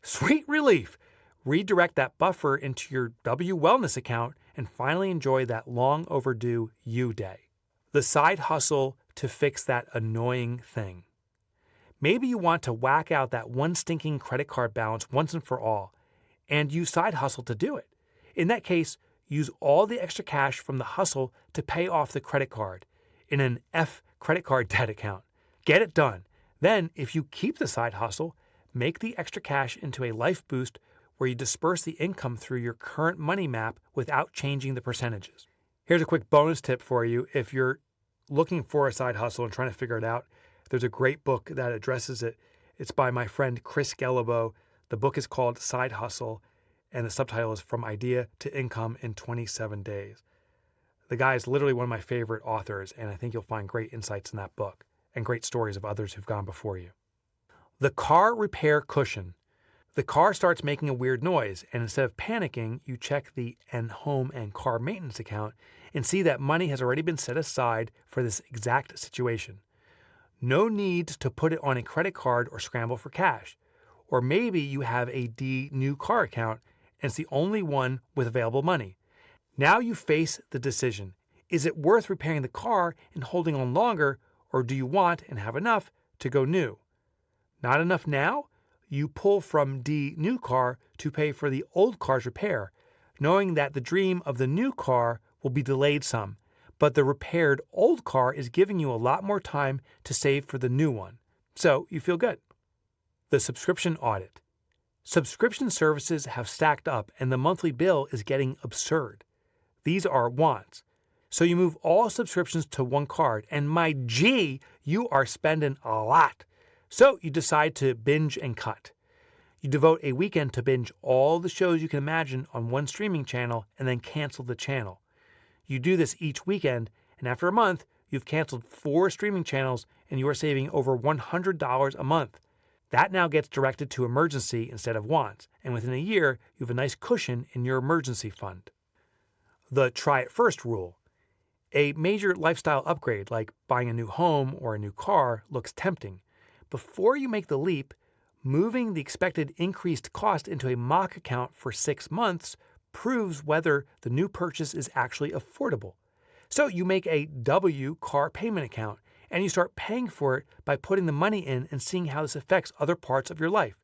sweet relief! Redirect that buffer into your W Wellness account and finally enjoy that long overdue you day. The side hustle to fix that annoying thing. Maybe you want to whack out that one stinking credit card balance once and for all, and you side hustle to do it. In that case, use all the extra cash from the hustle to pay off the credit card in an F credit card debt account. Get it done. Then, if you keep the side hustle, make the extra cash into a life boost where you disperse the income through your current money map without changing the percentages. Here's a quick bonus tip for you. If you're looking for a side hustle and trying to figure it out, there's a great book that addresses it. It's by my friend Chris Gelabo. The book is called Side Hustle, and the subtitle is From Idea to Income in 27 Days. The guy is literally one of my favorite authors, and I think you'll find great insights in that book and great stories of others who've gone before you. The car repair cushion. The car starts making a weird noise, and instead of panicking, you check the home and car maintenance account and see that money has already been set aside for this exact situation. No need to put it on a credit card or scramble for cash. Or maybe you have a D new car account and it's the only one with available money. Now you face the decision. Is it worth repairing the car and holding on longer, or do you want and have enough to go new? Not enough now? You pull from D new car to pay for the old car's repair, knowing that the dream of the new car will be delayed some, but the repaired old car is giving you a lot more time to save for the new one. So you feel good. The subscription audit. Subscription services have stacked up and the monthly bill is getting absurd. These are wants. So you move all subscriptions to one card, and my G, you are spending a lot. So you decide to binge and cut. You devote a weekend to binge all the shows you can imagine on one streaming channel and then cancel the channel. You do this each weekend, and after a month, you've canceled 4 streaming channels and you are saving over $100 a month. That now gets directed to emergency instead of wants, and within a year, you have a nice cushion in your emergency fund. the try it first rule. A major lifestyle upgrade like buying a new home or a new car looks tempting. Before you make the leap, moving the expected increased cost into a mock account for 6 months proves whether the new purchase is actually affordable. So you make a W car payment account and you start paying for it by putting the money in and seeing how this affects other parts of your life.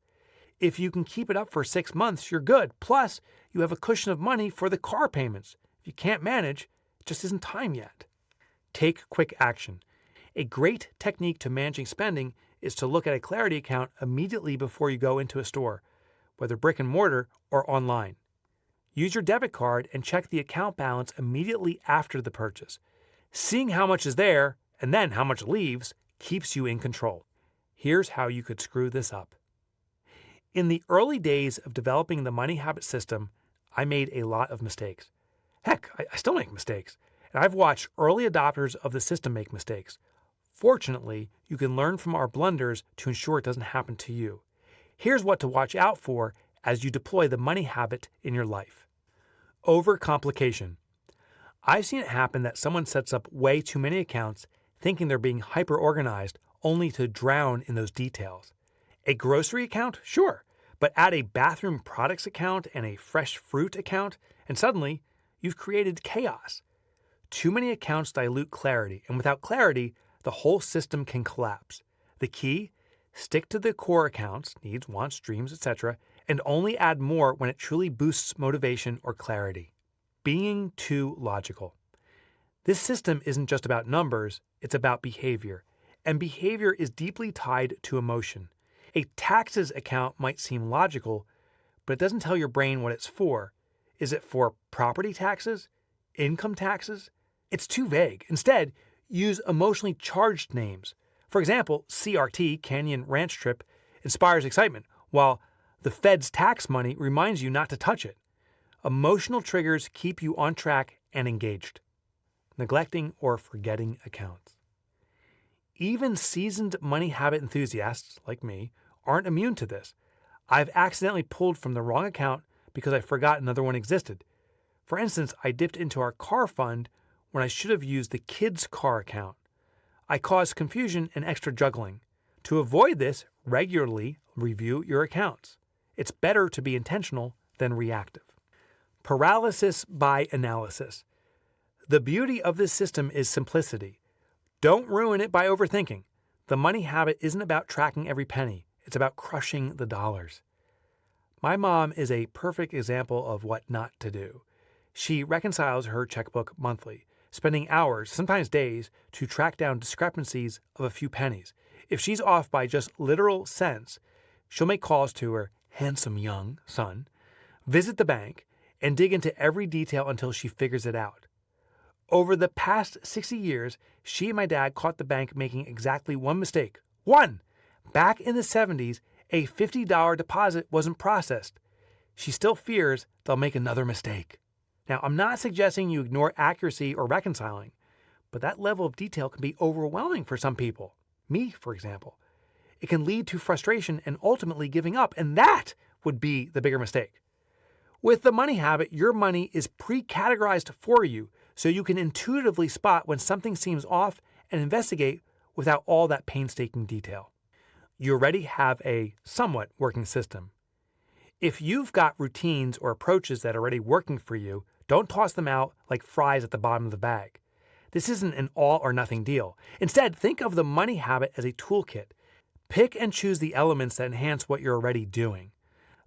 If you can keep it up for 6 months, you're good. Plus, you have a cushion of money for the car payments. If you can't manage, it just isn't time yet. Take quick action. A great technique to managing spending is to look at a Clarity account immediately before you go into a store, whether brick and mortar or online. Use your debit card and check the account balance immediately after the purchase. Seeing how much is there and then how much leaves keeps you in control. Here's how you could screw this up. In the early days of developing the money habit system, I made a lot of mistakes. Heck, I still make mistakes, and I've watched early adopters of the system make mistakes. Fortunately, you can learn from our blunders to ensure it doesn't happen to you. Here's what to watch out for as you deploy the money habit in your life. Overcomplication. I've seen it happen that someone sets up way too many accounts thinking they're being hyper-organized only to drown in those details. A grocery account? Sure, but add a bathroom products account and a fresh fruit account, and suddenly you've created chaos. Too many accounts dilute clarity, and without clarity, the whole system can collapse. The key? Stick to the core accounts, needs, wants, dreams, etc., and only add more when it truly boosts motivation or clarity. Being too logical. This system isn't just about numbers, it's about behavior, and behavior is deeply tied to emotion. A taxes account might seem logical, but it doesn't tell your brain what it's for. Is it for property taxes? Income taxes? It's too vague. Instead, use emotionally charged names. For example, CRT, Canyon Ranch Trip, inspires excitement, while the Fed's tax money reminds you not to touch it. Emotional triggers keep you on track and engaged. Neglecting or forgetting accounts. Even seasoned money habit enthusiasts, like me, aren't immune to this. I've accidentally pulled from the wrong account because I forgot another one existed. For instance, I dipped into our car fund when I should have used the kids' car account. I caused confusion and extra juggling. To avoid this, regularly review your accounts. It's better to be intentional than reactive. Paralysis by analysis. The beauty of this system is simplicity. Don't ruin it by overthinking. The money habit isn't about tracking every penny. It's about crushing the dollars. My mom is a perfect example of what not to do. She reconciles her checkbook monthly, spending hours, sometimes days, to track down discrepancies of a few pennies. If she's off by just literal cents, she'll make calls to her handsome young son, visit the bank, and dig into every detail until she figures it out. Over the past 60 years, she and my dad caught the bank making exactly one mistake. One! Back in the 70s, a $50 deposit wasn't processed. She still fears they'll make another mistake. Now, I'm not suggesting you ignore accuracy or reconciling, but that level of detail can be overwhelming for some people. Me, for example. It can lead to frustration and ultimately giving up, and that would be the bigger mistake. With the money habit, your money is pre-categorized for you, so you can intuitively spot when something seems off and investigate without all that painstaking detail. You already have a somewhat working system. If you've got routines or approaches that are already working for you, don't toss them out like fries at the bottom of the bag. This isn't an all or nothing deal. Instead, think of the money habit as a toolkit. Pick and choose the elements that enhance what you're already doing.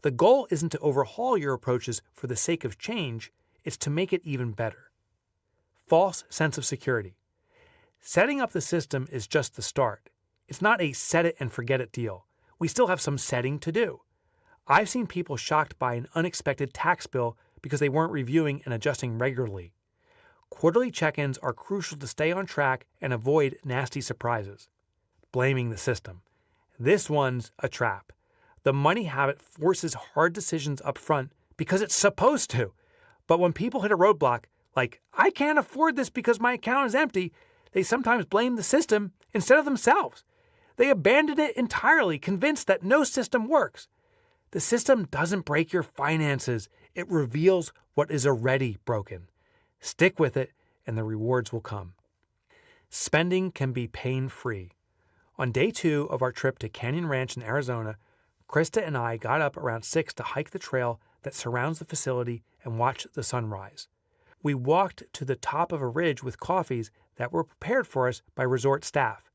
The goal isn't to overhaul your approaches for the sake of change, it's to make it even better. False sense of security. Setting up the system is just the start. It's not a set it and forget it deal. We still have some setting to do. I've seen people shocked by an unexpected tax bill because they weren't reviewing and adjusting regularly. Quarterly check-ins are crucial to stay on track and avoid nasty surprises. Blaming the system. This one's a trap. The money habit forces hard decisions up front because it's supposed to. But when people hit a roadblock, like, I can't afford this because my account is empty, they sometimes blame the system instead of themselves. They abandon it entirely, convinced that no system works. The system doesn't break your finances. It reveals what is already broken. Stick with it, and the rewards will come. Spending can be pain-free. On day 2 of our trip to Canyon Ranch in Arizona, Krista and I got up around 6 to hike the trail that surrounds the facility and watch the sunrise. We walked to the top of a ridge with coffees that were prepared for us by resort staff.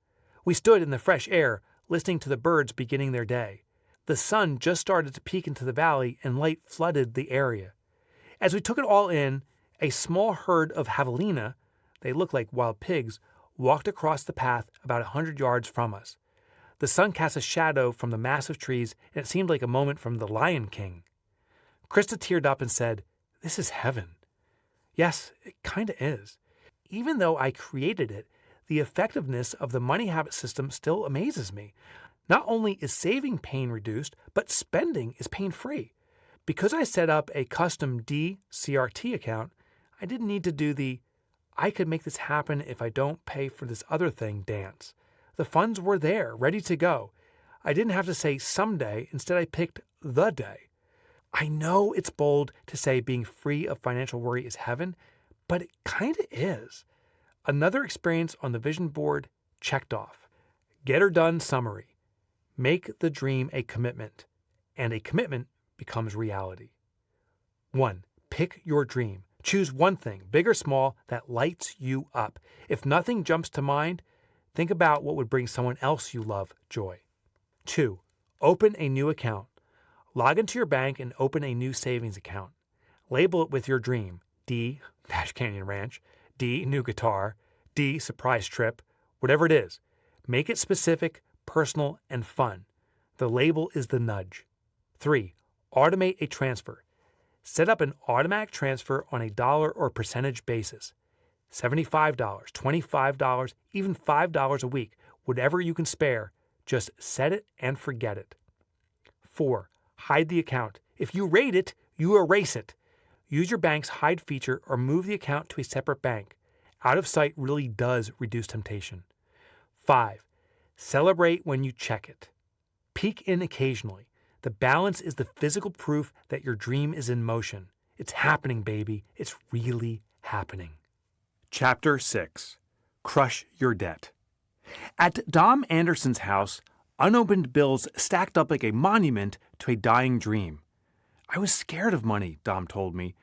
We stood in the fresh air, listening to the birds beginning their day. The sun just started to peek into the valley and light flooded the area. As we took it all in, a small herd of javelina, they look like wild pigs, walked across the path about 100 yards from us. The sun cast a shadow from the massive trees, and it seemed like a moment from The Lion King. Krista teared up and said, "This is heaven." Yes, it kinda is. Even though I created it, the effectiveness of the money habit system still amazes me. Not only is saving pain reduced, but spending is pain-free. Because I set up a custom DCRT account, I didn't need to do the "I could make this happen if I don't pay for this other thing" dance. The funds were there, ready to go. I didn't have to say someday. Instead, I picked the day. I know it's bold to say being free of financial worry is heaven, but it kinda is. Another experience on the vision board checked off. Get her done summary. Make the dream a commitment, and a commitment becomes reality. 1. Pick your dream. Choose one thing, big or small, that lights you up. If nothing jumps to mind, think about what would bring someone else you love joy. 2. Open a new account. Log into your bank and open a new savings account. Label it with your dream. D, Canyon Ranch. D, new guitar. D, surprise trip. Whatever it is. Make it specific, personal, and fun. The label is the nudge. 3. Automate a transfer. Set up an automatic transfer on a dollar or percentage basis. $75, $25, even $5 a week, whatever you can spare, just set it and forget it. 4. Hide the account. If you raid it, you erase it. Use your bank's hide feature or move the account to a separate bank. Out of sight really does reduce temptation. 5. Celebrate when you check it. Peek in occasionally. The balance is the physical proof that your dream is in motion. It's happening, baby. It's really happening. Chapter 6. Crush Your Debt. At Dom Anderson's house, unopened bills stacked up like a monument to a dying dream. I was scared of money, Dom told me.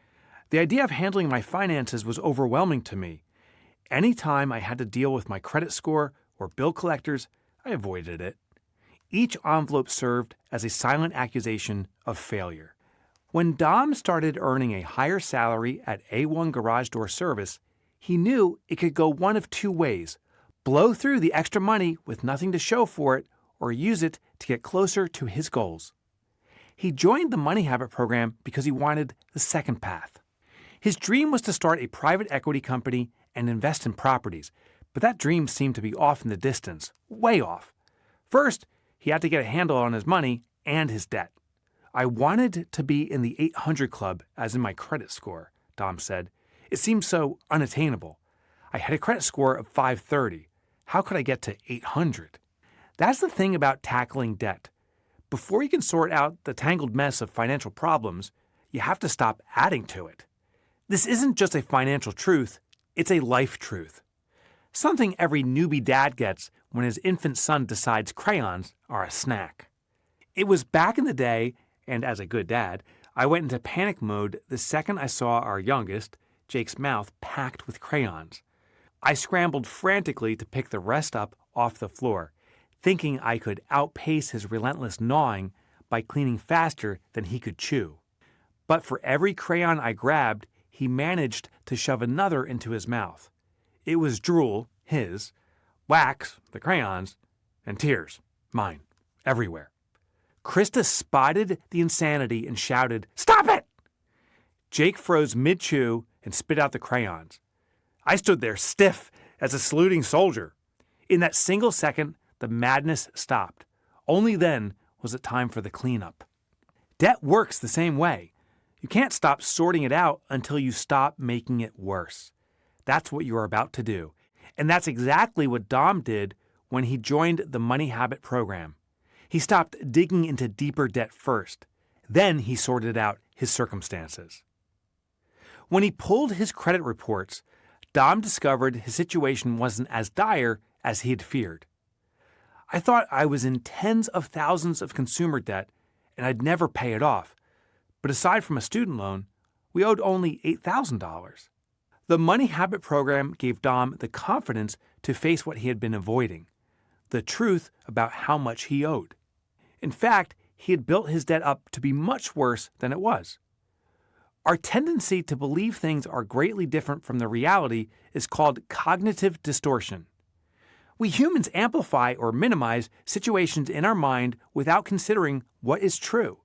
The idea of handling my finances was overwhelming to me. Anytime I had to deal with my credit score or bill collectors, I avoided it. Each envelope served as a silent accusation of failure. When Dom started earning a higher salary at A1 Garage Door Service, he knew it could go one of two ways: blow through the extra money with nothing to show for it, or use it to get closer to his goals. He joined the Money Habit program because he wanted the second path. His dream was to start a private equity company and invest in properties, but that dream seemed to be off in the distance, way off. First, he had to get a handle on his money and his debt. I wanted to be in the 800 club, as in my credit score, Dom said. It seemed so unattainable. I had a credit score of 530. How could I get to 800? That's the thing about tackling debt. Before you can sort out the tangled mess of financial problems, you have to stop adding to it. This isn't just a financial truth, it's a life truth. Something every newbie dad gets when his infant son decides crayons are a snack. It was back in the day, and as a good dad, I went into panic mode the second I saw our youngest, Jake's mouth packed with crayons. I scrambled frantically to pick the rest up off the floor, thinking I could outpace his relentless gnawing by cleaning faster than he could chew. But for every crayon I grabbed, he managed to shove another into his mouth. It was drool, his, wax, the crayons, and tears, mine, everywhere. Krista spotted the insanity and shouted, "Stop it!" Jake froze mid-chew and spit out the crayons. I stood there stiff as a saluting soldier. In that single second, the madness stopped. Only then was it time for the cleanup. Debt works the same way. You can't stop sorting it out until you stop making it worse. That's what you are about to do. And that's exactly what Dom did when he joined the Money Habit program. He stopped digging into deeper debt first. Then he sorted out his circumstances. When he pulled his credit reports, Dom discovered his situation wasn't as dire as he had feared. I thought I was in tens of thousands of consumer debt and I'd never pay it off. But aside from a student loan, we owed only $8,000. The Money Habit program gave Dom the confidence to face what he had been avoiding, the truth about how much he owed. In fact, he had built his debt up to be much worse than it was. Our tendency to believe things are greatly different from the reality is called cognitive distortion. We humans amplify or minimize situations in our mind without considering what is true.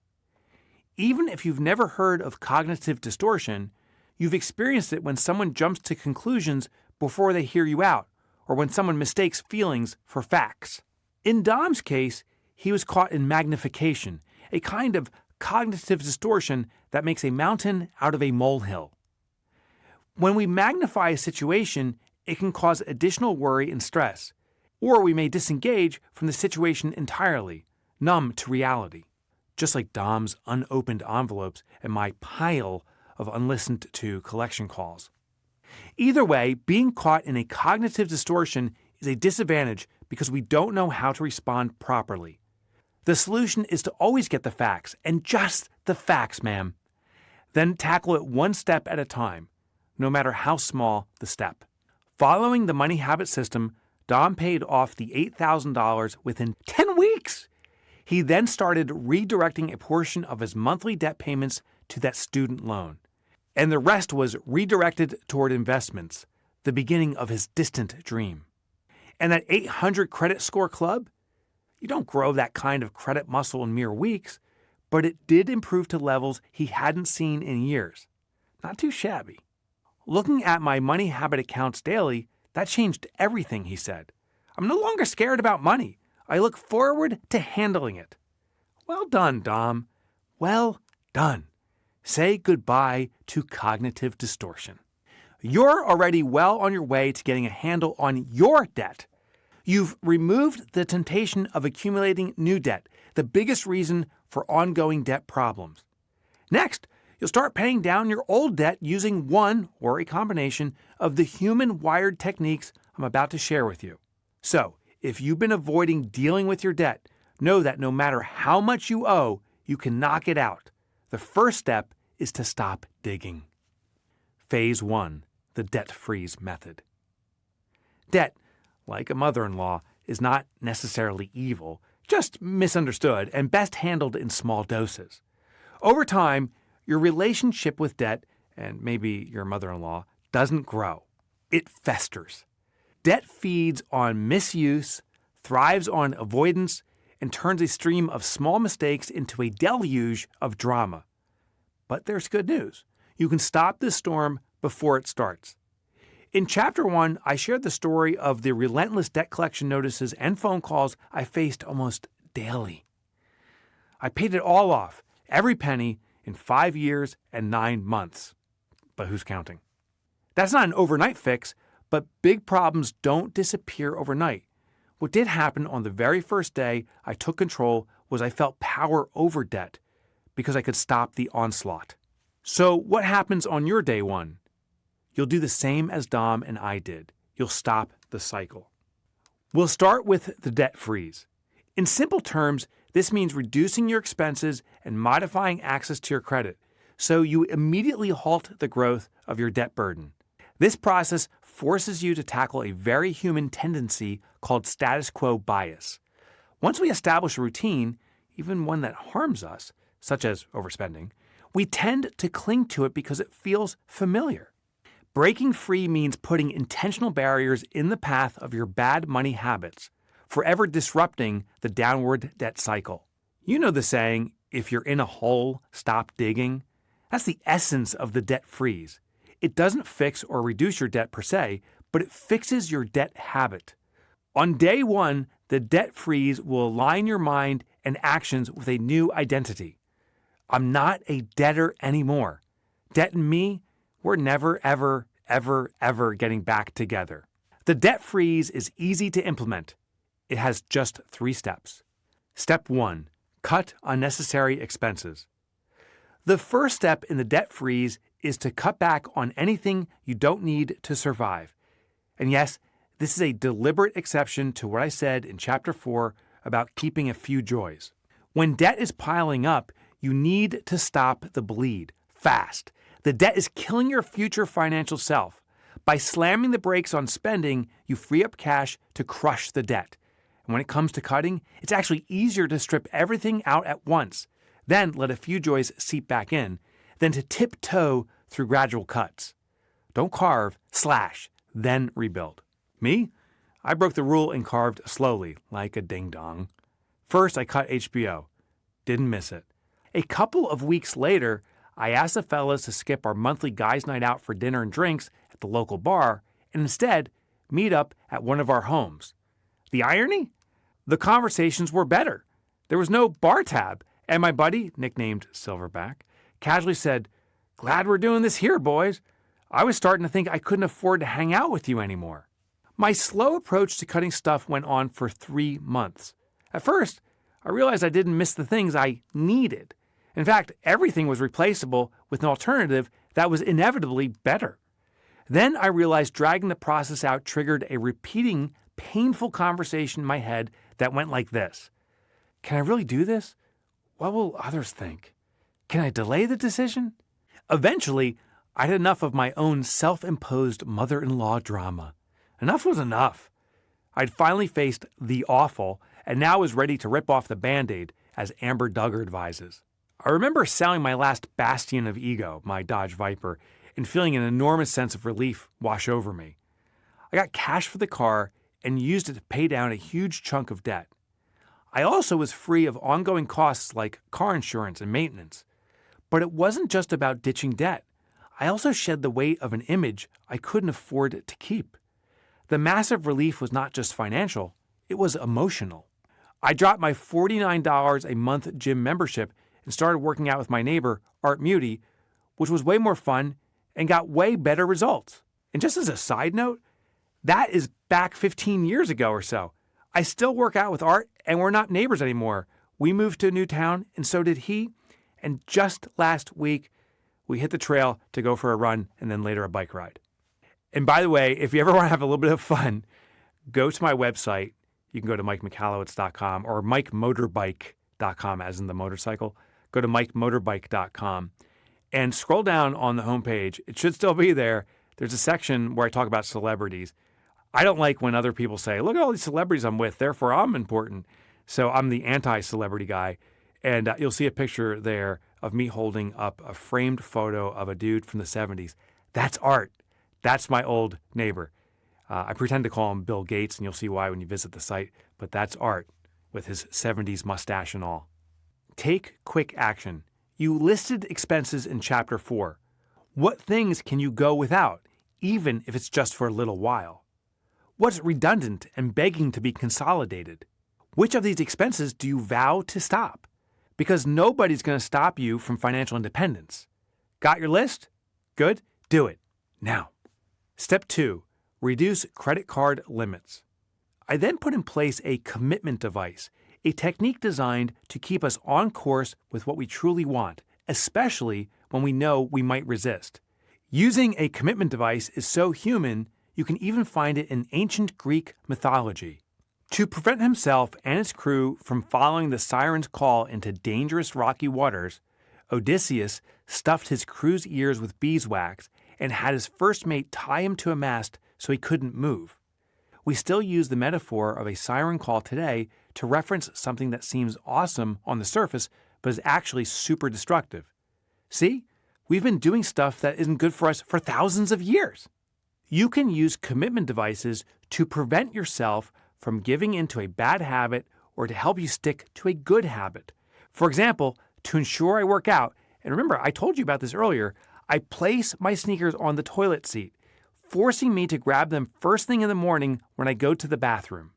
Even if you've never heard of cognitive distortion, you've experienced it when someone jumps to conclusions before they hear you out, or when someone mistakes feelings for facts. In Dom's case, he was caught in magnification, a kind of cognitive distortion that makes a mountain out of a molehill. When we magnify a situation, it can cause additional worry and stress, or we may disengage from the situation entirely, numb to reality, just like Dom's unopened envelopes and my pile of unlistened to collection calls. Either way, being caught in a cognitive distortion is a disadvantage because we don't know how to respond properly. The solution is to always get the facts, and just the facts, ma'am. Then tackle it one step at a time, no matter how small the step. Following the Money Habit system, Dom paid off the $8,000 within 10 weeks. He then started redirecting a portion of his monthly debt payments to that student loan. And the rest was redirected toward investments, the beginning of his distant dream. And that 800 credit score club? You don't grow that kind of credit muscle in mere weeks, but it did improve to levels he hadn't seen in years. Not too shabby. Looking at my Money Habit accounts daily, that changed everything, he said. I'm no longer scared about money. I look forward to handling it. Well done, Dom. Well done. Say goodbye to cognitive distortion. You're already well on your way to getting a handle on your debt. You've removed the temptation of accumulating new debt, the biggest reason for ongoing debt problems. Next, you'll start paying down your old debt using one or a combination of the human-wired techniques I'm about to share with you. So, if you've been avoiding dealing with your debt, know that no matter how much you owe, you can knock it out. The first step is to stop digging. Phase 1, the debt freeze method. Debt, like a mother-in-law, is not necessarily evil, just misunderstood and best handled in small doses. Over time, your relationship with debt, and maybe your mother-in-law, doesn't grow. It festers. Debt feeds on misuse, thrives on avoidance, and turns a stream of small mistakes into a deluge of drama. But there's good news. You can stop this storm before it starts. In Chapter 1, I shared the story of the relentless debt collection notices and phone calls I faced almost daily. I paid it all off, every penny, in 5 years and 9 months. But who's counting? That's not an overnight fix, but big problems don't disappear overnight. What did happen on the very first day I took control was I felt power over debt because I could stop the onslaught. So what happens on your day one? You'll do the same as Dom and I did. You'll stop the cycle. We'll start with the debt freeze. In simple terms, this means reducing your expenses and modifying access to your credit so you immediately halt the growth of your debt burden. This process forces you to tackle a very human tendency called status quo bias. Once we establish a routine, even one that harms us, such as overspending, we tend to cling to it because it feels familiar. Breaking free means putting intentional barriers in the path of your bad money habits, forever disrupting the downward debt cycle. You know the saying, if you're in a hole, stop digging. That's the essence of the debt freeze. It doesn't fix or reduce your debt per se, but it fixes your debt habit. On day one, the debt freeze will align your mind and actions with a new identity. I'm not a debtor anymore. Debt and me, we're never, ever, ever, ever getting back together. The debt freeze is easy to implement. It has just 3 steps. Step 1, cut unnecessary expenses. The first step in the debt freeze is to cut back on anything you don't need to survive. And yes, this is a deliberate exception to what I said in Chapter 4 about keeping a few joys. When debt is piling up, you need to stop the bleed fast. The debt is killing your future financial self. By slamming the brakes on spending, you free up cash to crush the debt. And when it comes to cutting, it's actually easier to strip everything out at once, then let a few joys seep back in, than to tiptoe through gradual cuts. Don't carve, slash, then rebuild. Me? I broke the rule and carved slowly, like a ding-dong. First, I cut HBO. Didn't miss it. A couple of weeks later, I asked the fellas to skip our monthly guys' night out for dinner and drinks at the local bar and instead meet up at one of our homes. The irony? The conversations were better. There was no bar tab, and my buddy, nicknamed Silverback, casually said, "Glad we're doing this here, boys. I was starting to think I couldn't afford to hang out with you anymore." My slow approach to cutting stuff went on for 3 months. At first, I realized I didn't miss the things I needed. In fact, everything was replaceable with an alternative that was inevitably better. Then I realized dragging the process out triggered a repeating, painful conversation in my head that went like this. Can I really do this? What will others think? Can I delay the decision? Eventually, I had enough of my own self-imposed mother-in-law drama. Enough was enough. I'd finally faced the awful and now was ready to rip off the Band-Aid, as Amber Duggar advises. I remember selling my last bastion of ego, my Dodge Viper, and feeling an enormous sense of relief wash over me. I got cash for the car and used it to pay down a huge chunk of debt. I also was free of ongoing costs like car insurance and maintenance. But it wasn't just about ditching debt. I also shed the weight of an image I couldn't afford to keep. The massive relief was not just financial, it was emotional. I dropped my $49 a month gym membership and started working out with my neighbor, Art Muti, which was way more fun and got way better results. And just as a side note, that is back 15 years ago or so. I still work out with Art and we're not neighbors anymore. We moved to a new town and so did he. And just last week, we hit the trail to go for a run and then later a bike ride. And by the way, if you ever want to have a little bit of fun, go to my website. You can go to MikeMichalowicz.com or MikeMotorbike.com, as in the motorcycle. Go to MikeMotorbike.com and scroll down on the homepage. It should still be there. There's a section where I talk about celebrities. I don't like when other people say, look at all these celebrities I'm with, therefore I'm important. So I'm the anti-celebrity guy. And you'll see a picture there of me holding up a framed photo of a dude from the 70s. That's Art. That's my old neighbor. I pretend to call him Bill Gates, and you'll see why when you visit the site. But that's Art with his 70s mustache and all. Take quick action. You listed expenses in Chapter 4. What things can you go without, even if it's just for a little while? What's redundant and begging to be consolidated? Which of these expenses do you vow to stop? Because nobody's going to stop you from financial independence. Got your list? Good. Do it now. Step 2, reduce credit card limits. I then put in place a commitment device, a technique designed to keep us on course with what we truly want, especially when we know we might resist. Using a commitment device is so human, you can even find it in ancient Greek mythology. To prevent himself and his crew from following the siren's call into dangerous rocky waters, Odysseus stuffed his crew's ears with beeswax and had his first mate tie him to a mast so he couldn't move. We still use the metaphor of a siren call today to reference something that seems awesome on the surface but is actually super destructive. See? We've been doing stuff that isn't good for us for thousands of years. You can use commitment devices to prevent yourself from giving into a bad habit or to help you stick to a good habit. For example, to ensure I work out, and remember, I told you about this earlier, I place my sneakers on the toilet seat, forcing me to grab them first thing in the morning when I go to the bathroom.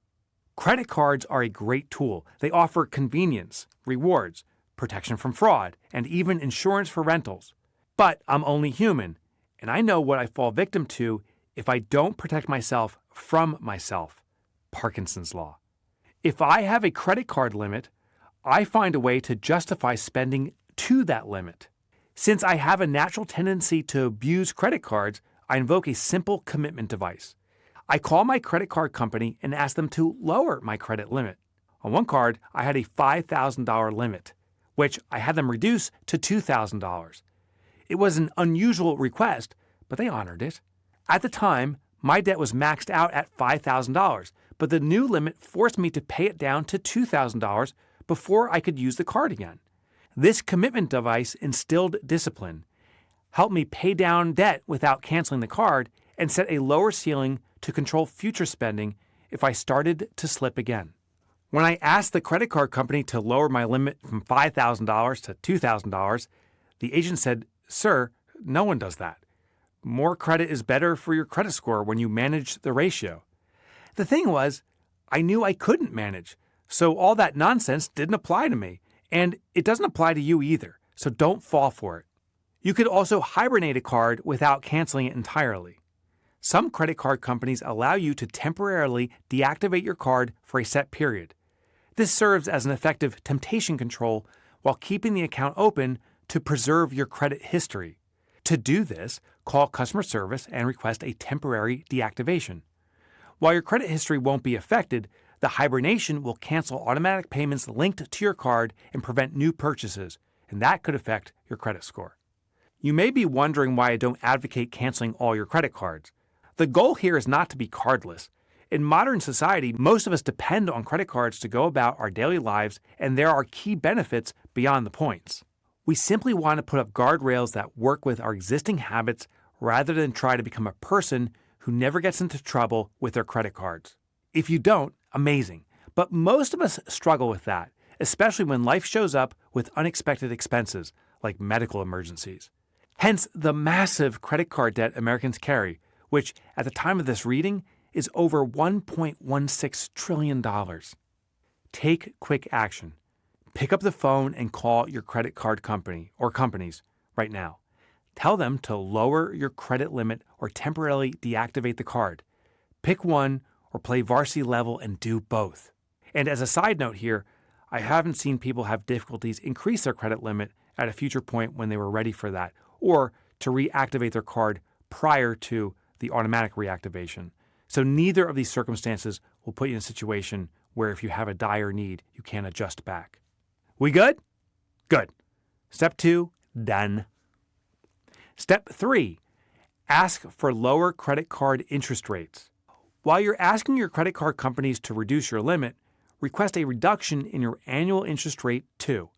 Credit cards are a great tool. They offer convenience, rewards, protection from fraud, and even insurance for rentals. But I'm only human, and I know what I fall victim to if I don't protect myself from myself. Parkinson's law. If I have a credit card limit, I find a way to justify spending to that limit. Since I have a natural tendency to abuse credit cards, I invoke a simple commitment device. I call my credit card company and ask them to lower my credit limit. On one card, I had a $5,000 limit, which I had them reduce to $2,000. It was an unusual request, but they honored it. At the time, my debt was maxed out at $5,000, but the new limit forced me to pay it down to $2,000 before I could use the card again. This commitment device instilled discipline, helped me pay down debt without canceling the card, and set a lower ceiling to control future spending if I started to slip again. When I asked the credit card company to lower my limit from $5,000 to $2,000, the agent said, "Sir, no one does that. More credit is better for your credit score when you manage the ratio." The thing was, I knew I couldn't manage, so all that nonsense didn't apply to me, and it doesn't apply to you either, so don't fall for it. You could also hibernate a card without canceling it entirely. Some credit card companies allow you to temporarily deactivate your card for a set period. This serves as an effective temptation control while keeping the account open to preserve your credit history. To do this, call customer service and request a temporary deactivation. While your credit history won't be affected, the hibernation will cancel automatic payments linked to your card and prevent new purchases, and that could affect your credit score. You may be wondering why I don't advocate canceling all your credit cards. The goal here is not to be cardless. In modern society, most of us depend on credit cards to go about our daily lives, and there are key benefits beyond the points. We simply want to put up guardrails that work with our existing habits rather than try to become a person who never gets into trouble with their credit cards. If you don't, amazing. But most of us struggle with that, especially when life shows up with unexpected expenses like medical emergencies. Hence the massive credit card debt Americans carry, which at the time of this reading is over $1.16 trillion. Take quick action. Pick up the phone and call your credit card company or companies right now. Tell them to lower your credit limit or temporarily deactivate the card. Pick one or play varsity level and do both. And as a side note here, I haven't seen people have difficulties increase their credit limit at a future point when they were ready for that, or to reactivate their card prior to the automatic reactivation. So neither of these circumstances will put you in a situation where if you have a dire need, you can't adjust back. We good? Good. Step 2, done. Step 3, ask for lower credit card interest rates. While you're asking your credit card companies to reduce your limit, request a reduction in your annual interest rate too.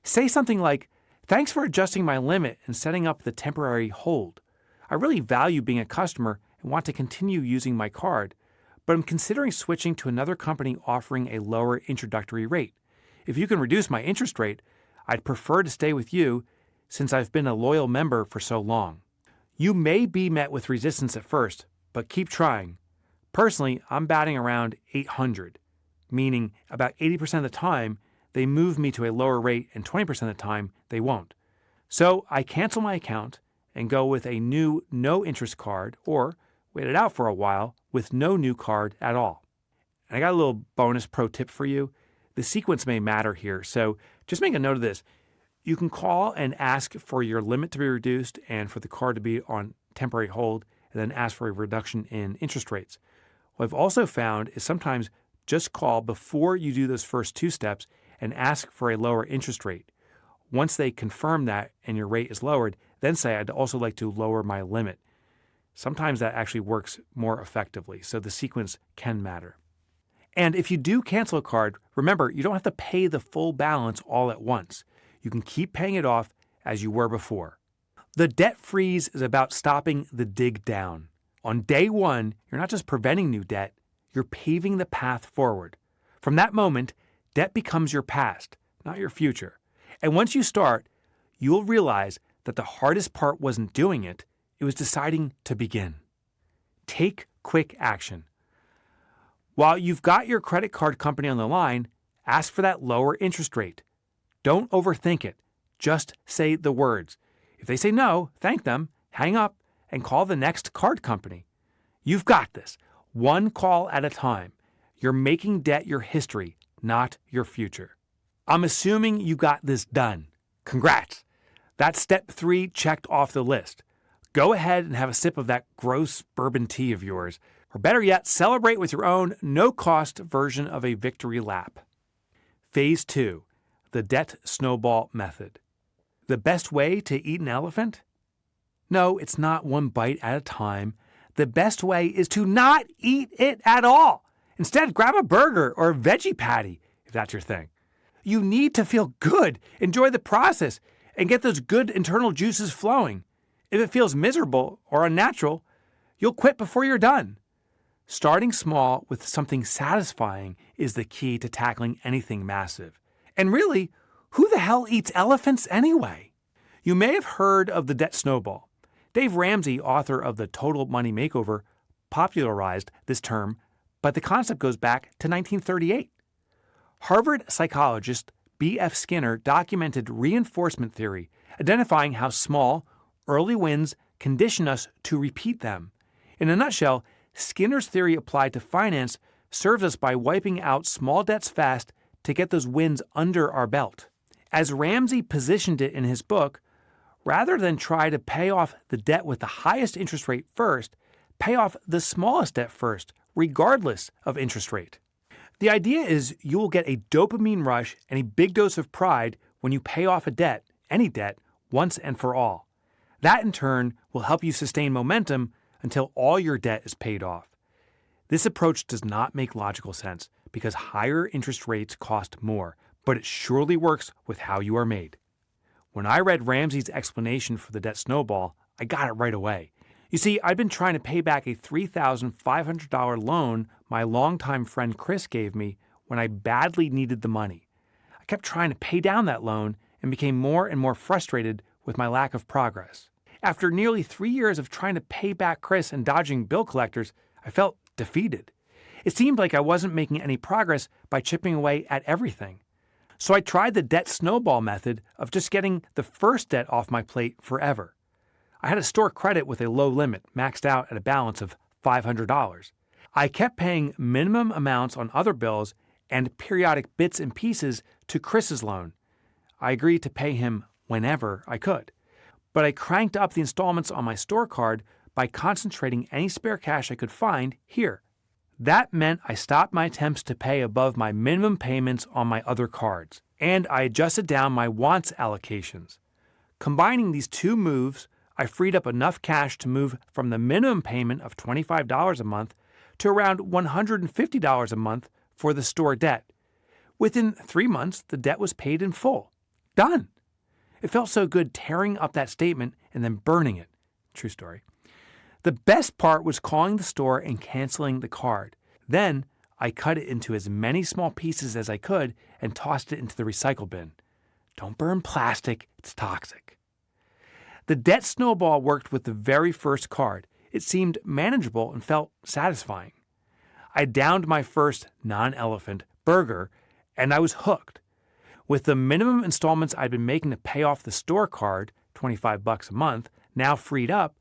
Say something like, "Thanks for adjusting my limit and setting up the temporary hold. I really value being a customer and want to continue using my card, but I'm considering switching to another company offering a lower introductory rate. If you can reduce my interest rate, I'd prefer to stay with you since I've been a loyal member for so long." You may be met with resistance at first, but keep trying. Personally, I'm batting around 800, meaning about 80% of the time they move me to a lower rate and 20% of the time they won't. So I cancel my account and go with a new no-interest card or wait it out for a while with no new card at all. And I got a little bonus pro tip for you. The sequence may matter here, so just make a note of this. You can call and ask for your limit to be reduced and for the card to be on temporary hold, and then ask for a reduction in interest rates. What I've also found is sometimes just call before you do those first two steps and ask for a lower interest rate. Once they confirm that and your rate is lowered, then say, "I'd also like to lower my limit." Sometimes that actually works more effectively, so the sequence can matter. And if you do cancel a card, remember, you don't have to pay the full balance all at once. You can keep paying it off as you were before. The debt freeze is about stopping the dig down. On day one, you're not just preventing new debt, you're paving the path forward. From that moment, debt becomes your past, not your future. And once you start, you'll realize that the hardest part wasn't doing it, it was deciding to begin. Take quick action. While you've got your credit card company on the line, ask for that lower interest rate. Don't overthink it. Just say the words. If they say no, thank them, hang up, and call the next card company. You've got this. One call at a time. You're making debt your history, not your future. I'm assuming you got this done. Congrats. That's step 3 checked off the list. Go ahead and have a sip of that gross bourbon tea of yours. Or better yet, celebrate with your own no-cost version of a victory lap. Phase 2, the debt snowball method. The best way to eat an elephant? No, it's not one bite at a time. The best way is to not eat it at all. Instead, grab a burger or a veggie patty, if that's your thing. You need to feel good, enjoy the process, and get those good internal juices flowing. If it feels miserable or unnatural, you'll quit before you're done. Starting small with something satisfying is the key to tackling anything massive. And really, who the hell eats elephants anyway? You may have heard of the debt snowball. Dave Ramsey, author of The Total Money Makeover, popularized this term, but the concept goes back to 1938. Harvard psychologist B.F. Skinner documented reinforcement theory, identifying how small, early wins condition us to repeat them. In a nutshell, Skinner's theory applied to finance serves us by wiping out small debts fast to get those wins under our belt. As Ramsey positioned it in his book, rather than try to pay off the debt with the highest interest rate first, pay off the smallest debt first, regardless of interest rate. The idea is you will get a dopamine rush and a big dose of pride when you pay off a debt, any debt, once and for all. That in turn will help you sustain momentum until all your debt is paid off. This approach does not make logical sense because higher interest rates cost more, but it surely works with how you are made. When I read Ramsey's explanation for the debt snowball, I got it right away. You see, I'd been trying to pay back a $3,500 loan my longtime friend Chris gave me when I badly needed the money. I kept trying to pay down that loan and became more and more frustrated with my lack of progress. After nearly 3 years of trying to pay back Chris and dodging bill collectors, I felt defeated. It seemed like I wasn't making any progress by chipping away at everything. So I tried the debt snowball method of just getting the first debt off my plate forever. I had a store credit with a low limit, maxed out at a balance of $500. I kept paying minimum amounts on other bills and periodic bits and pieces to Chris's loan. I agreed to pay him whenever I could. But I cranked up the installments on my store card by concentrating any spare cash I could find here. That meant I stopped my attempts to pay above my minimum payments on my other cards, and I adjusted down my wants allocations. Combining these two moves, I freed up enough cash to move from the minimum payment of $25 a month to around $150 a month for the store debt. Within 3 months, the debt was paid in full. Done. It felt so good tearing up that statement and then burning it. True story. The best part was calling the store and canceling the card. Then I cut it into as many small pieces as I could and tossed it into the recycle bin. Don't burn plastic, it's toxic. The debt snowball worked with the very first card. It seemed manageable and felt satisfying. I downed my first non-elephant burger and I was hooked. With the minimum installments I'd been making to pay off the store card, $25 a month, now freed up,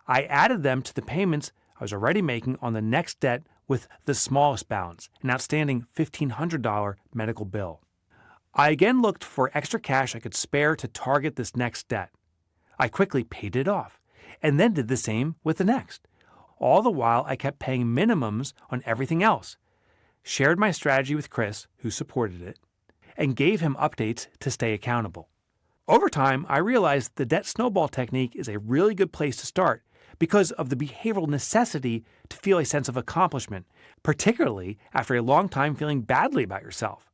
I added them to the payments I was already making on the next debt with the smallest balance, an outstanding $1,500 medical bill. I again looked for extra cash I could spare to target this next debt. I quickly paid it off, and then did the same with the next. All the while, I kept paying minimums on everything else, shared my strategy with Chris, who supported it, and gave him updates to stay accountable. Over time, I realized the debt snowball technique is a really good place to start because of the behavioral necessity to feel a sense of accomplishment, particularly after a long time feeling badly about yourself.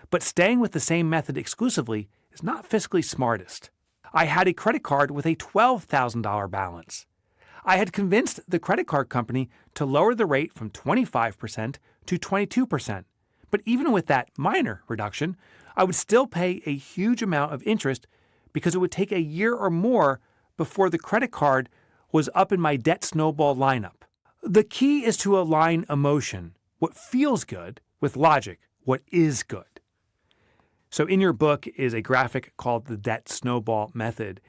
But staying with the same method exclusively is not fiscally smartest. I had a credit card with a $12,000 balance. I had convinced the credit card company to lower the rate from 25% to 22%. But even with that minor reduction, I would still pay a huge amount of interest because it would take a year or more before the credit card was up in my debt snowball lineup. The key is to align emotion, what feels good, with logic, what is good. So in your book is a graphic called the debt snowball method.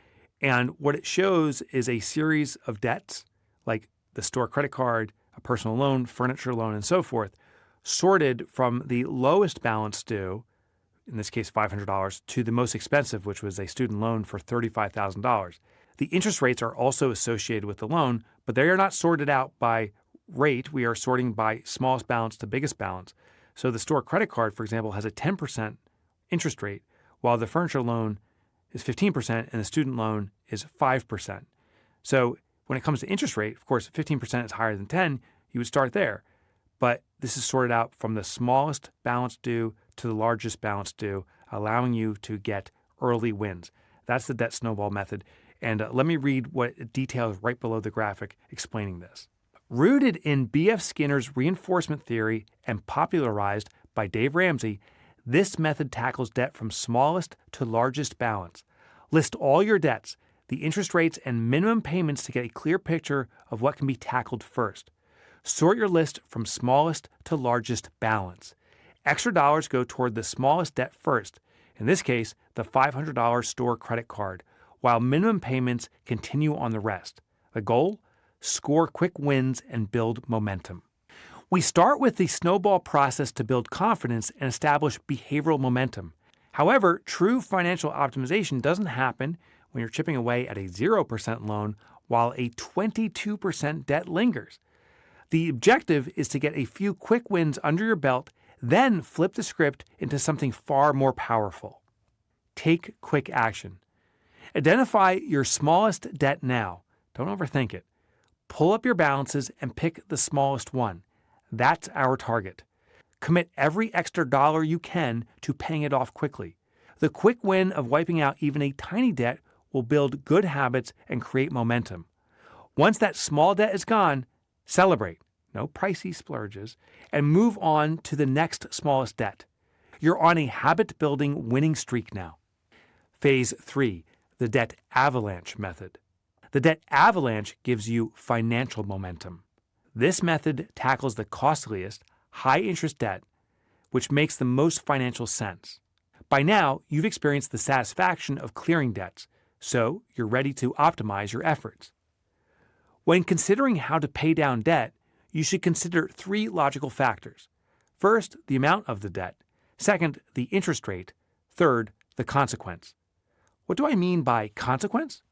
And what it shows is a series of debts, like the store credit card, a personal loan, furniture loan, and so forth, sorted from the lowest balance due in this case $500, to the most expensive, which was a student loan for $35,000. The interest rates are also associated with the loan, but they are not sorted out by rate. We are sorting by smallest balance to biggest balance. So the store credit card, for example, has a 10% interest rate, while the furniture loan is 15% and the student loan is 5%. So when it comes to interest rate, of course, 15% is higher than 10, you would start there. But this is sorted out from the smallest balance due to the largest balance due, allowing you to get early wins. That's the debt snowball method. And let me read what it details right below the graphic explaining this. Rooted in B.F. Skinner's reinforcement theory and popularized by Dave Ramsey, this method tackles debt from smallest to largest balance. List all your debts, the interest rates, and minimum payments to get a clear picture of what can be tackled first. Sort your list from smallest to largest balance. Extra dollars go toward the smallest debt first, in this case, the $500 store credit card, while minimum payments continue on the rest. The goal? Score quick wins and build momentum. We start with the snowball process to build confidence and establish behavioral momentum. However, true financial optimization doesn't happen when you're chipping away at a 0% loan while a 22% debt lingers. The objective is to get a few quick wins under your belt, then flip the script into something far more powerful. Take quick action. Identify your smallest debt now. Don't overthink it. Pull up your balances and pick the smallest one. That's our target. Commit every extra dollar you can to paying it off quickly. The quick win of wiping out even a tiny debt will build good habits and create momentum. Once that small debt is gone, celebrate, no pricey splurges, and move on to the next smallest debt. You're on a habit-building winning streak now. Phase 3, the debt avalanche method. The debt avalanche gives you financial momentum. This method tackles the costliest, high-interest debt, which makes the most financial sense. By now, you've experienced the satisfaction of clearing debts, so you're ready to optimize your efforts. When considering how to pay down debt, you should consider 3 logical factors. First, the amount of the debt. Second, the interest rate. Third, the consequence. What do I mean by consequence?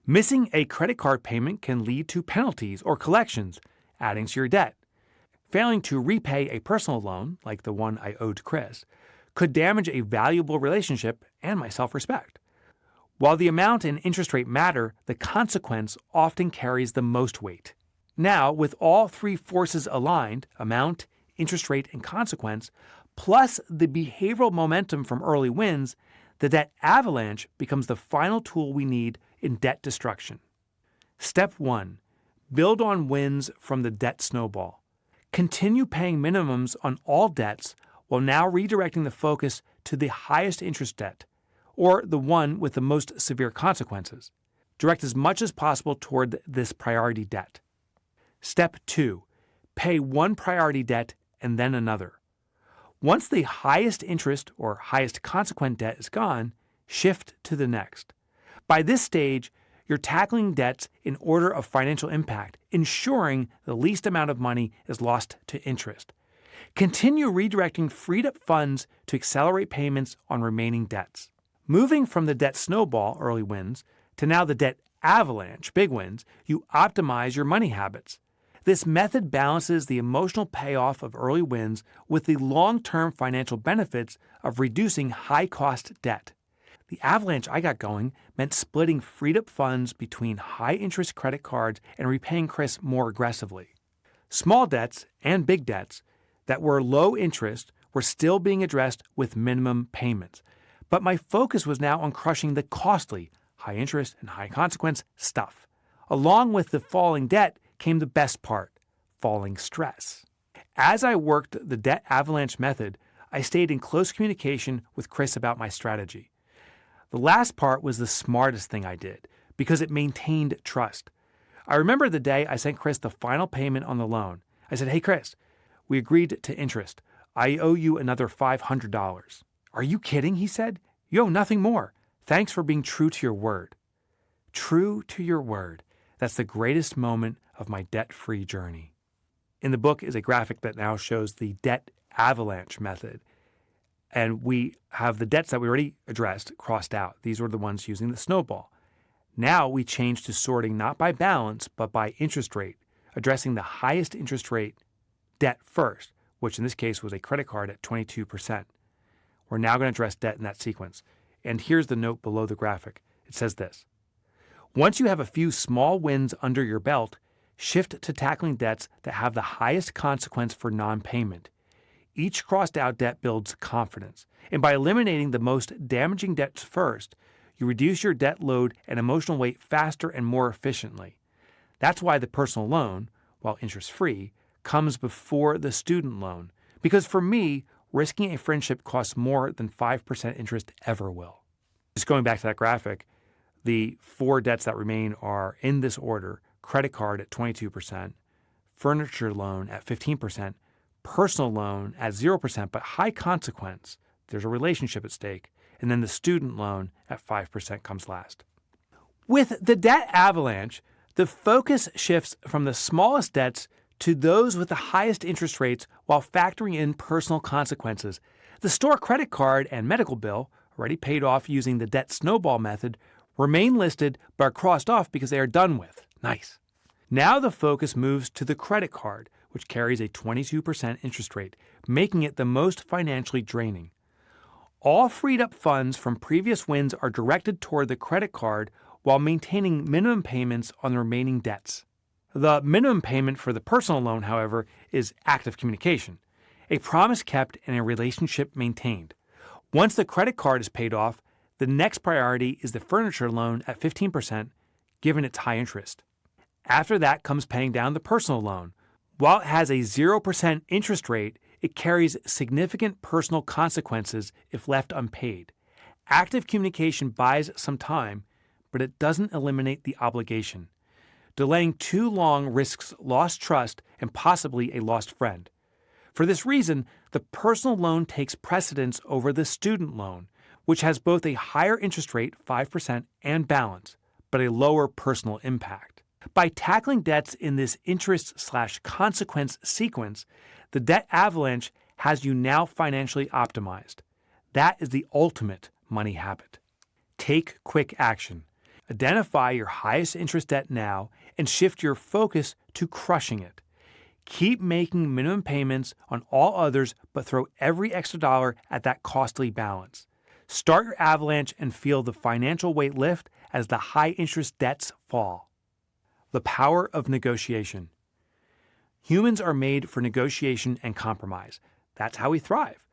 Missing a credit card payment can lead to penalties or collections, adding to your debt. Failing to repay a personal loan, like the one I owed Chris, could damage a valuable relationship and my self-respect. While the amount and interest rate matter, the consequence often carries the most weight. Now, with all 3 forces aligned, amount, interest rate, and consequence, plus the behavioral momentum from early wins, the debt avalanche becomes the final tool we need in debt destruction. Step 1. Build on wins from the debt snowball. Continue paying minimums on all debts while now redirecting the focus to the highest interest debt, or the one with the most severe consequences. Direct as much as possible toward this priority debt. Step 2. Pay one priority debt and then another. Once the highest interest or highest consequent debt is gone, shift to the next. By this stage, you're tackling debts in order of financial impact, ensuring the least amount of money is lost to interest. Continue redirecting freed up funds to accelerate payments on remaining debts. Moving from the debt snowball, early wins, to now the debt avalanche, big wins, you optimize your money habits. This method balances the emotional payoff of early wins with the long-term financial benefits of reducing high-cost debt. The avalanche I got going meant splitting freed-up funds between high-interest credit cards and repaying Chris more aggressively. Small debts and big debts that were low interest were still being addressed with minimum payments. But my focus was now on crushing the costly, high-interest and high-consequence stuff. Along with the falling debt came the best part, falling stress. As I worked the debt avalanche method, I stayed in close communication with Chris about my strategy. The last part was the smartest thing I did because it maintained trust. I remember the day I sent Chris the final payment on the loan. I said, "Hey Chris, we agreed to interest. I owe you another $500. "Are you kidding?" he said. "You owe nothing more. Thanks for being true to your word." True to your word. That's the greatest moment of my debt-free journey. In the book is a graphic that now shows the debt avalanche method. And we have the debts that we already addressed crossed out. These were the ones using the snowball. Now we change to sorting not by balance, but by interest rate, addressing the highest interest rate debt first, which in this case was a credit card at 22%. We're now going to address debt in that sequence. And here's the note below the graphic. It says this: once you have a few small wins under your belt, shift to tackling debts that have the highest consequence for non-payment. Each crossed out debt builds confidence. And by eliminating the most damaging debts first, you reduce your debt load and emotional weight faster and more efficiently. That's why the personal loan, while interest-free, comes before the student loan. Because for me, risking a friendship costs more than 5% interest ever will. Just going back to that graphic, the 4 debts that remain are in this order: credit card at 22%, furniture loan at 15%, personal loan at 0%, but high consequence. There's a relationship at stake. And then the student loan at 5% comes last. With the debt avalanche, the focus shifts from the smallest debts to those with the highest interest rates while factoring in personal consequences. The store credit card and medical bill, already paid off using the debt snowball method, remain listed but are crossed off because they are done with. Nice. Now the focus moves to the credit card, which carries a 22% interest rate, making it the most financially draining. All freed up funds from previous wins are directed toward the credit card while maintaining minimum payments on the remaining debts. The minimum payment for the personal loan, however, is active communication, a promise kept and a relationship maintained. Once the credit card is paid off, the next priority is the furniture loan at 15%, given its high interest. After that comes paying down the personal loan. While it has a 0% interest rate, it carries significant personal consequences if left unpaid. Active communication buys some time, but it doesn't eliminate the obligation. Delaying too long risks lost trust and possibly a lost friend. For this reason, the personal loan takes precedence over the student loan, which has both a higher interest rate, 5%, and balance, but a lower personal impact. By tackling debts in this interest/consequence sequence, the debt avalanche has you now financially optimized. That is the ultimate money habit. Take quick action. Identify your highest interest debt now and shift your focus to crushing it. Keep making minimum payments on all others, but throw every extra dollar at that costly balance. Start your avalanche and feel the financial weight lift as the high interest debts fall. The power of negotiation. Humans are made for negotiation and compromise. That's how we thrive.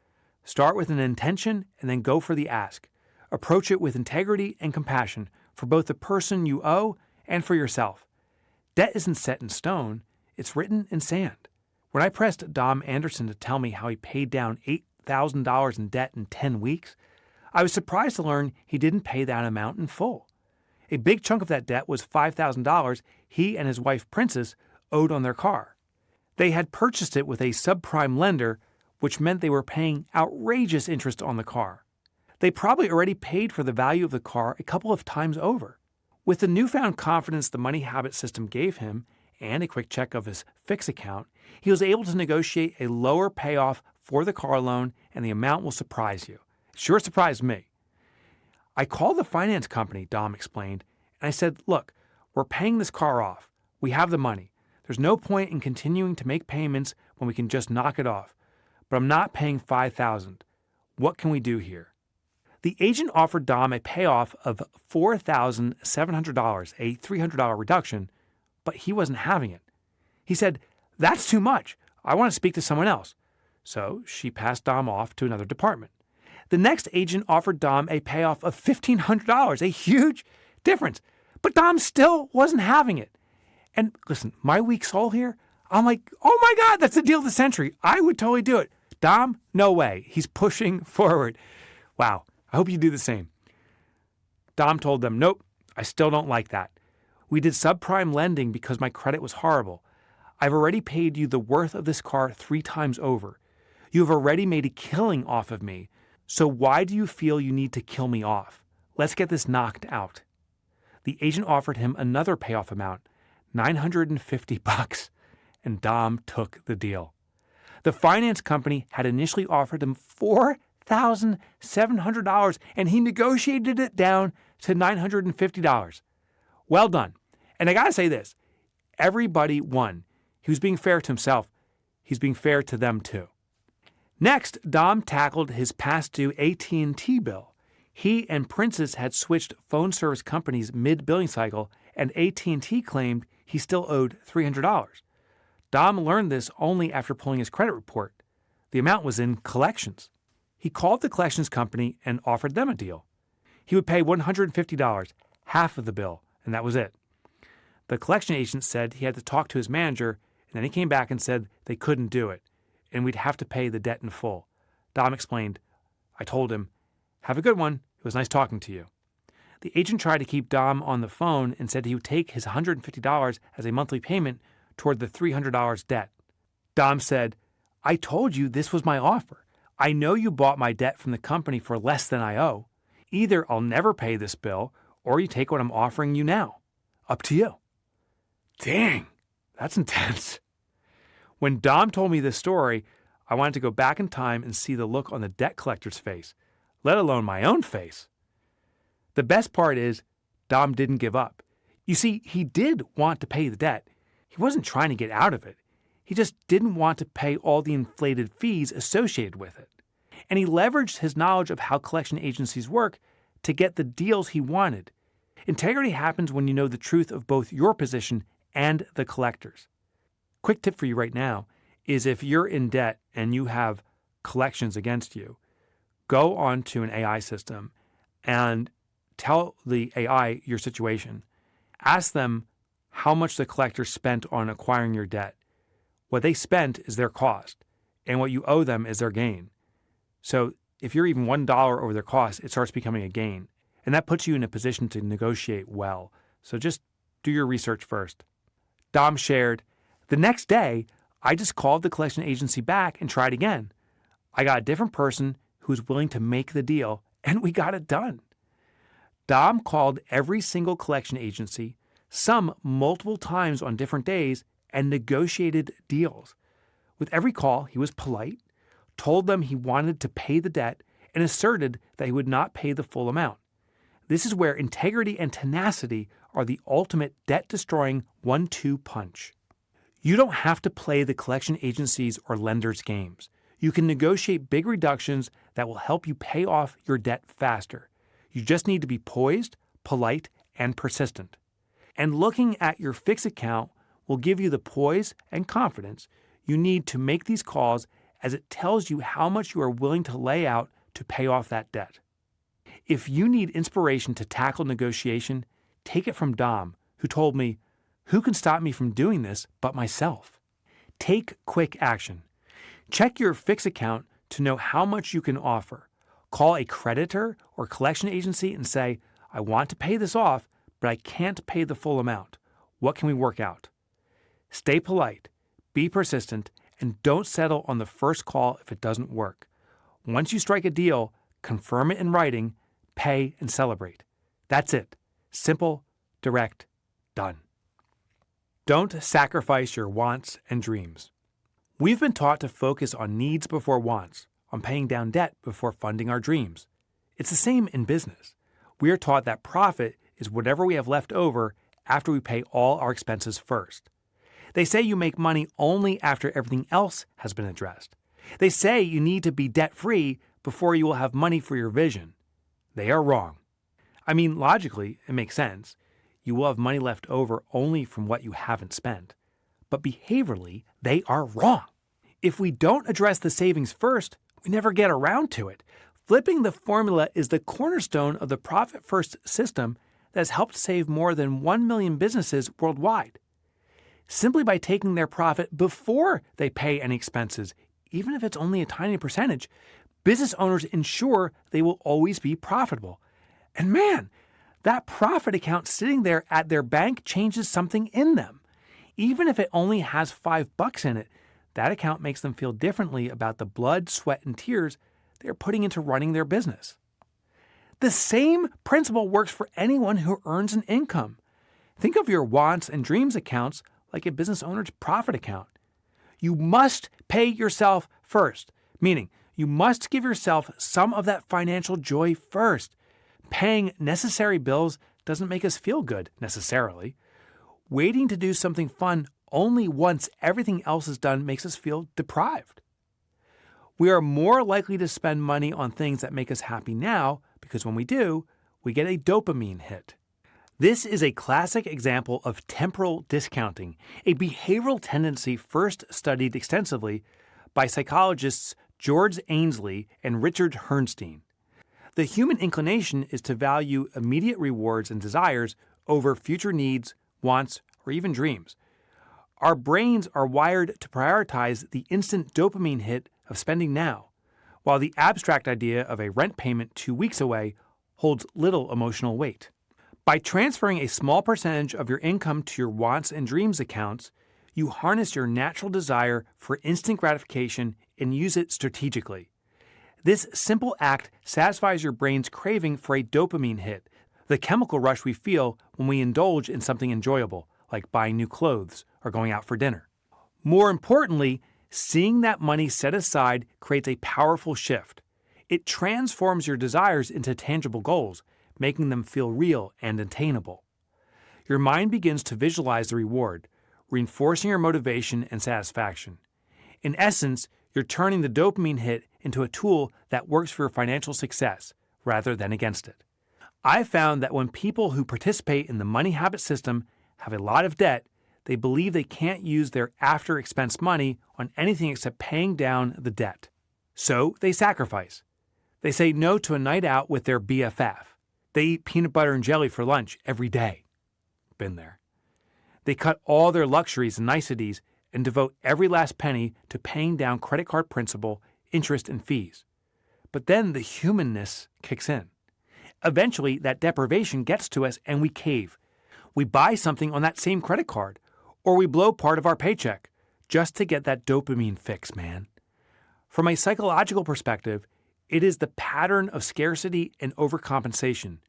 Start with an intention and then go for the ask. Approach it with integrity and compassion for both the person you owe and for yourself. Debt isn't set in stone, it's written in sand. When I pressed Dom Anderson to tell me how he paid down $8,000 in debt in 10 weeks, I was surprised to learn he didn't pay that amount in full. A big chunk of that debt was $5,000 he and his wife Princess owed on their car. They had purchased it with a subprime lender, which meant they were paying outrageous interest on the car. They probably already paid for the value of the car a couple of times over. With the newfound confidence the money habit system gave him and a quick check of his Fix account, he was able to negotiate a lower payoff for the car loan, and the amount will surprise you. It sure surprised me. I called the finance company, Dom explained, and I said, look, we're paying this car off. We have the money. There's no point in continuing to make payments when we can just knock it off. But I'm not paying $5,000. What can we do here? The agent offered Dom a payoff of $4,700, a $300 reduction, but he wasn't having it. He said, that's too much. I want to speak to someone else. So she passed Dom off to another department. The next agent offered Dom a payoff of $1,500, a huge difference. But Dom still wasn't having it. And listen, my weak soul here, I'm like, oh my God, that's the deal of the century. I would totally do it. Dom, no way. He's pushing forward. Wow. I hope you do the same. Dom told them, nope, I still don't like that. We did subprime lending because my credit was horrible. I've already paid you the worth of this car 3 times over. You have already made a killing off of me. So why do you feel you need to kill me off? Let's get this knocked out. The agent offered him another payoff amount, $950, and Dom took the deal. The finance company had initially offered him $8,700, and he negotiated it down to $950. Well done. And I got to say this, everybody won. He was being fair to himself. He's being fair to them too. Next, Dom tackled his past due AT&T bill. He and Princess had switched phone service companies mid-billing cycle, and AT&T claimed he still owed $300. Dom learned this only after pulling his credit report. The amount was in collections. He called the collections company and offered them a deal. He would pay $150, half of the bill, and that was it. The collection agent said he had to talk to his manager, and then he came back and said they couldn't do it, and we'd have to pay the debt in full. Dom explained, I told him, have a good one. It was nice talking to you. The agent tried to keep Dom on the phone and said he would take his $150 as a monthly payment toward the $300 debt. Dom said, I told you this was my offer. I know you bought my debt from the company for less than I owe. Either I'll never pay this bill, or you take what I'm offering you now. Up to you. Dang, that's intense. When Dom told me this story, I wanted to go back in time and see the look on the debt collector's face, let alone my own face. The best part is, Dom didn't give up. You see, he did want to pay the debt. He wasn't trying to get out of it. He just didn't want to pay all the inflated fees associated with it. And he leveraged his knowledge of how collection agencies work to get the deals he wanted. Integrity happens when you know the truth of both your position and the collector's. Quick tip for you right now is if you're in debt and you have collections against you, go onto an AI system and tell the AI your situation. Ask them how much the collector spent on acquiring your debt. What they spent is their cost, and what you owe them is their gain. So if you're even $1 over their cost, it starts becoming a gain. And that puts you in a position to negotiate well. So just do your research first. Dom shared, the next day, I just called the collection agency back and tried again. I got a different person who was willing to make the deal, and we got it done. Dom called every single collection agency, some multiple times on different days, and negotiated deals. With every call, he was polite, told them he wanted to pay the debt, and asserted that he would not pay the full amount. This is where integrity and tenacity are the ultimate debt-destroying 1-2 punch. You don't have to play the collection agencies or lenders' games. You can negotiate big reductions that will help you pay off your debt faster. You just need to be poised, polite, and persistent. And looking at your fixed account will give you the poise and confidence you need to make these calls, as it tells you how much you are willing to lay out to pay off that debt. If you need inspiration to tackle negotiation, take it from Dom, who told me, who can stop me from doing this but myself? Take quick action. Check your fixed account to know how much you can offer. Call a creditor or collection agency and say, I want to pay this off, but I can't pay the full amount. What can we work out? Stay polite, be persistent, and don't settle on the first call if it doesn't work. Once you strike a deal, confirm it in writing, pay, and celebrate. That's it. Simple, direct, done. Don't sacrifice your wants and dreams. We've been taught to focus on needs before wants, on paying down debt before funding our dreams. It's the same in business. We are taught that profit is whatever we have left over after we pay all our expenses first. They say you make money only after everything else has been addressed. They say you need to be debt-free before you will have money for your vision. They are wrong. I mean, logically, it makes sense. You will have money left over only from what you haven't spent. But behaviorally, they are wrong. If we don't address the savings first, we never get around to it. Flipping the formula is the cornerstone of the profit-first system that has helped save more than 1 million businesses worldwide. Simply by taking their profit before they pay any expenses, even if it's only a tiny percentage, business owners ensure they will always be profitable. And man, that profit account sitting there at their bank changes something in them. Even if it only has $5 in it, that account makes them feel differently about the blood, sweat, and tears they're putting into running their business. The same principle works for anyone who earns an income. Think of your wants and dreams accounts like a business owner's profit account. You must pay yourself first, meaning You must give yourself some of that financial joy first. Paying necessary bills doesn't make us feel good, necessarily. Waiting to do something fun only once everything else is done makes us feel deprived. We are more likely to spend money on things that make us happy now because when we do, we get a dopamine hit. This is a classic example of temporal discounting, a behavioral tendency first studied extensively by psychologists George Ainsley and Richard Herrnstein. The human inclination is to value immediate rewards and desires over future needs, wants, or even dreams. Our brains are wired to prioritize the instant dopamine hit of spending now, while the abstract idea of a rent payment 2 weeks away holds little emotional weight. By transferring a small percentage of your income to your wants and dreams accounts, you harness your natural desire for instant gratification and use it strategically. This simple act satisfies your brain's craving for a dopamine hit, the chemical rush we feel when we indulge in something enjoyable, like buying new clothes or going out for dinner. More importantly, seeing that money set aside creates a powerful shift. It transforms your desires into tangible goals, making them feel real and attainable. Your mind begins to visualize the reward, reinforcing your motivation and satisfaction. In essence, you're turning the dopamine hit into a tool that works for your financial success rather than against it. I've found that when people who participate in the money habit system have a lot of debt, they believe they can't use their after-expense money on anything except paying down the debt. So they sacrifice. They say no to a night out with their BFF. They eat peanut butter and jelly for lunch every day. Been there. They cut all their luxuries and niceties and devote every last penny to paying down credit card principal, interest, and fees. But then the humanness kicks in. Eventually, that deprivation gets to us and we cave. We buy something on that same credit card, or we blow part of our paycheck just to get that dopamine fix, man. From a psychological perspective, it is the pattern of scarcity and overcompensation.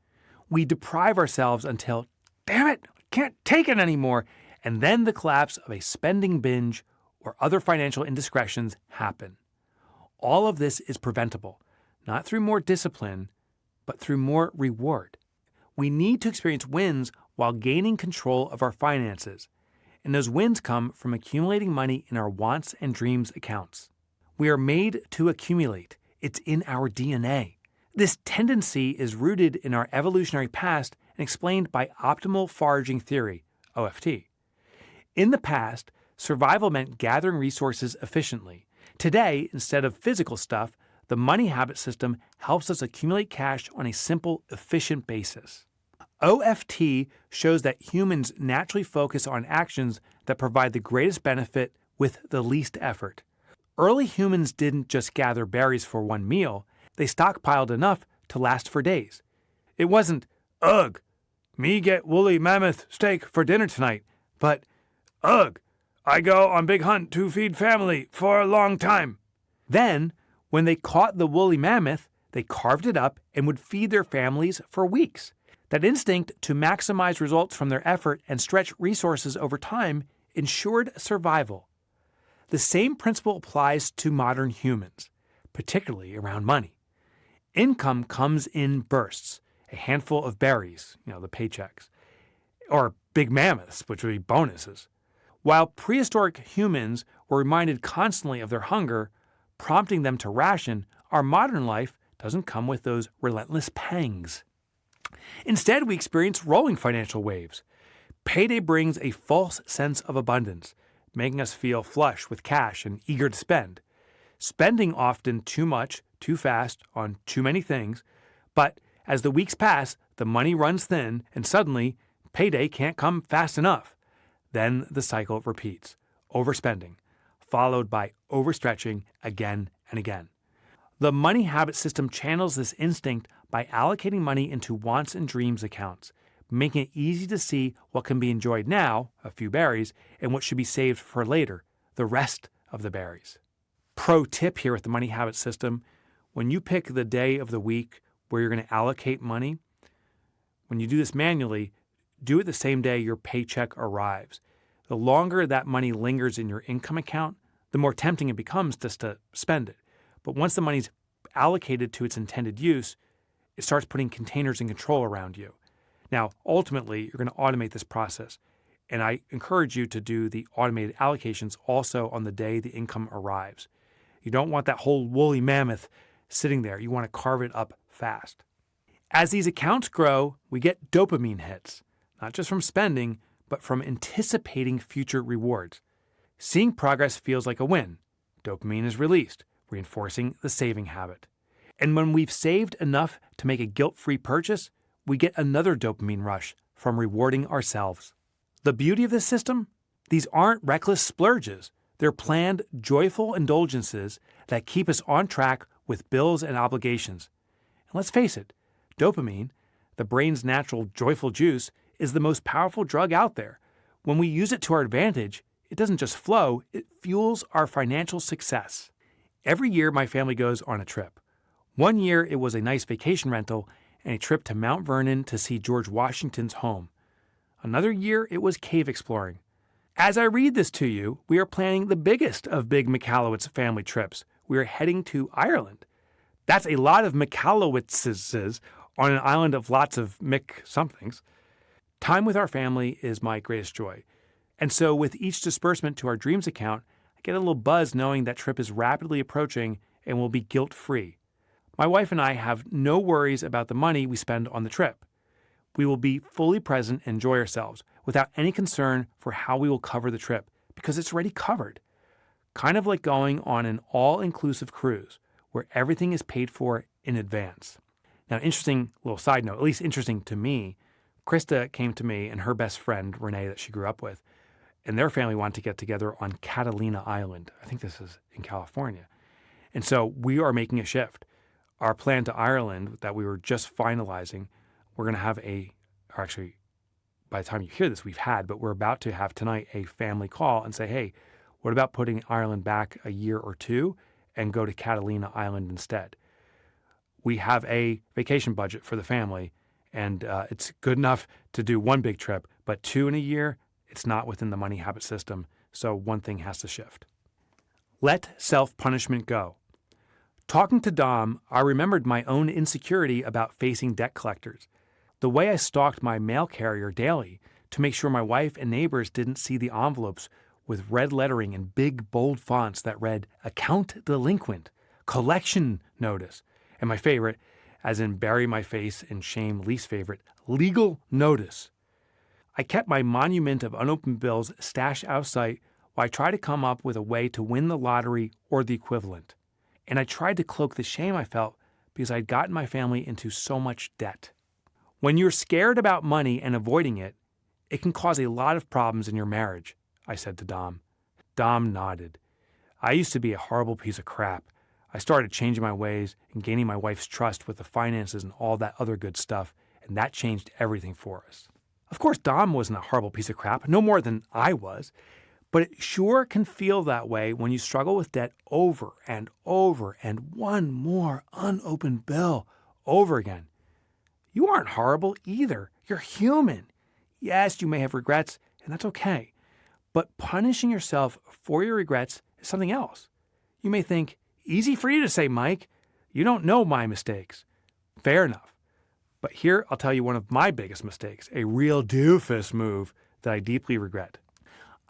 We deprive ourselves until, damn it, I can't take it anymore, and then the collapse of a spending binge or other financial indiscretions happen. All of this is preventable, not through more discipline, but through more reward. We need to experience wins while gaining control of our finances, and those wins come from accumulating money in our wants and dreams accounts. We are made to accumulate. It's in our DNA. This tendency is rooted in our evolutionary past and explained by optimal foraging theory, OFT. In the past, survival meant gathering resources efficiently. Today, instead of physical stuff, the money habit system helps us accumulate cash on a simple, efficient basis. OFT shows that humans naturally focus on actions that provide the greatest benefit with the least effort. Early humans didn't just gather berries for one meal, they stockpiled enough to last for days. It wasn't, ugh, me get woolly mammoth steak for dinner tonight, but, ugh, I go on big hunt to feed family for a long time. Then, when they caught the woolly mammoth, they carved it up and would feed their families for weeks. That instinct to maximize results from their effort and stretch resources over time ensured survival. The same principle applies to modern humans, particularly around money. Income comes in bursts, a handful of berries, the paychecks, or big mammoths, which would be bonuses. While prehistoric humans were reminded constantly of their hunger, prompting them to ration, our modern life doesn't come with those relentless pangs. Instead, we experience rolling financial waves. Payday brings a false sense of abundance, making us feel flush with cash and eager to spend. Spending often too much, too fast, on too many things, but as the weeks pass, the money runs thin, and suddenly, payday can't come fast enough. Then the cycle repeats, overspending, followed by overstretching again and again. The money habit system channels this instinct by allocating money into wants and dreams accounts, making it easy to see what can be enjoyed now, a few berries, and what should be saved for later, the rest of the berries. Pro tip here with the money habit system, when you pick the day of the week where you're going to allocate money, when you do this manually, do it the same day your paycheck arrives. The longer that money lingers in your income account, the more tempting it becomes just to spend it. But once the money's allocated to its intended use, it starts putting containers and control around you. Now, ultimately, you're going to automate this process. And I encourage you to do the automated allocations also on the day the income arrives. You don't want that whole woolly mammoth sitting there. You want to carve it up fast. As these accounts grow, we get dopamine hits, not just from spending, but from anticipating future rewards. Seeing progress feels like a win. Dopamine is released, reinforcing the saving habit. And when we've saved enough to make a guilt-free purchase, we get another dopamine rush from rewarding ourselves. The beauty of this system? These aren't reckless splurges. They're planned, joyful indulgences that keep us on track with bills and obligations. And let's face it, dopamine, the brain's natural joyful juice, is the most powerful drug out there. When we use it to our advantage, it doesn't just flow, it fuels our financial success. Every year, my family goes on a trip. One year, it was a nice vacation rental and a trip to Mount Vernon to see George Washington's home. Another year, it was cave exploring. As I read this to you, we are planning the biggest of big Michalowicz family trips. We are heading to Ireland. That's a lot of Michalowiczes on an island of lots of Mick-somethings. Time with our family is my greatest joy. And so with each disbursement to our dreams account, I get a little buzz knowing that trip is rapidly approaching and will be guilt-free. My wife and I have no worries about the money we spend on the trip. We will be fully present and enjoy ourselves without any concern for how we will cover the trip because it's already covered. Kind of like going on an all-inclusive cruise where everything is paid for in advance. Now, interesting little side note, at least interesting to me, Krista came to me and her best friend, Renee, that she grew up with, and their family wanted to get together on Catalina Island. I think this is in California. And so we are making a shift. Our plan to Ireland that we were just finalizing, we're going to have or actually, by the time you hear this, but we're about to have tonight a family call and say, hey, what about putting Ireland back a year or two and go to Catalina Island instead? We have a vacation budget for the family, and it's good enough to do one big trip, but 2 in a year, it's not within the money habit system, so one thing has to shift. Let self-punishment go. Talking to Dom, I remembered my own insecurity about facing debt collectors. The way I stalked my mail carrier daily to make sure my wife and neighbors didn't see the envelopes with red lettering in big, bold fonts that read, account delinquent, collection notice, and my favorite, as in bury my face in shame, least favorite, legal notice. I kept my monument of unopened bills stashed out of sight while I tried to come up with a way to win the lottery or the equivalent. And I tried to cloak the shame I felt because I'd gotten my family into so much debt. When you're scared about money and avoiding it, it can cause a lot of problems in your marriage, I said to Dom. Dom nodded. I used to be a horrible piece of crap. I started changing my ways and gaining my wife's trust with the finances and all that other good stuff, and that changed everything for us. Of course, Dom wasn't a horrible piece of crap, no more than I was, but it sure can feel that way when you struggle with debt over and over and one more unopened bill over again. You aren't horrible either. You're human. Yes, you may have regrets, and that's okay. But punishing yourself for your regrets is something else. You may think, easy for you to say, Mike. You don't know my mistakes. Fair enough. But here I'll tell you one of my biggest mistakes, a real doofus move that I deeply regret.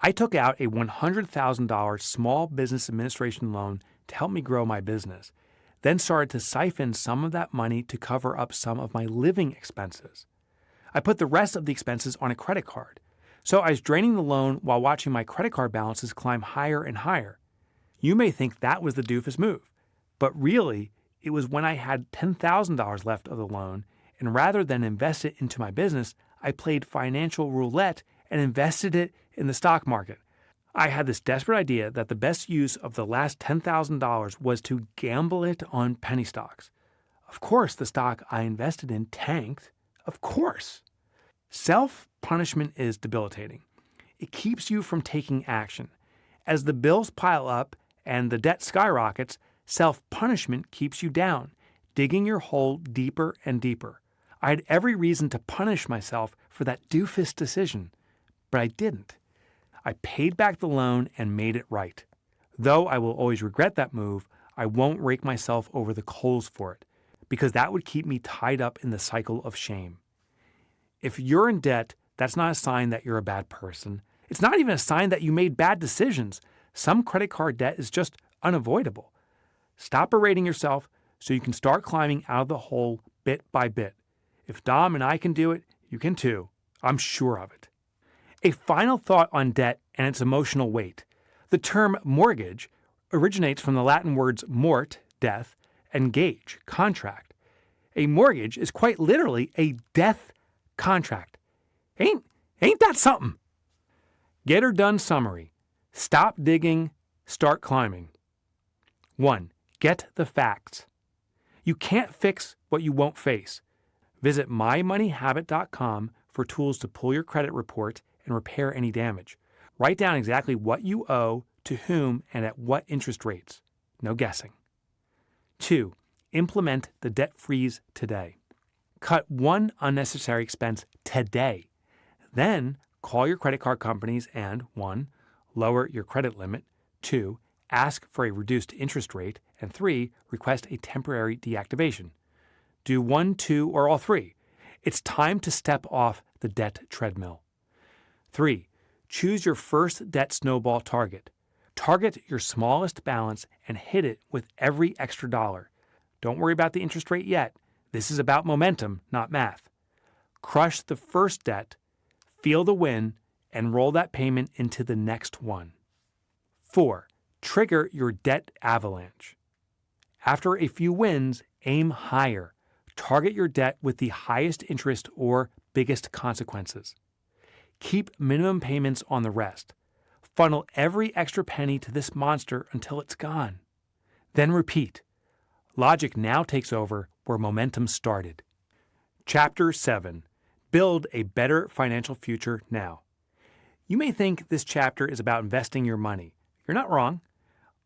I took out a $100,000 small business administration loan to help me grow my business, then started to siphon some of that money to cover up some of my living expenses. I put the rest of the expenses on a credit card. So I was draining the loan while watching my credit card balances climb higher and higher. You may think that was the doofus move, but really, it was when I had $10,000 left of the loan, and rather than invest it into my business, I played financial roulette and invested it in the stock market. I had this desperate idea that the best use of the last $10,000 was to gamble it on penny stocks. Of course, the stock I invested in tanked. Of course. Self-punishment is debilitating. It keeps you from taking action. As the bills pile up and the debt skyrockets, self-punishment keeps you down, digging your hole deeper and deeper. I had every reason to punish myself for that doofus decision, but I didn't. I paid back the loan and made it right. Though I will always regret that move, I won't rake myself over the coals for it, because that would keep me tied up in the cycle of shame. If you're in debt, that's not a sign that you're a bad person. It's not even a sign that you made bad decisions. Some credit card debt is just unavoidable. Stop berating yourself so you can start climbing out of the hole bit by bit. If Dom and I can do it, you can too. I'm sure of it. A final thought on debt and its emotional weight. The term mortgage originates from the Latin words mort, death, and gage, contract. A mortgage is quite literally a death contract. Ain't that something? Get her done summary. Stop digging, start climbing. 1. Get the facts. You can't fix what you won't face. Visit mymoneyhabit.com for tools to pull your credit report and repair any damage. Write down exactly what you owe, to whom, and at what interest rates. No guessing. 2. Implement the debt freeze today. Cut one unnecessary expense today. Then call your credit card companies and 1. Lower your credit limit. 2. Ask for a reduced interest rate. And 3. Request a temporary deactivation. Do 1, 2, or all 3. It's time to step off the debt treadmill. 3. Choose your first debt snowball target. Target your smallest balance and hit it with every extra dollar. Don't worry about the interest rate yet. This is about momentum, not math. Crush the first debt, feel the win, and roll that payment into the next one. 4. Trigger your debt avalanche. After a few wins, aim higher. Target your debt with the highest interest or biggest consequences. Keep minimum payments on the rest. Funnel every extra penny to this monster until it's gone. Then repeat. Logic now takes over where momentum started. Chapter 7. Build a better financial future now. You may think this chapter is about investing your money. You're not wrong.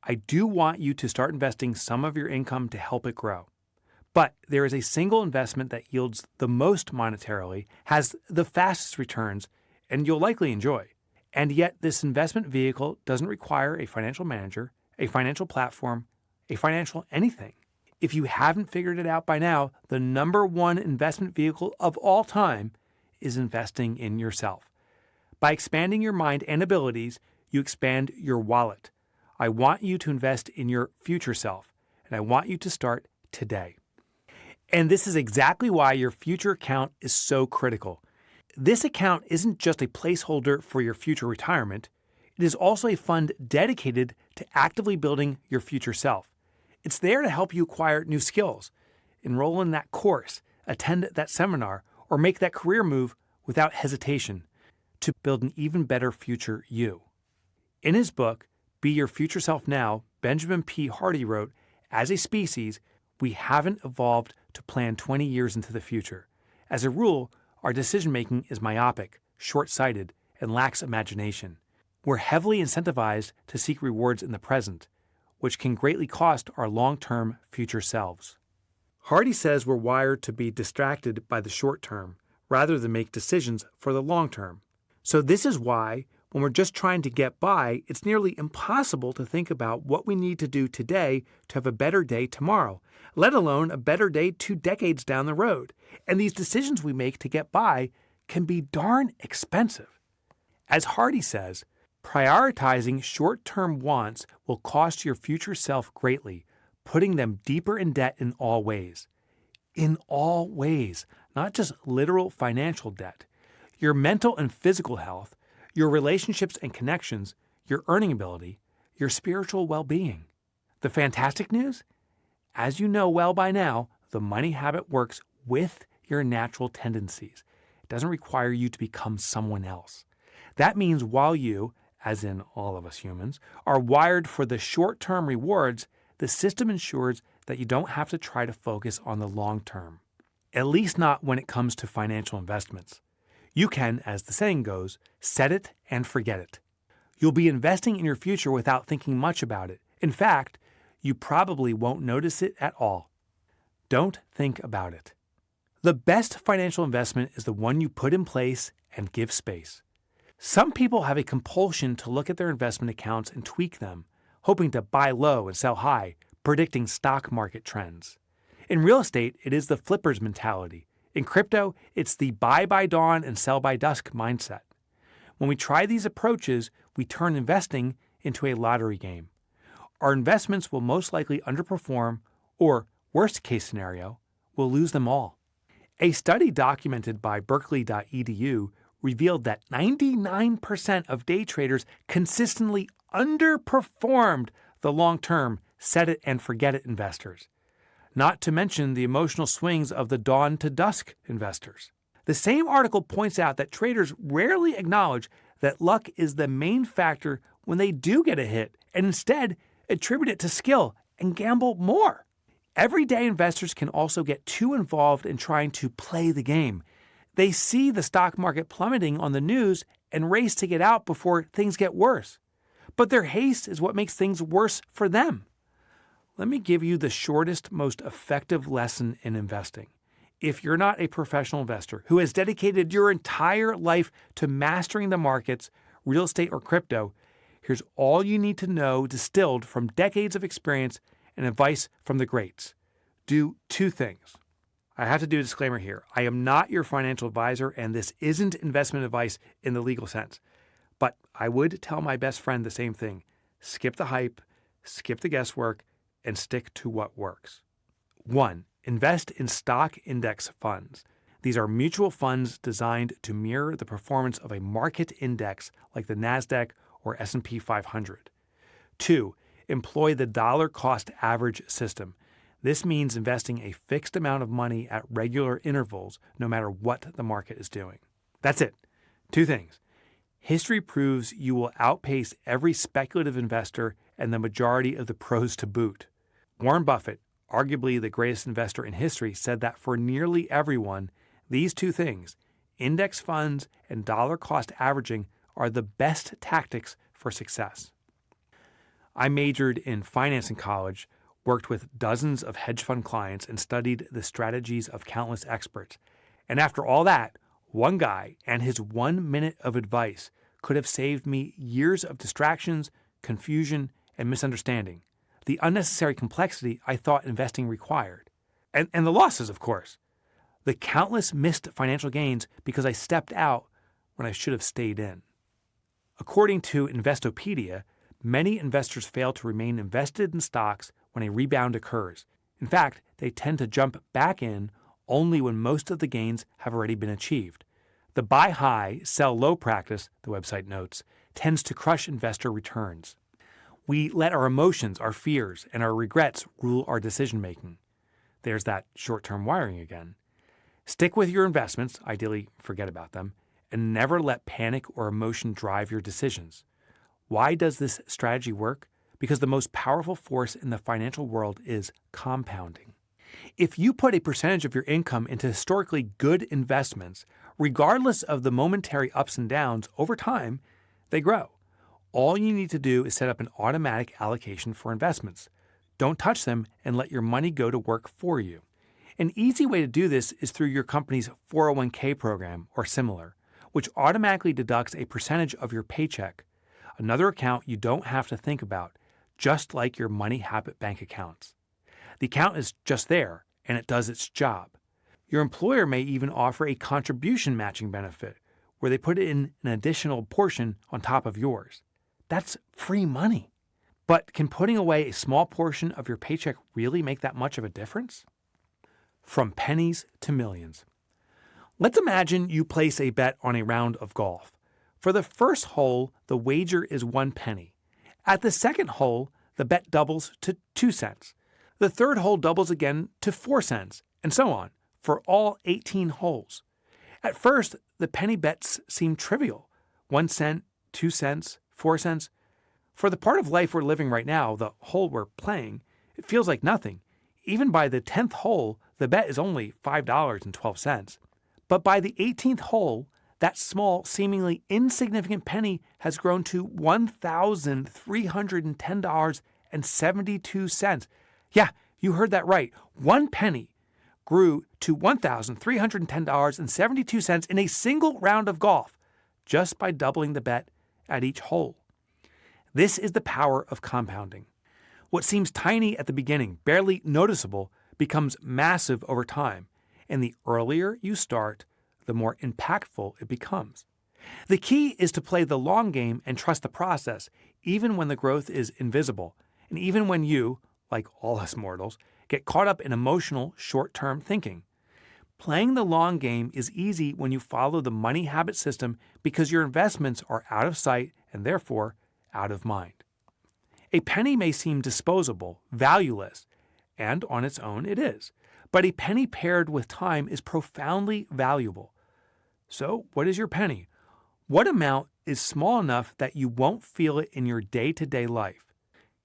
I do want you to start investing some of your income to help it grow. But there is a single investment that yields the most monetarily, has the fastest returns, and you'll likely enjoy. And yet this investment vehicle doesn't require a financial manager, a financial platform, a financial anything. If you haven't figured it out by now, the number one investment vehicle of all time is investing in yourself. By expanding your mind and abilities, you expand your wallet. I want you to invest in your future self, and I want you to start today. And this is exactly why your future account is so critical. This account isn't just a placeholder for your future retirement. It is also a fund dedicated to actively building your future self. It's there to help you acquire new skills, enroll in that course, attend that seminar, or make that career move without hesitation to build an even better future you. In his book, Be Your Future Self Now, Benjamin P. Hardy wrote, "As a species, we haven't evolved to plan 20 years into the future. As a rule, our decision-making is myopic, short-sighted, and lacks imagination. We're heavily incentivized to seek rewards in the present, which can greatly cost our long-term future selves." Hardy says we're wired to be distracted by the short term rather than make decisions for the long term. So this is why, when we're just trying to get by, it's nearly impossible to think about what we need to do today to have a better day tomorrow, let alone a better day 2 decades down the road. And these decisions we make to get by can be darn expensive. As Hardy says, prioritizing short-term wants will cost your future self greatly, putting them deeper in debt in all ways. In all ways, not just literal financial debt. Your mental and physical health, your relationships and connections, your earning ability, your spiritual well-being. The fantastic news? As you know well by now, the money habit works with your natural tendencies. It doesn't require you to become someone else. That means while you, as in all of us humans, are wired for the short-term rewards, the system ensures that you don't have to try to focus on the long term. At least not when it comes to financial investments. You can, as the saying goes, set it and forget it. You'll be investing in your future without thinking much about it. In fact, you probably won't notice it at all. Don't think about it. The best financial investment is the one you put in place and give space. Some people have a compulsion to look at their investment accounts and tweak them, hoping to buy low and sell high, predicting stock market trends. In real estate, it is the flipper's mentality. In crypto, it's the buy by dawn and sell by dusk mindset. When we try these approaches, we turn investing into a lottery game. Our investments will most likely underperform, or, worst case scenario, we'll lose them all. A study documented by Berkeley.edu revealed that 99% of day traders consistently underperformed the long-term set-it-and-forget-it investors, not to mention the emotional swings of the dawn-to-dusk investors. The same article points out that traders rarely acknowledge that luck is the main factor when they do get a hit, and instead attribute it to skill and gamble more. Everyday investors can also get too involved in trying to play the game. They see the stock market plummeting on the news and race to get out before things get worse. But their haste is what makes things worse for them. Let me give you the shortest, most effective lesson in investing. If you're not a professional investor who has dedicated your entire life to mastering the markets, real estate, or crypto, here's all you need to know distilled from decades of experience and advice from the greats. Do two things. I have to do a disclaimer here. I am not your financial advisor, and this isn't investment advice in the legal sense. But I would tell my best friend the same thing. Skip the hype, skip the guesswork, and stick to what works. 1. Invest in stock index funds. These are mutual funds designed to mirror the performance of a market index like the NASDAQ or S&P 500. 2. Employ the dollar cost average system. This means investing a fixed amount of money at regular intervals, no matter what the market is doing. That's it. 2 things. History proves you will outpace every speculative investor and the majority of the pros to boot. Warren Buffett, arguably the greatest investor in history, said that for nearly everyone, these 2 things, index funds and dollar cost averaging, are the best tactics for success. I majored in finance in college, worked with dozens of hedge fund clients, and studied the strategies of countless experts. And after all that, one guy and his 1 minute of advice could have saved me years of distractions, confusion, and misunderstanding, the unnecessary complexity I thought investing required. And the losses, of course. The countless missed financial gains because I stepped out when I should have stayed in. According to Investopedia, many investors fail to remain invested in stocks when a rebound occurs. In fact, they tend to jump back in only when most of the gains have already been achieved. The buy high, sell low practice, the website notes, tends to crush investor returns. We let our emotions, our fears, and our regrets rule our decision-making. There's that short-term wiring again. Stick with your investments, ideally forget about them, and never let panic or emotion drive your decisions. Why does this strategy work? Because the most powerful force in the financial world is compounding. If you put a percentage of your income into historically good investments, regardless of the momentary ups and downs, over time, they grow. All you need to do is set up an automatic allocation for investments. Don't touch them and let your money go to work for you. An easy way to do this is through your company's 401k program or similar, which automatically deducts a percentage of your paycheck. Another account you don't have to think about, just like your money habit bank accounts. The account is just there, and it does its job. Your employer may even offer a contribution matching benefit, where they put in an additional portion on top of yours. That's free money. But can putting away a small portion of your paycheck really make that much of a difference? From pennies to millions. Let's imagine you place a bet on a round of golf. For the first hole, the wager is 1 penny. At the second hole, the bet doubles to 2 cents. The third hole doubles again to 4 cents, and so on, for all 18 holes. At first, the penny bets seem trivial. 1 cent, 2 cents, 4 cents. For the part of life we're living right now, the hole we're playing, it feels like nothing. Even by the 10th hole, the bet is only $5.12. But by the 18th hole, that small, seemingly insignificant penny has grown to $1,310.72. Yeah, you heard that right. 1 penny grew to $1,310.72 in a single round of golf, just by doubling the bet at each hole. This is the power of compounding. What seems tiny at the beginning, barely noticeable, becomes massive over time. And the earlier you start, the more impactful it becomes. The key is to play the long game and trust the process, even when the growth is invisible, and even when you, like all us mortals, get caught up in emotional, short-term thinking. Playing the long game is easy when you follow the money habit system because your investments are out of sight and therefore out of mind. A penny may seem disposable, valueless, and on its own it is. But a penny paired with time is profoundly valuable. So, what is your penny? What amount is small enough that you won't feel it in your day-to-day life?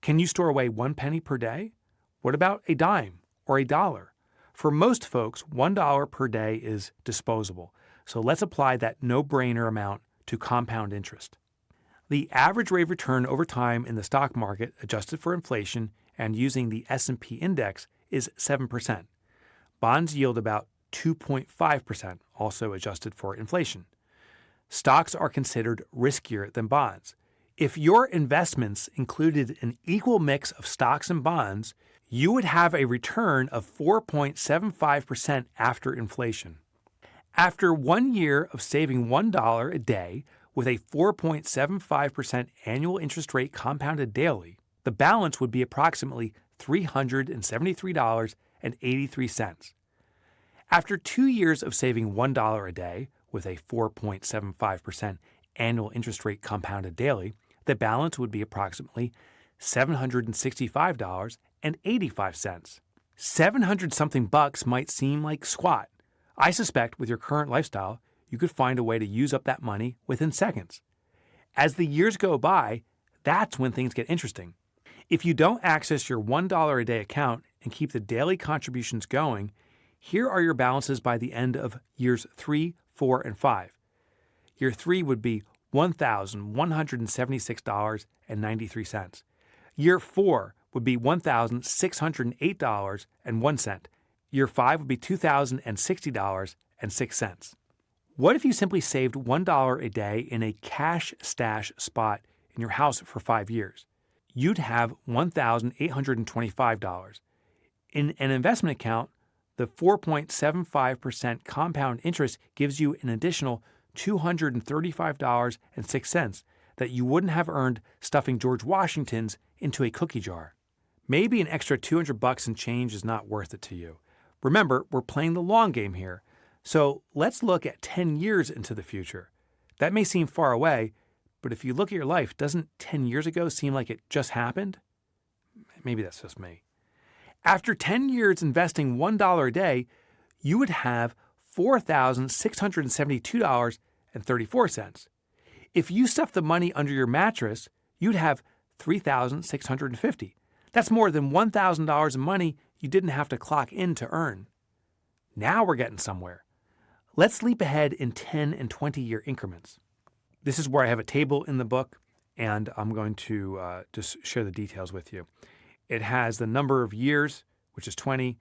Can you store away 1 penny per day? What about a dime or a dollar? For most folks, $1 per day is disposable. So let's apply that no-brainer amount to compound interest. The average rate of return over time in the stock market, adjusted for inflation and using the S&P index, is 7%. Bonds yield about 2.5%, also adjusted for inflation. Stocks are considered riskier than bonds. If your investments included an equal mix of stocks and bonds, you would have a return of 4.75% after inflation. After 1 year of saving $1 a day with a 4.75% annual interest rate compounded daily, the balance would be approximately $373.83. After 2 years of saving $1 a day with a 4.75% annual interest rate compounded daily, the balance would be approximately $765.85. 700-something bucks might seem like squat. I suspect with your current lifestyle, you could find a way to use up that money within seconds. As the years go by, that's when things get interesting. If you don't access your $1 a day account and keep the daily contributions going, here are your balances by the end of years 3, 4, and 5. Year 3 would be $1,176.93. Year 4 would be $1,608.01. Year 5 would be $2,060.06. What if you simply saved $1 a day in a cash stash spot in your house for 5 years? You'd have $1,825. In an investment account, the 4.75% compound interest gives you an additional $235.06 that you wouldn't have earned stuffing George Washingtons into a cookie jar. Maybe an extra $200 and change is not worth it to you. Remember, we're playing the long game here. So let's look at 10 years into the future. That may seem far away, but if you look at your life, doesn't 10 years ago seem like it just happened? Maybe that's just me. After 10 years investing $1 a day, you would have $4,672.34. If you stuffed the money under your mattress, you'd have $3,650. That's more than $1,000 in money you didn't have to clock in to earn. Now we're getting somewhere. Let's leap ahead in 10 and 20-year increments. This is where I have a table in the book, and I'm going to just share the details with you. It has the number of years, which is 20,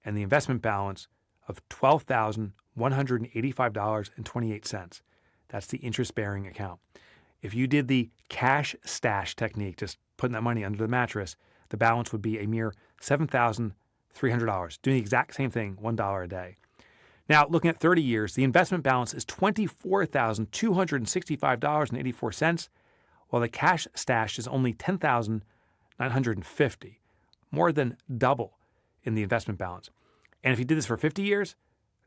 and the investment balance of $12,185.28. That's the interest-bearing account. If you did the cash stash technique, just putting that money under the mattress, the balance would be a mere $7,300, doing the exact same thing, $1 a day. Now, looking at 30 years, the investment balance is $24,265.84, while the cash stash is only $10,950, more than double in the investment balance. And if you did this for 50 years,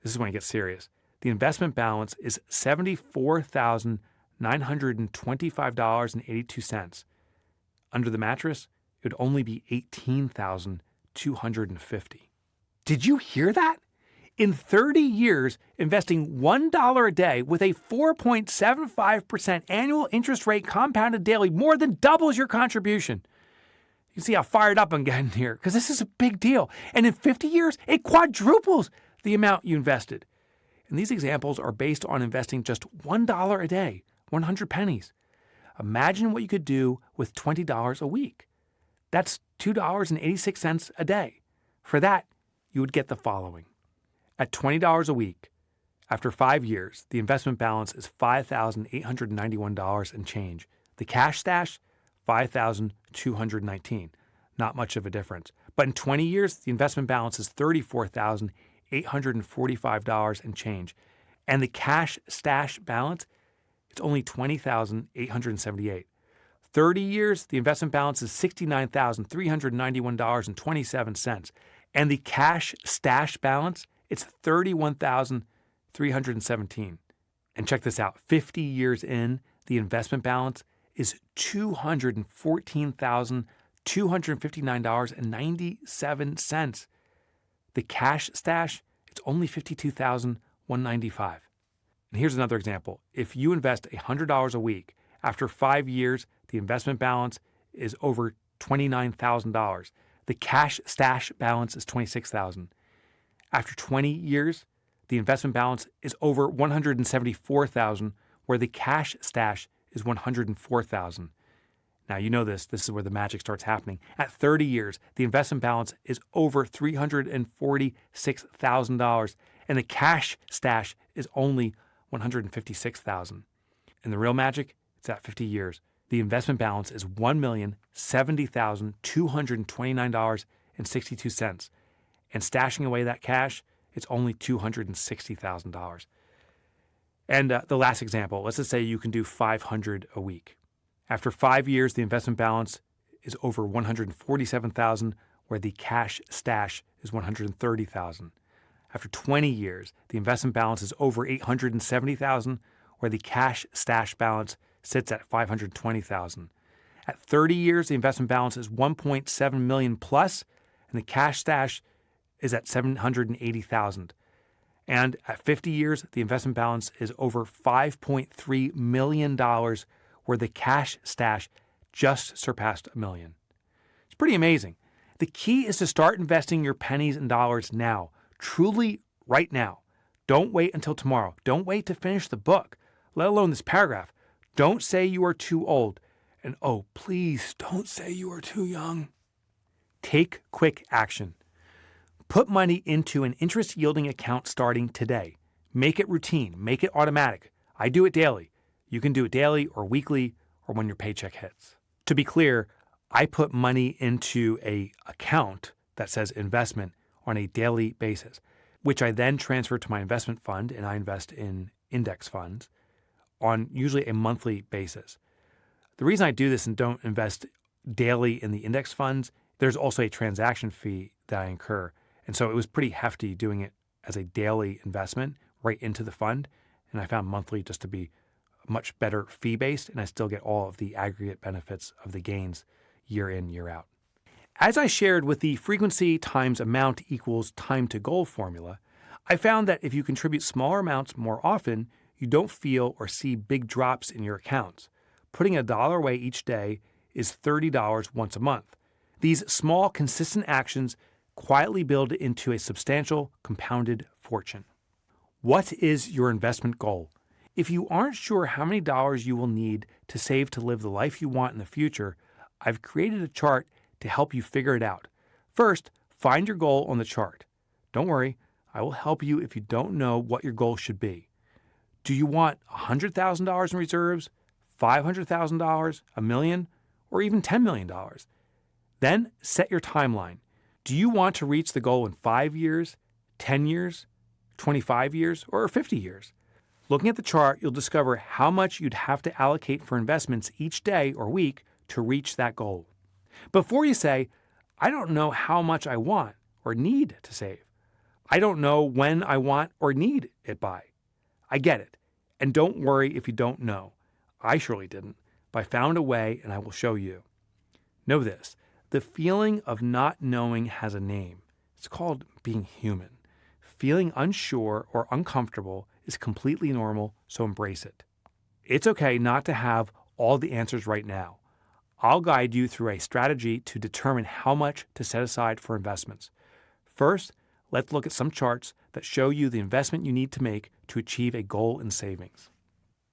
this is when it gets serious. The investment balance is $74,925.82. Under the mattress, it would only be $18,250. Did you hear that? In 30 years, investing $1 a day with a 4.75% annual interest rate compounded daily more than doubles your contribution. You can see how fired up I'm getting here, because this is a big deal. And in 50 years, it quadruples the amount you invested. And these examples are based on investing just $1 a day, 100 pennies. Imagine what you could do with $20 a week. That's $2.86 a day. For that, you would get the following. At $20 a week, after 5 years, the investment balance is $5,891 and change. The cash stash, $5,219. not much of a difference. But in 20 years, the investment balance is $34,845 and change. And the cash stash balance, it's only $20,878. 30 years, the investment balance is $69,391.27. And the cash stash balance, it's $31,317. And check this out, 50 years in, the investment balance is $214,259.97. The cash stash, it's only $52,195. And here's another example. If you invest $100 a week, after 5 years, the investment balance is over $29,000. The cash stash balance is $26,000. After 20 years, the investment balance is over $174,000, where the cash stash is $104,000. Now, you know this. This is where the magic starts happening. At 30 years, the investment balance is over $346,000, and the cash stash is only $156,000. And the real magic, it's at 50 years. The investment balance is $1,070,229.62. And stashing away that cash, it's only $260,000. And the last example, let's just say you can do $500 a week. After 5 years, the investment balance is over $147,000, where the cash stash is $130,000. After 20 years, the investment balance is over $870,000, where the cash stash balance sits at $520,000. At 30 years, the investment balance is $1.7 million plus, and the cash stash is at $780,000. And at 50 years, the investment balance is over $5.3 million, where the cash stash just surpassed $1 million. It's pretty amazing. The key is to start investing your pennies and dollars now, truly right now. Don't wait until tomorrow. Don't wait to finish the book, let alone this paragraph. Don't say you are too old. And oh, please don't say you are too young. Take quick action. Put money into an interest-yielding account starting today. Make it routine. Make it automatic. I do it daily. You can do it daily or weekly or when your paycheck hits. To be clear, I put money into an account that says investment on a daily basis, which I then transfer to my investment fund, and I invest in index funds on usually a monthly basis. The reason I do this and don't invest daily in the index funds, there's also a transaction fee that I incur. And so it was pretty hefty doing it as a daily investment right into the fund. And I found monthly just to be much better fee-based, and I still get all of the aggregate benefits of the gains year in, year out. As I shared with the frequency times amount equals time to goal formula, I found that if you contribute smaller amounts more often, you don't feel or see big drops in your accounts. Putting $1 away each day is $30 once a month. These small, consistent actions quietly build into a substantial compounded fortune. What is your investment goal? If you aren't sure how many dollars you will need to save to live the life you want in the future, I've created a chart to help you figure it out. First, find your goal on the chart. Don't worry, I will help you if you don't know what your goal should be. Do you want $100,000 in reserves, $500,000, $1 million, or even $10 million? Then set your timeline. Do you want to reach the goal in 5 years, 10 years, 25 years, or 50 years? Looking at the chart, you'll discover how much you'd have to allocate for investments each day or week to reach that goal. Before you say, I don't know how much I want or need to save. I don't know when I want or need it by. I get it. And don't worry if you don't know. I surely didn't, but I found a way and I will show you. Know this, the feeling of not knowing has a name. It's called being human. Feeling unsure or uncomfortable is completely normal, so embrace it. It's okay not to have all the answers right now. I'll guide you through a strategy to determine how much to set aside for investments. First, let's look at some charts that show you the investment you need to make to achieve a goal in savings.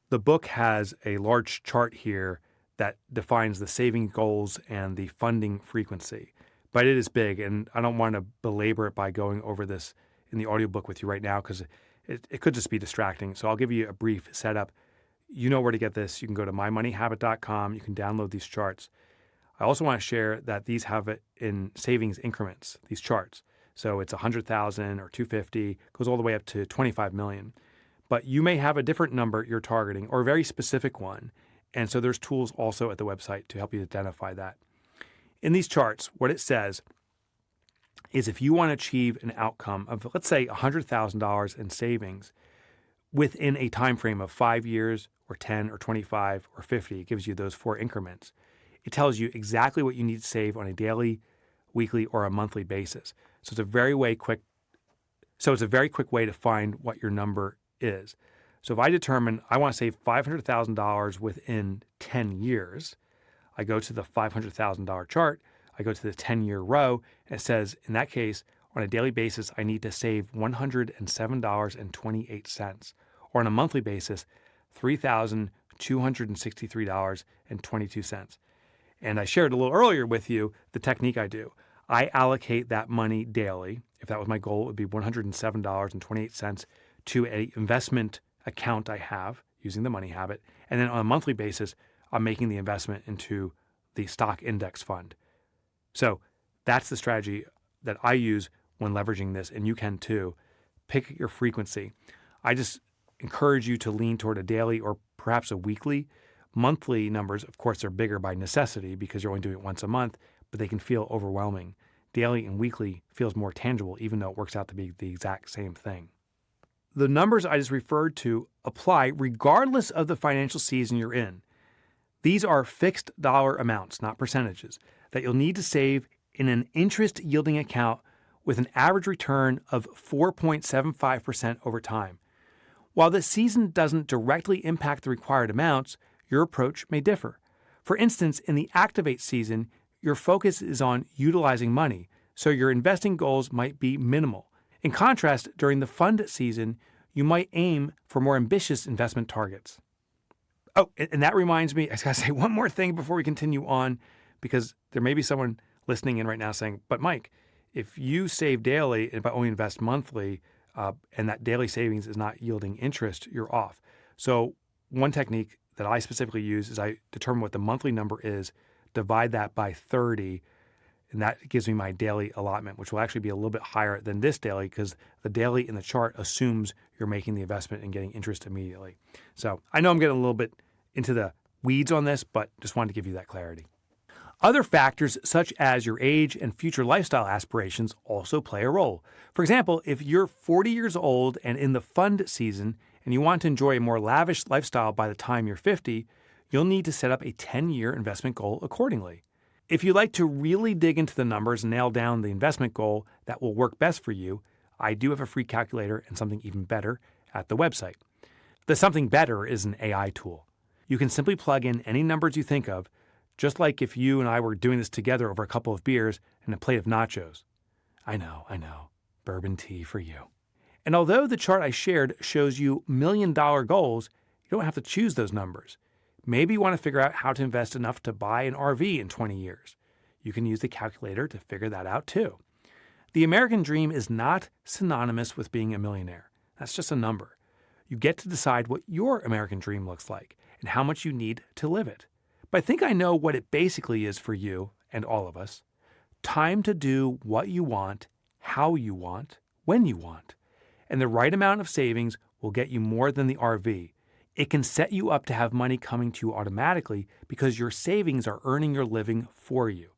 The book has a large chart here that defines the saving goals and the funding frequency, but it is big, and I don't want to belabor it by going over this in the audiobook with you right now because it could just be distracting. So I'll give you a brief setup. You know where to get this. You can go to mymoneyhabit.com. You can download these charts. I also want to share that these have it in savings increments, these charts. So it's 100,000 or 250, goes all the way up to 25 million. But you may have a different number you're targeting or a very specific one. And so there's tools also at the website to help you identify that. In these charts, what it says is if you want to achieve an outcome of, let's say, $100,000 in savings within a time frame of 5 years or 10 or 25 or 50, it gives you those 4 increments. It tells you exactly what you need to save on a daily, weekly, or a monthly basis. So it's a very quick way to find what your number is. So if I determine I want to save $500,000 within 10 years, I go to the $500,000 chart, I go to the 10-year row, and it says, in that case, on a daily basis, I need to save $107.28, or on a monthly basis, $3,263.22. And I shared a little earlier with you the technique I do. I allocate that money daily. If that was my goal, it would be $107.28 to an investment account I have using the money habit. And then on a monthly basis, I'm making the investment into the stock index fund. So that's the strategy that I use when leveraging this, and you can too. Pick your frequency. I just encourage you to lean toward a daily or perhaps a weekly. Monthly numbers, of course, are bigger by necessity because you're only doing it once a month, but they can feel overwhelming. Daily and weekly feels more tangible, even though it works out to be the exact same thing. The numbers I just referred to apply regardless of the financial season you're in. These are fixed dollar amounts, not percentages, that you'll need to save in an interest-yielding account with an average return of 4.75% over time. While the season doesn't directly impact the required amounts, your approach may differ. For instance, in the Activate season, your focus is on utilizing money, so your investing goals might be minimal. In contrast, during the Fund season, you might aim for more ambitious investment targets. Oh, and that reminds me, I gotta say one more thing before we continue on, because there may be someone listening in right now saying, but Mike, if you save daily and but only invest monthly, and that daily savings is not yielding interest, you're off. So one technique that I specifically use is I determine what the monthly number is, divide that by 30, and that gives me my daily allotment, which will actually be a little bit higher than this daily because the daily in the chart assumes you're making the investment and getting interest immediately. So I know I'm getting a little bit into the weeds on this, but just wanted to give you that clarity. Other factors such as your age and future lifestyle aspirations also play a role. For example, if you're 40 years old and in the Fund season and you want to enjoy a more lavish lifestyle by the time you're 50, you'll need to set up a 10-year investment goal accordingly. If you'd like to really dig into the numbers and nail down the investment goal that will work best for you, I do have a free calculator and something even better at the website. The something better is an AI tool. You can simply plug in any numbers you think of, just like if you and I were doing this together over a couple of beers and a plate of nachos. I know, bourbon tea for you. And although the chart I shared shows you million-dollar goals, you don't have to choose those numbers. Maybe you want to figure out how to invest enough to buy an RV in 20 years. You can use the calculator to figure that out too. The American dream is not synonymous with being a millionaire. That's just a number. You get to decide what your American dream looks like and how much you need to live it. But I think I know what it basically is for you and all of us. Time to do what you want, how you want, when you want. And the right amount of savings will get you more than the RV. It can set you up to have money coming to you automatically because your savings are earning your living for you.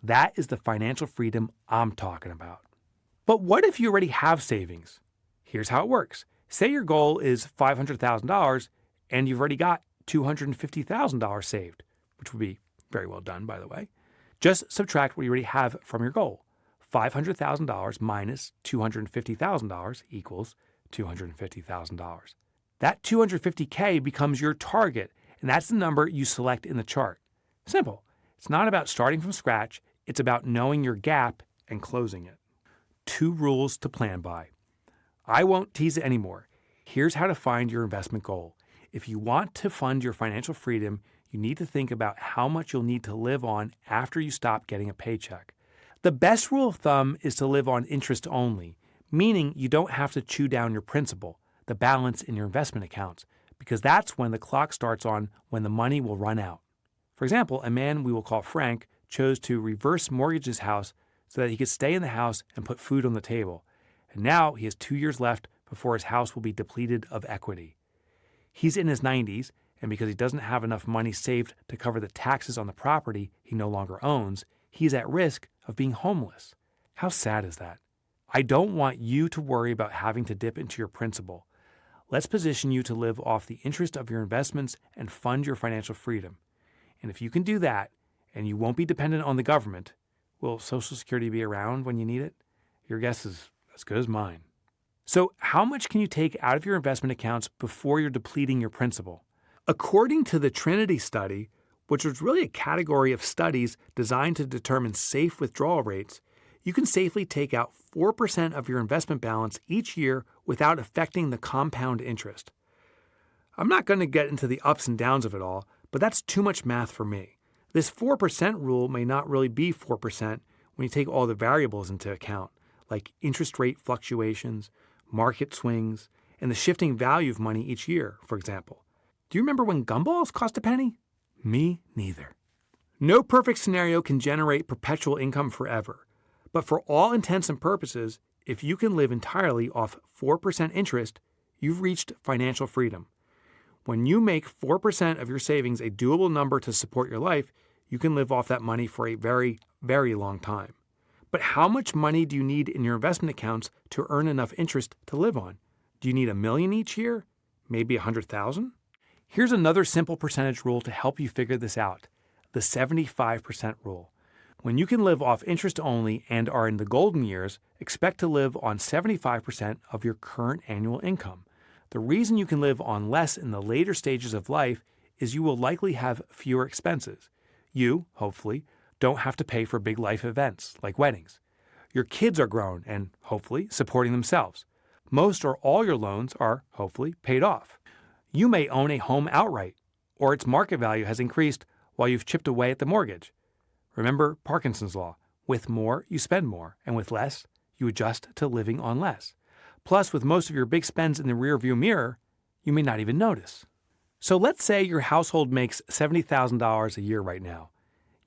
That is the financial freedom I'm talking about. But what if you already have savings? Here's how it works. Say your goal is $500,000 and you've already got $250,000 saved, which would be very well done, by the way. Just subtract what you already have from your goal. $500,000 minus $250,000 equals $250,000. That $250K becomes your target, and that's the number you select in the chart. Simple. It's not about starting from scratch. It's about knowing your gap and closing it. 2 rules to plan by. I won't tease it anymore. Here's how to find your investment goal. If you want to fund your financial freedom, you need to think about how much you'll need to live on after you stop getting a paycheck. The best rule of thumb is to live on interest only, meaning you don't have to chew down your principal, the balance in your investment accounts, because that's when the clock starts on when the money will run out. For example, a man we will call Frank chose to reverse mortgage his house so that he could stay in the house and put food on the table. And now he has 2 years left before his house will be depleted of equity. He's in his 90s, and because he doesn't have enough money saved to cover the taxes on the property he no longer owns, he's at risk of being homeless. How sad is that? I don't want you to worry about having to dip into your principal. Let's position you to live off the interest of your investments and fund your financial freedom. And if you can do that, and you won't be dependent on the government, will Social Security be around when you need it? Your guess is as good as mine. So how much can you take out of your investment accounts before you're depleting your principal? According to the Trinity study, which was really a category of studies designed to determine safe withdrawal rates, you can safely take out 4% of your investment balance each year without affecting the compound interest. I'm not going to get into the ups and downs of it all, but that's too much math for me. This 4% rule may not really be 4% when you take all the variables into account, like interest rate fluctuations, market swings, and the shifting value of money each year, for example. Do you remember when gumballs cost a penny? Me neither. No perfect scenario can generate perpetual income forever. But for all intents and purposes, if you can live entirely off 4% interest, you've reached financial freedom. When you make 4% of your savings a doable number to support your life, you can live off that money for a very, very long time. But how much money do you need in your investment accounts to earn enough interest to live on? Do you need $1 million each year? Maybe 100,000? Here's another simple percentage rule to help you figure this out. The 75% rule. When you can live off interest only and are in the golden years, expect to live on 75% of your current annual income. The reason you can live on less in the later stages of life is you will likely have fewer expenses. You, hopefully, don't have to pay for big life events like weddings. Your kids are grown and, hopefully, supporting themselves. Most or all your loans are, hopefully, paid off. You may own a home outright, or its market value has increased while you've chipped away at the mortgage. Remember Parkinson's law. With more, you spend more, and with less, you adjust to living on less. Plus, with most of your big spends in the rearview mirror, you may not even notice. So let's say your household makes $70,000 a year right now.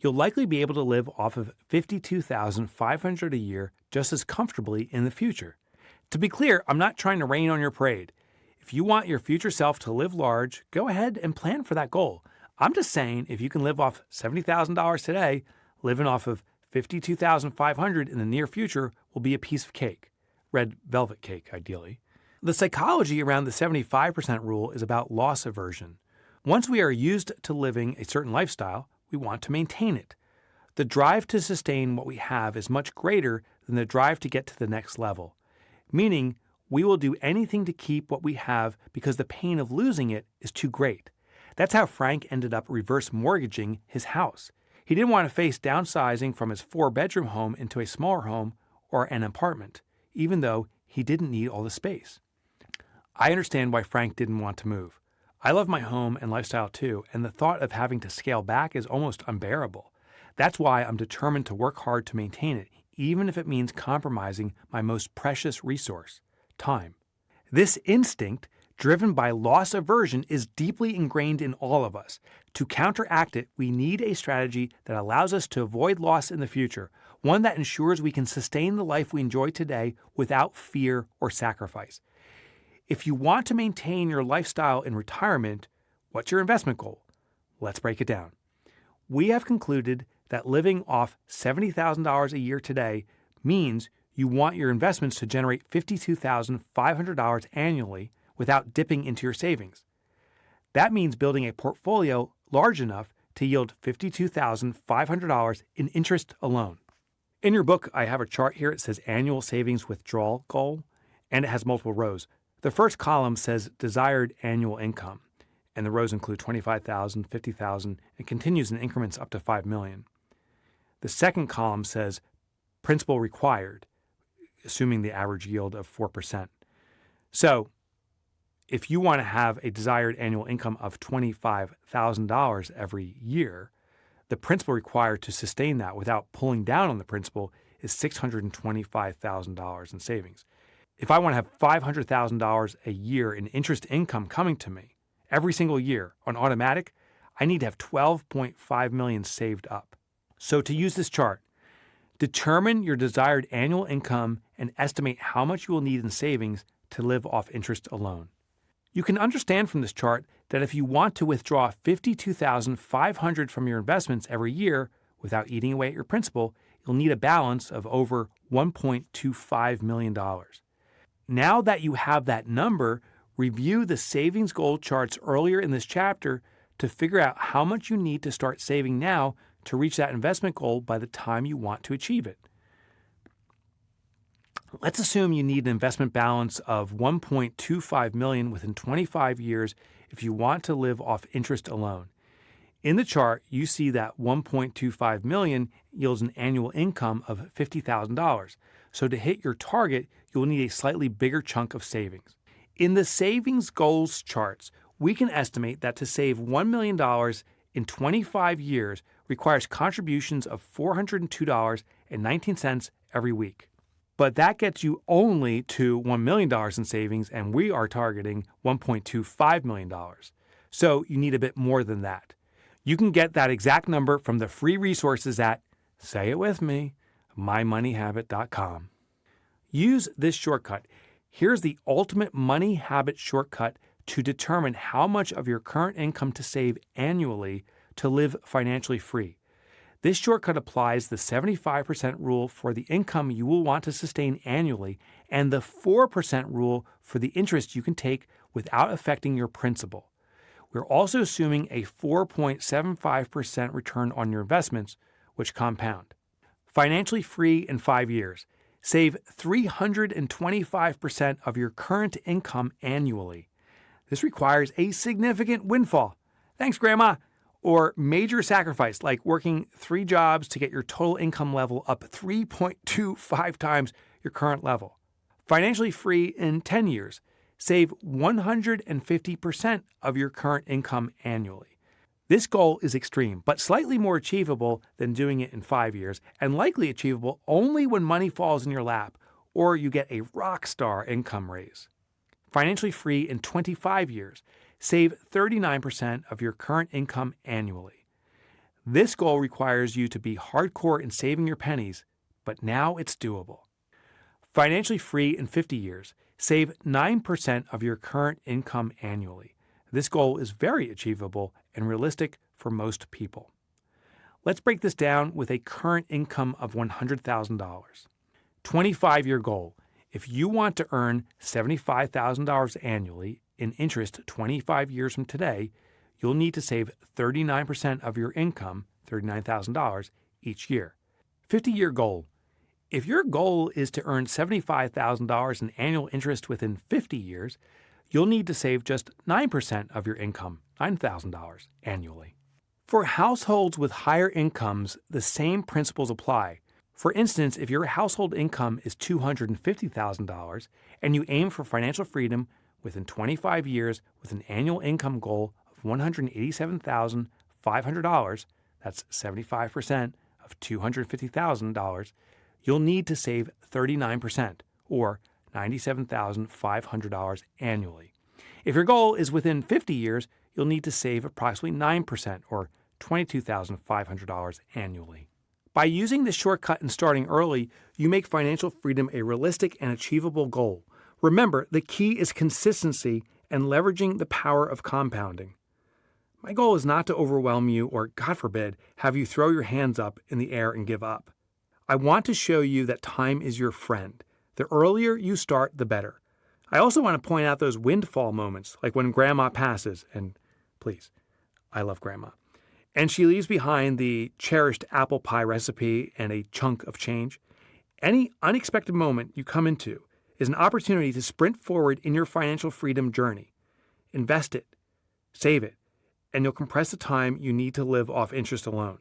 You'll likely be able to live off of $52,500 a year just as comfortably in the future. To be clear, I'm not trying to rain on your parade. If you want your future self to live large, go ahead and plan for that goal. I'm just saying if you can live off $70,000 today, living off of $52,500 in the near future will be a piece of cake. Red velvet cake, ideally. The psychology around the 75% rule is about loss aversion. Once we are used to living a certain lifestyle, we want to maintain it. The drive to sustain what we have is much greater than the drive to get to the next level, meaning we will do anything to keep what we have because the pain of losing it is too great. That's how Frank ended up reverse mortgaging his house. He didn't want to face downsizing from his 4-bedroom home into a smaller home or an apartment, even though he didn't need all the space. I understand why Frank didn't want to move. I love my home and lifestyle too, and the thought of having to scale back is almost unbearable. That's why I'm determined to work hard to maintain it, even if it means compromising my most precious resource, time. This instinct, driven by loss aversion, is deeply ingrained in all of us. To counteract it, we need a strategy that allows us to avoid loss in the future, one that ensures we can sustain the life we enjoy today without fear or sacrifice. If you want to maintain your lifestyle in retirement, what's your investment goal? Let's break it down. We have concluded that living off $70,000 a year today means you want your investments to generate $52,500 annually without dipping into your savings. That means building a portfolio large enough to yield $52,500 in interest alone. In your book, I have a chart here. It says annual savings withdrawal goal, and it has multiple rows. The first column says desired annual income, and the rows include $25,000, $50,000, and continues in increments up to $5 million. The second column says principal required, assuming the average yield of 4%. So if you want to have a desired annual income of $25,000 every year, the principal required to sustain that without pulling down on the principal is $625,000 in savings. If I want to have $500,000 a year in interest income coming to me every single year on automatic, I need to have $12.5 million saved up. So to use this chart, determine your desired annual income and estimate how much you will need in savings to live off interest alone. You can understand from this chart that if you want to withdraw $52,500 from your investments every year without eating away at your principal, you'll need a balance of over $1.25 million. Now that you have that number, review the savings goal charts earlier in this chapter to figure out how much you need to start saving now to reach that investment goal by the time you want to achieve it. Let's assume you need an investment balance of $1.25 million within 25 years if you want to live off interest alone. In the chart, you see that $1.25 million yields an annual income of $50,000. So to hit your target, you will need a slightly bigger chunk of savings. In the savings goals charts, we can estimate that to save $1 million in 25 years requires contributions of $402.19 every week. But that gets you only to $1 million in savings, and we are targeting $1.25 million. So you need a bit more than that. You can get that exact number from the free resources at, say it with me, mymoneyhabit.com. Use this shortcut. Here's the ultimate money habit shortcut to determine how much of your current income to save annually to live financially free. This shortcut applies the 75% rule for the income you will want to sustain annually and the 4% rule for the interest you can take without affecting your principal. We're also assuming a 4.75% return on your investments, which compound. Financially free in 5 years. Save 325% of your current income annually. This requires a significant windfall. Thanks, Grandma. Or major sacrifice like working 3 jobs to get your total income level up 3.25 times your current level. Financially free in 10 years. Save 150% of your current income annually. This goal is extreme, but slightly more achievable than doing it in 5 years, and likely achievable only when money falls in your lap or you get a rock star income raise. Financially free in 25 years. Save 39% of your current income annually. This goal requires you to be hardcore in saving your pennies, but now it's doable. Financially free in 50 years. Save 9% of your current income annually. This goal is very achievable and realistic for most people. Let's break this down with a current income of $100,000. 25-year goal. If you want to earn $75,000 annually in interest 25 years from today, you'll need to save 39% of your income, $39,000, each year. 50-year goal. If your goal is to earn $75,000 in annual interest within 50 years, you'll need to save just 9% of your income, $9,000, annually. For households with higher incomes, the same principles apply. For instance, if your household income is $250,000 and you aim for financial freedom within 25 years with an annual income goal of $187,500, that's 75% of $250,000, you'll need to save 39%, or $97,500 annually. If your goal is within 50 years, you'll need to save approximately 9%, or $22,500 annually. By using this shortcut and starting early, you make financial freedom a realistic and achievable goal. Remember, the key is consistency and leveraging the power of compounding. My goal is not to overwhelm you or, God forbid, have you throw your hands up in the air and give up. I want to show you that time is your friend. The earlier you start, the better. I also want to point out those windfall moments, like when Grandma passes, and please, I love Grandma, and she leaves behind the cherished apple pie recipe and a chunk of change. Any unexpected moment you come into is an opportunity to sprint forward in your financial freedom journey. Invest it, save it, and you'll compress the time you need to live off interest alone.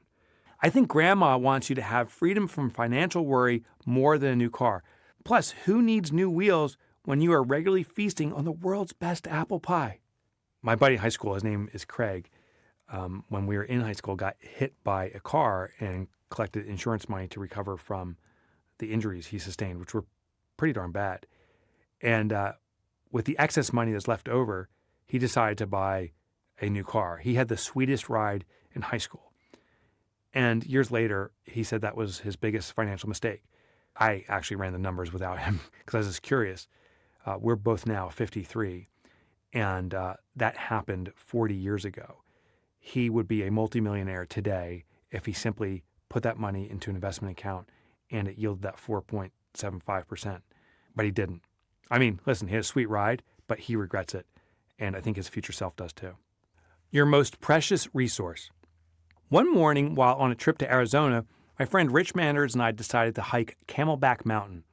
I think Grandma wants you to have freedom from financial worry more than a new car. Plus, who needs new wheels when you are regularly feasting on the world's best apple pie? My buddy in high school, his name is Craig, when we were in high school, got hit by a car and collected insurance money to recover from the injuries he sustained, which were pretty darn bad. And with the excess money that's left over, he decided to buy a new car. He had the sweetest ride in high school. And years later, he said that was his biggest financial mistake. I actually ran the numbers without him because I was just curious. We're both now 53, and that happened 40 years ago. He would be a multimillionaire today if he simply put that money into an investment account and it yielded that 4.75%. But he didn't. I mean, listen, he had a sweet ride, but he regrets it. And I think his future self does too. Your most precious resource. One morning while on a trip to Arizona, my friend Rich Manders and I decided to hike Camelback Mountain,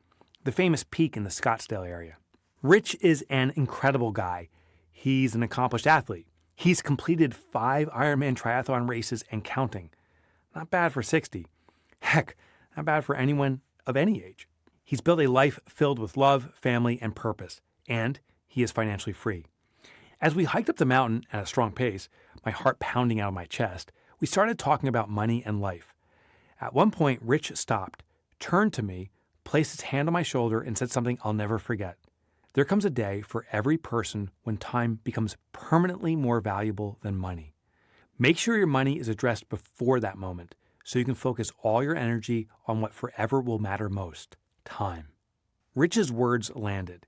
the famous peak in the Scottsdale area. Rich is an incredible guy. He's an accomplished athlete. He's completed 5 Ironman triathlon races and counting. Not bad for 60. Heck, not bad for anyone of any age. He's built a life filled with love, family, and purpose, and he is financially free. As we hiked up the mountain at a strong pace, my heart pounding out of my chest, we started talking about money and life. At one point, Rich stopped, turned to me, placed his hand on my shoulder, and said something I'll never forget. There comes a day for every person when time becomes permanently more valuable than money. Make sure your money is addressed before that moment so you can focus all your energy on what forever will matter most, time. Rich's words landed.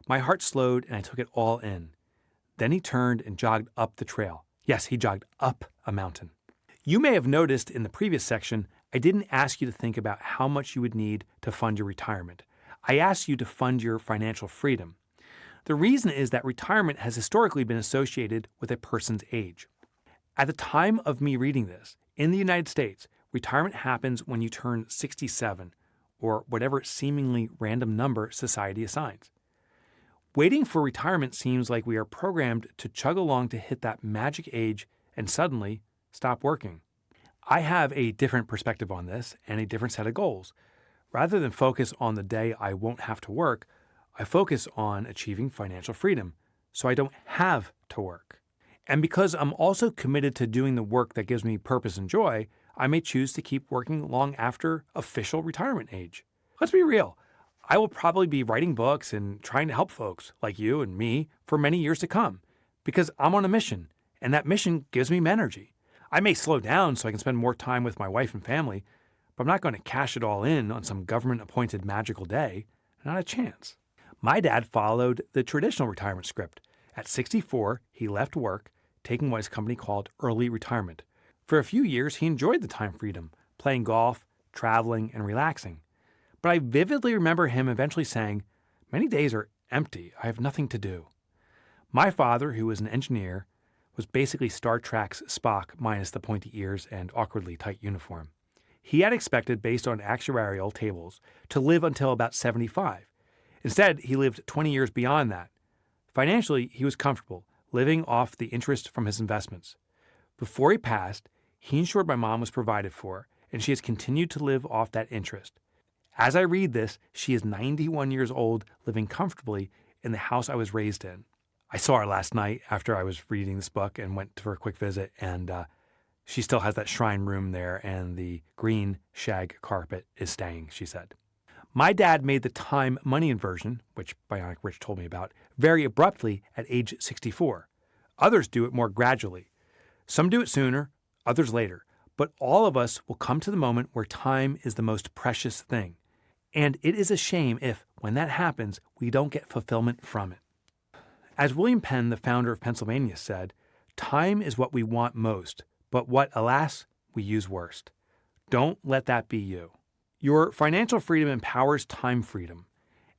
My heart slowed and I took it all in. Then he turned and jogged up the trail. Yes, he jogged up a mountain. You may have noticed in the previous section, I didn't ask you to think about how much you would need to fund your retirement. I asked you to fund your financial freedom. The reason is that retirement has historically been associated with a person's age. At the time of me reading this, in the United States, retirement happens when you turn 67, or whatever seemingly random number society assigns. Waiting for retirement seems like we are programmed to chug along to hit that magic age and suddenly stop working. I have a different perspective on this and a different set of goals. Rather than focus on the day I won't have to work, I focus on achieving financial freedom so I don't have to work. And because I'm also committed to doing the work that gives me purpose and joy, I may choose to keep working long after official retirement age. Let's be real. I will probably be writing books and trying to help folks like you and me for many years to come because I'm on a mission, and that mission gives me energy. I may slow down so I can spend more time with my wife and family, but I'm not going to cash it all in on some government-appointed magical day. Not a chance. My dad followed the traditional retirement script. At 64, he left work, taking what his company called early retirement. For a few years, he enjoyed the time freedom, playing golf, traveling, and relaxing. But I vividly remember him eventually saying, "Many days are empty. I have nothing to do." My father, who was an engineer, was basically Star Trek's Spock minus the pointy ears and awkwardly tight uniform. He had expected, based on actuarial tables, to live until about 75. Instead, he lived 20 years beyond that. Financially, he was comfortable, living off the interest from his investments. Before he passed, he ensured my mom was provided for, and she has continued to live off that interest. As I read this, she is 91 years old, living comfortably in the house I was raised in. I saw her last night after I was reading this book and went for a quick visit, and she still has that shrine room there, and the green shag carpet is staying, she said. My dad made the time money inversion, which Bionic Rich told me about, very abruptly at age 64. Others do it more gradually. Some do it sooner, others later. But all of us will come to the moment where time is the most precious thing. And it is a shame if, when that happens, we don't get fulfillment from it. As William Penn, the founder of Pennsylvania, said, "Time is what we want most, but what, alas, we use worst." Don't let that be you. Your financial freedom empowers time freedom.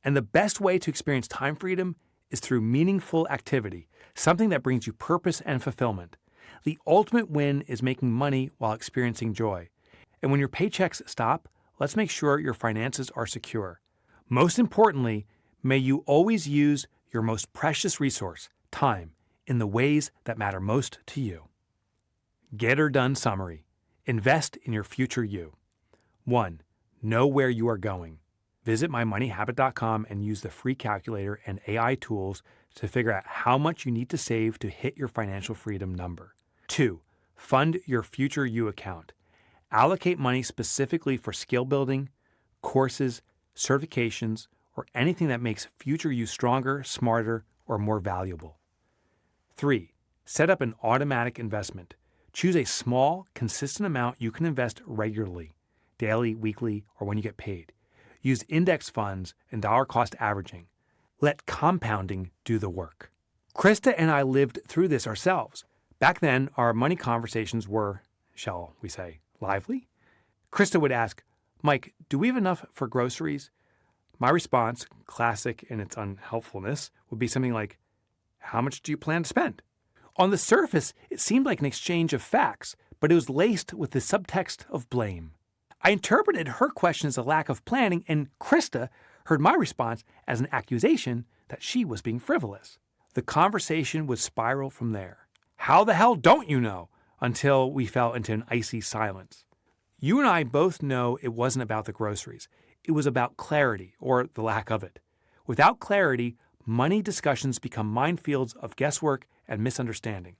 And the best way to experience time freedom is through meaningful activity, something that brings you purpose and fulfillment. The ultimate win is making money while experiencing joy. And when your paychecks stop, let's make sure your finances are secure. Most importantly, may you always use your most precious resource, time, in the ways that matter most to you. Get her done summary. Invest in your future you. 1. Know where you are going. Visit mymoneyhabit.com and use the free calculator and AI tools to figure out how much you need to save to hit your financial freedom number. 2. Fund your future you account. Allocate money specifically for skill building, courses, certifications, or anything that makes future you stronger, smarter, or more valuable. 3. Set up an automatic investment. Choose a small, consistent amount you can invest regularly, daily, weekly, or when you get paid. Use index funds and dollar cost averaging. Let compounding do the work. Krista and I lived through this ourselves. Back then, our money conversations were, shall we say, lively. Krista would ask, Mike, do we have enough for groceries? My response, classic in its unhelpfulness, would be something like, how much do you plan to spend? On the surface, it seemed like an exchange of facts, but it was laced with the subtext of blame. I interpreted her question as a lack of planning, and Krista heard my response as an accusation that she was being frivolous. The conversation would spiral from there. How the hell don't you know? Until we fell into an icy silence. You and I both know it wasn't about the groceries. It was about clarity, or the lack of it. Without clarity, money discussions become minefields of guesswork and misunderstanding.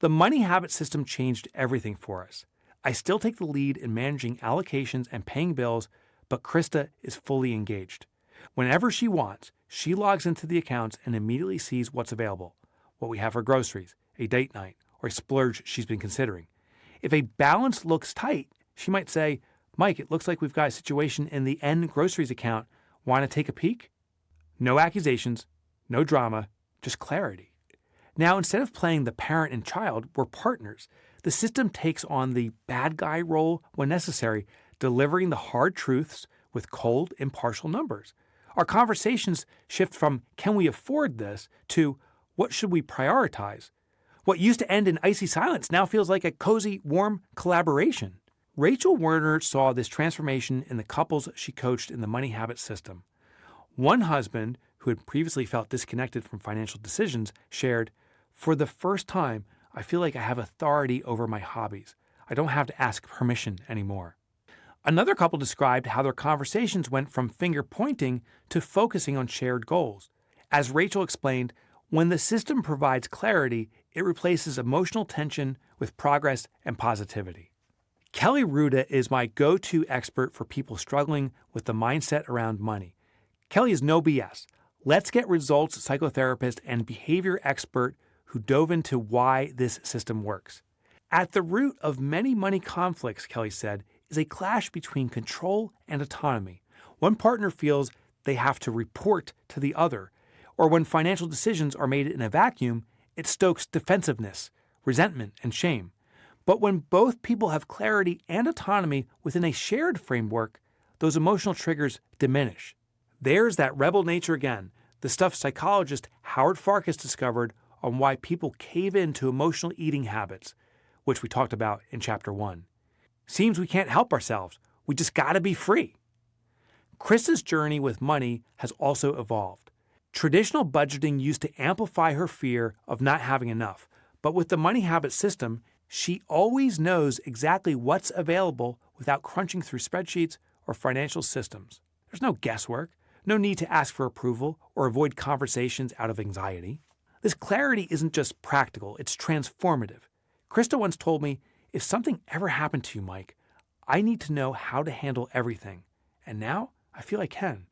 The money habit system changed everything for us. I still take the lead in managing allocations and paying bills, but Krista is fully engaged. Whenever she wants, she logs into the accounts and immediately sees what's available, what we have for groceries, a date night, or a splurge she's been considering. If a balance looks tight, she might say, Mike, it looks like we've got a situation in the N groceries account. Want to take a peek? No accusations, no drama, just clarity. Now, instead of playing the parent and child, we're partners. The system takes on the bad guy role when necessary, delivering the hard truths with cold, impartial numbers. Our conversations shift from, can we afford this, to, what should we prioritize? What used to end in icy silence now feels like a cozy, warm collaboration. Rachel Werner saw this transformation in the couples she coached in the money habit system. One husband, who had previously felt disconnected from financial decisions, shared, for the first time, I feel like I have authority over my hobbies. I don't have to ask permission anymore. Another couple described how their conversations went from finger pointing to focusing on shared goals. As Rachel explained, when the system provides clarity, it replaces emotional tension with progress and positivity. Kelly Ruda is my go-to expert for people struggling with the mindset around money. Kelly is no BS. Let's get results psychotherapist and behavior expert who dove into why this system works. At the root of many money conflicts, Kelly said, is a clash between control and autonomy. One partner feels they have to report to the other, or when financial decisions are made in a vacuum, it stokes defensiveness, resentment, and shame. But when both people have clarity and autonomy within a shared framework, those emotional triggers diminish. There's that rebel nature again, the stuff psychologist Howard Farkas discovered on why people cave into emotional eating habits, which we talked about in Chapter 1. Seems we can't help ourselves. We just gotta be free. Krista's journey with money has also evolved. Traditional budgeting used to amplify her fear of not having enough, but with the money habit system, she always knows exactly what's available without crunching through spreadsheets or financial systems. There's no guesswork, no need to ask for approval or avoid conversations out of anxiety. This clarity isn't just practical, it's transformative. Krista once told me, if something ever happened to you, Mike, I need to know how to handle everything. And now I feel I can.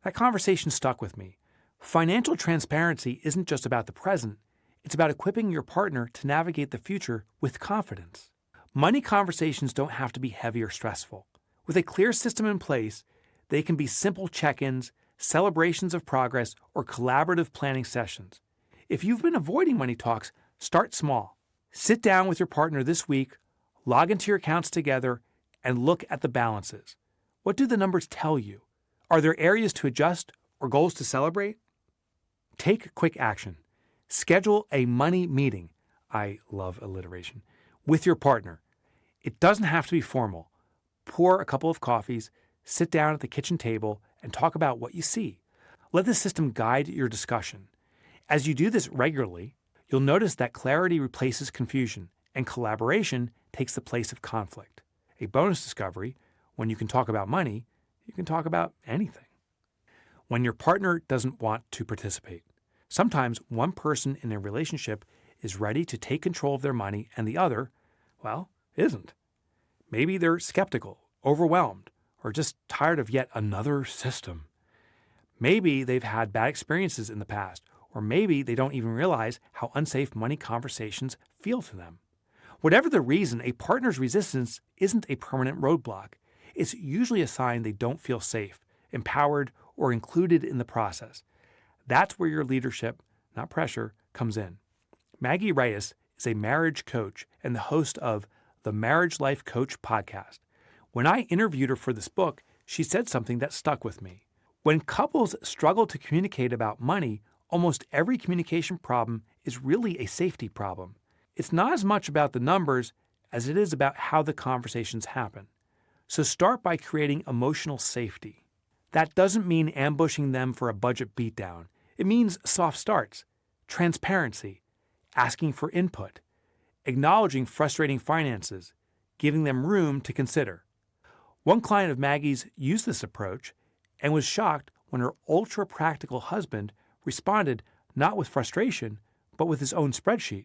That conversation stuck with me. Financial transparency isn't just about the present. It's about equipping your partner to navigate the future with confidence. Money conversations don't have to be heavy or stressful. With a clear system in place, they can be simple check-ins, celebrations of progress, or collaborative planning sessions. If you've been avoiding money talks, start small. Sit down with your partner this week, log into your accounts together, and look at the balances. What do the numbers tell you? Are there areas to adjust or goals to celebrate? Take quick action. Schedule a money meeting. I love alliteration. With your partner. It doesn't have to be formal. Pour a couple of coffees, sit down at the kitchen table, and talk about what you see. Let the system guide your discussion. As you do this regularly, you'll notice that clarity replaces confusion and collaboration takes the place of conflict. A bonus discovery, when you can talk about money, you can talk about anything. When your partner doesn't want to participate. Sometimes one person in a relationship is ready to take control of their money and the other, well, isn't. Maybe they're skeptical, overwhelmed, or just tired of yet another system. Maybe they've had bad experiences in the past, or maybe they don't even realize how unsafe money conversations feel to them. Whatever the reason, a partner's resistance isn't a permanent roadblock. It's usually a sign they don't feel safe, empowered, or included in the process. That's where your leadership, not pressure, comes in. Maggie Reyes is a marriage coach and the host of the Marriage Life Coach podcast. When I interviewed her for this book, she said something that stuck with me. When couples struggle to communicate about money, almost every communication problem is really a safety problem. It's not as much about the numbers as it is about how the conversations happen. So start by creating emotional safety. That doesn't mean ambushing them for a budget beatdown. It means soft starts, transparency, asking for input, acknowledging frustrating finances, giving them room to consider. One client of Maggie's used this approach and was shocked when her ultra-practical husband responded not with frustration, but with his own spreadsheet,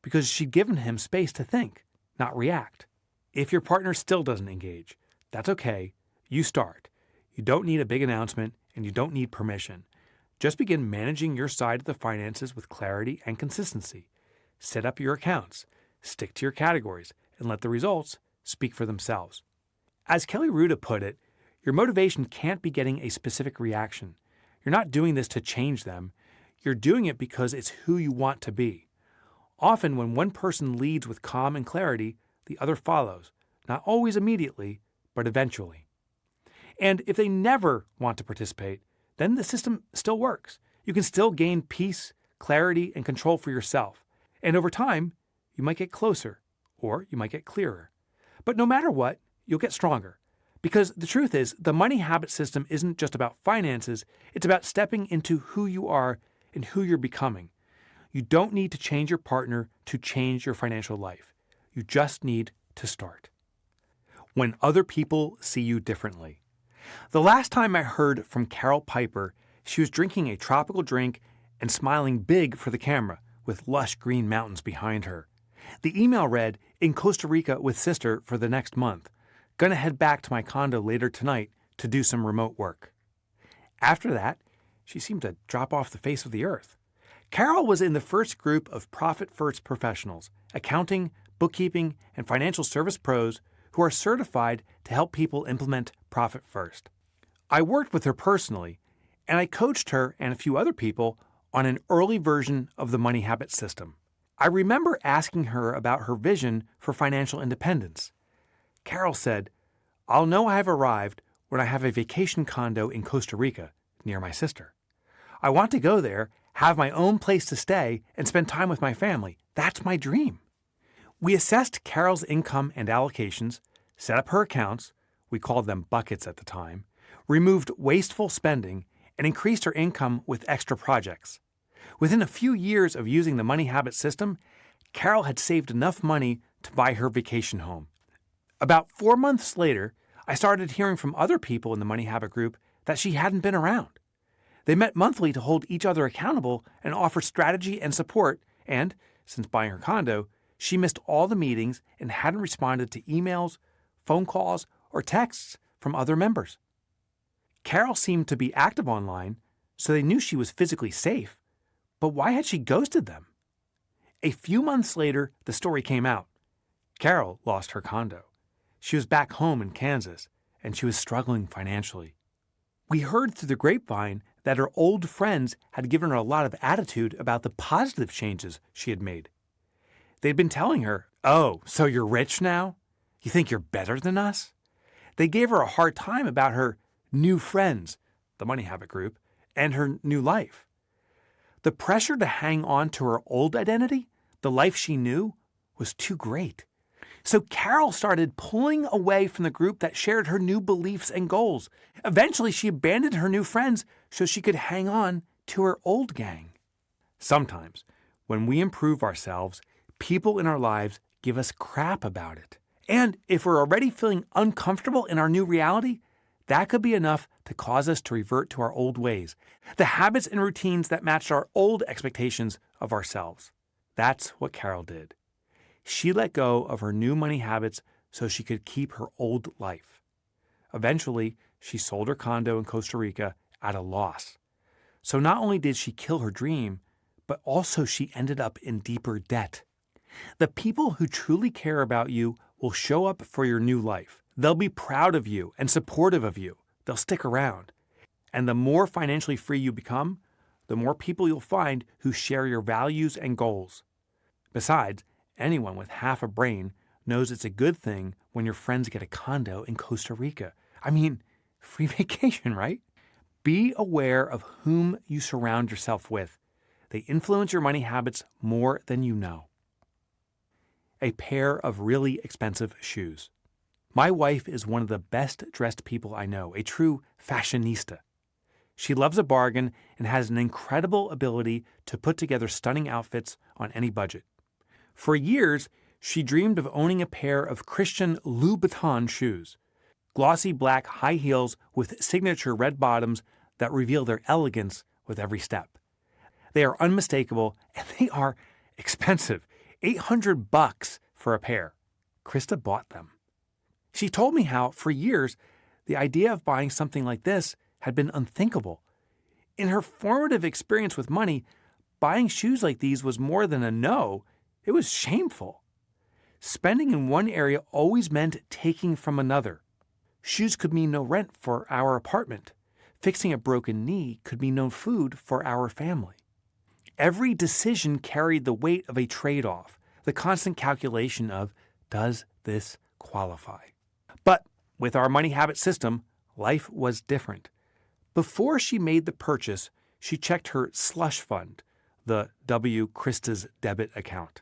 because she'd given him space to think, not react. If your partner still doesn't engage, that's okay. You start. You don't need a big announcement, and you don't need permission. Just begin managing your side of the finances with clarity and consistency. Set up your accounts, stick to your categories, and let the results speak for themselves. As Kelly Ruda put it, your motivation can't be getting a specific reaction. You're not doing this to change them. You're doing it because it's who you want to be. Often when one person leads with calm and clarity, the other follows, not always immediately, but eventually. And if they never want to participate, then the system still works. You can still gain peace, clarity, and control for yourself. And over time, you might get closer, or you might get clearer. But no matter what, you'll get stronger. Because the truth is, the money habit system isn't just about finances, it's about stepping into who you are and who you're becoming. You don't need to change your partner to change your financial life. You just need to start. When other people see you differently. The last time I heard from Carol Piper, she was drinking a tropical drink and smiling big for the camera with lush green mountains behind her. The email read, "In Costa Rica with sister for the next month. Gonna head back to my condo later tonight to do some remote work." After that, she seemed to drop off the face of the earth. Carol was in the first group of profit-first professionals, accounting, bookkeeping, and financial service pros who are certified to help people implement profit first. I worked with her personally, and I coached her and a few other people on an early version of the money habit system. I remember asking her about her vision for financial independence. Carol said, "I'll know I have arrived when I have a vacation condo in Costa Rica near my sister. I want to go there, have my own place to stay, and spend time with my family. That's my dream." We assessed Carol's income and allocations, set up her accounts, we called them buckets at the time, removed wasteful spending, and increased her income with extra projects. Within a few years of using the money habit system, Carol had saved enough money to buy her vacation home. About 4 months later, I started hearing from other people in the money habit group that she hadn't been around. They met monthly to hold each other accountable and offer strategy and support, and, since buying her condo, she missed all the meetings and hadn't responded to emails, phone calls, or texts from other members. Carol seemed to be active online, so they knew she was physically safe, but why had she ghosted them? A few months later, the story came out. Carol lost her condo. She was back home in Kansas, and she was struggling financially. We heard through the grapevine that her old friends had given her a lot of attitude about the positive changes she had made. They'd been telling her, "Oh, so you're rich now? You think you're better than us?" They gave her a hard time about her new friends, the money habit group, and her new life. The pressure to hang on to her old identity, the life she knew, was too great. So Carol started pulling away from the group that shared her new beliefs and goals. Eventually, she abandoned her new friends so she could hang on to her old gang. Sometimes, when we improve ourselves, people in our lives give us crap about it. And if we're already feeling uncomfortable in our new reality, that could be enough to cause us to revert to our old ways, the habits and routines that matched our old expectations of ourselves. That's what Carol did. She let go of her new money habits so she could keep her old life. Eventually, she sold her condo in Costa Rica at a loss. So not only did she kill her dream, but also she ended up in deeper debt. The people who truly care about you will show up for your new life. They'll be proud of you and supportive of you. They'll stick around. And the more financially free you become, the more people you'll find who share your values and goals. Besides, anyone with half a brain knows it's a good thing when your friends get a condo in Costa Rica. I mean, free vacation, right? Be aware of whom you surround yourself with. They influence your money habits more than you know. A pair of really expensive shoes. My wife is one of the best dressed people I know, a true fashionista. She loves a bargain and has an incredible ability to put together stunning outfits on any budget. For years, she dreamed of owning a pair of Christian Louboutin shoes, glossy black high heels with signature red bottoms that reveal their elegance with every step. They are unmistakable and they are expensive, $800 for a pair. Krista bought them. She told me how, for years, the idea of buying something like this had been unthinkable. In her formative experience with money, buying shoes like these was more than a no, it was shameful. Spending in one area always meant taking from another. Shoes could mean no rent for our apartment. Fixing a broken knee could mean no food for our family. Every decision carried the weight of a trade-off, the constant calculation of, does this qualify? But with our money habit system, life was different. Before she made the purchase, she checked her slush fund, the W. Krista's debit account.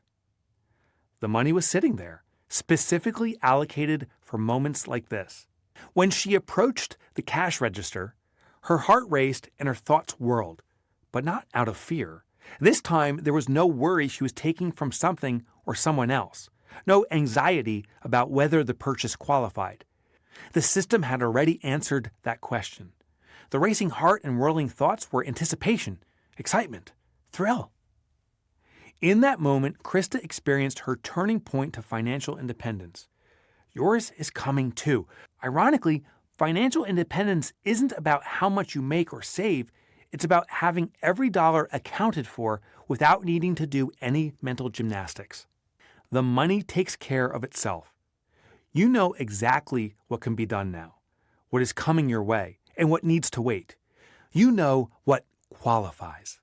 The money was sitting there, specifically allocated for moments like this. When she approached the cash register, her heart raced and her thoughts whirled, but not out of fear. This time, there was no worry she was taking from something or someone else, no anxiety about whether the purchase qualified. The system had already answered that question. The racing heart and whirling thoughts were anticipation, excitement, thrill. In that moment, Krista experienced her turning point to financial independence. Yours is coming too. Ironically, financial independence isn't about how much you make or save. It's about having every dollar accounted for without needing to do any mental gymnastics. The money takes care of itself. You know exactly what can be done now, what is coming your way, and what needs to wait. You know what qualifies.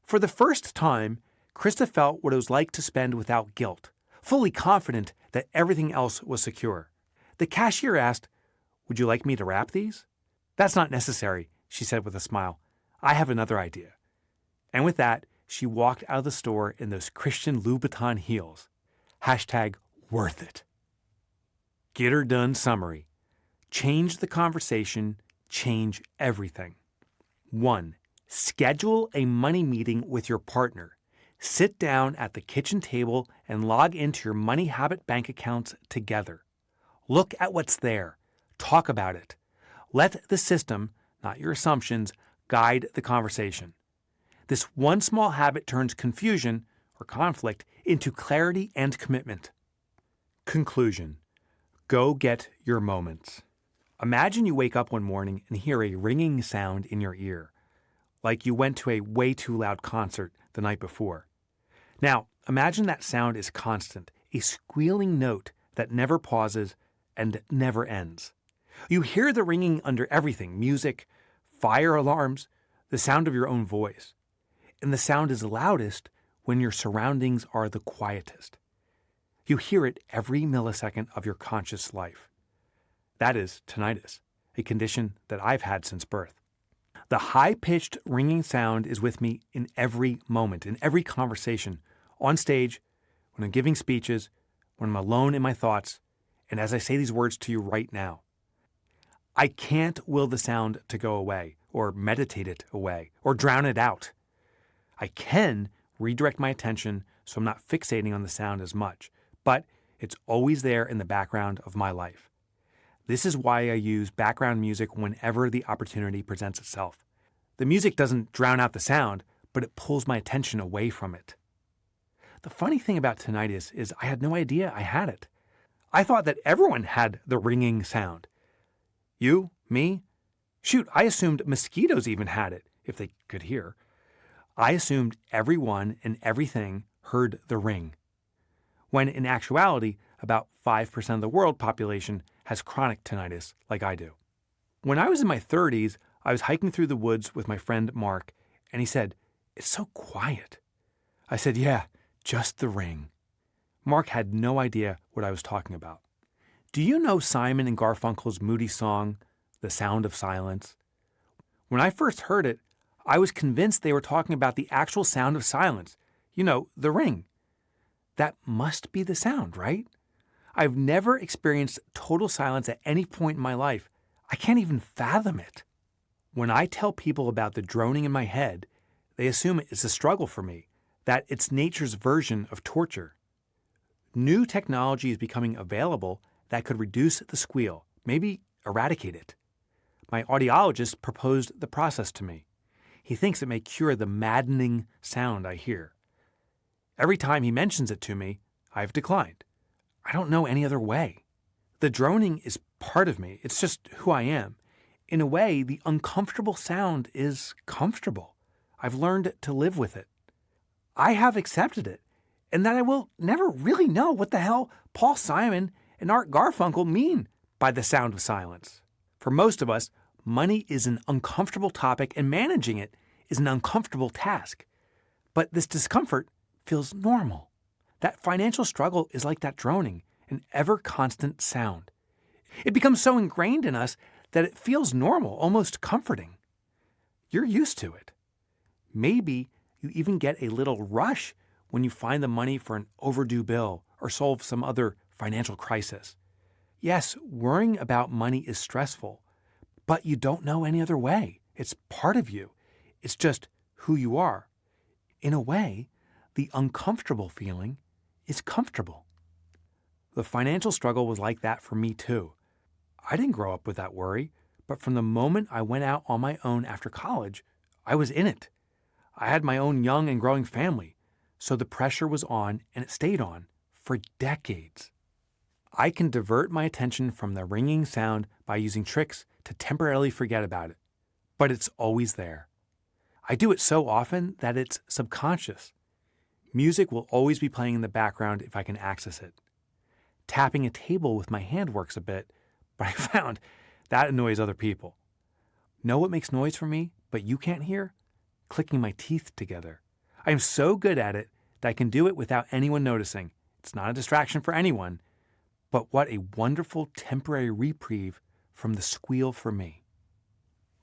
For the first time, Krista felt what it was like to spend without guilt, fully confident that everything else was secure. The cashier asked, "Would you like me to wrap these?" "That's not necessary," she said with a smile. "I have another idea." And with that, she walked out of the store in those Christian Louboutin heels. #worth it. Get her done summary. Change the conversation, change everything. 1. Schedule a money meeting with your partner. Sit down at the kitchen table and log into your money habit bank accounts together. Look at what's there. Talk about it. Let the system, not your assumptions, guide the conversation. This one small habit turns confusion or conflict into clarity and commitment. Conclusion. Go get your moments. Imagine you wake up one morning and hear a ringing sound in your ear, like you went to a way too loud concert the night before. Now, imagine that sound is constant, a squealing note that never pauses and never ends. You hear the ringing under everything, music, fire alarms, the sound of your own voice. And the sound is loudest when your surroundings are the quietest. You hear it every millisecond of your conscious life. That is tinnitus, a condition that I've had since birth. The high-pitched ringing sound is with me in every moment, in every conversation, on stage, when I'm giving speeches, when I'm alone in my thoughts, and as I say these words to you right now. I can't will the sound to go away, or meditate it away, or drown it out. I can redirect my attention so I'm not fixating on the sound as much, but it's always there in the background of my life. This is why I use background music whenever the opportunity presents itself. The music doesn't drown out the sound, but it pulls my attention away from it. The funny thing about tinnitus is I had no idea I had it. I thought that everyone had the ringing sound. You? Me? Shoot, I assumed mosquitoes even had it, if they could hear. I assumed everyone and everything heard the ring. when in actuality, about 5% of the world population has chronic tinnitus like I do. When I was in my 30s, I was hiking through the woods with my friend Mark, and he said, "It's so quiet." I said, "Yeah, just the ring." Mark had no idea what I was talking about. Do you know Simon and Garfunkel's moody song, The Sound of Silence? When I first heard it, I was convinced they were talking about the actual sound of silence. You know, the ring. That must be the sound, right? I've never experienced total silence at any point in my life. I can't even fathom it. When I tell people about the droning in my head, they assume it's a struggle for me, that it's nature's version of torture. New technology is becoming available that could reduce the squeal, maybe eradicate it. My audiologist proposed the process to me. He thinks it may cure the maddening sound I hear. Every time he mentions it to me, I've declined. I don't know any other way. The droning is part of me. It's just who I am. In a way, the uncomfortable sound is comfortable. I've learned to live with it. I have accepted it, and that I will never really know what the hell Paul Simon and Art Garfunkel mean by the sound of silence. For most of us, money is an uncomfortable topic, and managing it is an uncomfortable task. But this discomfort feels normal. That financial struggle is like that droning, an ever-constant sound. It becomes so ingrained in us that it feels normal, almost comforting. You're used to it. Maybe you even get a little rush when you find the money for an overdue bill or solve some other financial crisis. Yes, worrying about money is stressful, but you don't know any other way. It's part of you. It's just who you are. In a way, the uncomfortable feeling is comfortable. The financial struggle was like that for me too. I didn't grow up with that worry, but from the moment I went out on my own after college, I was in it. I had my own young and growing family, so the pressure was on, and it stayed on for decades. I can divert my attention from the ringing sound by using tricks to temporarily forget about it, but it's always there. I do it so often that it's subconscious. Music will always be playing in the background if I can access it. Tapping a table with my hand works a bit, but I found that annoys other people. Know what makes noise for me, but you can't hear? Clicking my teeth together. I am so good at it that I can do it without anyone noticing. It's not a distraction for anyone, but what a wonderful temporary reprieve from the squeal for me.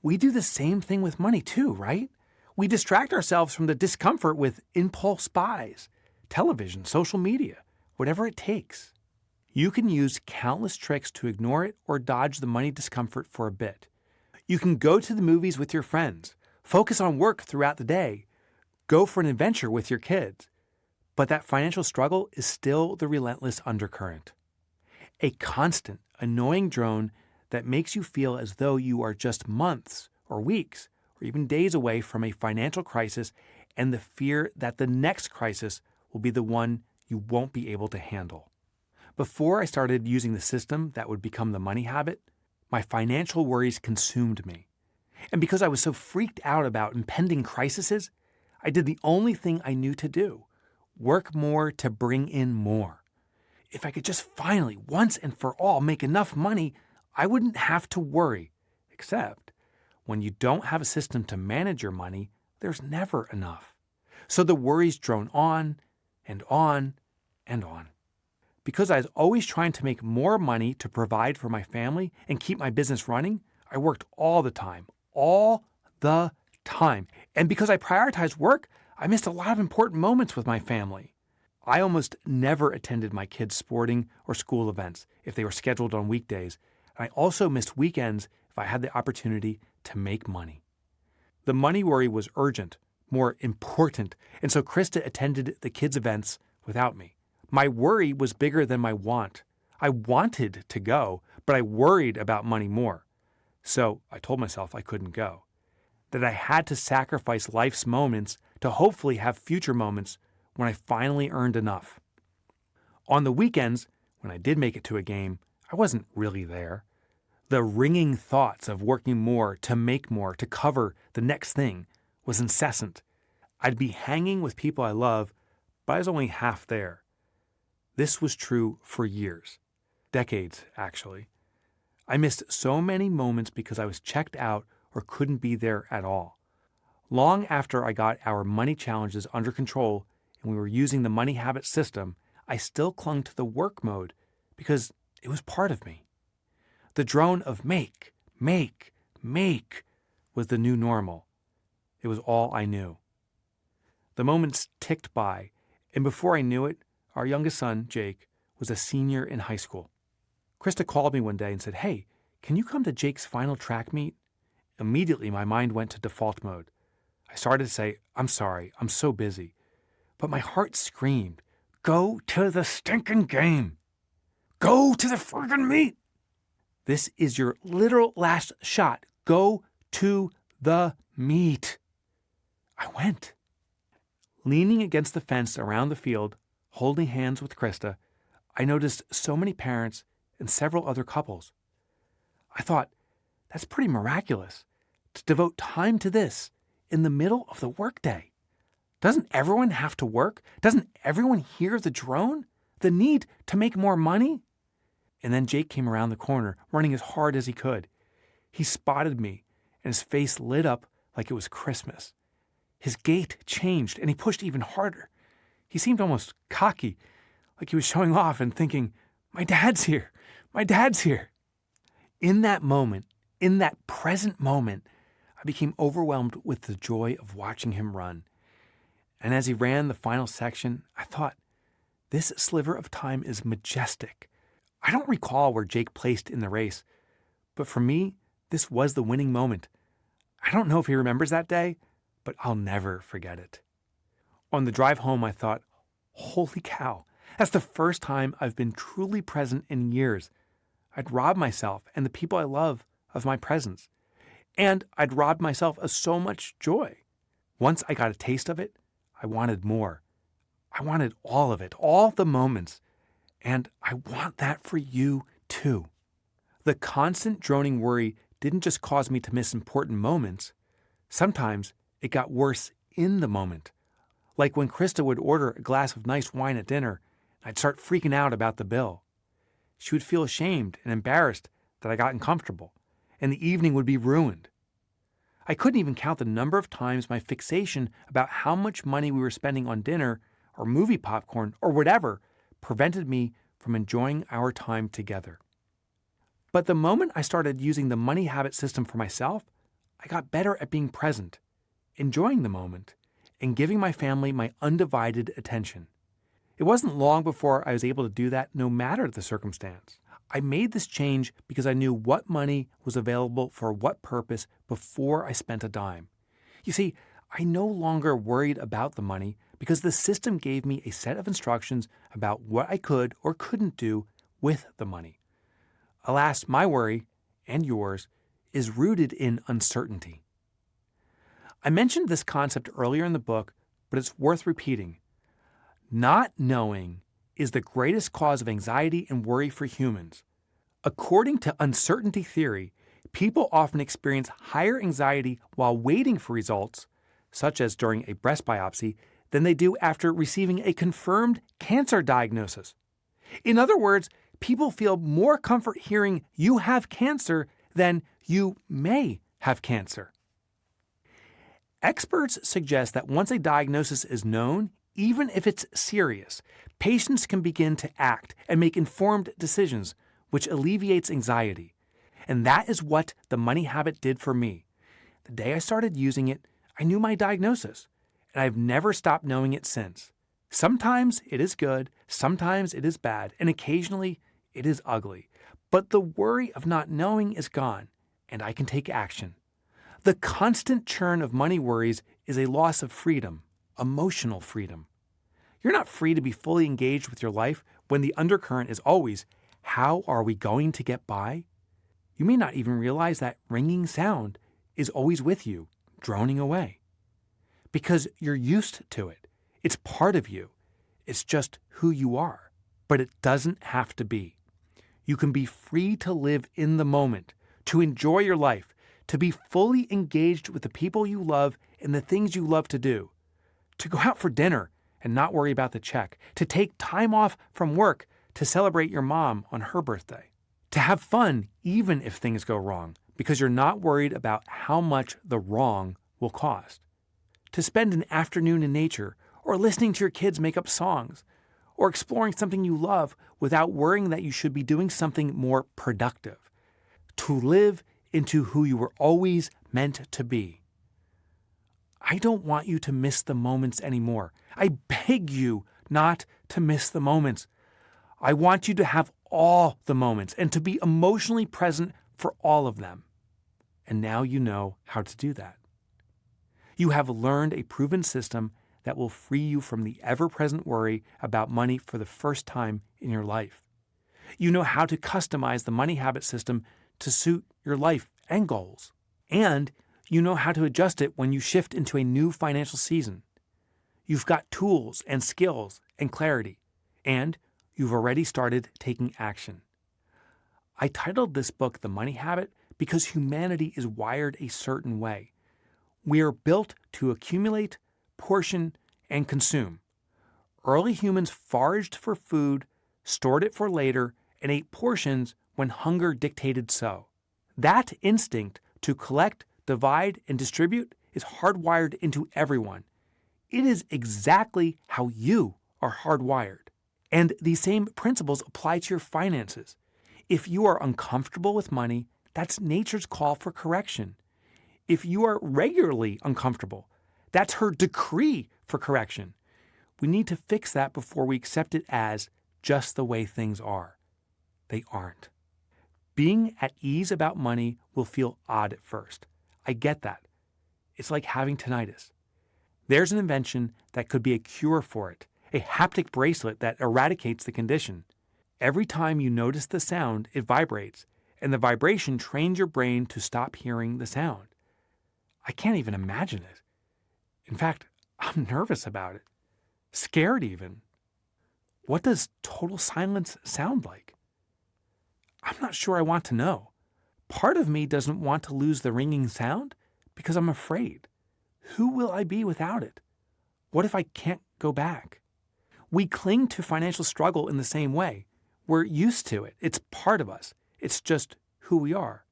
We do the same thing with money too, right? We distract ourselves from the discomfort with impulse buys, television, social media, whatever it takes. You can use countless tricks to ignore it or dodge the money discomfort for a bit. You can go to the movies with your friends, focus on work throughout the day, go for an adventure with your kids. But that financial struggle is still the relentless undercurrent. A constant, annoying drone that makes you feel as though you are just months or weeks or even days away from a financial crisis, and the fear that the next crisis will be the one you won't be able to handle. Before I started using the system that would become the money habit, my financial worries consumed me. And because I was so freaked out about impending crises, I did the only thing I knew to do: work more to bring in more. If I could just finally, once and for all, make enough money, I wouldn't have to worry. Except when you don't have a system to manage your money, there's never enough. So the worries drone on and on and on. Because I was always trying to make more money to provide for my family and keep my business running, I worked all the time. And because I prioritized work, I missed a lot of important moments with my family. I almost never attended my kids' sporting or school events if they were scheduled on weekdays. And I also missed weekends if I had the opportunity to make money. The money worry was urgent, more important, and so Krista attended the kids' events without me. My worry was bigger than my want. I wanted to go, but I worried about money more. So I told myself I couldn't go, that I had to sacrifice life's moments to hopefully have future moments when I finally earned enough. On the weekends, when I did make it to a game, I wasn't really there. The ringing thoughts of working more, to make more, to cover the next thing was incessant. I'd be hanging with people I love, but I was only half there. This was true for years. Decades, actually. I missed so many moments because I was checked out or couldn't be there at all. Long after I got our money challenges under control and we were using the money habit system, I still clung to the work mode because it was part of me. The drone of make, make, make was the new normal. It was all I knew. The moments ticked by, and before I knew it, our youngest son, Jake, was a senior in high school. Krista called me one day and said, "Hey, can you come to Jake's final track meet?" Immediately, my mind went to default mode. I started to say, "I'm sorry, I'm so busy." But my heart screamed, "Go to the stinking game. Go to the friggin' meet. This is your literal last shot. Go to the meet." I went. Leaning against the fence around the field, holding hands with Krista, I noticed so many parents and several other couples. I thought, that's pretty miraculous, to devote time to this in the middle of the workday. Doesn't everyone have to work? Doesn't everyone hear the drone? The need to make more money? And then Jake came around the corner, running as hard as he could. He spotted me, and his face lit up like it was Christmas. His gait changed, and he pushed even harder. He seemed almost cocky, like he was showing off and thinking, "My dad's here. My dad's here." In that moment, in that present moment, I became overwhelmed with the joy of watching him run. And as he ran the final section, I thought, this sliver of time is majestic. I don't recall where Jake placed in the race, but for me, this was the winning moment. I don't know if he remembers that day, but I'll never forget it. On the drive home, I thought, holy cow, that's the first time I've been truly present in years. I'd robbed myself and the people I love of my presence. And I'd robbed myself of so much joy. Once I got a taste of it, I wanted more. I wanted all of it, all the moments. And I want that for you too. The constant droning worry didn't just cause me to miss important moments. Sometimes it got worse in the moment. Like when Krista would order a glass of nice wine at dinner, I'd start freaking out about the bill. She would feel ashamed and embarrassed that I got uncomfortable, and the evening would be ruined. I couldn't even count the number of times my fixation about how much money we were spending on dinner or movie popcorn or whatever prevented me from enjoying our time together. But the moment I started using the money habit system for myself, I got better at being present, enjoying the moment, and giving my family my undivided attention. It wasn't long before I was able to do that no matter the circumstance. I made this change because I knew what money was available for what purpose before I spent a dime. You see, I no longer worried about the money because the system gave me a set of instructions about what I could or couldn't do with the money. Alas, my worry, and yours, is rooted in uncertainty. I mentioned this concept earlier in the book, but it's worth repeating. Not knowing is the greatest cause of anxiety and worry for humans. According to uncertainty theory, people often experience higher anxiety while waiting for results, such as during a breast biopsy, than they do after receiving a confirmed cancer diagnosis. In other words, people feel more comfort hearing you have cancer than you may have cancer. Experts suggest that once a diagnosis is known, even if it's serious, patients can begin to act and make informed decisions, which alleviates anxiety. And that is what the money habit did for me. The day I started using it, I knew my diagnosis, and I've never stopped knowing it since. Sometimes it is good, sometimes it is bad, and occasionally it is ugly. But the worry of not knowing is gone, and I can take action. The constant churn of money worries is a loss of freedom, emotional freedom. You're not free to be fully engaged with your life when the undercurrent is always, how are we going to get by? You may not even realize that ringing sound is always with you, droning away. Because you're used to it. It's part of you. It's just who you are. But it doesn't have to be. You can be free to live in the moment, to enjoy your life, to be fully engaged with the people you love and the things you love to do, to go out for dinner and not worry about the check, to take time off from work to celebrate your mom on her birthday, to have fun even if things go wrong because you're not worried about how much the wrong will cost, to spend an afternoon in nature or listening to your kids make up songs or exploring something you love without worrying that you should be doing something more productive, to live into who you were always meant to be. I don't want you to miss the moments anymore. I beg you not to miss the moments. I want you to have all the moments and to be emotionally present for all of them. And now you know how to do that. You have learned a proven system that will free you from the ever-present worry about money for the first time in your life. You know how to customize the money habit system to suit your life and goals. And you know how to adjust it when you shift into a new financial season. You've got tools and skills and clarity, and you've already started taking action. I titled this book The Money Habit because humanity is wired a certain way. We are built to accumulate, portion, and consume. Early humans foraged for food, stored it for later, and ate portions when hunger dictated so. That instinct to collect, divide, and distribute is hardwired into everyone. It is exactly how you are hardwired. And these same principles apply to your finances. If you are uncomfortable with money, that's nature's call for correction. If you are regularly uncomfortable, that's her decree for correction. We need to fix that before we accept it as just the way things are. They aren't. Being at ease about money will feel odd at first. I get that. It's like having tinnitus. There's an invention that could be a cure for it, a haptic bracelet that eradicates the condition. Every time you notice the sound, it vibrates, and the vibration trains your brain to stop hearing the sound. I can't even imagine it. In fact, I'm nervous about it. Scared even. What does total silence sound like? I'm not sure I want to know. Part of me doesn't want to lose the ringing sound because I'm afraid. Who will I be without it? What if I can't go back? We cling to financial struggle in the same way. We're used to it. It's part of us. It's just who we are.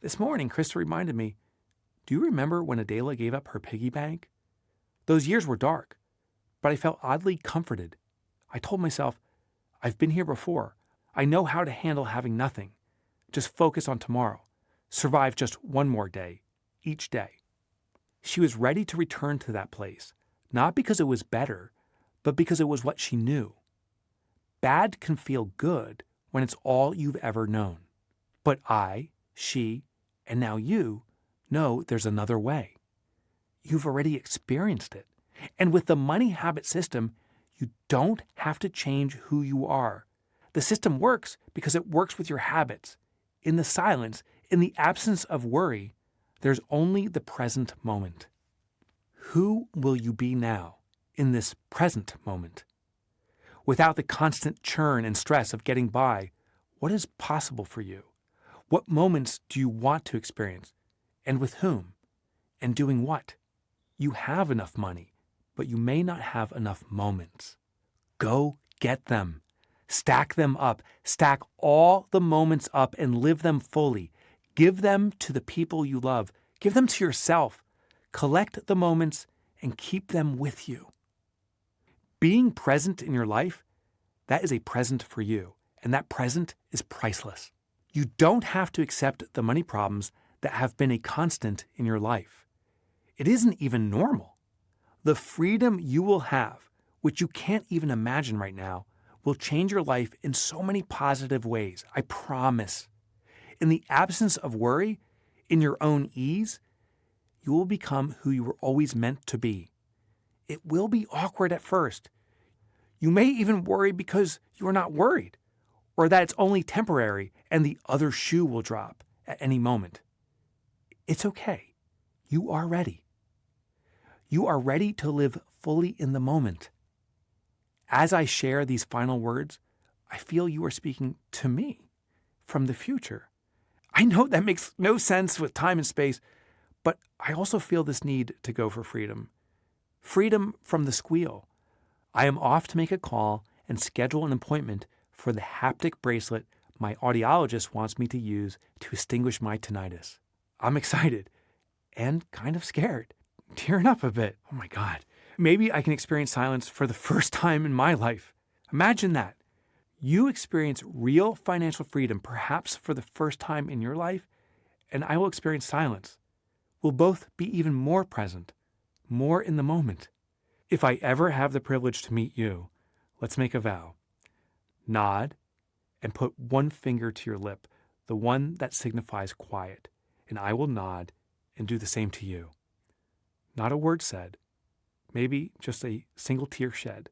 This morning, Krista reminded me, do you remember when Adela gave up her piggy bank? Those years were dark, but I felt oddly comforted. I told myself, I've been here before. I know how to handle having nothing. Just focus on tomorrow. Survive just one more day, each day. She was ready to return to that place, not because it was better, but because it was what she knew. Bad can feel good when it's all you've ever known. But I, she, and now you know there's another way. You've already experienced it. And with the money habit system, you don't have to change who you are. The system works because it works with your habits. In the silence, in the absence of worry, there's only the present moment. Who will you be now in this present moment? Without the constant churn and stress of getting by, what is possible for you? What moments do you want to experience? And with whom? And doing what? You have enough money, but you may not have enough moments. Go get them. Stack them up. Stack all the moments up and live them fully. Give them to the people you love. Give them to yourself. Collect the moments and keep them with you. Being present in your life, that is a present for you, and that present is priceless. You don't have to accept the money problems that have been a constant in your life. It isn't even normal. The freedom you will have, which you can't even imagine right now, will change your life in so many positive ways, I promise. In the absence of worry, in your own ease, you will become who you were always meant to be. It will be awkward at first. You may even worry because you are not worried, or that it's only temporary and the other shoe will drop at any moment. It's okay. You are ready. You are ready to live fully in the moment. As I share these final words, I feel you are speaking to me from the future. I know that makes no sense with time and space, but I also feel this need to go for freedom. freedom from the squeal. I am off to make a call and schedule an appointment for the haptic bracelet my audiologist wants me to use to extinguish my tinnitus. I'm excited and kind of scared, tearing up a bit. Oh my God. Maybe I can experience silence for the first time in my life. Imagine that. You experience real financial freedom, perhaps for the first time in your life, and I will experience silence. We'll both be even more present, more in the moment. If I ever have the privilege to meet you, let's make a vow. Nod and put one finger to your lip, the one that signifies quiet, and I will nod and do the same to you. Not a word said, maybe just a single tear shed.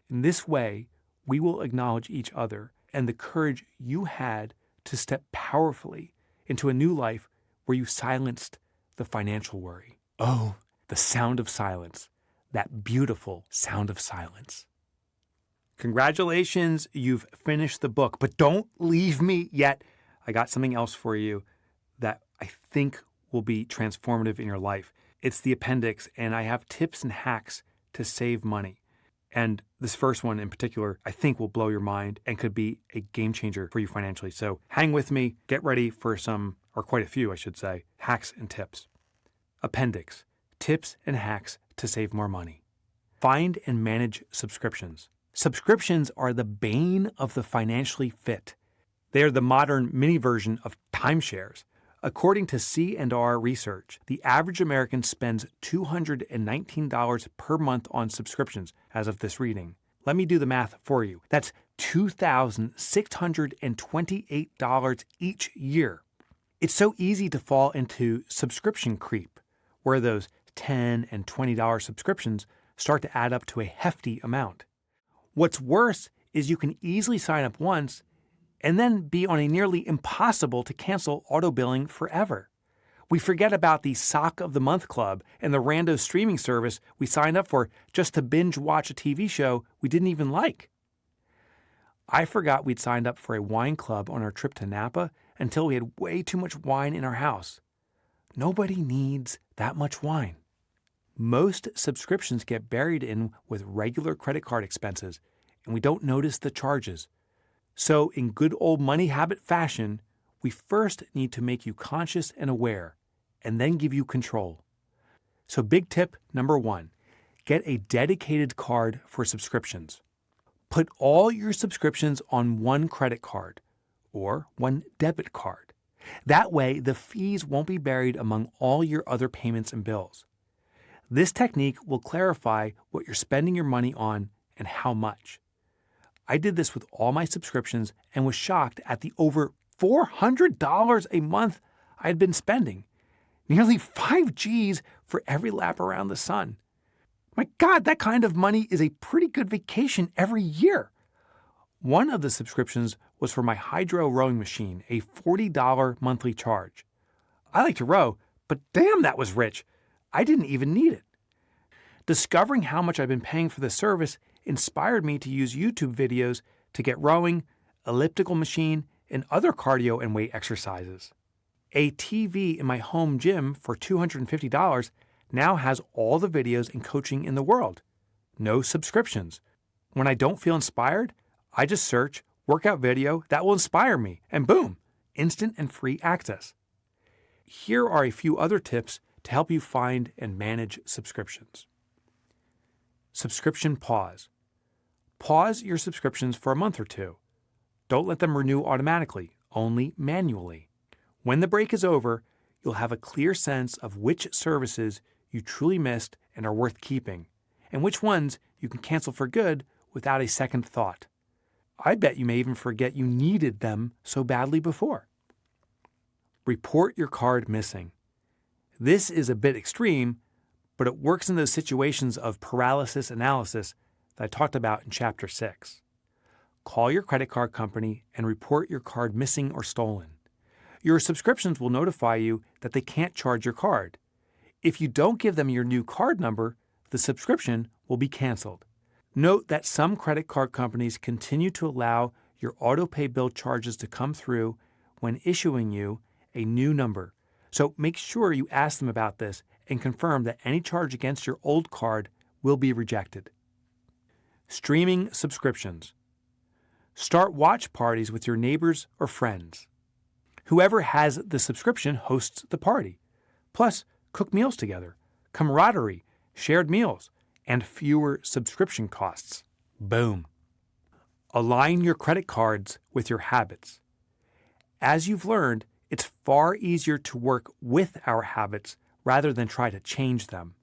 In this way, we will acknowledge each other and the courage you had to step powerfully into a new life where you silenced the financial worry. Oh, the sound of silence, that beautiful sound of silence. Congratulations, you've finished the book, but don't leave me yet. I got something else for you that I think will be transformative in your life. It's the appendix, and I have tips and hacks to save money. And this first one in particular, I think will blow your mind and could be a game changer for you financially. So hang with me, get ready for some, or quite a few, I should say, hacks and tips. Appendix, tips and hacks to save more money. Find and manage subscriptions. Subscriptions are the bane of the financially fit. They are the modern mini version of timeshares. According to C&R research, the average American spends $219 per month on subscriptions as of this reading. Let me do the math for you. That's $2,628 each year. It's so easy to fall into subscription creep, where those $10 and $20 subscriptions start to add up to a hefty amount. What's worse is you can easily sign up once and then be on a nearly impossible to cancel auto billing forever. We forget about the Sock of the Month Club and the rando streaming service we signed up for just to binge watch a TV show we didn't even like. I forgot we'd signed up for a wine club on our trip to Napa until we had way too much wine in our house. Nobody needs that much wine. Most subscriptions get buried in with regular credit card expenses, and we don't notice the charges. So in good old money habit fashion, we first need to make you conscious and aware, and then give you control. So big tip number 1, get a dedicated card for subscriptions. Put all your subscriptions on one credit card or one debit card. That way, the fees won't be buried among all your other payments and bills. This technique will clarify what you're spending your money on and how much. I did this with all my subscriptions and was shocked at the over $400 a month I had been spending. Nearly 5 G's for every lap around the sun. My God, that kind of money is a pretty good vacation every year. One of the subscriptions was for my hydro rowing machine, a $40 monthly charge. I like to row, but damn, that was rich. I didn't even need it. Discovering how much I've been paying for the service inspired me to use YouTube videos to get rowing, elliptical machine, and other cardio and weight exercises. A TV in my home gym for $250 now has all the videos and coaching in the world. No subscriptions. When I don't feel inspired, I just search workout video that will inspire me, and boom, instant and free access. Here are a few other tips to help you find and manage subscriptions. Subscription pause. Pause your subscriptions for a month or two. Don't let them renew automatically, only manually. When the break is over, you'll have a clear sense of which services you truly missed and are worth keeping, and which ones you can cancel for good without a second thought. I bet you may even forget you needed them so badly before. Report your card missing. This is a bit extreme, but it works in those situations of paralysis analysis that I talked about in Chapter 6. Call your credit card company and report your card missing or stolen. Your subscriptions will notify you that they can't charge your card. If you don't give them your new card number, the subscription will be canceled. Note that some credit card companies continue to allow your auto-pay bill charges to come through when issuing you a new number. So make sure you ask them about this and confirm that any charge against your old card will be rejected. Streaming subscriptions. Start watch parties with your neighbors or friends. Whoever has the subscription hosts the party. Plus, cook meals together, camaraderie, shared meals, and fewer subscription costs. Boom. Align your credit cards with your habits. As you've learned, it's far easier to work with our habits rather than try to change them.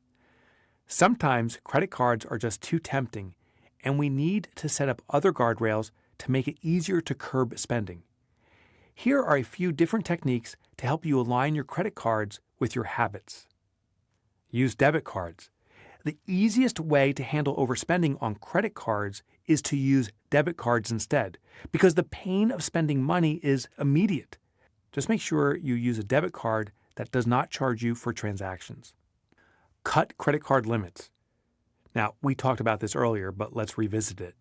Sometimes credit cards are just too tempting, and we need to set up other guardrails to make it easier to curb spending. Here are a few different techniques to help you align your credit cards with your habits. Use debit cards. The easiest way to handle overspending on credit cards is to use debit cards instead, because the pain of spending money is immediate. Just make sure you use a debit card that does not charge you for transactions. Cut credit card limits. Now, we talked about this earlier, but let's revisit it.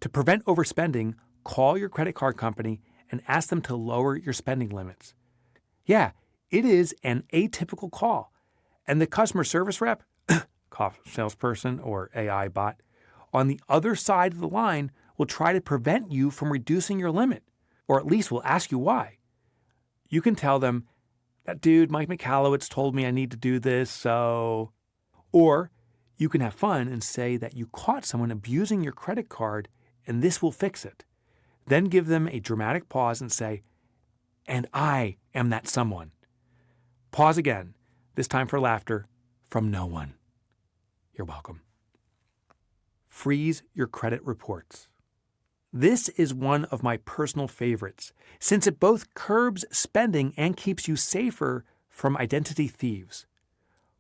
To prevent overspending, call your credit card company and ask them to lower your spending limits. Yeah, it is an atypical call, and the customer service rep, salesperson or AI bot, on the other side of the line will try to prevent you from reducing your limit, or at least will ask you why. You can tell them, that dude, Mike Michalowicz, told me I need to do this, so... Or you can have fun and say that you caught someone abusing your credit card and this will fix it. Then give them a dramatic pause and say, and I am that someone. Pause again, this time for laughter from no one. You're welcome. Freeze your credit reports. This is one of my personal favorites, since it both curbs spending and keeps you safer from identity thieves.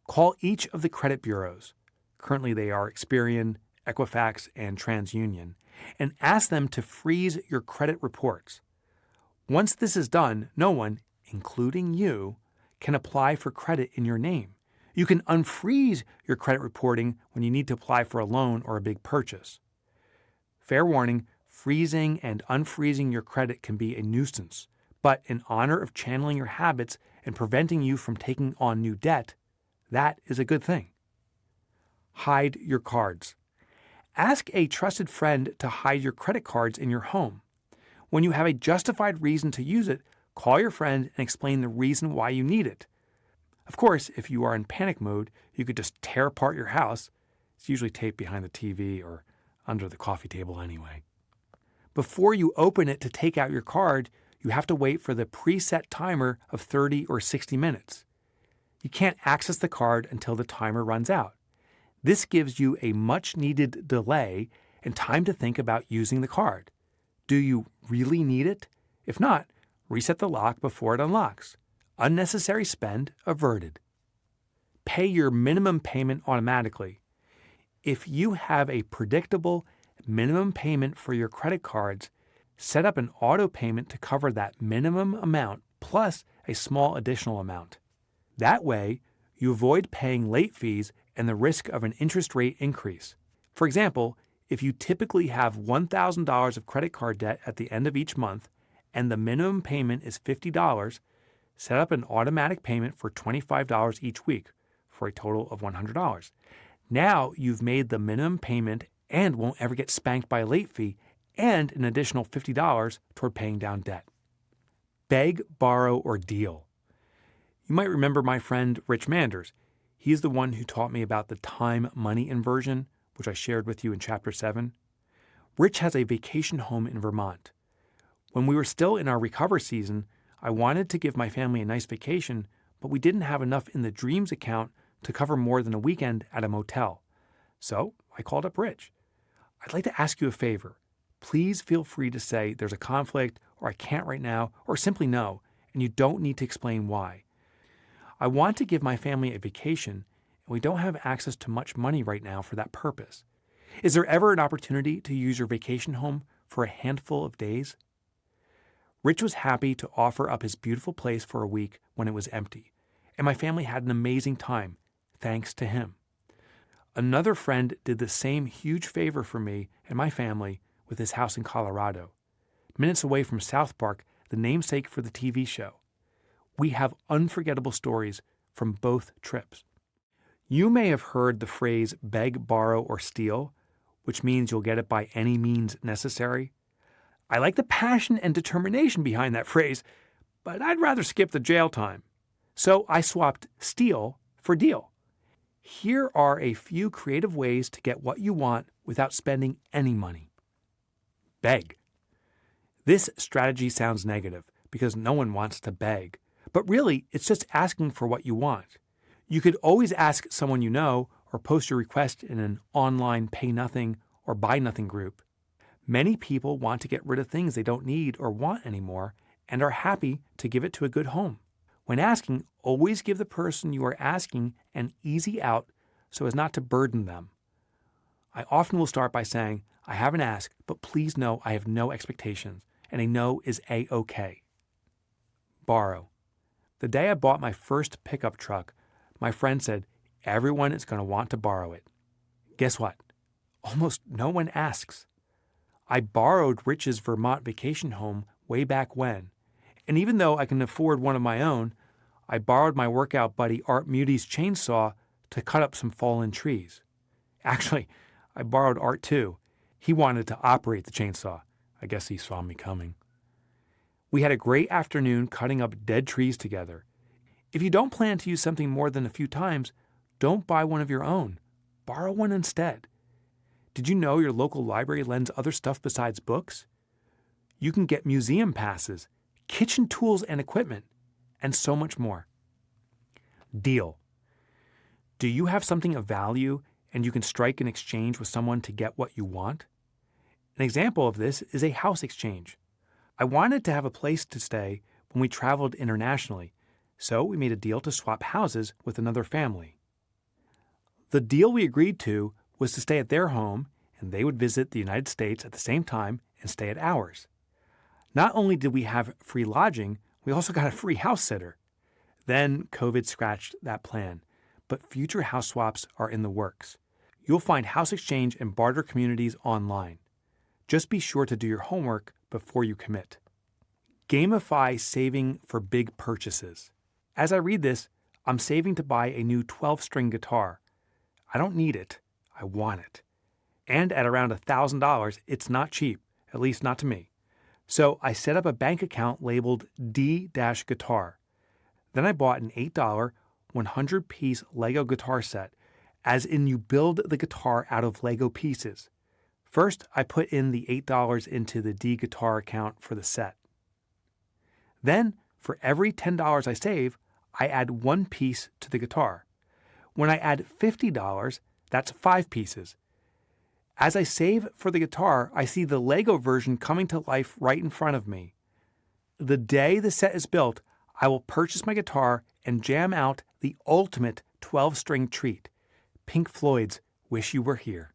Call each of the credit bureaus, currently they are Experian, Equifax, and TransUnion, and ask them to freeze your credit reports. Once this is done, no one, including you, can apply for credit in your name. You can unfreeze your credit reporting when you need to apply for a loan or a big purchase. Fair warning, freezing and unfreezing your credit can be a nuisance, but in honor of channeling your habits and preventing you from taking on new debt, that is a good thing. Hide your cards. Ask a trusted friend to hide your credit cards in your home. When you have a justified reason to use it, call your friend and explain the reason why you need it. Of course, if you are in panic mode, you could just tear apart your house. It's usually taped behind the TV or under the coffee table anyway. Before you open it to take out your card, you have to wait for the preset timer of 30 or 60 minutes. You can't access the card until the timer runs out. This gives you a much-needed delay and time to think about using the card. Do you really need it? If not, reset the lock before it unlocks. Unnecessary spend averted. Pay your minimum payment automatically. If you have a predictable minimum payment for your credit cards, set up an auto payment to cover that minimum amount plus a small additional amount. That way, you avoid paying late fees and the risk of an interest rate increase. For example, if you typically have $1,000 of credit card debt at the end of each month and the minimum payment is $50, set up an automatic payment for $25 each week for a total of $100. Now you've made the minimum payment and won't ever get spanked by a late fee and an additional $50 toward paying down debt. Beg, borrow, or deal. You might remember my friend Rich Manders. He's the one who taught me about the time-money inversion, which I shared with you in Chapter 7. Rich has a vacation home in Vermont. When we were still in our recover season, I wanted to give my family a nice vacation, but we didn't have enough in the Dreams account to cover more than a weekend at a motel. So I called up Rich. I'd like to ask you a favor. Please feel free to say there's a conflict, or I can't right now, or simply no, and you don't need to explain why. I want to give my family a vacation, and we don't have access to much money right now for that purpose. Is there ever an opportunity to use your vacation home for a handful of days? Rich was happy to offer up his beautiful place for a week when it was empty, and my family had an amazing time, thanks to him. Another friend did the same huge favor for me and my family with his house in Colorado, minutes away from South Park, the namesake for the TV show. We have unforgettable stories from both trips. You may have heard the phrase beg, borrow, or steal, which means you'll get it by any means necessary. I like the passion and determination behind that phrase, but I'd rather skip the jail time. So I swapped steal for deal. Here are a few creative ways to get what you want without spending any money. Beg. This strategy sounds negative because no one wants to beg, but really it's just asking for what you want. You could always ask someone you know or post your request in an online pay nothing or buy nothing group. Many people want to get rid of things they don't need or want anymore and are happy to give it to a good home. When asking, always give the person you are asking an easy out so as not to burden them. I often will start by saying, I have an ask, but please know I have no expectations, and a no is a-okay. Borrow. The day I bought my first pickup truck, my friend said, everyone is going to want to borrow it. Guess what? Almost no one asks. I borrowed Rich's Vermont vacation home way back when, and even though I can afford one of my own, I borrowed my workout buddy Art Muty's chainsaw to cut up some fallen trees. Actually, I borrowed Art too. He wanted to operate the chainsaw. I guess he saw me coming. We had a great afternoon cutting up dead trees together. If you don't plan to use something more than a few times, don't buy one of your own. Borrow one instead. Did you know your local library lends other stuff besides books? You can get museum passes, kitchen tools and equipment, and so much more. Deal. Do you have something of value and you can strike an exchange with someone to get what you want? An example of this is a house exchange. I wanted to have a place to stay when we traveled internationally, so we made a deal to swap houses with another family. The deal we agreed to was to stay at their home, and they would visit the United States at the same time and stay at ours. Not only did we have free lodging, we also got a free house sitter. Then COVID scratched that plan, but future house swaps are in the works. You'll find house exchange and barter communities online. Just be sure to do your homework before you commit. Gamify saving for big purchases. As I read this, I'm saving to buy a new 12-string guitar. I don't need it, I want it. And at around $1,000, it's not cheap, at least not to me. So I set up a bank account labeled D-Guitar. Then I bought an $8 100-piece Lego guitar set, as in you build the guitar out of Lego pieces. First, I put in the $8 into the D-Guitar account for the set. Then, for every $10 I save, I add one piece to the guitar. When I add $50, that's 5 pieces. As I save for the guitar, I see the Lego version coming to life right in front of me. The day the set is built, I will purchase my guitar and jam out the ultimate 12-string treat, Pink Floyd's Wish You Were Here.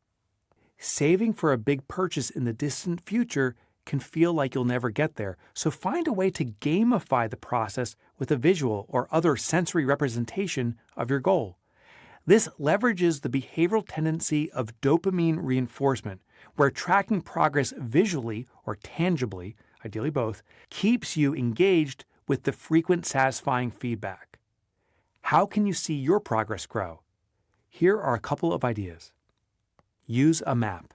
Saving for a big purchase in the distant future can feel like you'll never get there, so find a way to gamify the process with a visual or other sensory representation of your goal. This leverages the behavioral tendency of dopamine reinforcement, where tracking progress visually or tangibly, ideally both, keeps you engaged with the frequent satisfying feedback. How can you see your progress grow? Here are a couple of ideas. Use a map.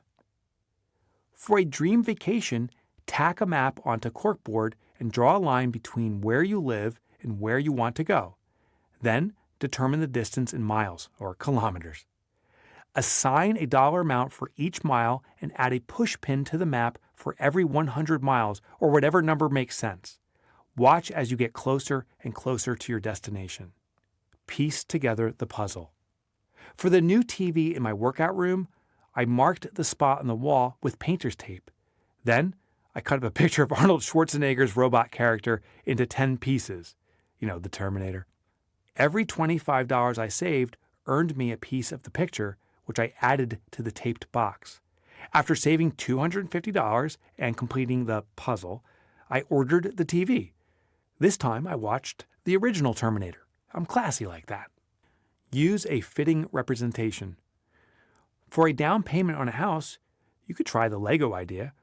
For a dream vacation, tack a map onto corkboard and draw a line between where you live and where you want to go. Then, determine the distance in miles or kilometers. Assign a dollar amount for each mile and add a push pin to the map for every 100 miles or whatever number makes sense. Watch as you get closer and closer to your destination. Piece together the puzzle. For the new TV in my workout room, I marked the spot on the wall with painter's tape. Then, I cut up a picture of Arnold Schwarzenegger's robot character into 10 pieces. You know, the Terminator. Every $25 I saved earned me a piece of the picture, which I added to the taped box. After saving $250 and completing the puzzle, I ordered the TV. This time I watched the original Terminator. I'm classy like that. Use a fitting representation. For a down payment on a house, you could try the Lego idea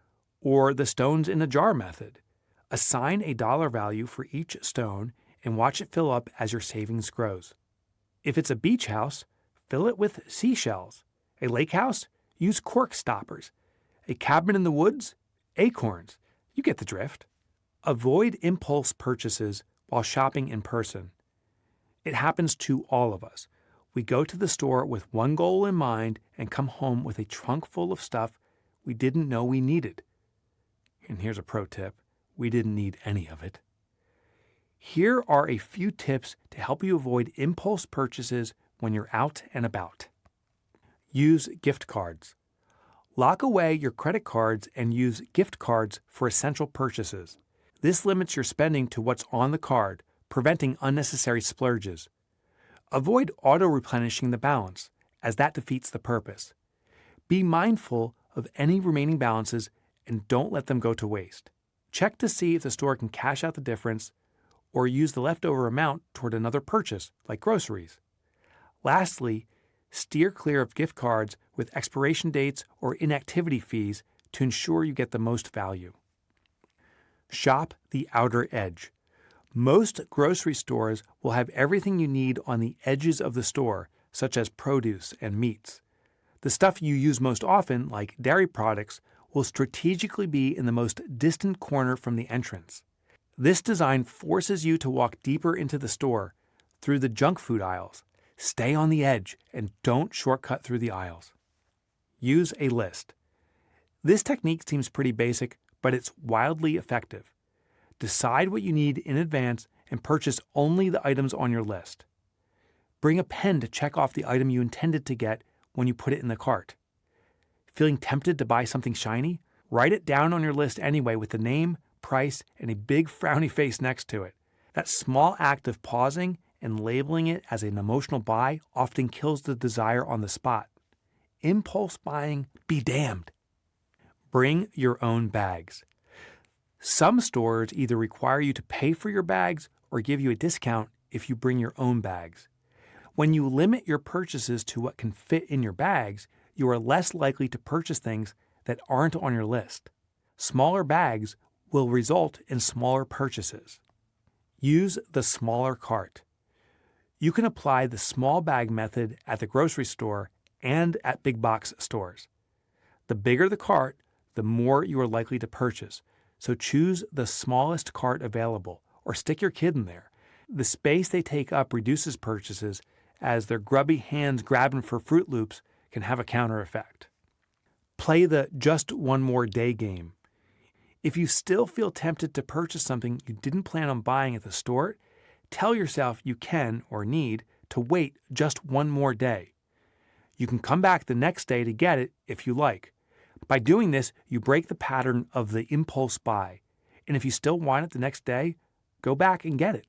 or the stones in a jar method. Assign a dollar value for each stone and watch it fill up as your savings grows. If it's a beach house, Fill it with seashells. A lake house? Use cork stoppers. A cabin in the woods? Acorns. You get the drift. Avoid impulse purchases while shopping in person. It happens to all of us. We go to the store with one goal in mind and come home with a trunk full of stuff we didn't know we needed. And here's a pro tip. We didn't need any of it. Here are a few tips to help you avoid impulse purchases when you're out and about. Use gift cards. Lock away your credit cards and use gift cards for essential purchases. This limits your spending to what's on the card, preventing unnecessary splurges. Avoid auto-replenishing the balance, as that defeats the purpose. Be mindful of any remaining balances and don't let them go to waste. Check to see if the store can cash out the difference or use the leftover amount toward another purchase, like groceries. Lastly, steer clear of gift cards with expiration dates or inactivity fees to ensure you get the most value. Shop the outer edge. Most grocery stores will have everything you need on the edges of the store, such as produce and meats. The stuff you use most often, like dairy products, will strategically be in the most distant corner from the entrance. This design forces you to walk deeper into the store through the junk food aisles. Stay on the edge and don't shortcut through the aisles. Use a list. This technique seems pretty basic, but it's wildly effective. Decide what you need in advance and purchase only the items on your list. Bring a pen to check off the item you intended to get when you put it in the cart. Feeling tempted to buy something shiny? Write it down on your list anyway with the name, price, and a big frowny face next to it. That small act of pausing and labeling it as an emotional buy often kills the desire on the spot. Impulse buying, be damned. Bring your own bags. Some stores either require you to pay for your bags or give you a discount if you bring your own bags. When you limit your purchases to what can fit in your bags, you are less likely to purchase things that aren't on your list. Smaller bags will result in smaller purchases. Use the smaller cart. You can apply the small bag method at the grocery store and at big box stores. The bigger the cart, the more you are likely to purchase. So choose the smallest cart available or stick your kid in there. The space they take up reduces purchases as their grubby hands grabbing for Fruit Loops can have a counter effect. Play the just one more day game. If you still feel tempted to purchase something you didn't plan on buying at the store, tell yourself you can or need to wait just one more day. You can come back the next day to get it if you like. By doing this, you break the pattern of the impulse buy. And if you still want it the next day, go back and get it.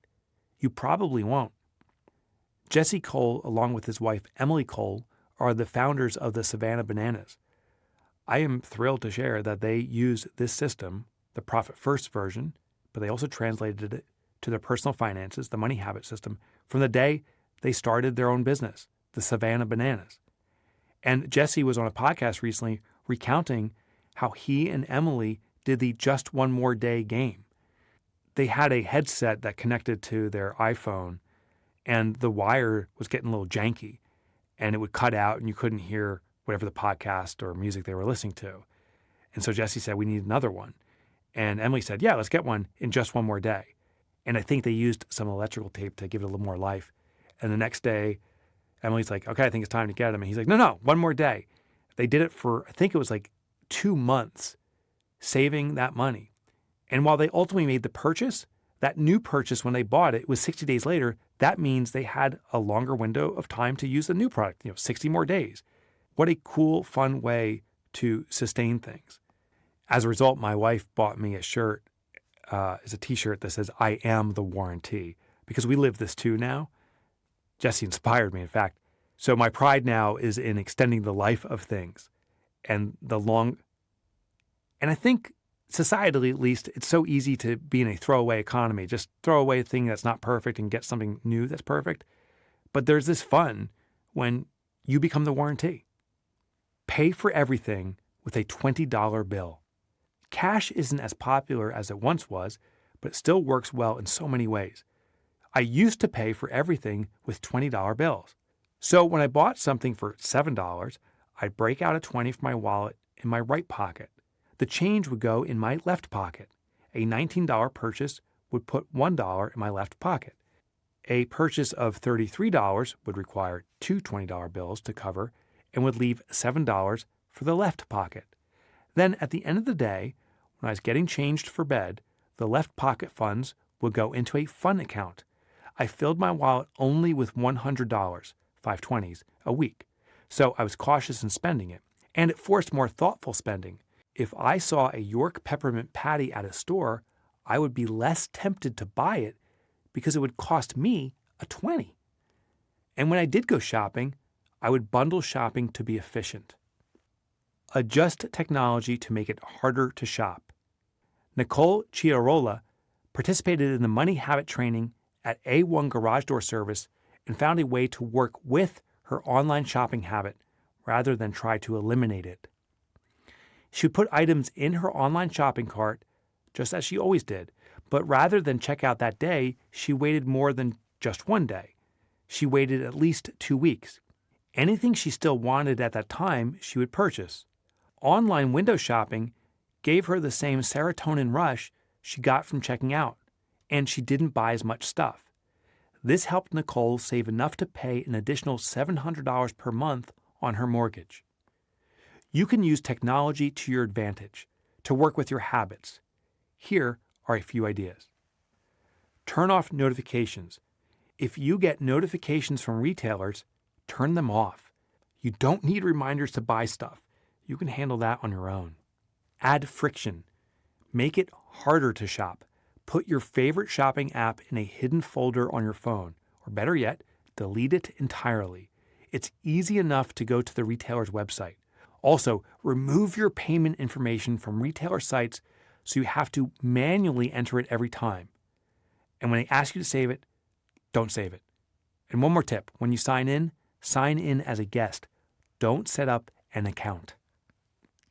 You probably won't. Jesse Cole, along with his wife Emily Cole, are the founders of the Savannah Bananas. I am thrilled to share that they use this system, the Profit First version, but they also translated it to their personal finances, the money habit system, from the day they started their own business, the Savannah Bananas. And Jesse was on a podcast recently recounting how he and Emily did the just one more day game. They had a headset that connected to their iPhone, and the wire was getting a little janky, and it would cut out and you couldn't hear whatever the podcast or music they were listening to. And so Jesse said, we need another one. And Emily said, yeah, let's get one in just one more day. And I think they used some electrical tape to give it a little more life. And the next day, Emily's like, okay, I think it's time to get him. And he's like, no, one more day. They did it for, I think it was like 2 months, saving that money. And while they ultimately made the purchase, that new purchase, when they bought it, was 60 days later. That means they had a longer window of time to use the new product, 60 more days. What a cool, fun way to sustain things. As a result, my wife bought me a shirt, it's a t-shirt that says, I am the warranty, because we live this too now. Jesse inspired me, in fact. So my pride now is in extending the life of things and and I think societally, at least, it's so easy to be in a throwaway economy. Just throw away a thing that's not perfect and get something new that's perfect. But there's this fun when you become the warranty. Pay for everything with a $20 bill. Cash isn't as popular as it once was, but it still works well in so many ways. I used to pay for everything with $20 bills. So when I bought something for $7, I'd break out a 20 from my wallet in my right pocket. The change would go in my left pocket. A $19 purchase would put $1 in my left pocket. A purchase of $33 would require two $20 bills to cover and would leave $7 for the left pocket. Then at the end of the day, when I was getting changed for bed, the left pocket funds would go into a fun account. I filled my wallet only with $100, 520s, a week. So I was cautious in spending it, and it forced more thoughtful spending. If I saw a York peppermint patty at a store, I would be less tempted to buy it because it would cost me a 20. And when I did go shopping, I would bundle shopping to be efficient. Adjust technology to make it harder to shop. Nicole Chiarola participated in the money habit training at A1 Garage Door Service and found a way to work with her online shopping habit rather than try to eliminate it. She would put items in her online shopping cart, just as she always did, but rather than check out that day, she waited more than just one day. She waited at least 2 weeks. Anything she still wanted at that time, she would purchase. Online window shopping gave her the same serotonin rush she got from checking out, and she didn't buy as much stuff. This helped Nicole save enough to pay an additional $700 per month on her mortgage. You can use technology to your advantage to work with your habits. Here are a few ideas. Turn off notifications. If you get notifications from retailers, turn them off. You don't need reminders to buy stuff. You can handle that on your own. Add friction. Make it harder to shop. Put your favorite shopping app in a hidden folder on your phone, or better yet, delete it entirely. It's easy enough to go to the retailer's website. Also, remove your payment information from retailer sites so you have to manually enter it every time. And when they ask you to save it, don't save it. And one more tip, when you sign in as a guest. Don't set up an account.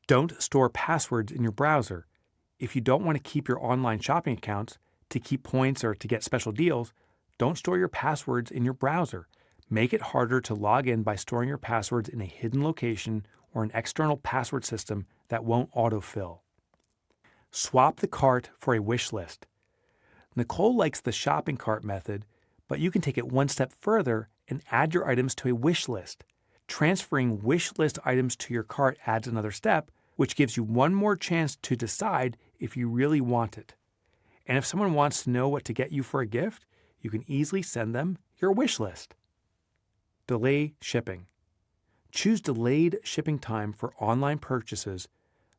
Don't store passwords in your browser. If you don't want to keep your online shopping accounts to keep points or to get special deals, don't store your passwords in your browser. Make it harder to log in by storing your passwords in a hidden location or an external password system that won't autofill. Swap the cart for a wish list. Nicole likes the shopping cart method, but you can take it one step further and add your items to a wish list. Transferring wish list items to your cart adds another step, which gives you one more chance to decide if you really want it. And if someone wants to know what to get you for a gift, you can easily send them your wish list. Delay shipping. Choose delayed shipping time for online purchases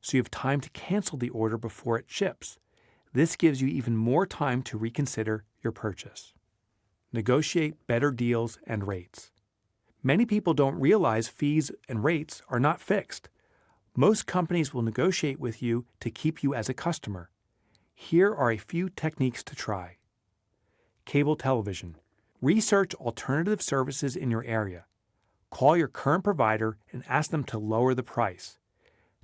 so you have time to cancel the order before it ships. This gives you even more time to reconsider your purchase. Negotiate better deals and rates. Many people don't realize fees and rates are not fixed. Most companies will negotiate with you to keep you as a customer. Here are a few techniques to try. Cable television. Research alternative services in your area. Call your current provider and ask them to lower the price.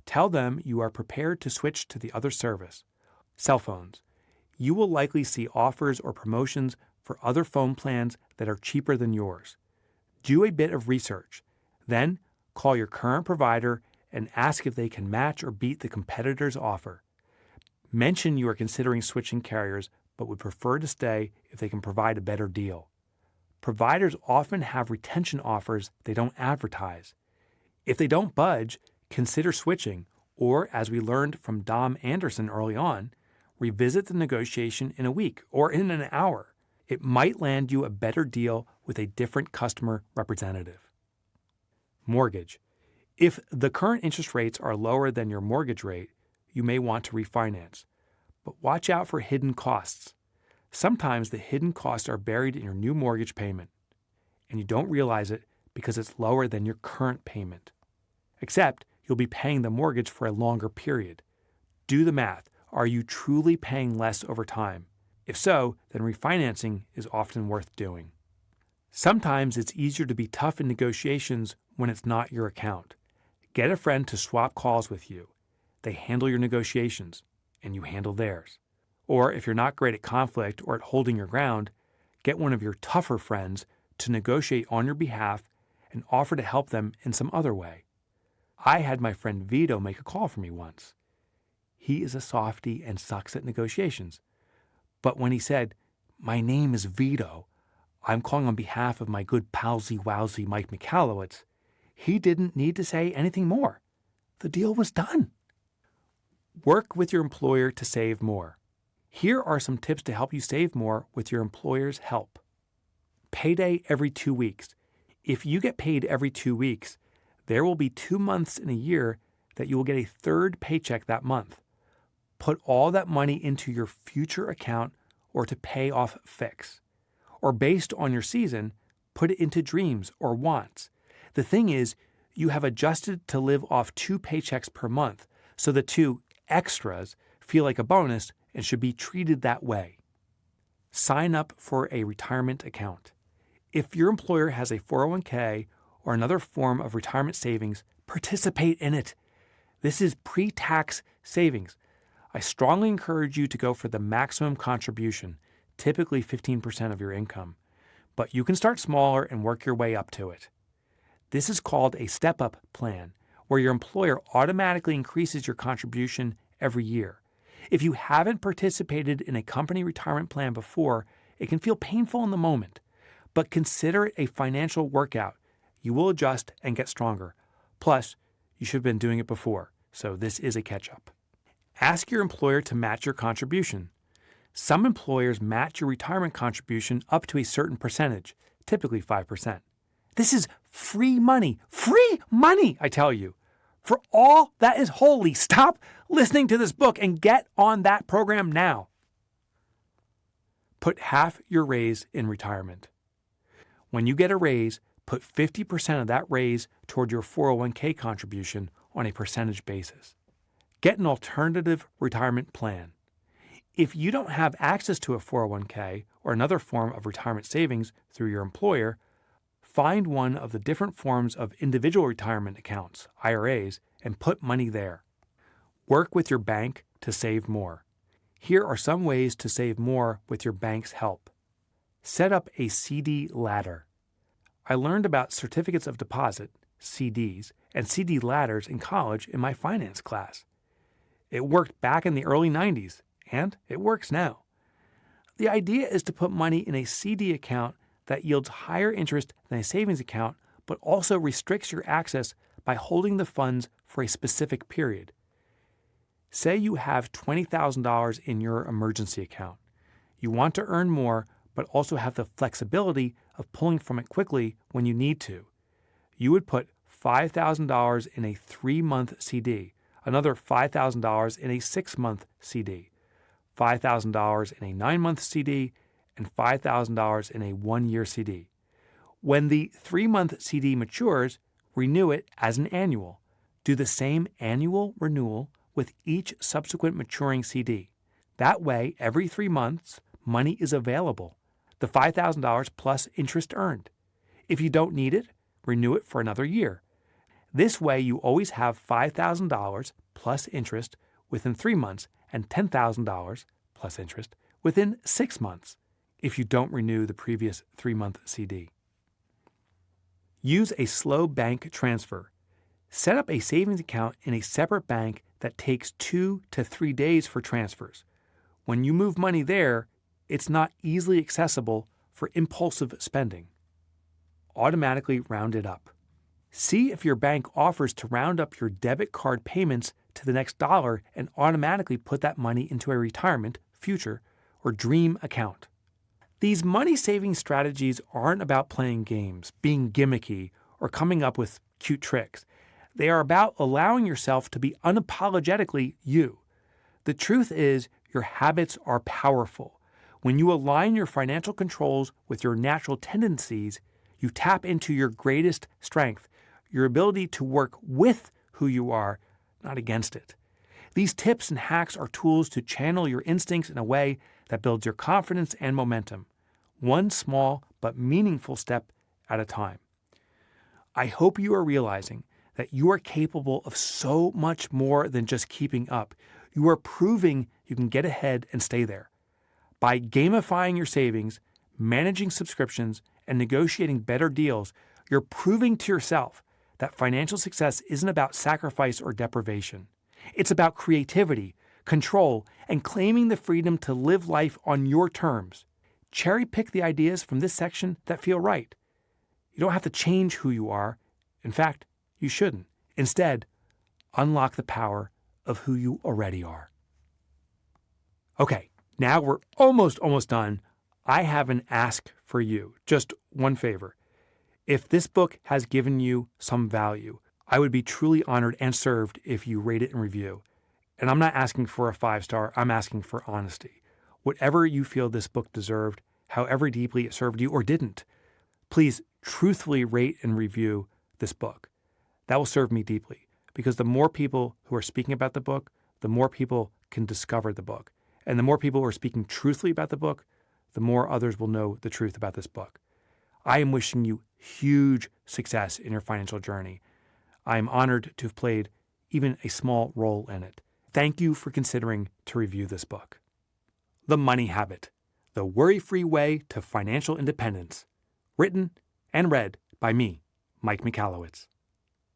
Tell them you are prepared to switch to the other service. Cell phones. You will likely see offers or promotions for other phone plans that are cheaper than yours. Do a bit of research. Then call your current provider and ask if they can match or beat the competitor's offer. Mention you are considering switching carriers but would prefer to stay if they can provide a better deal. Providers often have retention offers they don't advertise. If they don't budge, consider switching, or, as we learned from Dom Anderson early on, revisit the negotiation in a week or in an hour. It might land you a better deal with a different customer representative. Mortgage. If the current interest rates are lower than your mortgage rate, you may want to refinance. But watch out for hidden costs. Sometimes the hidden costs are buried in your new mortgage payment, and you don't realize it because it's lower than your current payment. Except you'll be paying the mortgage for a longer period. Do the math. Are you truly paying less over time? If so, then refinancing is often worth doing. Sometimes it's easier to be tough in negotiations when it's not your account. Get a friend to swap calls with you. They handle your negotiations, and you handle theirs. Or if you're not great at conflict or at holding your ground, get one of your tougher friends to negotiate on your behalf and offer to help them in some other way. I had my friend Vito make a call for me once. He is a softie and sucks at negotiations. But when he said, "My name is Vito, I'm calling on behalf of my good palsy-wowsy Mike Michalowicz," he didn't need to say anything more. The deal was done. Work with your employer to save more. Here are some tips to help you save more with your employer's help. Payday every 2 weeks. If you get paid every 2 weeks, there will be 2 months in a year that you will get a third paycheck that month. Put all that money into your future account or to pay off fix. Or based on your season, put it into dreams or wants. The thing is, you have adjusted to live off 2 paychecks per month, so the 2 extras feel like a bonus and should be treated that way. Sign up for a retirement account. If your employer has a 401k or another form of retirement savings, participate in it. This is pre-tax savings. I strongly encourage you to go for the maximum contribution, typically 15% of your income, but you can start smaller and work your way up to it. This is called a step-up plan, where your employer automatically increases your contribution every year. If you haven't participated in a company retirement plan before, it can feel painful in the moment, but consider it a financial workout. You will adjust and get stronger. Plus, you should have been doing it before, so this is a catch-up. Ask your employer to match your contribution. Some employers match your retirement contribution up to a certain percentage, typically 5%. This is free money, I tell you. For all that is holy, stop listening to this book and get on that program now. Put half your raise in retirement. When you get a raise, put 50% of that raise toward your 401k contribution on a percentage basis. Get an alternative retirement plan. If you don't have access to a 401k or another form of retirement savings through your employer, find one of the different forms of individual retirement accounts, IRAs, and put money there. Work with your bank to save more. Here are some ways to save more with your bank's help. Set up a CD ladder. I learned about certificates of deposit, CDs, and CD ladders in college in my finance class. It worked back in the early 90s, and it works now. The idea is to put money in a CD account that yields higher interest than a savings account, but also restricts your access by holding the funds for a specific period. Say you have $20,000 in your emergency account. You want to earn more, but also have the flexibility of pulling from it quickly when you need to. You would put $5,000 in a 3-month CD, another $5,000 in a 6-month CD, $5,000 in a 9-month CD, and $5,000 in a 1-year CD. When the 3-month CD matures, renew it as an annual. Do the same annual renewal with each subsequent maturing CD. That way, every 3 months, money is available, the $5,000 plus interest earned. If you don't need it, renew it for another year. This way, you always have $5,000 plus interest within 3 months and $10,000 plus interest within 6 months if you don't renew the previous 3-month CD. Use a slow bank transfer. Set up a savings account in a separate bank that takes 2 to 3 days for transfers. When you move money there, it's not easily accessible for impulsive spending. Automatically round it up. See if your bank offers to round up your debit card payments to the next dollar and automatically put that money into a retirement, future, or dream account. These money-saving strategies aren't about playing games, being gimmicky, or coming up with cute tricks. They are about allowing yourself to be unapologetically you. The truth is, your habits are powerful. When you align your financial controls with your natural tendencies, you tap into your greatest strength, your ability to work with who you are, not against it. These tips and hacks are tools to channel your instincts in a way that builds your confidence and momentum, one small but meaningful step at a time. I hope you are realizing that you are capable of so much more than just keeping up. You are proving you can get ahead and stay there. By gamifying your savings, managing subscriptions, and negotiating better deals, You're proving to yourself that financial success isn't about sacrifice or deprivation. It's about creativity, control, and claiming the freedom to live life on your terms. Cherry pick the ideas from this section that feel right. You don't have to change who you are. In fact, you shouldn't. Instead, unlock the power of who you already are. Okay, now we're almost done. I have an ask for you. Just one favor. If this book has given you some value, I would be truly honored and served if you rate it and review. And I'm not asking for a 5-star, I'm asking for honesty. Whatever you feel this book deserved, however deeply it served you or didn't, please truthfully rate and review this book. That will serve me deeply, because the more people who are speaking about the book, the more people can discover the book. And the more people who are speaking truthfully about the book, the more others will know the truth about this book. I am wishing you huge success in your financial journey. I am honored to have played even a small role in it. Thank you for considering to review this book. The Money Habit, The Worry-Free Way to Financial Independence. Written and read by me, Mike Michalowicz.